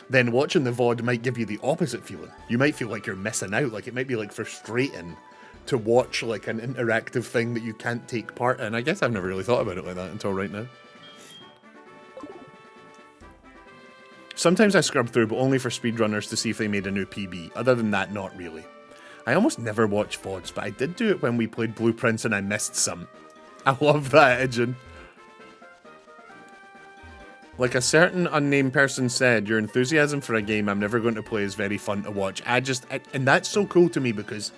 then watching the VOD might give you the opposite feeling. You might feel like you're missing out, like it might be like frustrating to watch like an interactive thing that you can't take part in. I guess I've never really thought about it like that until right now. Sometimes I scrub through, but only for speedrunners to see if they made a new PB. Other than that, not really. I almost never watch VODs, but I did do it when we played Blueprints and I missed some. I love that, Ijin. Like a certain unnamed person said, your enthusiasm for a game I'm never going to play is very fun to watch. And that's so cool to me because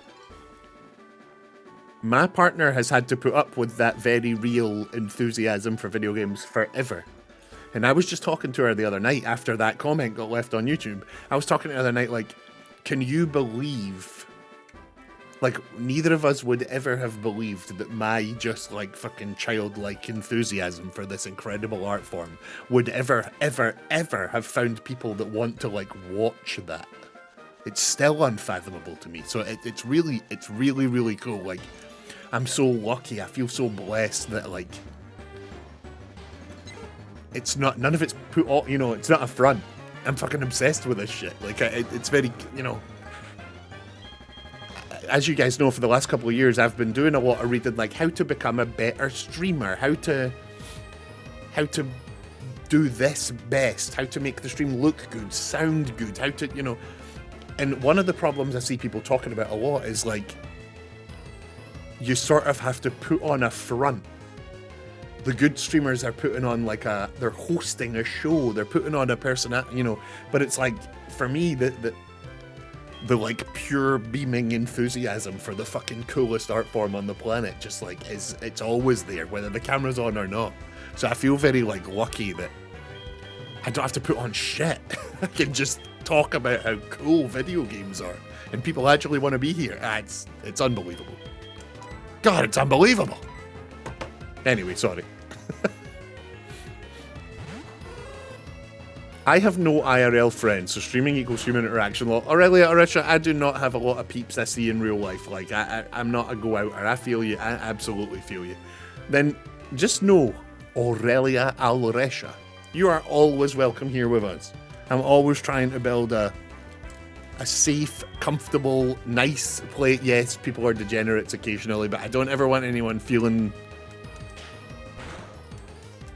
my partner has had to put up with that very real enthusiasm for video games forever. And I was just talking to her the other night after that comment got left on YouTube. I was talking to her the other night like, can you believe... Like, neither of us would ever have believed that my just, like, fucking childlike enthusiasm for this incredible art form would ever have found people that want to, like, watch that. It's still unfathomable to me. So it's really, really cool. Like, I'm so lucky. I feel so blessed that, like, it's not, none of it's put all, you know, it's not a front. I'm fucking obsessed with this shit. Like, it's very, you know... As you guys know, for the last couple of years, I've been doing a lot of reading, like how to become a better streamer, how to do this best, how to make the stream look good, sound good, how to, you know. And one of the problems I see people talking about a lot is like, you sort of have to put on a front. The good streamers are putting on like they're hosting a show, they're putting on a personality, you know. But it's like, for me, the like pure beaming enthusiasm for the fucking coolest art form on the planet just like it's always there whether the camera's on or not. So I feel very like lucky that I don't have to put on shit. I can just talk about how cool video games are and people actually want to be here. It's unbelievable. God, it's unbelievable. Anyway, sorry. I have no IRL friends, so streaming equals human interaction. Aurelia, Arisha, I do not have a lot of peeps I see in real life. Like, I'm not a go-outer. I feel you. I absolutely feel you. Then just know, Aurelia Alresha, you are always welcome here with us. I'm always trying to build a safe, comfortable, nice place. Yes, people are degenerates occasionally, but I don't ever want anyone feeling...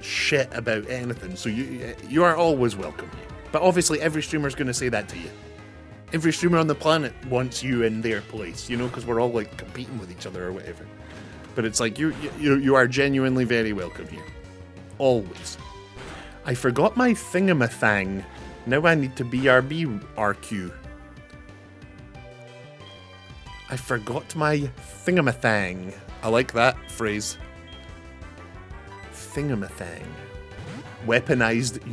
shit about anything, so you are always welcome. But obviously every streamer's going to say that to you. Every streamer on the planet wants you in their place, you know, because we're all like competing with each other or whatever. But it's like you are genuinely very welcome here. Always. I forgot my thingamathang. Now I need to BRB RQ. I forgot my thingamathang. I like that phrase. Thingamathang. Weaponized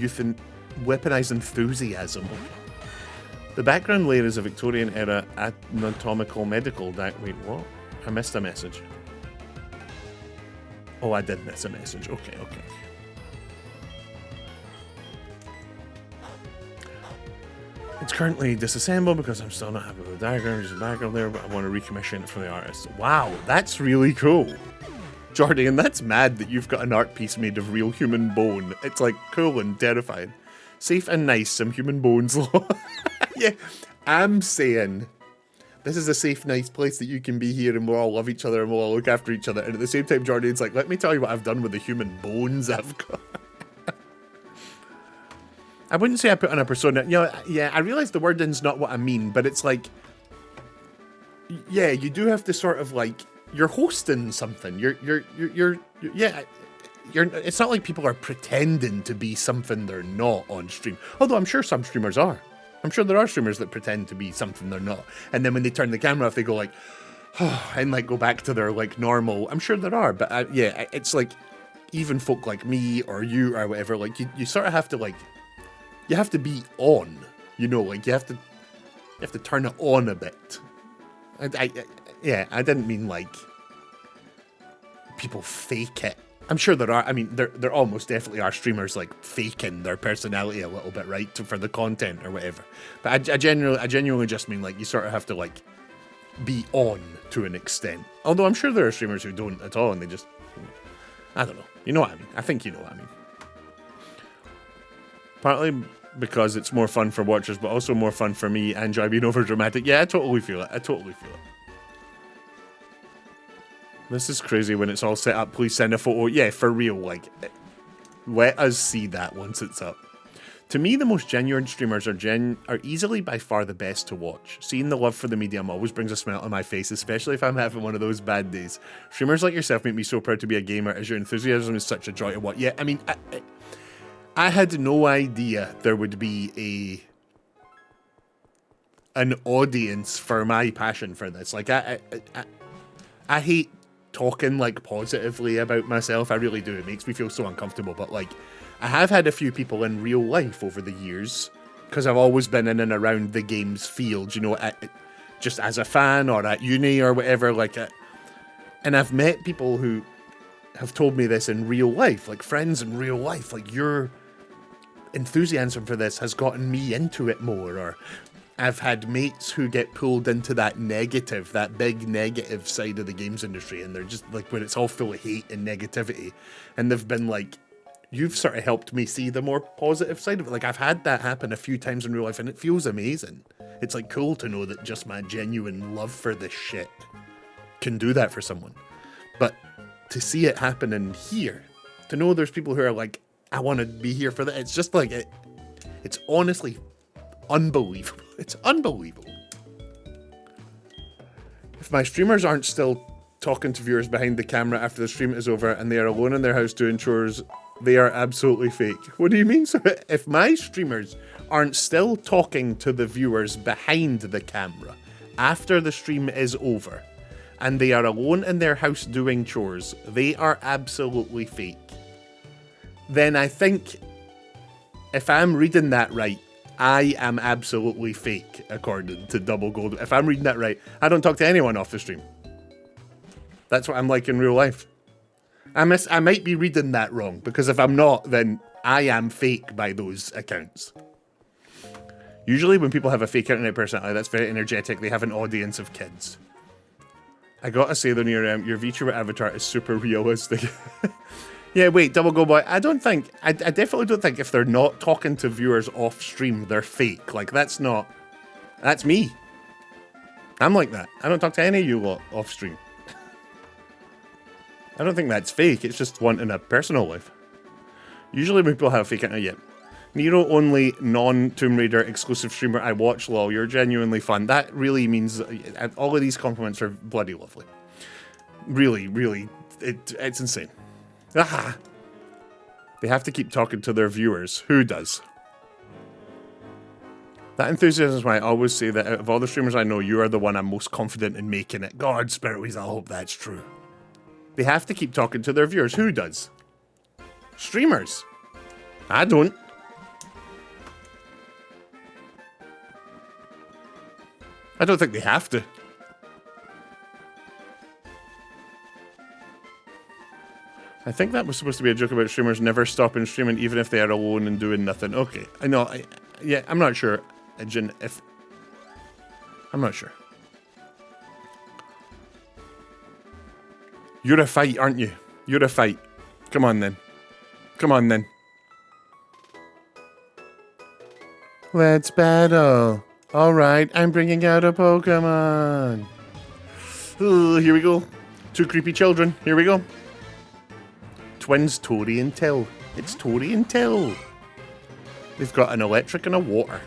enthusiasm. The background layer is a Victorian era anatomical medical wait, what? I missed a message. Oh, I did miss a message. Okay. It's currently disassembled because I'm still not happy with the diagram. There's a background there, but I want to recommission it from the artist. Wow, that's really cool. Jordan, that's mad that you've got an art piece made of real human bone. It's like cool and terrifying. Safe and nice, some human bones. Yeah, I'm saying this is a safe, nice place that you can be here and we'll all love each other and we'll all look after each other. And at the same time, Jordan's like, let me tell you what I've done with the human bones I've got. I wouldn't say I put on a persona. You know, yeah, I realize the wording's not what I mean, but it's like, yeah, you do have to sort of like, you're hosting something. It's not like people are pretending to be something they're not on stream. Although I'm sure some streamers are. I'm sure there are streamers that pretend to be something they're not. And then when they turn the camera off, they go like, oh, and like go back to their like normal. I'm sure there are, but yeah, it's like even folk like me or you or whatever, like you sort of have to like, you have to be on, you know, like you have to turn it on a bit. Yeah, I didn't mean like people fake it. I'm sure there are. I mean, there almost definitely are streamers like faking their personality a little bit, right, for the content or whatever. But I genuinely just mean like you sort of have to like be on to an extent. Although I'm sure there are streamers who don't at all, and they just, I don't know. You know what I mean? I think you know what I mean. Partly because it's more fun for watchers, but also more fun for me. I enjoy being over dramatic. Yeah, I totally feel it. This is crazy when it's all set up. Please send a photo. Yeah, for real. Like, let us see that once it's up. To me, the most genuine streamers are easily by far the best to watch. Seeing the love for the medium always brings a smile on my face, especially if I'm having one of those bad days. Streamers like yourself make me so proud to be a gamer, as your enthusiasm is such a joy to watch. Yeah, I mean, I had no idea there would be an audience for my passion for this. Like, I hate talking like positively about myself. I really do. It makes me feel so uncomfortable. But like, I have had a few people in real life over the years, because I've always been in and around the games field, you know, just as a fan or at uni or whatever. Like, and I've met people who have told me this in real life, like friends in real life, like your enthusiasm for this has gotten me into it more. Or I've had mates who get pulled into that big negative side of the games industry, and they're just like, when it's all full of hate and negativity, and they've been like, you've sort of helped me see the more positive side of it. Like, I've had that happen a few times in real life, and it feels amazing. It's like cool to know that just my genuine love for this shit can do that for someone. But to see it happen in here, to know there's people who are like, I want to be here for that, it's just like, it's honestly unbelievable. It's unbelievable. If my streamers aren't still talking to viewers behind the camera after the stream is over and they are alone in their house doing chores, they are absolutely fake. What do you mean? So if my streamers aren't still talking to the viewers behind the camera after the stream is over and they are alone in their house doing chores, they are absolutely fake. Then I think, if I'm reading that right, I am absolutely fake, according to Double Gold. If I'm reading that right, I don't talk to anyone off the stream. That's what I'm like in real life. I might be reading that wrong, because if I'm not, then I am fake by those accounts. Usually when people have a fake internet personality that's very energetic, they have an audience of kids. I gotta say though, your VTuber avatar is super realistic. Yeah, wait, Double Go Boy, I definitely don't think if they're not talking to viewers off stream, they're fake. Like, that's me. I'm like that. I don't talk to any of you lot off stream. I don't think that's fake, it's just wanting a personal life. Usually when people have fake internet, Nero only non-Tomb Raider exclusive streamer I watch, lol, you're genuinely fun. That really means, all of these compliments are bloody lovely. Really, really, it's insane. Ah! They have to keep talking to their viewers. Who does? That enthusiasm is why I always say that out of all the streamers I know, you are the one I'm most confident in making it. God, Spirit Weasel, I hope that's true. They have to keep talking to their viewers. Who does? Streamers. I don't. I don't think they have to. I think that was supposed to be a joke about streamers never stopping streaming even if they are alone and doing nothing. Okay, I know. Yeah, I'm not sure, Jin, if... I'm not sure. You're a fight, aren't you? You're a fight. Come on, then. Come on, then. Let's battle. Alright, I'm bringing out a Pokemon. Ooh, here we go. 2 creepy children. Here we go. Twins Tori and Till. It's Tori and Till. They've got an electric and a water.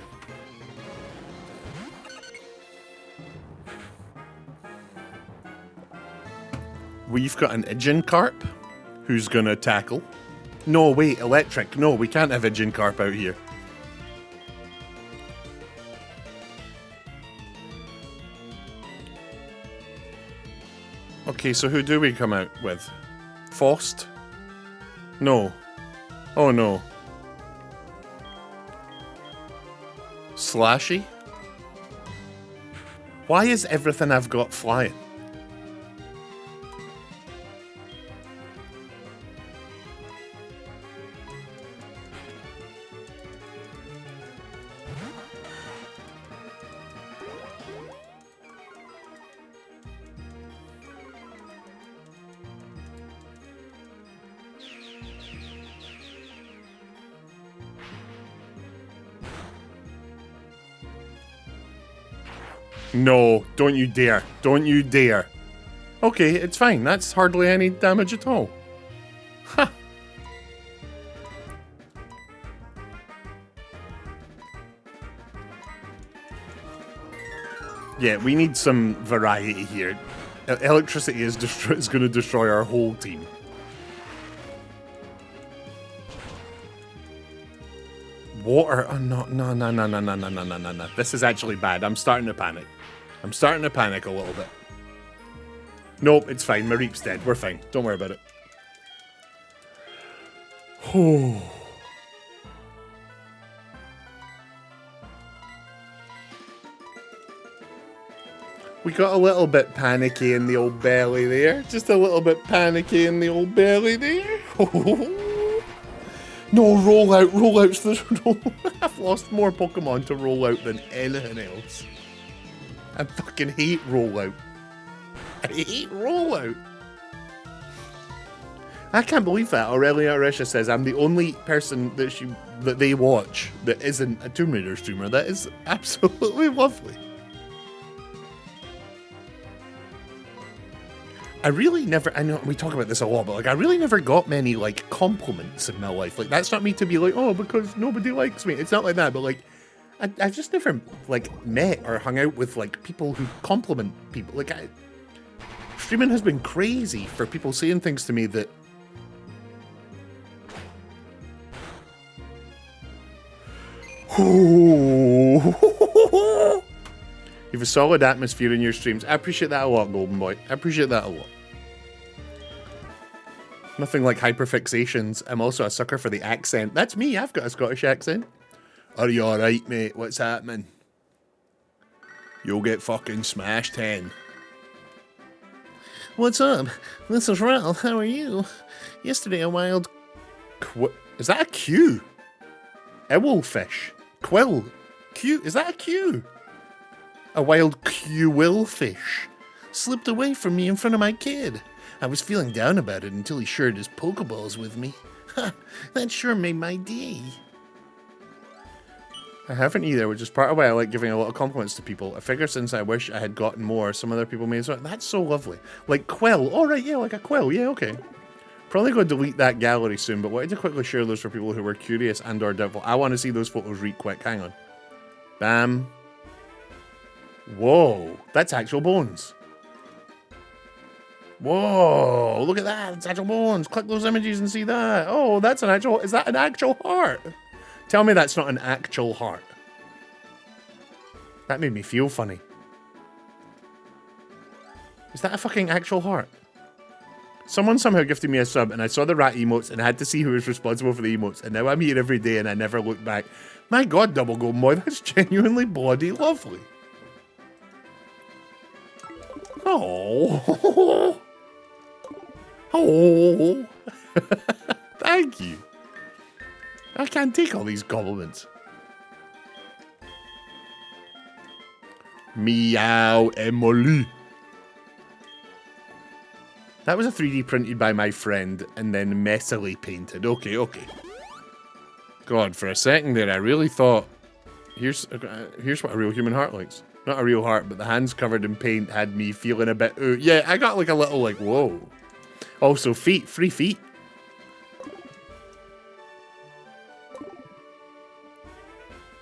We've got an Iginkarp who's gonna tackle. No, wait, electric. No, we can't have Iginkarp out here. Okay, so who do we come out with? Faust? No. Oh no. Slashy? Why is everything I've got flying? No, don't you dare. Don't you dare. Okay, it's fine. That's hardly any damage at all. Ha! Yeah, we need some variety here. Electricity is going to destroy our whole team. Water. Oh, no. This is actually bad. I'm starting to panic. I'm starting to panic a little bit. Nope, it's fine. Mareep's dead. We're fine. Don't worry about it. Oh. We got a little bit panicky in the old belly there. Just a little bit panicky in the old belly there. No, rollout's the... I've lost more Pokemon to rollout than anything else. I fucking hate rollout. I hate rollout. I can't believe that. Aurelia Arisha says I'm the only person that they watch that isn't a Tomb Raider streamer. That is absolutely lovely. I really never, I know we talk about this a lot, but like I really never got many like compliments in my life. Like that's not me to be like, oh, because nobody likes me. It's not like that, but like I've just never like met or hung out with like people who compliment people. Like streaming has been crazy for people saying things to me that you have a solid atmosphere in your streams. I appreciate that a lot, Golden Boy. I appreciate that a lot. Nothing like hyperfixations. I'm also a sucker for the accent. That's me. I've got a Scottish accent. Are you alright, mate? What's happening? You'll get fucking smashed, hen. What's up? This is Ralph. How are you? Yesterday a wild... Is that a Q? Owlfish. Quill. Q. Is that a Q? A wild Quillfish slipped away from me in front of my kid. I was feeling down about it until he shared his Pokeballs with me. Ha! That sure made my day. I haven't either, which is part of why I like giving a lot of compliments to people. I figure since I wish I had gotten more, some other people may as well. That's so lovely. Like Quill. Oh, right, yeah, like a Quill. Yeah, okay. Probably going to delete that gallery soon, but wanted to quickly share those for people who were curious and or doubtful. I want to see those photos read quick. Hang on. Bam. Whoa, that's actual bones. Whoa, look at that. It's actual bones. Click those images and see that. Oh, that's an actual... Is that an actual heart? Tell me that's not an actual heart. That made me feel funny. Is that a fucking actual heart? Someone somehow gifted me a sub and I saw the rat emotes and I had to see who was responsible for the emotes. And now I'm here every day and I never look back. My god, Double Golden Boy, that's genuinely bloody lovely. Oh. Oh. Thank you. I can't take all these compliments. Meow Emily. That was a 3D printed by my friend and then messily painted. Okay, okay. God, for a second there, I really thought, here's what a real human heart likes. Not a real heart, but the hands covered in paint had me feeling a bit, ooh. Yeah, I got like a little like, whoa. Also, feet, 3 feet.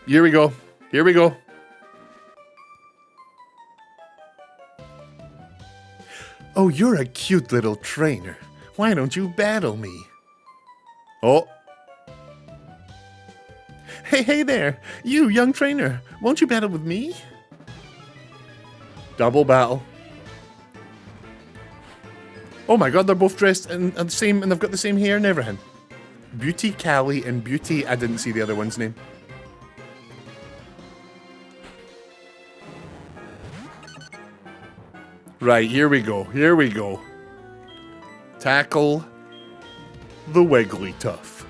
Here we go. Here we go. Oh, you're a cute little trainer. Why don't you battle me? Oh. Hey there. You, young trainer. Won't you battle with me? Double battle. Oh my god, they're both dressed in the same, and they've got the same hair and everything. Beauty Callie and Beauty, I didn't see the other one's name. Right, here we go. Here we go. Tackle the Wigglytuff.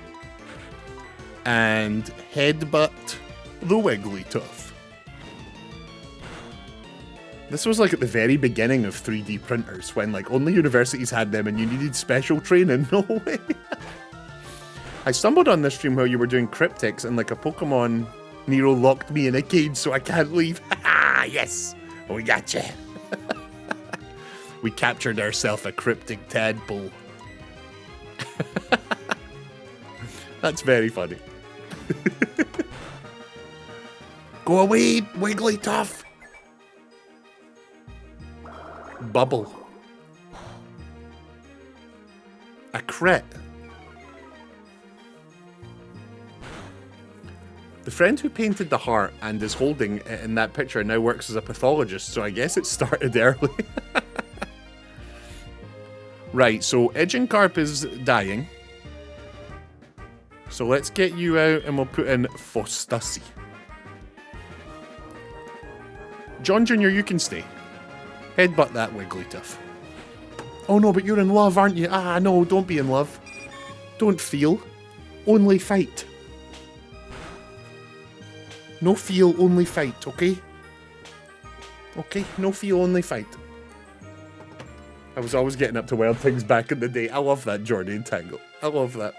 And headbutt the Wigglytuff. This was like at the very beginning of 3D printers when like only universities had them and you needed special training. No way. I stumbled on this stream while you were doing cryptics and like a Pokemon Nero locked me in a cage so I can't leave. Ha! Yes! We got you. We captured ourselves a cryptic tadpole. That's very funny. Go away, Wigglytuff. Bubble. A crit. The friend who painted the heart and is holding it in that picture now works as a pathologist, so I guess it started early. Right, so Edgincarp is dying. So let's get you out and we'll put in Fostussy. John Jr., you can stay. Headbutt that Wigglytuff. Oh no, but you're in love, aren't you? Ah, no, don't be in love. Don't feel. Only fight. No feel, only fight, okay? Okay, no feel, only fight. I was always getting up to wild things back in the day. I love that Jordan Tangle. I love that.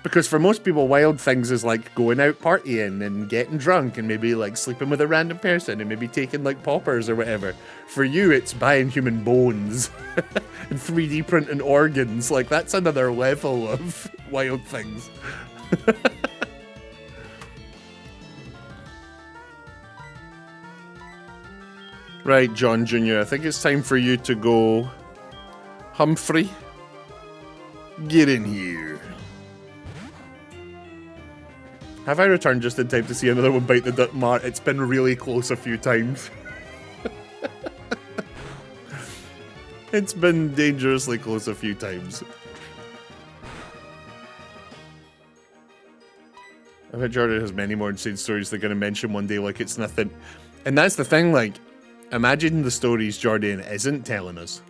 Because for most people, wild things is like going out partying and getting drunk and maybe like sleeping with a random person and maybe taking like poppers or whatever. For you, it's buying human bones and 3D printing organs. Like that's another level of wild things. Right, John Jr., I think it's time for you to go. Humphrey, get in here. Have I returned just in time to see another one bite the duck mart? It's been really close a few times. It's been dangerously close a few times. I bet Jordan has many more insane stories they're going to mention one day like it's nothing. And that's the thing, like, imagine the stories Jordan isn't telling us.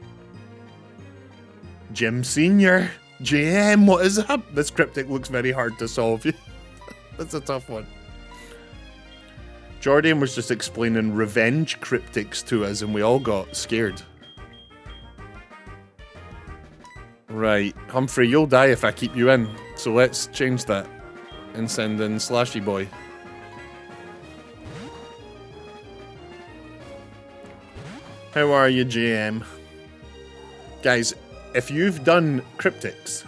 Jim Sr., JM, what is up? This cryptic looks very hard to solve. That's a tough one. Jordan was just explaining revenge cryptics to us and we all got scared. Right, Humphrey, you'll die if I keep you in. So let's change that and send in Slashy Boy. How are you, JM? Guys, if you've done cryptics,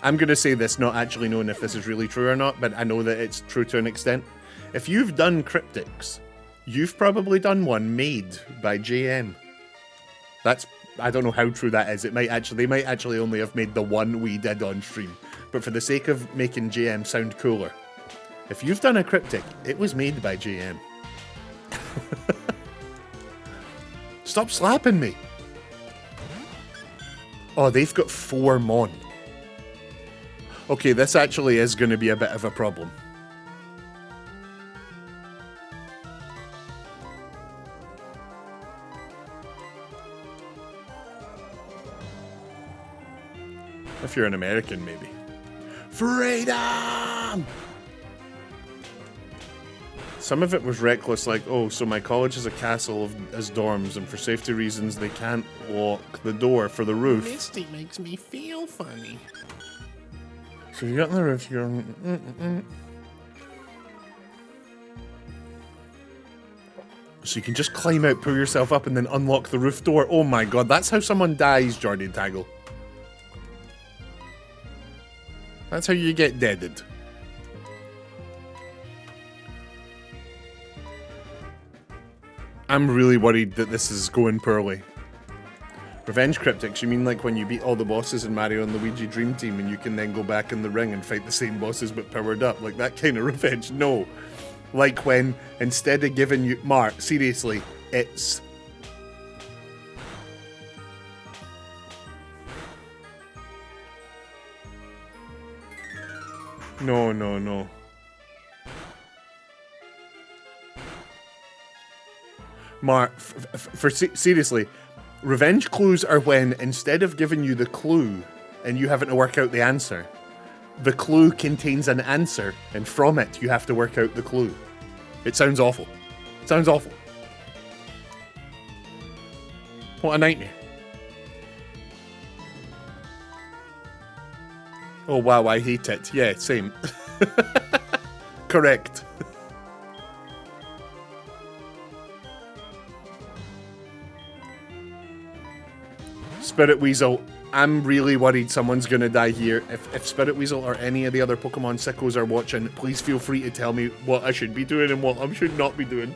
I'm going to say this not actually knowing if this is really true or not, but I know that it's true to an extent. If you've done cryptics, you've probably done one made by JM. That's, I don't know how true that is. They might actually only have made the one we did on stream. But for the sake of making JM sound cooler, if you've done a cryptic, it was made by JM. Stop slapping me. Oh, they've got 4 Mon. Okay, this actually is going to be a bit of a problem. If you're an American, maybe. Freedom! Some of it was reckless, like, oh, so my college has a castle as dorms, and for safety reasons, they can't lock the door for the roof. Misty makes me feel funny. So you got on the roof, you're... So you can just climb out, pull yourself up, and then unlock the roof door. Oh my god, that's how someone dies, Jordan Taggle. That's how you get deaded. I'm really worried that this is going poorly. Revenge cryptics, you mean like when you beat all the bosses in Mario and Luigi Dream Team and you can then go back in the ring and fight the same bosses but powered up? Like that kind of revenge? No. Like when, instead of giving you... Mark, seriously, it's... No, no, no. Mark, seriously, revenge clues are when, instead of giving you the clue and you having to work out the answer, the clue contains an answer, and from it you have to work out the clue. It sounds awful. It sounds awful. What a nightmare. Oh wow, I hate it. Yeah, same. Correct. Spirit Weasel, I'm really worried someone's gonna die here. If Spirit Weasel or any of the other Pokemon sickos are watching, please feel free to tell me what I should be doing and what I should not be doing.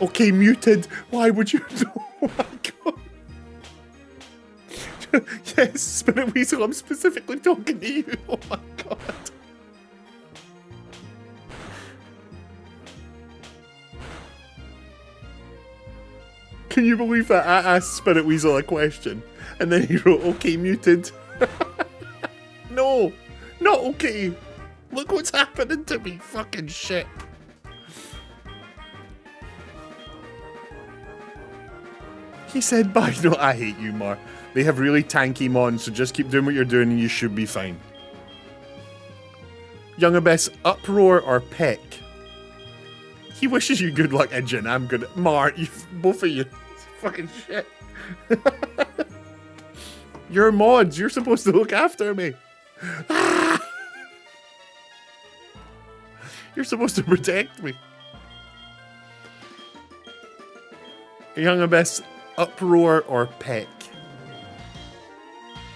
Okay, muted. Why would you? Oh my god. Yes, Spirit Weasel, I'm specifically talking to you. Oh my god. Can you believe that? I asked Spirit Weasel a question, and then he wrote, okay, muted. No, not okay. Look what's happening to me. Fucking shit. He said bye. No, I hate you, Mar. They have really tanky mons, so just keep doing what you're doing and you should be fine. Young Abyss, uproar or peck? He wishes you good luck, Engine. I'm good. Mar, you, both of you. Fucking shit. You're mods. You're supposed to look after me. You're supposed to protect me. Young Abyss, uproar or peck?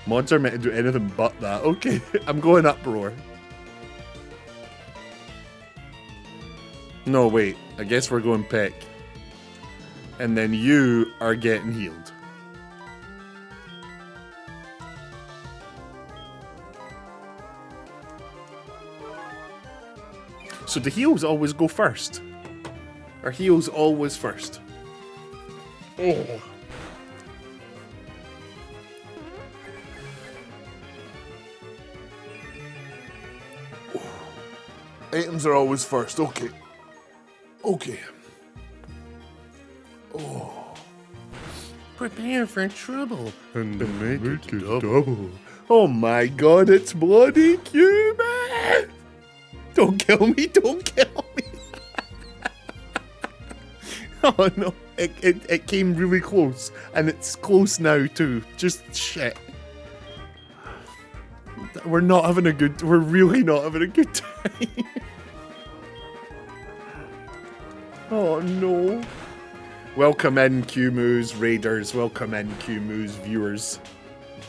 Mods are meant to do anything but that. Okay, I'm going uproar. No, wait. I guess we're going peck. And then you are getting healed. So the heals always go first. Our heals always first. Oh. Items are always first. Okay. Okay. Oh. Prepare for trouble. And make it double. Oh my god, it's bloody Cuban! Don't kill me, don't kill me. Oh no, it came really close. And it's close now too. Just shit. We're not having a good, we're really not having a good time. Oh no. Welcome in Qmoos Raiders, welcome in Qmoos viewers.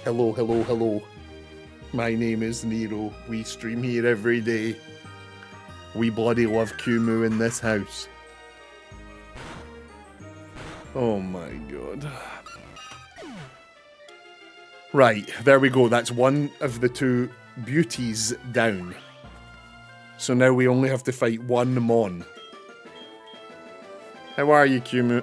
Hello, hello, hello. My name is Nero. We stream here every day. We bloody love Qmoo in this house. Oh my god. Right, there we go. That's one of the two beauties down. So now we only have to fight one Mon. How are you, Qmoo?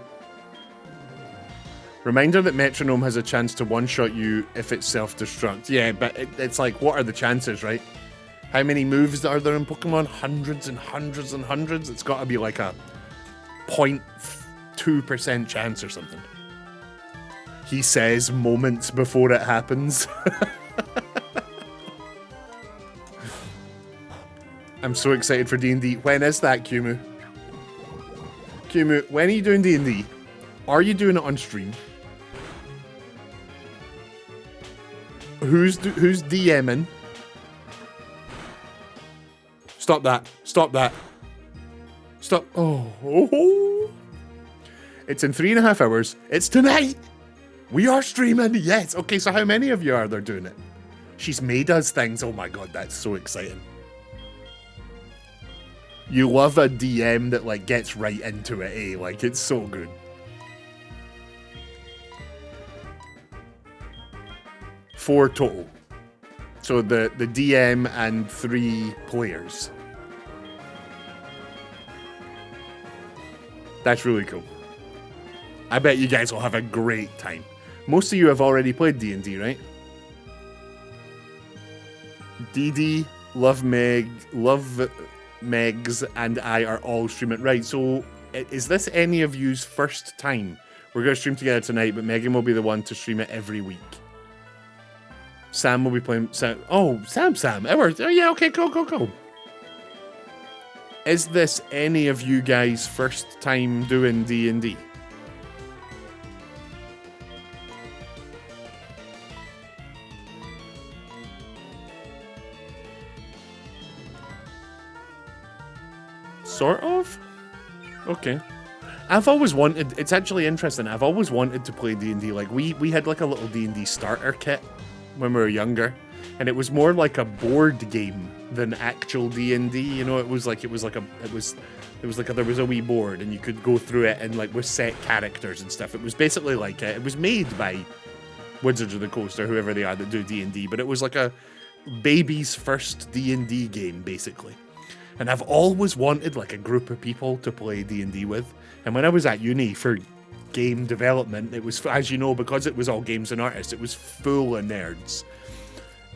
Reminder that Metronome has a chance to one-shot you if it's self-destruct. Yeah, but it's like, what are the chances, right? How many moves are there in Pokemon? Hundreds and hundreds and hundreds? It's got to be like a 0.2% chance or something. he says moments before it happens. I'm so excited for D&D. When is that, Kumu? Kumu, when are you doing D&D? Are you doing it on stream? Who's DMing? Stop that. Stop that. Stop. Oh. It's in 3.5 hours. It's tonight. We are streaming. Yes. Okay, so how many of you are there doing it? She's made us things. Oh my god, that's so exciting. You love a DM that like gets right into it, eh? Like it's so good. Four total. So the DM and 3 players. That's really cool. I bet you guys will have a great time. Most of you have already played D&D, right? DD, Love Megs, and I are all streaming. Right, so is this any of you's first time? We're going to stream together tonight, but Megan will be the one to stream it every week. Sam will be playing... Sam. Edward. Oh, yeah, okay, cool. Is this any of you guys' first time doing D&D? Sort of? Okay. I've always wanted... It's actually interesting. I've always wanted to play D&D. Like, we had like a little D&D starter kit when we were younger, and it was more like a board game than actual D&D. You know, there was a wee board, and you could go through it and like with set characters and stuff. It was basically like it was made by Wizards of the Coast or whoever they are that do D&D, but it was like a baby's first D&D game basically. And I've always wanted like a group of people to play D&D with. And when I was at uni for game development, it was, as you know, because it was all games and artists, it was full of nerds.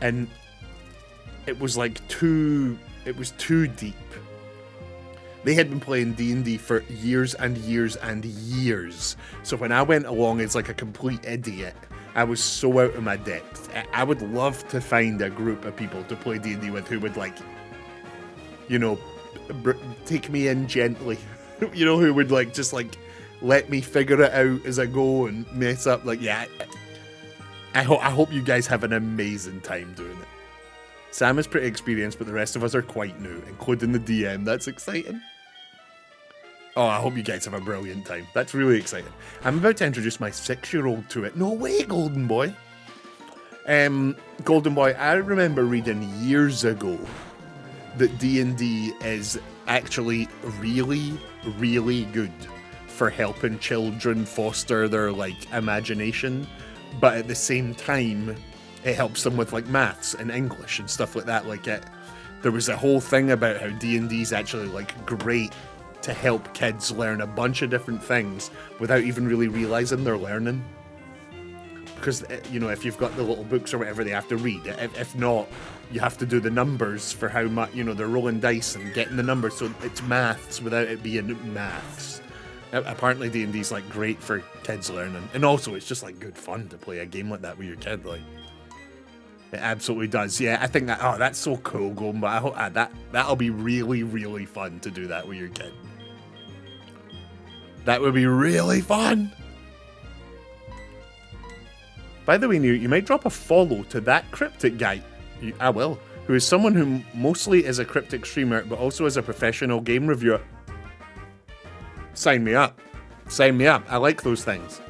And it was like too deep. They had been playing D&D for years and years and years. So when I went along as like a complete idiot, I was so out of my depth. I would love to find a group of people to play D&D with who would like, you know, take me in gently. You know, who would like just like let me figure it out as I go and mess up. Like, yeah, I hope you guys have an amazing time doing it. Sam is pretty experienced, but the rest of us are quite new, including the DM. That's exciting. Oh, I hope you guys have a brilliant time. That's really exciting. I'm about to introduce my 6-year-old to it. No way, Golden Boy. Golden Boy, I remember reading years ago that D&D is actually really, really good for helping children foster their like imagination, but at the same time it helps them with like maths and English and stuff like that. Like there was a whole thing about how D&D is actually like great to help kids learn a bunch of different things without even really realizing they're learning. Because, you know, if you've got the little books or whatever they have to read, if not, you have to do the numbers for how much, you know, they're rolling dice and getting the numbers, so it's maths without it being maths. Apparently D&D's like great for kids learning, and also it's just like good fun to play a game like that with your kid. Like, it absolutely does. Yeah, I think that, oh, that's so cool, Golden, but I hope that'll be really, really fun to do that with your kid. That would be really fun. By the way, Nero, you might drop a follow to that cryptic guy. I will. Who is someone who mostly is a cryptic streamer, but also is a professional game reviewer. Sign me up. Sign me up. I like those things.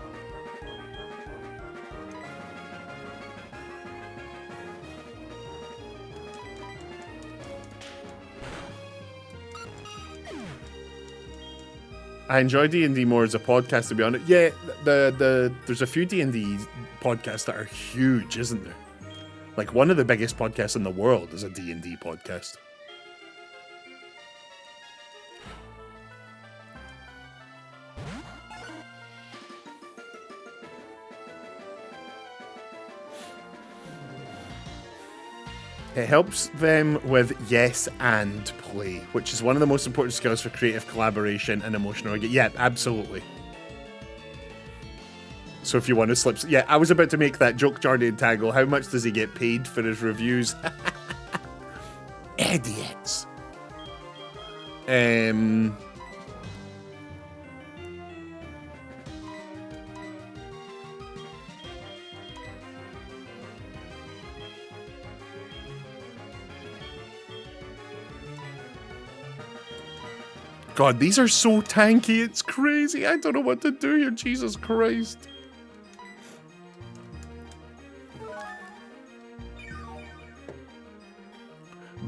I enjoy D&D more as a podcast, to be honest. Yeah, there's a few D&D podcasts that are huge, isn't there? Like, one of the biggest podcasts in the world is a D&D podcast. It helps them with yes and play, which is one of the most important skills for creative collaboration and emotional. Yeah, absolutely. So if you want to slip... Yeah, I was about to make that joke, Jordy and Tangle. How much does he get paid for his reviews? Idiots. God, these are so tanky, it's crazy. I don't know what to do here, Jesus Christ.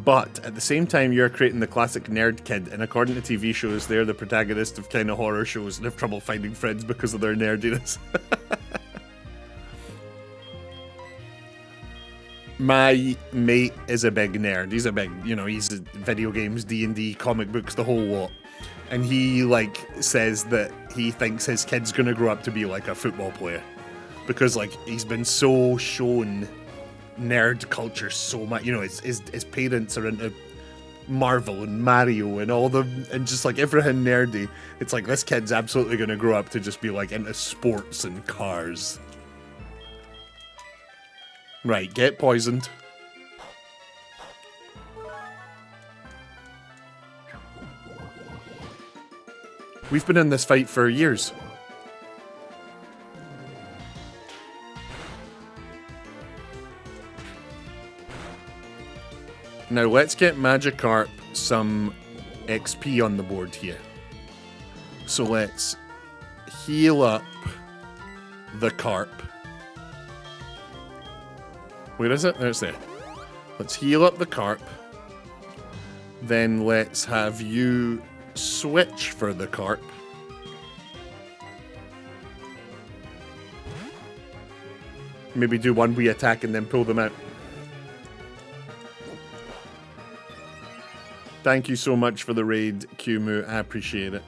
But at the same time, you're creating the classic nerd kid, and according to TV shows, they're the protagonist of kind of horror shows and have trouble finding friends because of their nerdiness. My mate is a big nerd. He's a big, you know, he's video games, D&D, comic books, the whole lot. And he, like, says that he thinks his kid's gonna grow up to be, like, a football player. Because, like, he's been so shown nerd culture so much. You know, his parents are into Marvel and Mario and all the... And just, like, everything nerdy. It's like, this kid's absolutely gonna grow up to just be, like, into sports and cars. Right, get poisoned. We've been in this fight for years. Now let's get Magikarp some XP on the board here. So let's heal up the Carp. Where is it? There's there. Let's heal up the Carp. Then let's have you switch for the Carp. Maybe do one wee attack and then pull them out. Thank you so much for the raid, Qmu. I appreciate it.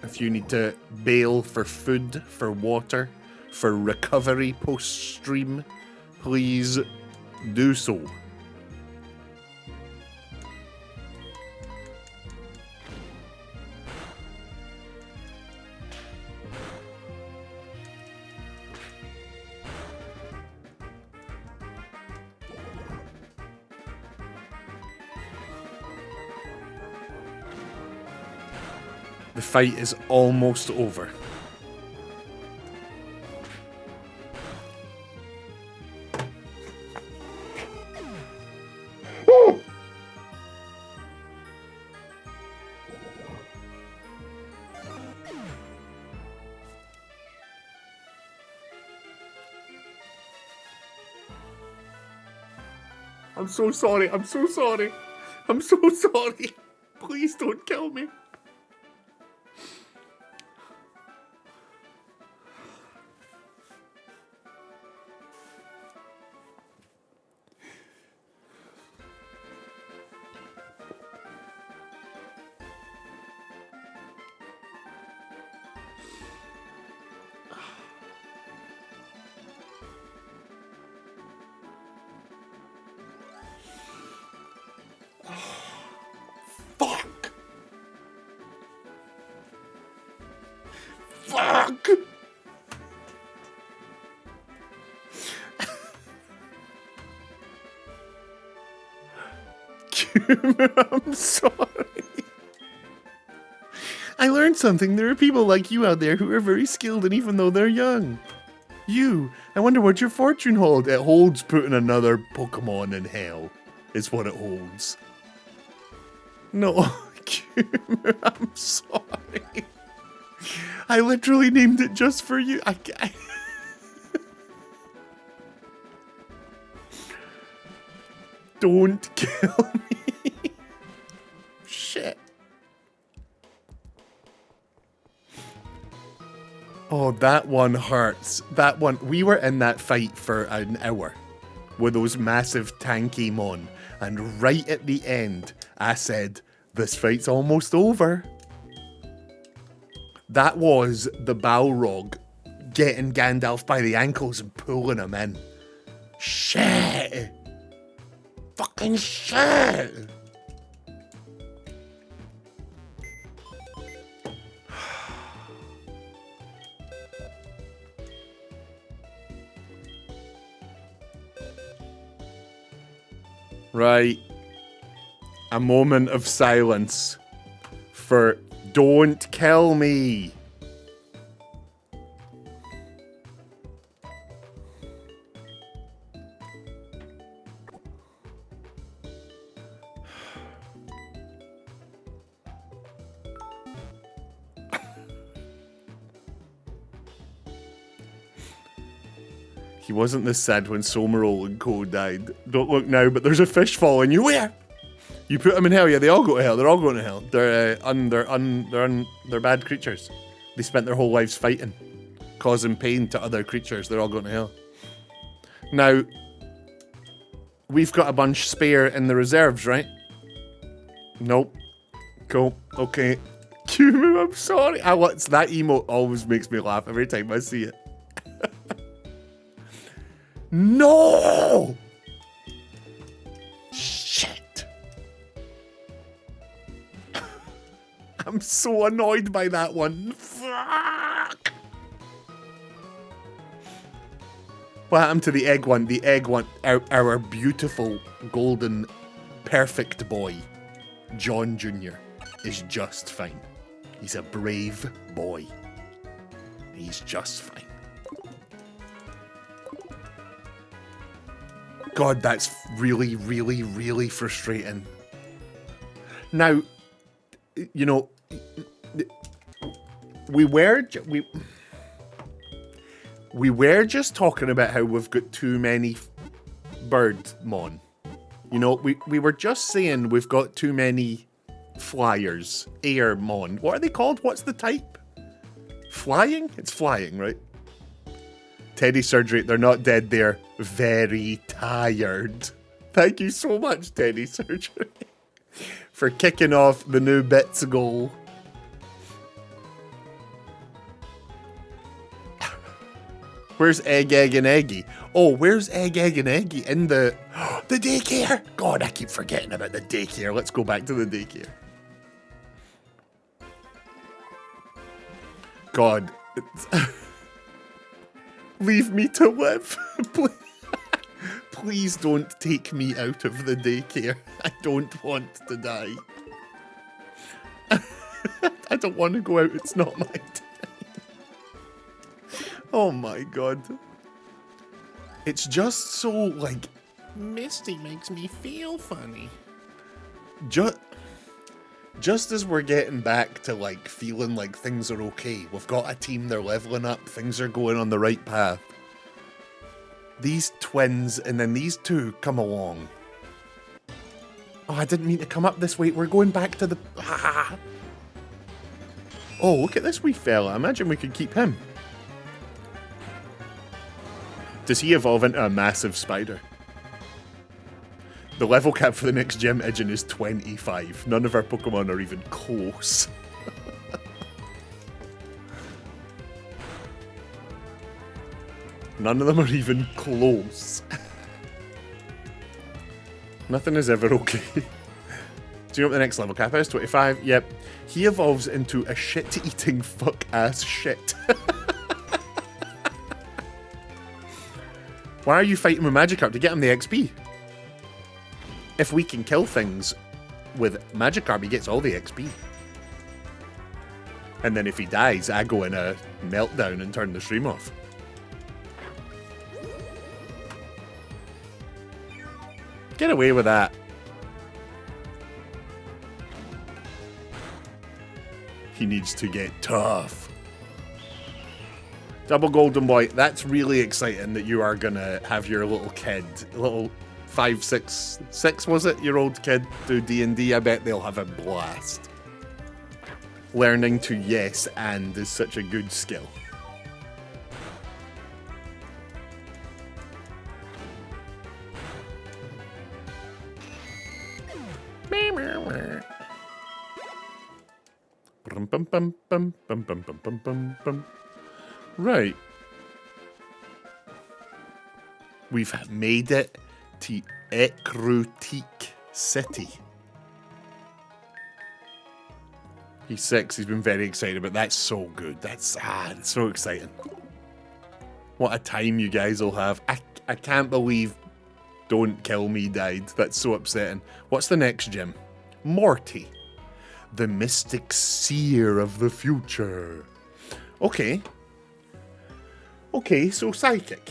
If you need to bail for food, for water, for recovery post-stream, please do so. The fight is almost over. I'm so sorry. I'm so sorry. I'm so sorry. Please don't kill me. Fuck! Fuck! I'm sorry. I learned something. There are people like you out there who are very skilled, and even though they're young. I wonder what your fortune holds. It holds putting another Pokemon in hell, is what it holds. No, I'm sorry. I literally named it just for you. Don't kill me. Shit. Oh, that one hurts. That one, we were in that fight for an hour with those massive tanky mon. And right at the end, I said, this fight's almost over. That was the Balrog getting Gandalf by the ankles and pulling him in. Shit. Fucking shit. Right. A moment of silence for Don't Kill Me. He wasn't this sad when Somerol and Co died. Don't look now, but there's a fish following you. Where? You put them in hell. Yeah, they all go to hell. They're all going to hell. They're bad creatures. They spent their whole lives fighting, causing pain to other creatures. They're all going to hell. Now, we've got a bunch spare in the reserves, right? Nope. Cool. Okay. Cumu, I'm sorry. That emote always makes me laugh every time I see it. No! Shit. I'm so annoyed by that one. Fuck! What happened to the egg one? The egg one, our beautiful, golden, perfect boy, John Jr., is just fine. He's a brave boy. He's just fine. God, that's really, really, really frustrating. Now, you know, we were just talking about how we've got too many birdmon. You know, we were just saying we've got too many flyers, airmon. What are they called? What's the type? Flying? It's flying, right? Teddy Surgery, they're not dead, they're very tired. Thank you so much, Teddy Surgery, for kicking off the new bits goal. Where's Egg, and Eggy? Oh, where's Egg, and Eggy? In the daycare? God, I keep forgetting about the daycare. Let's go back to the daycare. God, leave me to live. Please don't take me out of the daycare. I don't want to die. I don't want to go out. It's not my time. Oh my God. It's just so like, Misty makes me feel funny. Just as we're getting back to like feeling like things are okay, we've got a team, they're leveling up, things are going on the right path. These twins and then these two come along. Oh, I didn't mean to come up this way. We're going back to the... Ah. Oh, look at this wee fella. Imagine we could keep him. Does he evolve into a massive spider? The level cap for the next gym engine is 25. None of our Pokemon are even close. None of them are even close. Nothing is ever okay. Do you know what the next level cap is? 25? Yep. He evolves into a shit-eating fuck-ass shit. Why are you fighting with Magikarp? To get him the XP. If we can kill things with Magikarp, he gets all the XP. And then if he dies, I go in a meltdown and turn the stream off. Get away with that. He needs to get tough. Double Golden Boy, that's really exciting that you are gonna have your little kid, little 5, 6 was it, your old kid do D&D. I bet they'll have a blast. Learning to yes and is such a good skill. Right. We've made it to Ekrutik City. He's 6. He's been very excited, but that's so good. That's so exciting. What a time you guys will have. I can't believe Don't kill me died. That's so upsetting. What's the next gym? Morty. The mystic seer of the future. Okay. Okay, so psychic.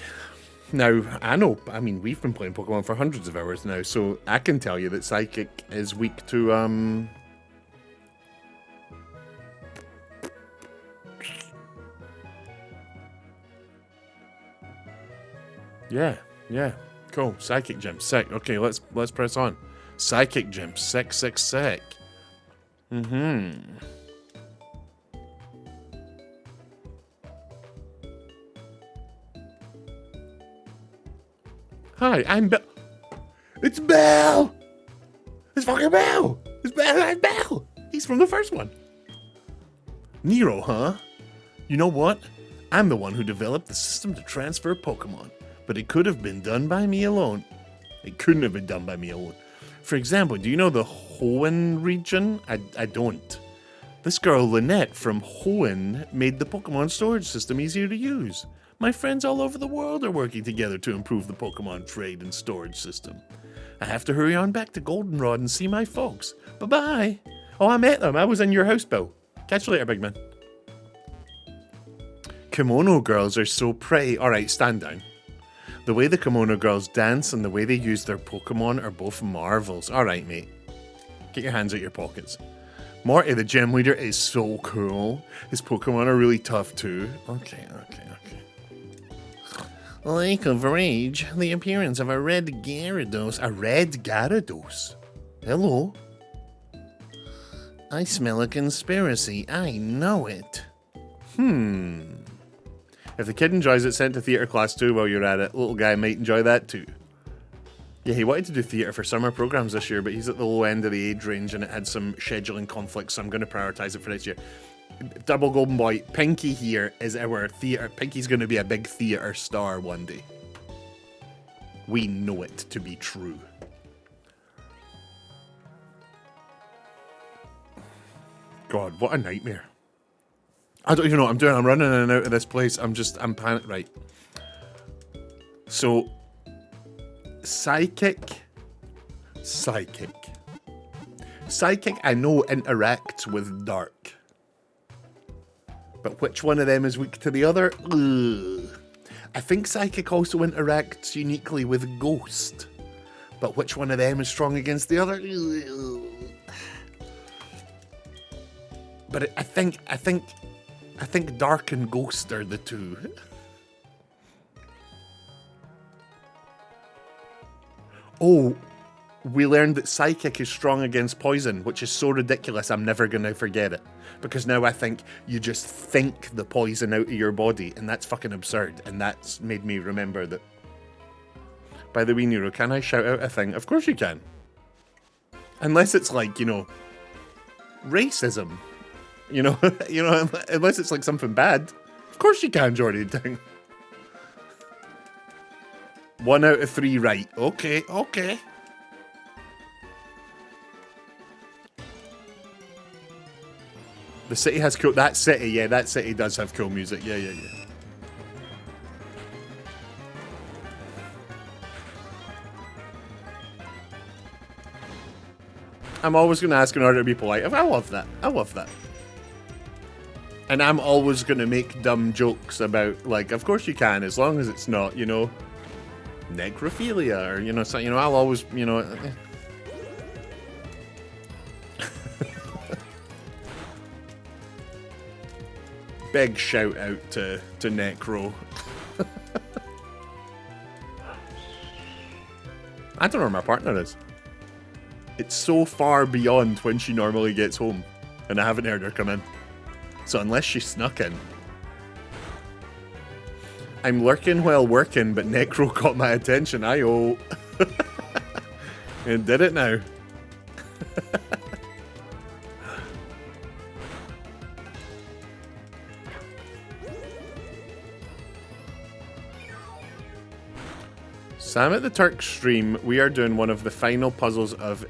Now, I know, I mean, we've been playing Pokemon for hundreds of hours now, so I can tell you that psychic is weak to, Yeah. Cool. Psychic gym. Sick. Okay, let's press on. Psychic gym. Sick. Hi, I'm Bell. It's Bell! It's fucking Bell! It's Bell! He's from the first one. Nero, huh? You know what? I'm the one who developed the system to transfer Pokemon. But it could have been done by me alone. It couldn't have been done by me alone. For example, do you know the Hoenn region? I don't. This girl, Lynette from Hoenn, made the Pokemon storage system easier to use. My friends all over the world are working together to improve the Pokemon trade and storage system. I have to hurry on back to Goldenrod and see my folks. Bye-bye. Oh, I met them. I was in your house, Bill. Catch you later, big man. Kimono girls are so pretty. Alright, stand down. The way the Kimono girls dance and the way they use their Pokemon are both marvels. Alright, mate. Get your hands out your pockets. Morty, the gym leader, is so cool. His Pokemon are really tough too. Okay. Like of rage, the appearance of a red Gyarados. A red Gyarados? Hello? I smell a conspiracy. I know it. If the kid enjoys it, send to theatre class too while you're at it. Little guy might enjoy that too. Yeah, he wanted to do theatre for summer programmes this year, but he's at the low end of the age range and it had some scheduling conflicts, so I'm going to prioritise it for next year. Double Golden Boy, Pinky here is our theatre. Pinky's going to be a big theatre star one day. We know it to be true. God, what a nightmare. I don't even know what I'm doing. I'm running in and out of this place. I'm panicked. Right. So, Psychic, I know interacts with Dark. But which one of them is weak to the other? Ugh. I think Psychic also interacts uniquely with Ghost. But which one of them is strong against the other? Ugh. But I think Dark and Ghost are the two. Oh, we learned that Psychic is strong against Poison, which is so ridiculous I'm never going to forget it. Because now I think you just think the poison out of your body, and that's fucking absurd. And that's made me remember that. By the way, Nero, can I shout out a thing? Of course you can. Unless it's like, you know, racism. You know, unless it's like something bad. Of course you can, Jordy Ding. 1 out of 3 right. Okay. The city has cool... That city does have cool music. Yeah. I'm always going to ask in order to be polite. I love that. And I'm always going to make dumb jokes about, like, of course you can, as long as it's not, you know, necrophilia, or, you know, so, you know, I'll always, you know... Big shout out to Necro. I don't know where my partner is. It's so far beyond when she normally gets home, and I haven't heard her come in. So unless she snuck in. I'm lurking while working, but Necro caught my attention. Ayo. And did it now. Sam at the Turk stream, we are doing one of the final puzzles of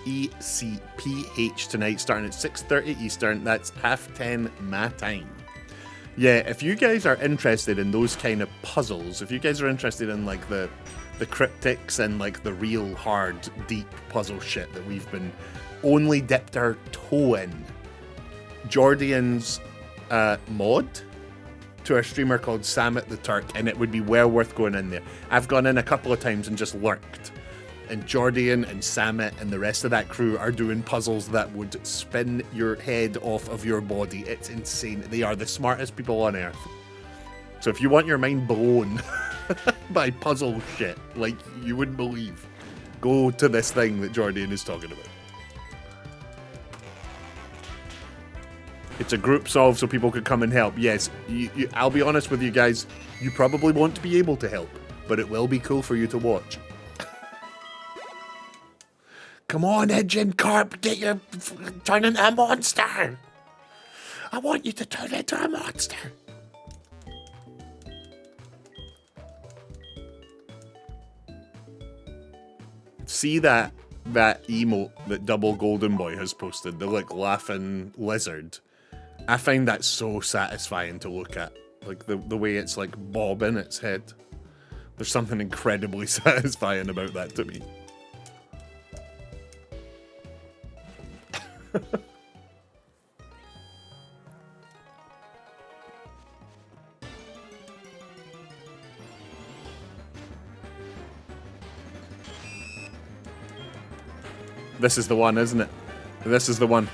ECPH tonight, starting at 6:30 Eastern. That's 10:30 my time. Yeah, if you guys are interested in those kind of puzzles, if you guys are interested in like the the cryptics and like the real hard, deep puzzle shit that we've been only dipped our toe in. Jordian's mod to our streamer called Samet the Turk, and it would be well worth going in there. I've gone in a couple of times and just lurked. And Jordian and Samet and the rest of that crew are doing puzzles that would spin your head off of your body. It's insane. They are the smartest people on earth. So if you want your mind blown by puzzle shit like you wouldn't believe, go to this thing that Jordian is talking about. It's a group solve so people could come and help. Yes, I'll be honest with you guys, you probably won't be able to help, but it will be cool for you to watch. Come on, Edgin Carp, turn into a monster. I want you to turn into a monster. See that emote that Double Golden Boy has posted, the like laughing lizard. I find that so satisfying to look at. Like the way it's like bobbing its head. There's something incredibly satisfying about that to me. This is the one, isn't it? This is the one.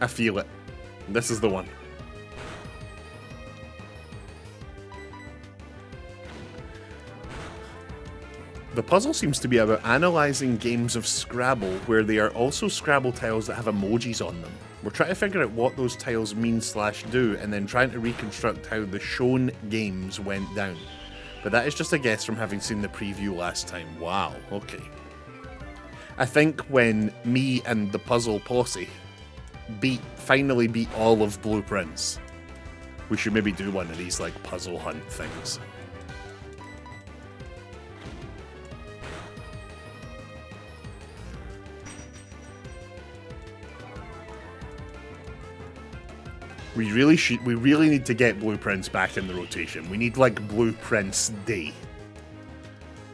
I feel it. This is the one. The puzzle seems to be about analysing games of Scrabble where they are also Scrabble tiles that have emojis on them. We're trying to figure out what those tiles mean/do and then trying to reconstruct how the shown games went down. But that is just a guess from having seen the preview last time. Wow, okay. I think when me and the puzzle posse finally beat all of Blueprints, we should maybe do one of these like puzzle hunt things. We really need to get Blueprints back in the rotation. We need like Blueprints Day.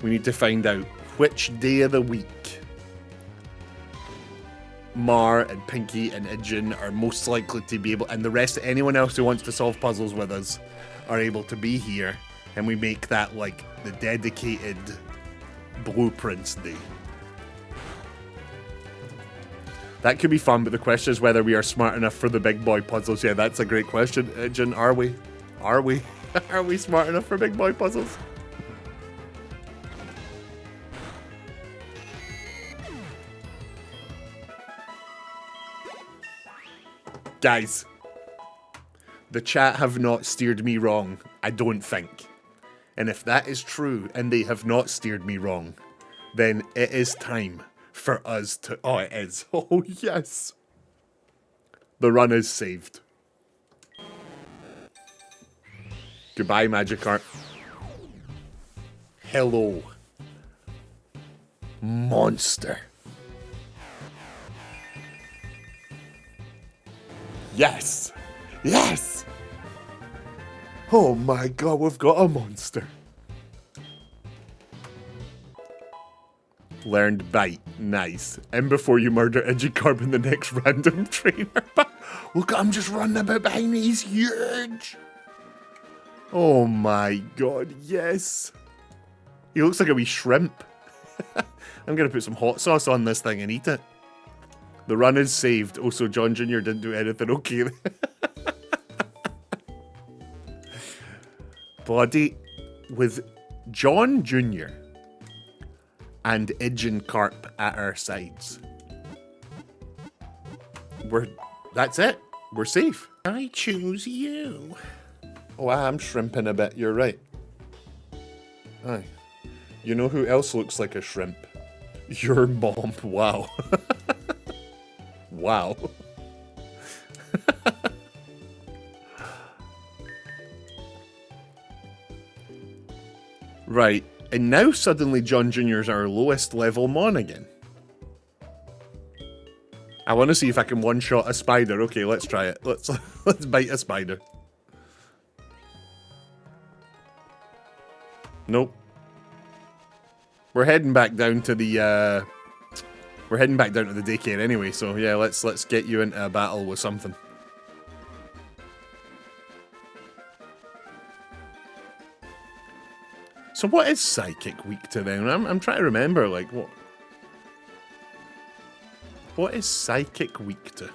We need to find out which day of the week Mar and Pinky and Idjin are most likely to be able, and the rest, anyone else who wants to solve puzzles with us, are able to be here, and we make that like the dedicated Blueprints Day. That could be fun, but the question is whether we are smart enough for the big boy puzzles. Yeah, that's a great question, Idjin. Are we? Are we? Are we smart enough for big boy puzzles? Guys, the chat have not steered me wrong, I don't think. And if that is true, and they have not steered me wrong, then it is time for us to... Oh, it is. Oh, yes. The run is saved. Goodbye, Magikarp. Hello, monster. Yes! Yes! Oh my god, we've got a monster. Learned bite. Nice. And before you murder Igikarp in the next random trainer. Look at him just running about behind me. He's huge. Oh my god, yes. He looks like a wee shrimp. I'm going to put some hot sauce on this thing and eat it. The run is saved. Also, John Jr. didn't do anything okay. Body with John Jr. and Idjin Carp at our sides. That's it. We're safe. I choose you. Oh, I'm shrimping a bit. You're right. Aye. You know who else looks like a shrimp? Your mom. Wow. Wow. Right. And now suddenly John Jr.'s our lowest level Mon again. I want to see if I can one-shot a spider. Okay, let's try it. Let's bite a spider. Nope. We're heading back down to the daycare anyway, so yeah, let's get you into a battle with something. So what is psychic weak to then? I'm trying to remember, like, what is psychic weak to?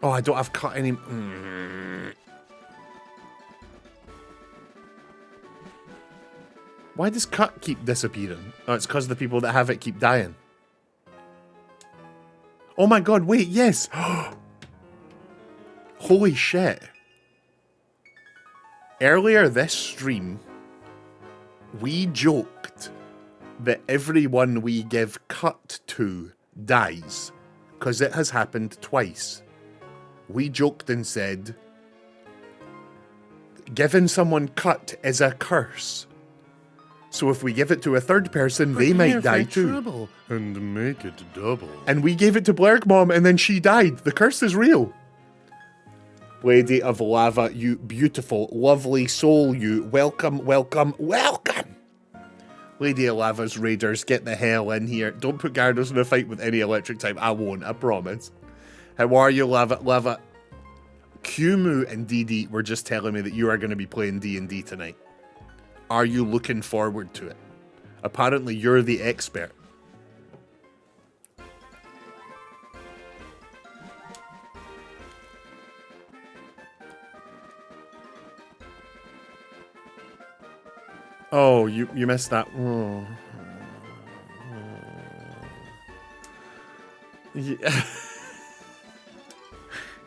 Oh, I don't have cut any. Why does cut keep disappearing? Oh, it's because the people that have it keep dying. Oh my god, wait, yes! Holy shit. Earlier this stream, we joked that everyone we give cut to dies, because it has happened twice. We joked and said, giving someone cut is a curse. So if we give it to a third person, they might die too. And make it double. And we gave it to Blurg Mom, and then she died. The curse is real. Lady of Lava, you beautiful, lovely soul, you. Welcome, welcome, welcome! Lady of Lava's raiders, get the hell in here. Don't put Gyarados in a fight with any electric type. I won't, I promise. How are you, Lava? Lava. Kumu and DD were just telling me that you are going to be playing D&D tonight. Are you looking forward to it? Apparently, you're the expert. Oh, you missed that. Oh. Yeah.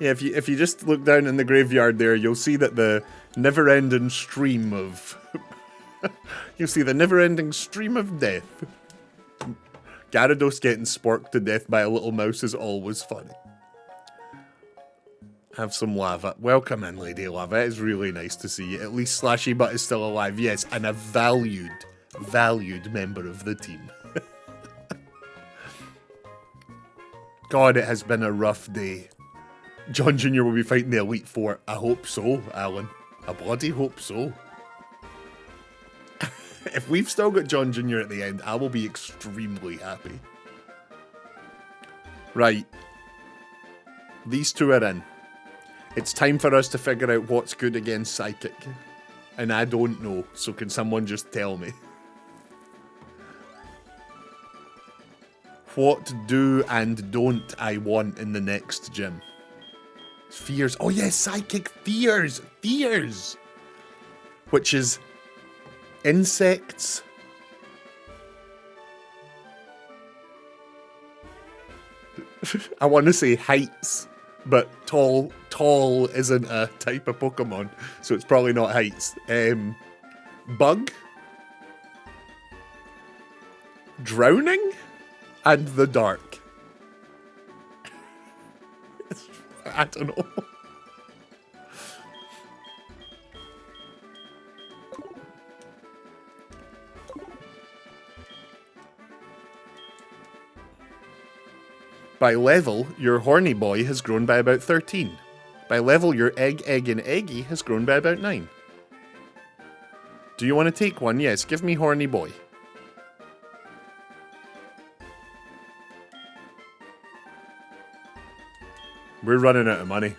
Yeah, if you just look down in the graveyard there, you'll see that the never-ending stream of you'll see the never-ending stream of death. Gyarados getting sporked to death by a little mouse is always funny. Have some lava. Welcome in, Lady Lava. It is really nice to see you. At least Slashy Butt is still alive. Yes, and a valued member of the team. God, it has been a rough day. John Jr. will be fighting the Elite Four. I hope so, Alan. I bloody hope so. If we've still got John Jr. at the end, I will be extremely happy. Right. These two are in. It's time for us to figure out what's good against Psychic. And I don't know, so can someone just tell me? What do and don't I want in the next gym? Fears. Oh yes, Psychic Fears. Fears. Which is insects. I want to say heights, but tall isn't a type of Pokemon, so it's probably not heights. Bug. Drowning. And the dark. I don't know. By level, your horny boy has grown by about 13. By level, your egg, and eggy has grown by about 9. Do you want to take one? Yes, give me horny boy. We're running out of money.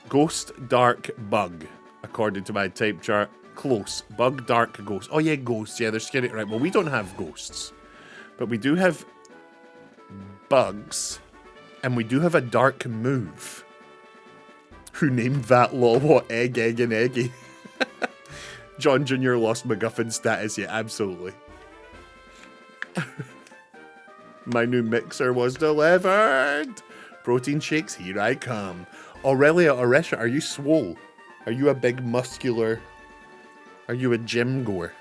Ghost, dark, bug. According to my type chart. Close. Bug, dark, ghost. Oh yeah, ghosts. Yeah, they're scary. Right, well, we don't have ghosts. But we do have bugs. And we do have a dark move. Who named that law what? Egg, and eggy. John Jr. lost MacGuffin status. Yeah, absolutely. My new mixer was delivered. Protein shakes, here I come. Aurelia, Oresha, are you swole? Are you a big muscular... Are you a gym goer?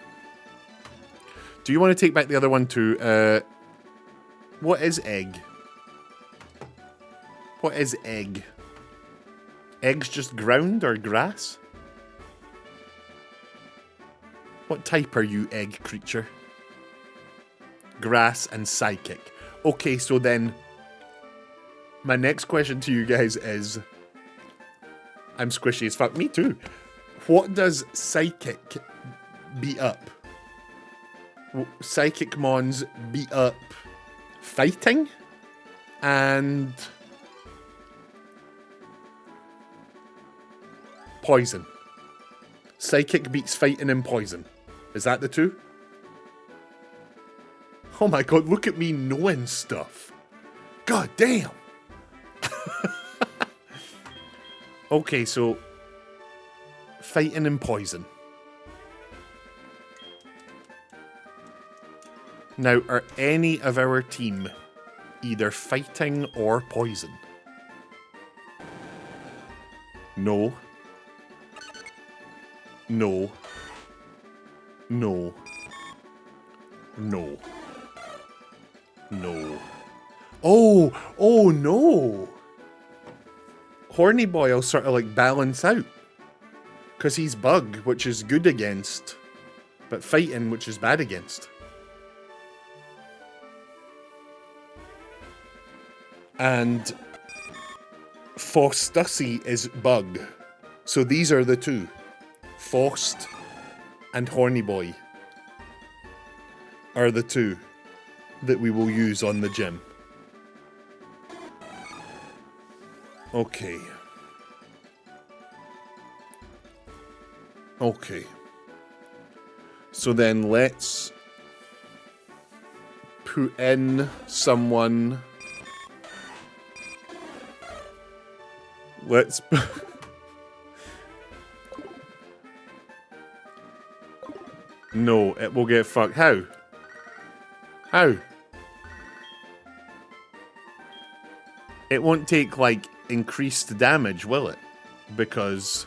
Do you want to take back the other one too? What is egg? What is egg? Egg's just ground or grass? What type are you, egg creature? Grass and psychic. Okay, so then... My next question to you guys is... I'm squishy as fuck. Me too. What does Psychic beat up? Psychic Mons beat up fighting and poison. Psychic beats fighting and poison. Is that the two? Oh my god, look at me knowing stuff. God damn. Okay, so fighting and poison. Now, are any of our team either fighting or poison? No. No. No. No. No. Oh no! Horny Boy will sort of like balance out. Because he's Bug, which is good against, but fighting, which is bad against. And Fostussy is Bug. So these are the two. Faust and Horny Boy are the two that we will use on the gym. Okay. Okay. So then let's put in someone. Let's... No, it will get fucked. How? How? It won't take, like, increased damage, will it? Because...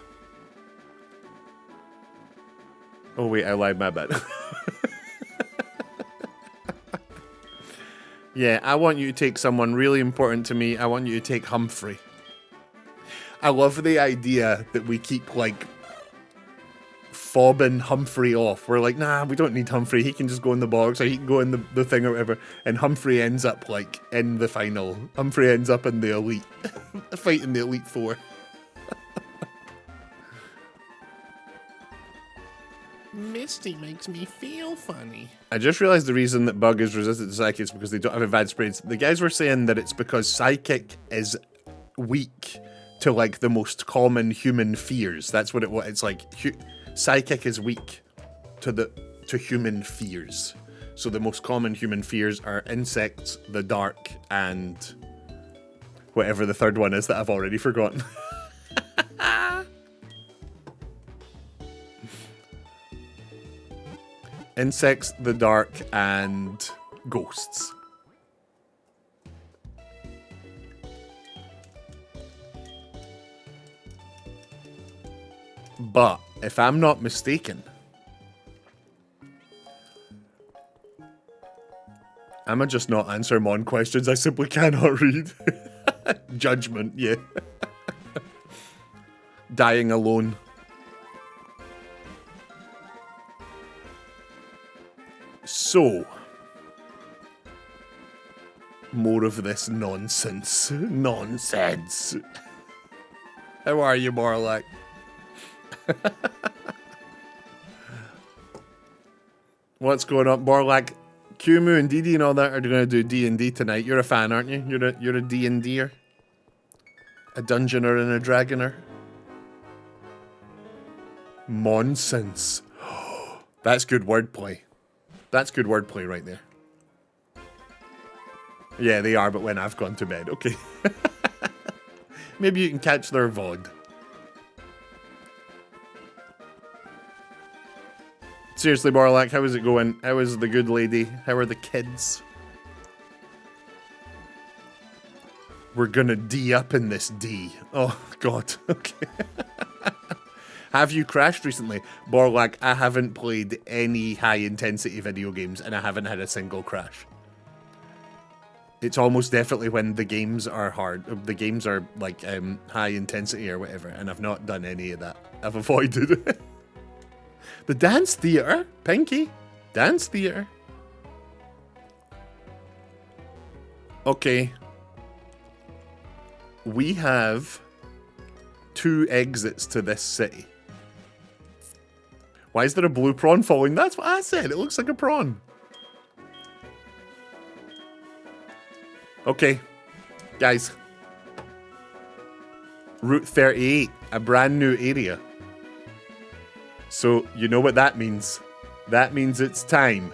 Oh, wait, I lied, my bad. Yeah, I want you to take someone really important to me. I want you to take Humphrey. I love the idea that we keep, like, fobbing Humphrey off. We're like, nah, we don't need Humphrey. He can just go in the box, or he can go in the thing or whatever. And Humphrey ends up, like, in the final. Humphrey ends up in the Elite. Fighting the Elite Four. Misty makes me feel funny. I just realized the reason that Bug is resistant to Psychic is because they don't have advanced sprays. The guys were saying that it's because Psychic is weak to, like, the most common human fears. That's what it's like. Psychic is weak to human fears. So the most common human fears are insects, the dark, and whatever the third one is that I've already forgotten. Insects, the dark, and ghosts. But, if I'm not mistaken, I'ma just not answer Mon questions I simply cannot read. Judgment, yeah. Dying alone. So, more of this nonsense. Nonsense. How are you, Morlock? What's going on, Morlock? Kumu and Didi and all that are going to do D&D tonight. You're a fan, aren't you? You're a D&D-er? A dungeoner and a dragoner? Nonsense. That's good wordplay. That's good wordplay right there. Yeah, they are, but when I've gone to bed. Okay. Maybe you can catch their VOD. Seriously, Morlock, how is it going? How is the good lady? How are the kids? We're gonna D up in this D. Oh, God. Okay. Have you crashed recently? Borlak, I haven't played any high-intensity video games, and I haven't had a single crash. It's almost definitely when the games are hard. The games are, like, high-intensity or whatever, and I've not done any of that. I've avoided it. The dance theater? Pinky? Dance theater? Okay. We have 2 exits to this city. Why is there a blue prawn falling? That's what I said. It looks like a prawn. Okay. Guys. Route 38. A brand new area. So, you know what that means. That means it's time.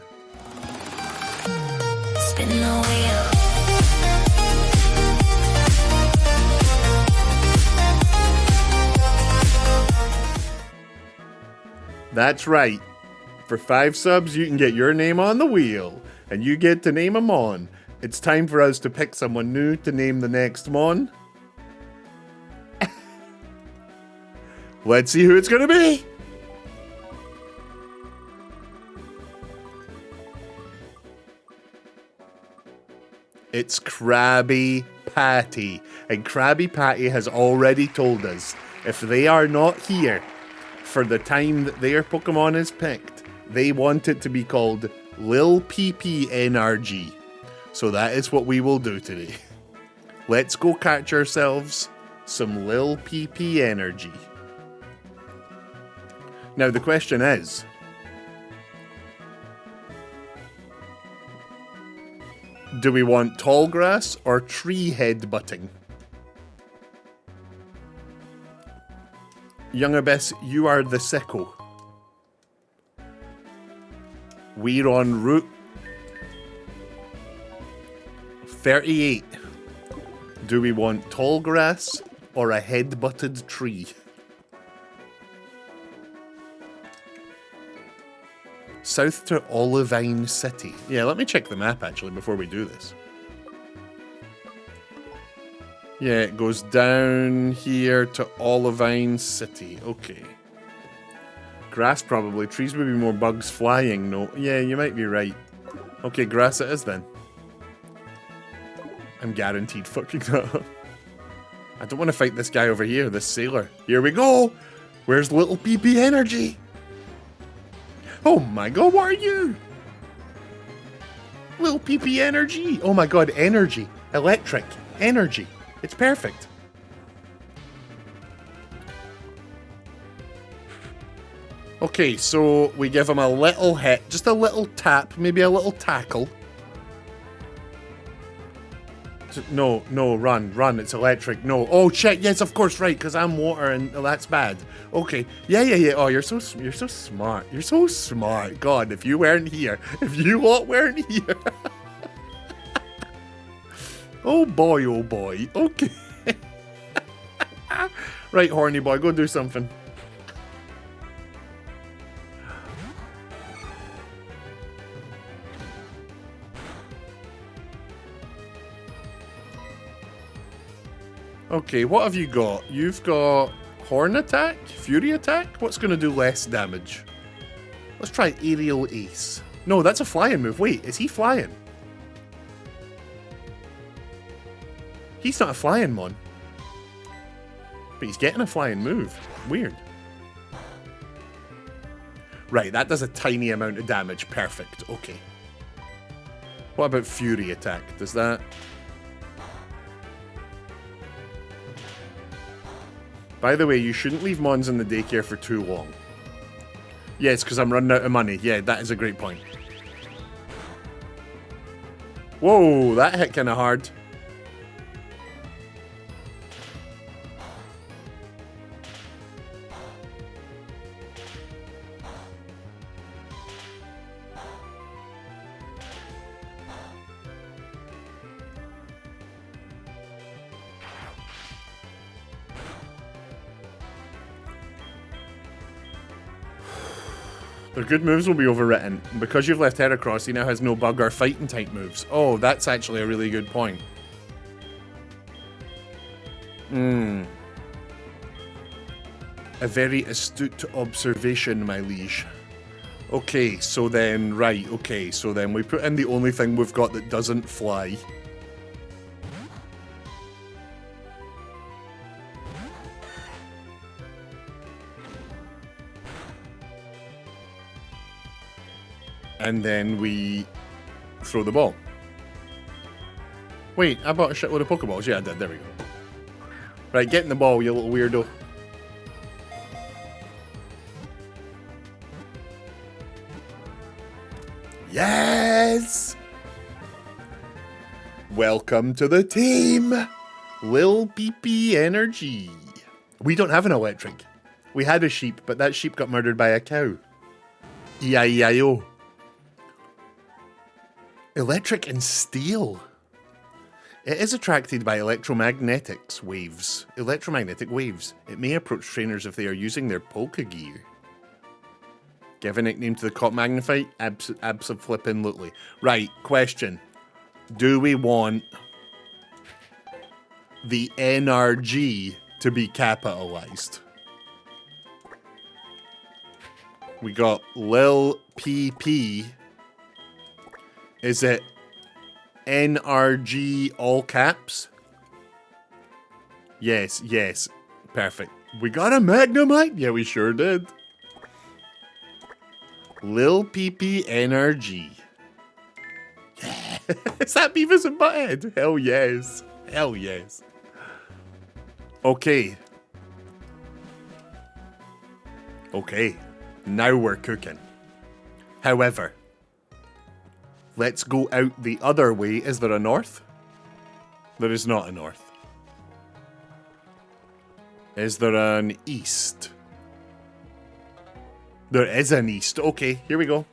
Spin the wheel. That's right. For 5 subs, you can get your name on the wheel. And you get to name a mon. It's time for us to pick someone new to name the next mon. Let's see who it's going to be. It's Krabby Patty. And Krabby Patty has already told us if they are not here for the time that their Pokemon is picked, they want it to be called Lil PP NRG. So that is what we will do today. Let's go catch ourselves some Lil PP energy. Now the question is, do we want tall grass or tree headbutting? Young Abyss, you are the sicko. We're on route 38. Do we want tall grass or a head-butted tree? South to Olivine City. Yeah, let me check the map actually before we do this. Yeah, it goes down here to Olivine City. Okay. Grass probably. Trees would be more bugs flying. No. Yeah, you might be right. Okay, grass it is then. I'm guaranteed fucking that up. I don't want to fight this guy over here, this sailor. Here we go! Where's little PP energy? Oh my god, what are you? Little PP energy. Oh my god, energy. Electric. Energy. It's perfect. Okay, so we give him a little hit. Just a little tap. Maybe a little tackle. No, no, run, it's electric, no. Oh, shit, yes, of course, right, because I'm water and that's bad. Okay, yeah. Oh, you're so smart. You're so smart. God, if you weren't here, if you lot weren't here. Oh boy, okay. Right, horny boy, go do something. Okay, what have you got? You've got Horn Attack? Fury Attack? What's going to do less damage? Let's try Aerial Ace. No, that's a flying move. Wait, is he flying? He's not a flying mon. But he's getting a flying move. Weird. Right, that does a tiny amount of damage. Perfect. Okay. What about Fury Attack? Does that... By the way, you shouldn't leave mons in the daycare for too long. Yeah, it's because I'm running out of money. Yeah, that is a great point. Whoa, that hit kind of hard. Their good moves will be overwritten. And because you've left Heracross, he now has no bug or fighting type moves. Oh, that's actually a really good point. A very astute observation, my liege. Okay, so then, right, okay, so then we put in the only thing we've got that doesn't fly. And then we throw the ball. Wait, I bought a shitload of Pokeballs. Yeah, I did. There we go. Right, get in the ball, you little weirdo. Yes! Welcome to the team, Lil Peepee Energy. We don't have an electric. We had a sheep, but that sheep got murdered by a cow. E-I-E-I-O. Electric and steel. It is attracted by electromagnetic waves. It may approach trainers if they are using their polka gear. Give a nickname to the cop magnify? Abso-flippin'-lutely. Right, question. Do we want the NRG to be capitalized? We got Lil PP. Is it NRG all caps? Yes, yes. Perfect. We got a Magnemite? Yeah, we sure did. Lil PP NRG. Yeah. Is that Beavis and Butthead? Hell yes. Hell yes. Okay. Okay. Now we're cooking. However, let's go out the other way. Is there a north? There is not a north. Is there an east? There is an east. Okay, here we go.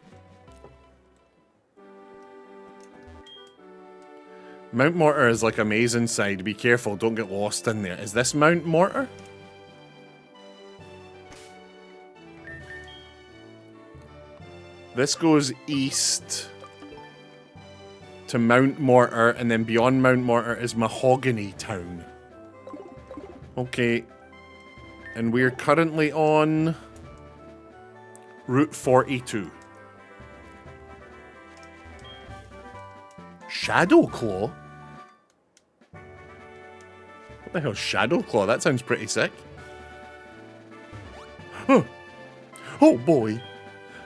Mount Mortar is like amazing side. Be careful, don't get lost in there. Is this Mount Mortar? This goes east to Mount Mortar, and then beyond Mount Mortar is Mahogany Town. Okay. And we're currently on Route 42. Shadowclaw? What the hell's Shadowclaw? That sounds pretty sick. Huh. Oh boy.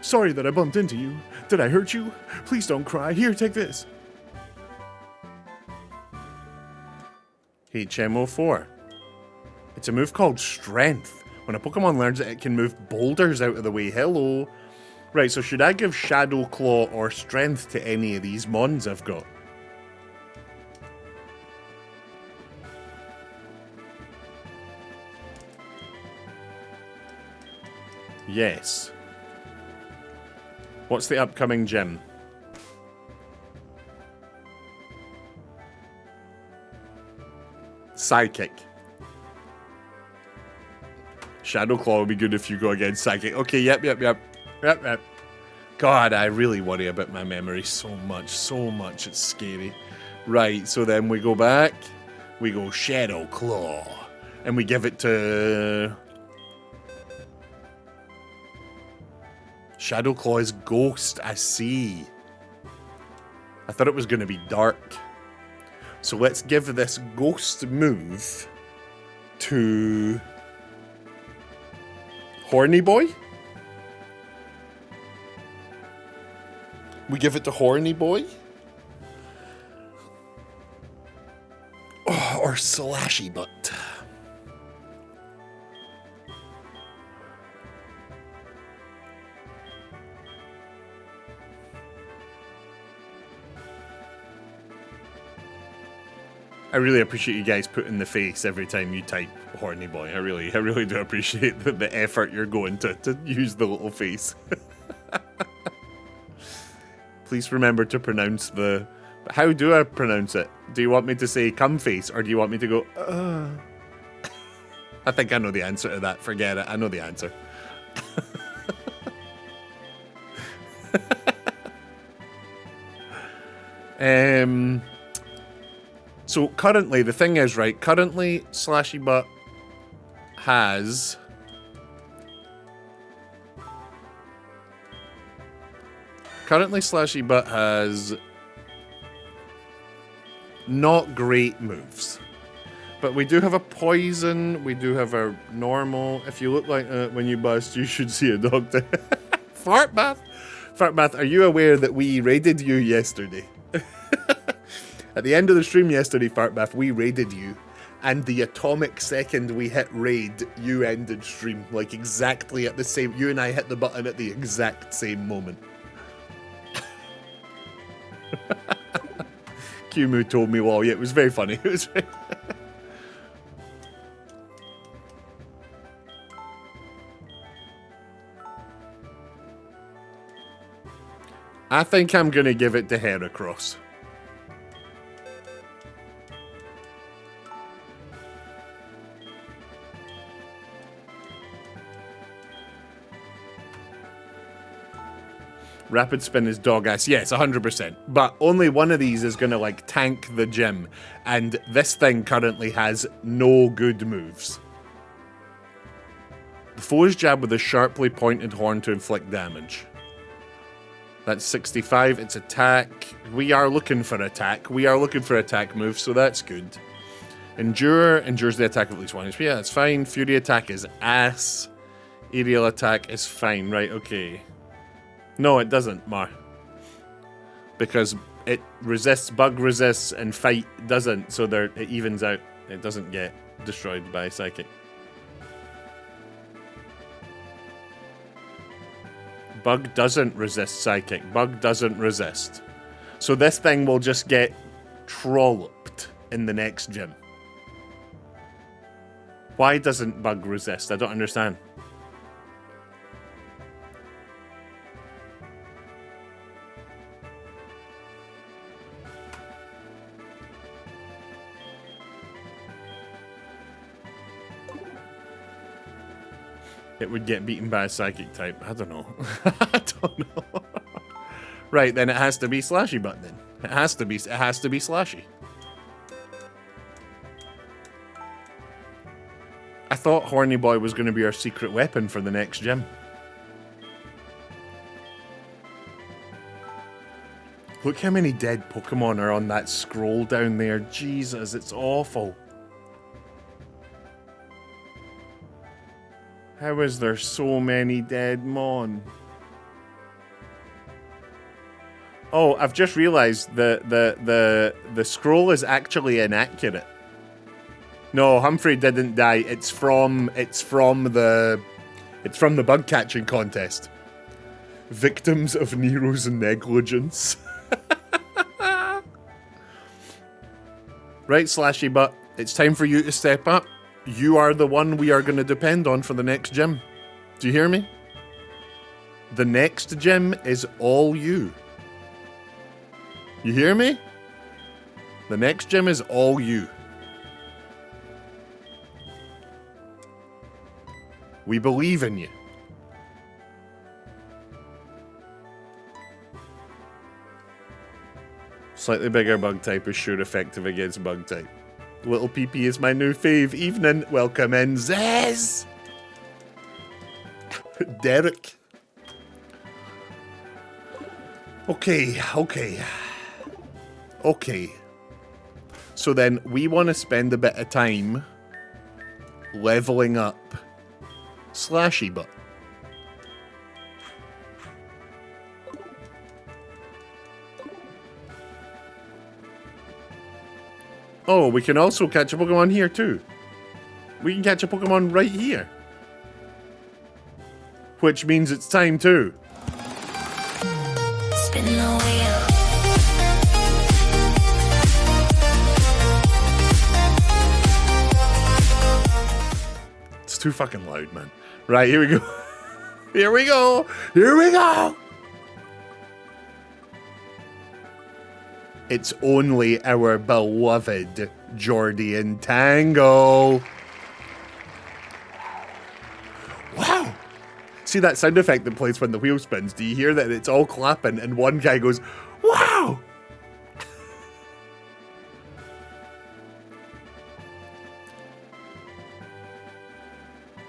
Sorry that I bumped into you. Did I hurt you? Please don't cry. Here, take this. HMO4. It's a move called Strength. When a Pokemon learns it, it can move boulders out of the way. Hello. Right, so should I give Shadowclaw or Strength to any of these mons I've got? Yes. What's the upcoming gym? Psychic. Shadowclaw would be good if you go against Psychic. Okay, yep. God, I really worry about my memory so much, it's scary. Right, so then we go back, we go Shadowclaw, and we give it to... Shadowclaw is Ghost, I see. I thought it was going to be Dark. So let's give this Ghost move to... Horny Boy? We give it to Horny Boy? Oh, or Slashy Butt. I really appreciate you guys putting the face every time you type Horny Boy. I really do appreciate the effort you're going to use the little face. Please remember to pronounce the... How do I pronounce it? Do you want me to say cum face, or do you want me to go, I think I know the answer to that. Forget it. I know the answer. So currently, the thing is, right, currently Slashy Butt has... Currently Slashy Butt has not great moves. But we do have a poison, we do have a normal. If you look like when you bust, you should see a doctor. Fartbath! Fartbath, are you aware that we raided you yesterday? At the end of the stream yesterday, Fartbath, we raided you, and the atomic second we hit raid, you ended stream. Like, exactly at the same... You and I hit the button at the exact same moment. Kumu told me, well, yeah, it was very funny. It was very... I think I'm going to give it to Heracross. Rapid Spin is dog ass. Yes, 100%. But only one of these is going to, like, tank the gym. And this thing currently has no good moves. The foe's jab with a sharply pointed horn to inflict damage. That's 65. It's attack. We are looking for attack. We are looking for attack moves, so that's good. Endure. Endures the attack of at least 1 HP. Yeah, that's fine. Fury attack is ass. Aerial attack is fine. Right, okay. No, it doesn't, Mar. Because it resists, bug resists, and fight doesn't, so it evens out. It doesn't get destroyed by psychic. Bug doesn't resist psychic. Bug doesn't resist. So this thing will just get trolloped in the next gym. Why doesn't bug resist? I don't understand. It would get beaten by a psychic type. I don't know. I don't know. Right, then it has to be Slashy Butt then. It has to be Slashy. I thought Horny Boy was going to be our secret weapon for the next gym. Look how many dead Pokemon are on that scroll down there. Jesus, it's awful. How is there so many dead Mon? Oh, I've just realized the scroll is actually inaccurate. No, Humphrey didn't die. It's from the bug catching contest. Victims of Nero's negligence. Right, Slashy Butt. It's time for you to step up. You are the one we are going to depend on for the next gym. Do you hear me? The next gym is all you. You hear me? The next gym is all you. We believe in you. Slightly bigger bug type is sure effective against bug type. Little PP is my new fave. Evening. Welcome in, Zez. Derek. Okay. So then we want to spend a bit of time leveling up Slashy Butt. Oh, we can also catch a Pokemon here too. We can catch a Pokemon right here. Which means it's time to Spin the wheel. It's too fucking loud, man. Right, here we go. Here we go. Here we go. It's only our beloved Jordan Tango. Wow. See that sound effect that plays when the wheel spins? Do you hear that? It's all clapping and one guy goes, wow.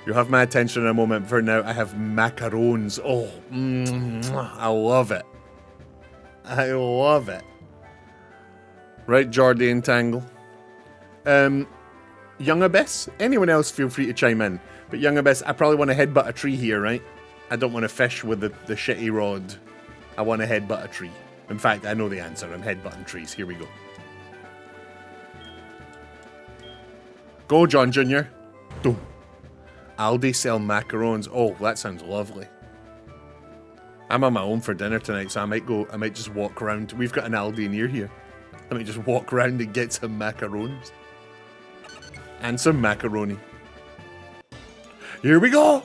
You'll have my attention in a moment. For now, I have macarons. Oh, I love it. I love it. Right, Jordan Tangle. Young Abyss? Anyone else feel free to chime in. But Young Abyss, I probably want to headbutt a tree here, right? I don't want to fish with the shitty rod. I want to headbutt a tree. In fact, I know the answer. I'm headbutting trees. Here we go. Go, John Jr. Boom. Aldi sell macarons. Oh, that sounds lovely. I'm on my own for dinner tonight, so I might just walk around. We've got an Aldi near here. I might just walk around and get some macarons. And some macaroni. Here we go!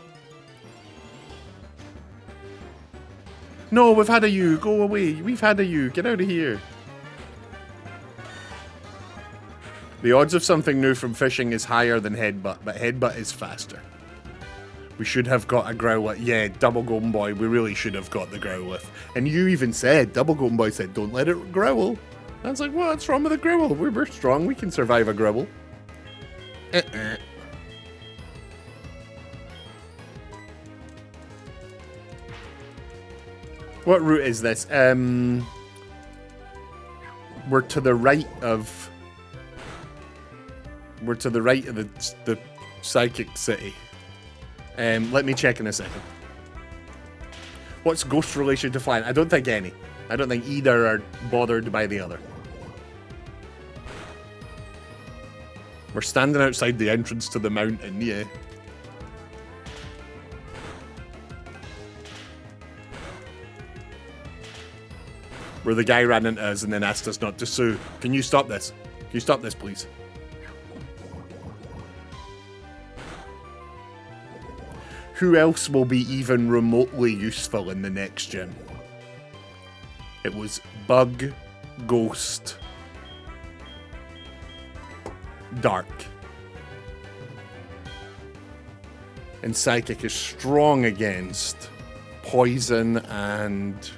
No, we've had a you. Go away. We've had a you. Get out of here. The odds of something new from fishing is higher than headbutt, but headbutt is faster. We should have got a Growlithe. Yeah, Double Golden Boy, we really should have got the Growlithe. And you even said, Double Golden Boy said, don't let it growl. I was like, what's wrong with a growl? We're strong, we can survive a growl. What route is this? We're to the right of... We're to the right of the Psychic City. Let me check in a second. What's Ghost's relation to flying? I don't think any. I don't think either are bothered by the other. We're standing outside the entrance to the mountain, yeah. Where the guy ran into us and then asked us not to sue. Can you stop this? Can you stop this, please? Who else will be even remotely useful in the next gym? It was Bug, Ghost, Dark. And Psychic is strong against Poison and...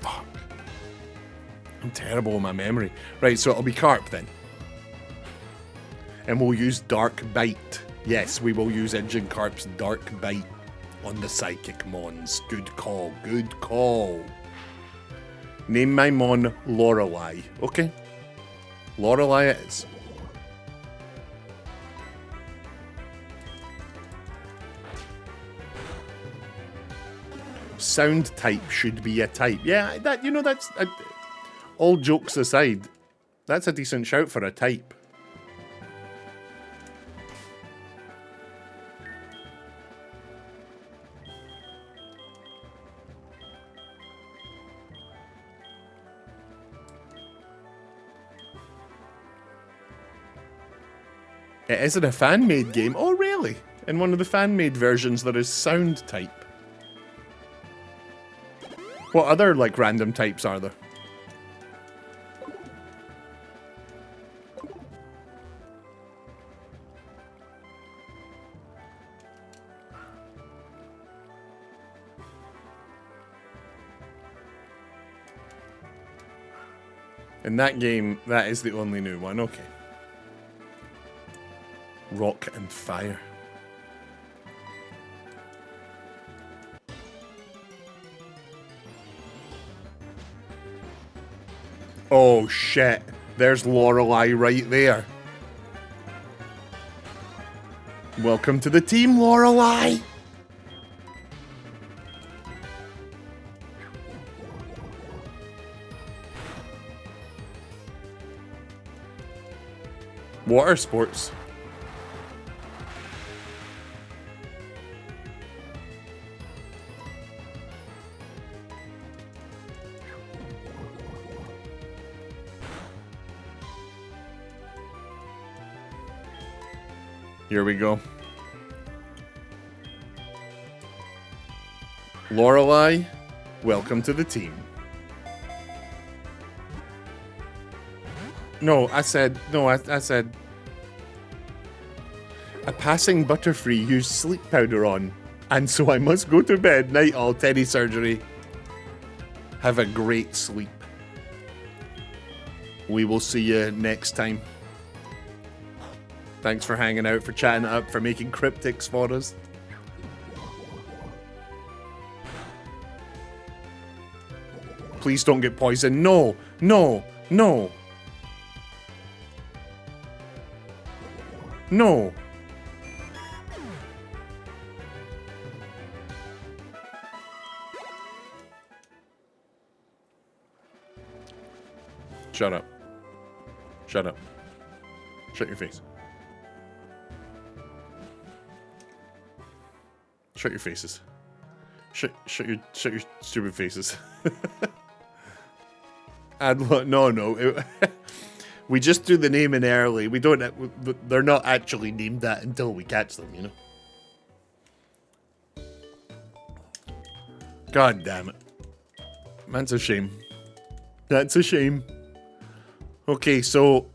Fuck. I'm terrible with my memory. Right, so it'll be Carp then. And we'll use Dark Bite. Yes, we will use Engine Carp's Dark Bite on the Psychic Mons. Good call, good call. Name my Mon Lorelei. Okay. Lorelei it is. Sound type should be a type. Yeah, that, you know, that's... all jokes aside, that's a decent shout for a type. It isn't a fan-made game. Oh, really? In one of the fan-made versions, there is sound type. What other, like, random types are there? In that game, that is the only new one. Okay. Rock and fire. Oh shit, there's Lorelei right there. Welcome to the team, Lorelei. Water sports. Here we go. Lorelei, welcome to the team. No, I said a passing Butterfree used sleep powder on, and so I must go to bed. Night all, Teddy surgery. Have a great sleep. We will see you next time. Thanks for hanging out, for chatting it up, for making cryptics for us. Please don't get poisoned. No, no, no. No. Shut up. Shut up. Shut your face. Shut your faces. Shut your stupid faces. And look, no. We just do the naming early. We don't. They're not actually named that until we catch them, you know. God damn it. That's a shame. That's a shame. Okay, so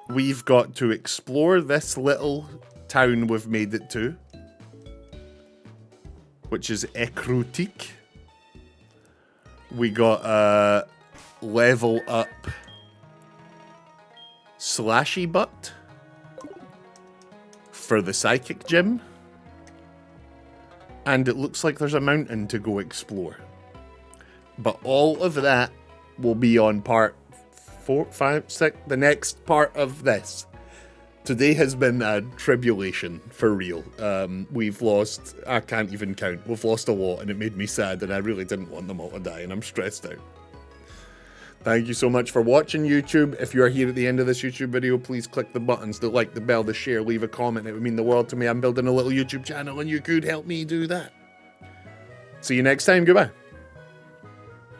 we've got to explore this little town we've made it to, which is Ekrutik. We got a level up Slashy Butt for the Psychic Gym. And it looks like there's a mountain to go explore. But all of that will be on part 4, 5, 6, the next part of this. Today has been a tribulation, for real. We've lost, I can't even count, we've lost a lot, and it made me sad, and I really didn't want them all to die, and I'm stressed out. Thank you so much for watching, YouTube. If you are here at the end of this YouTube video, please click the buttons, the like, the bell, the share, leave a comment. It would mean the world to me. I'm building a little YouTube channel, and you could help me do that. See you next time. Goodbye.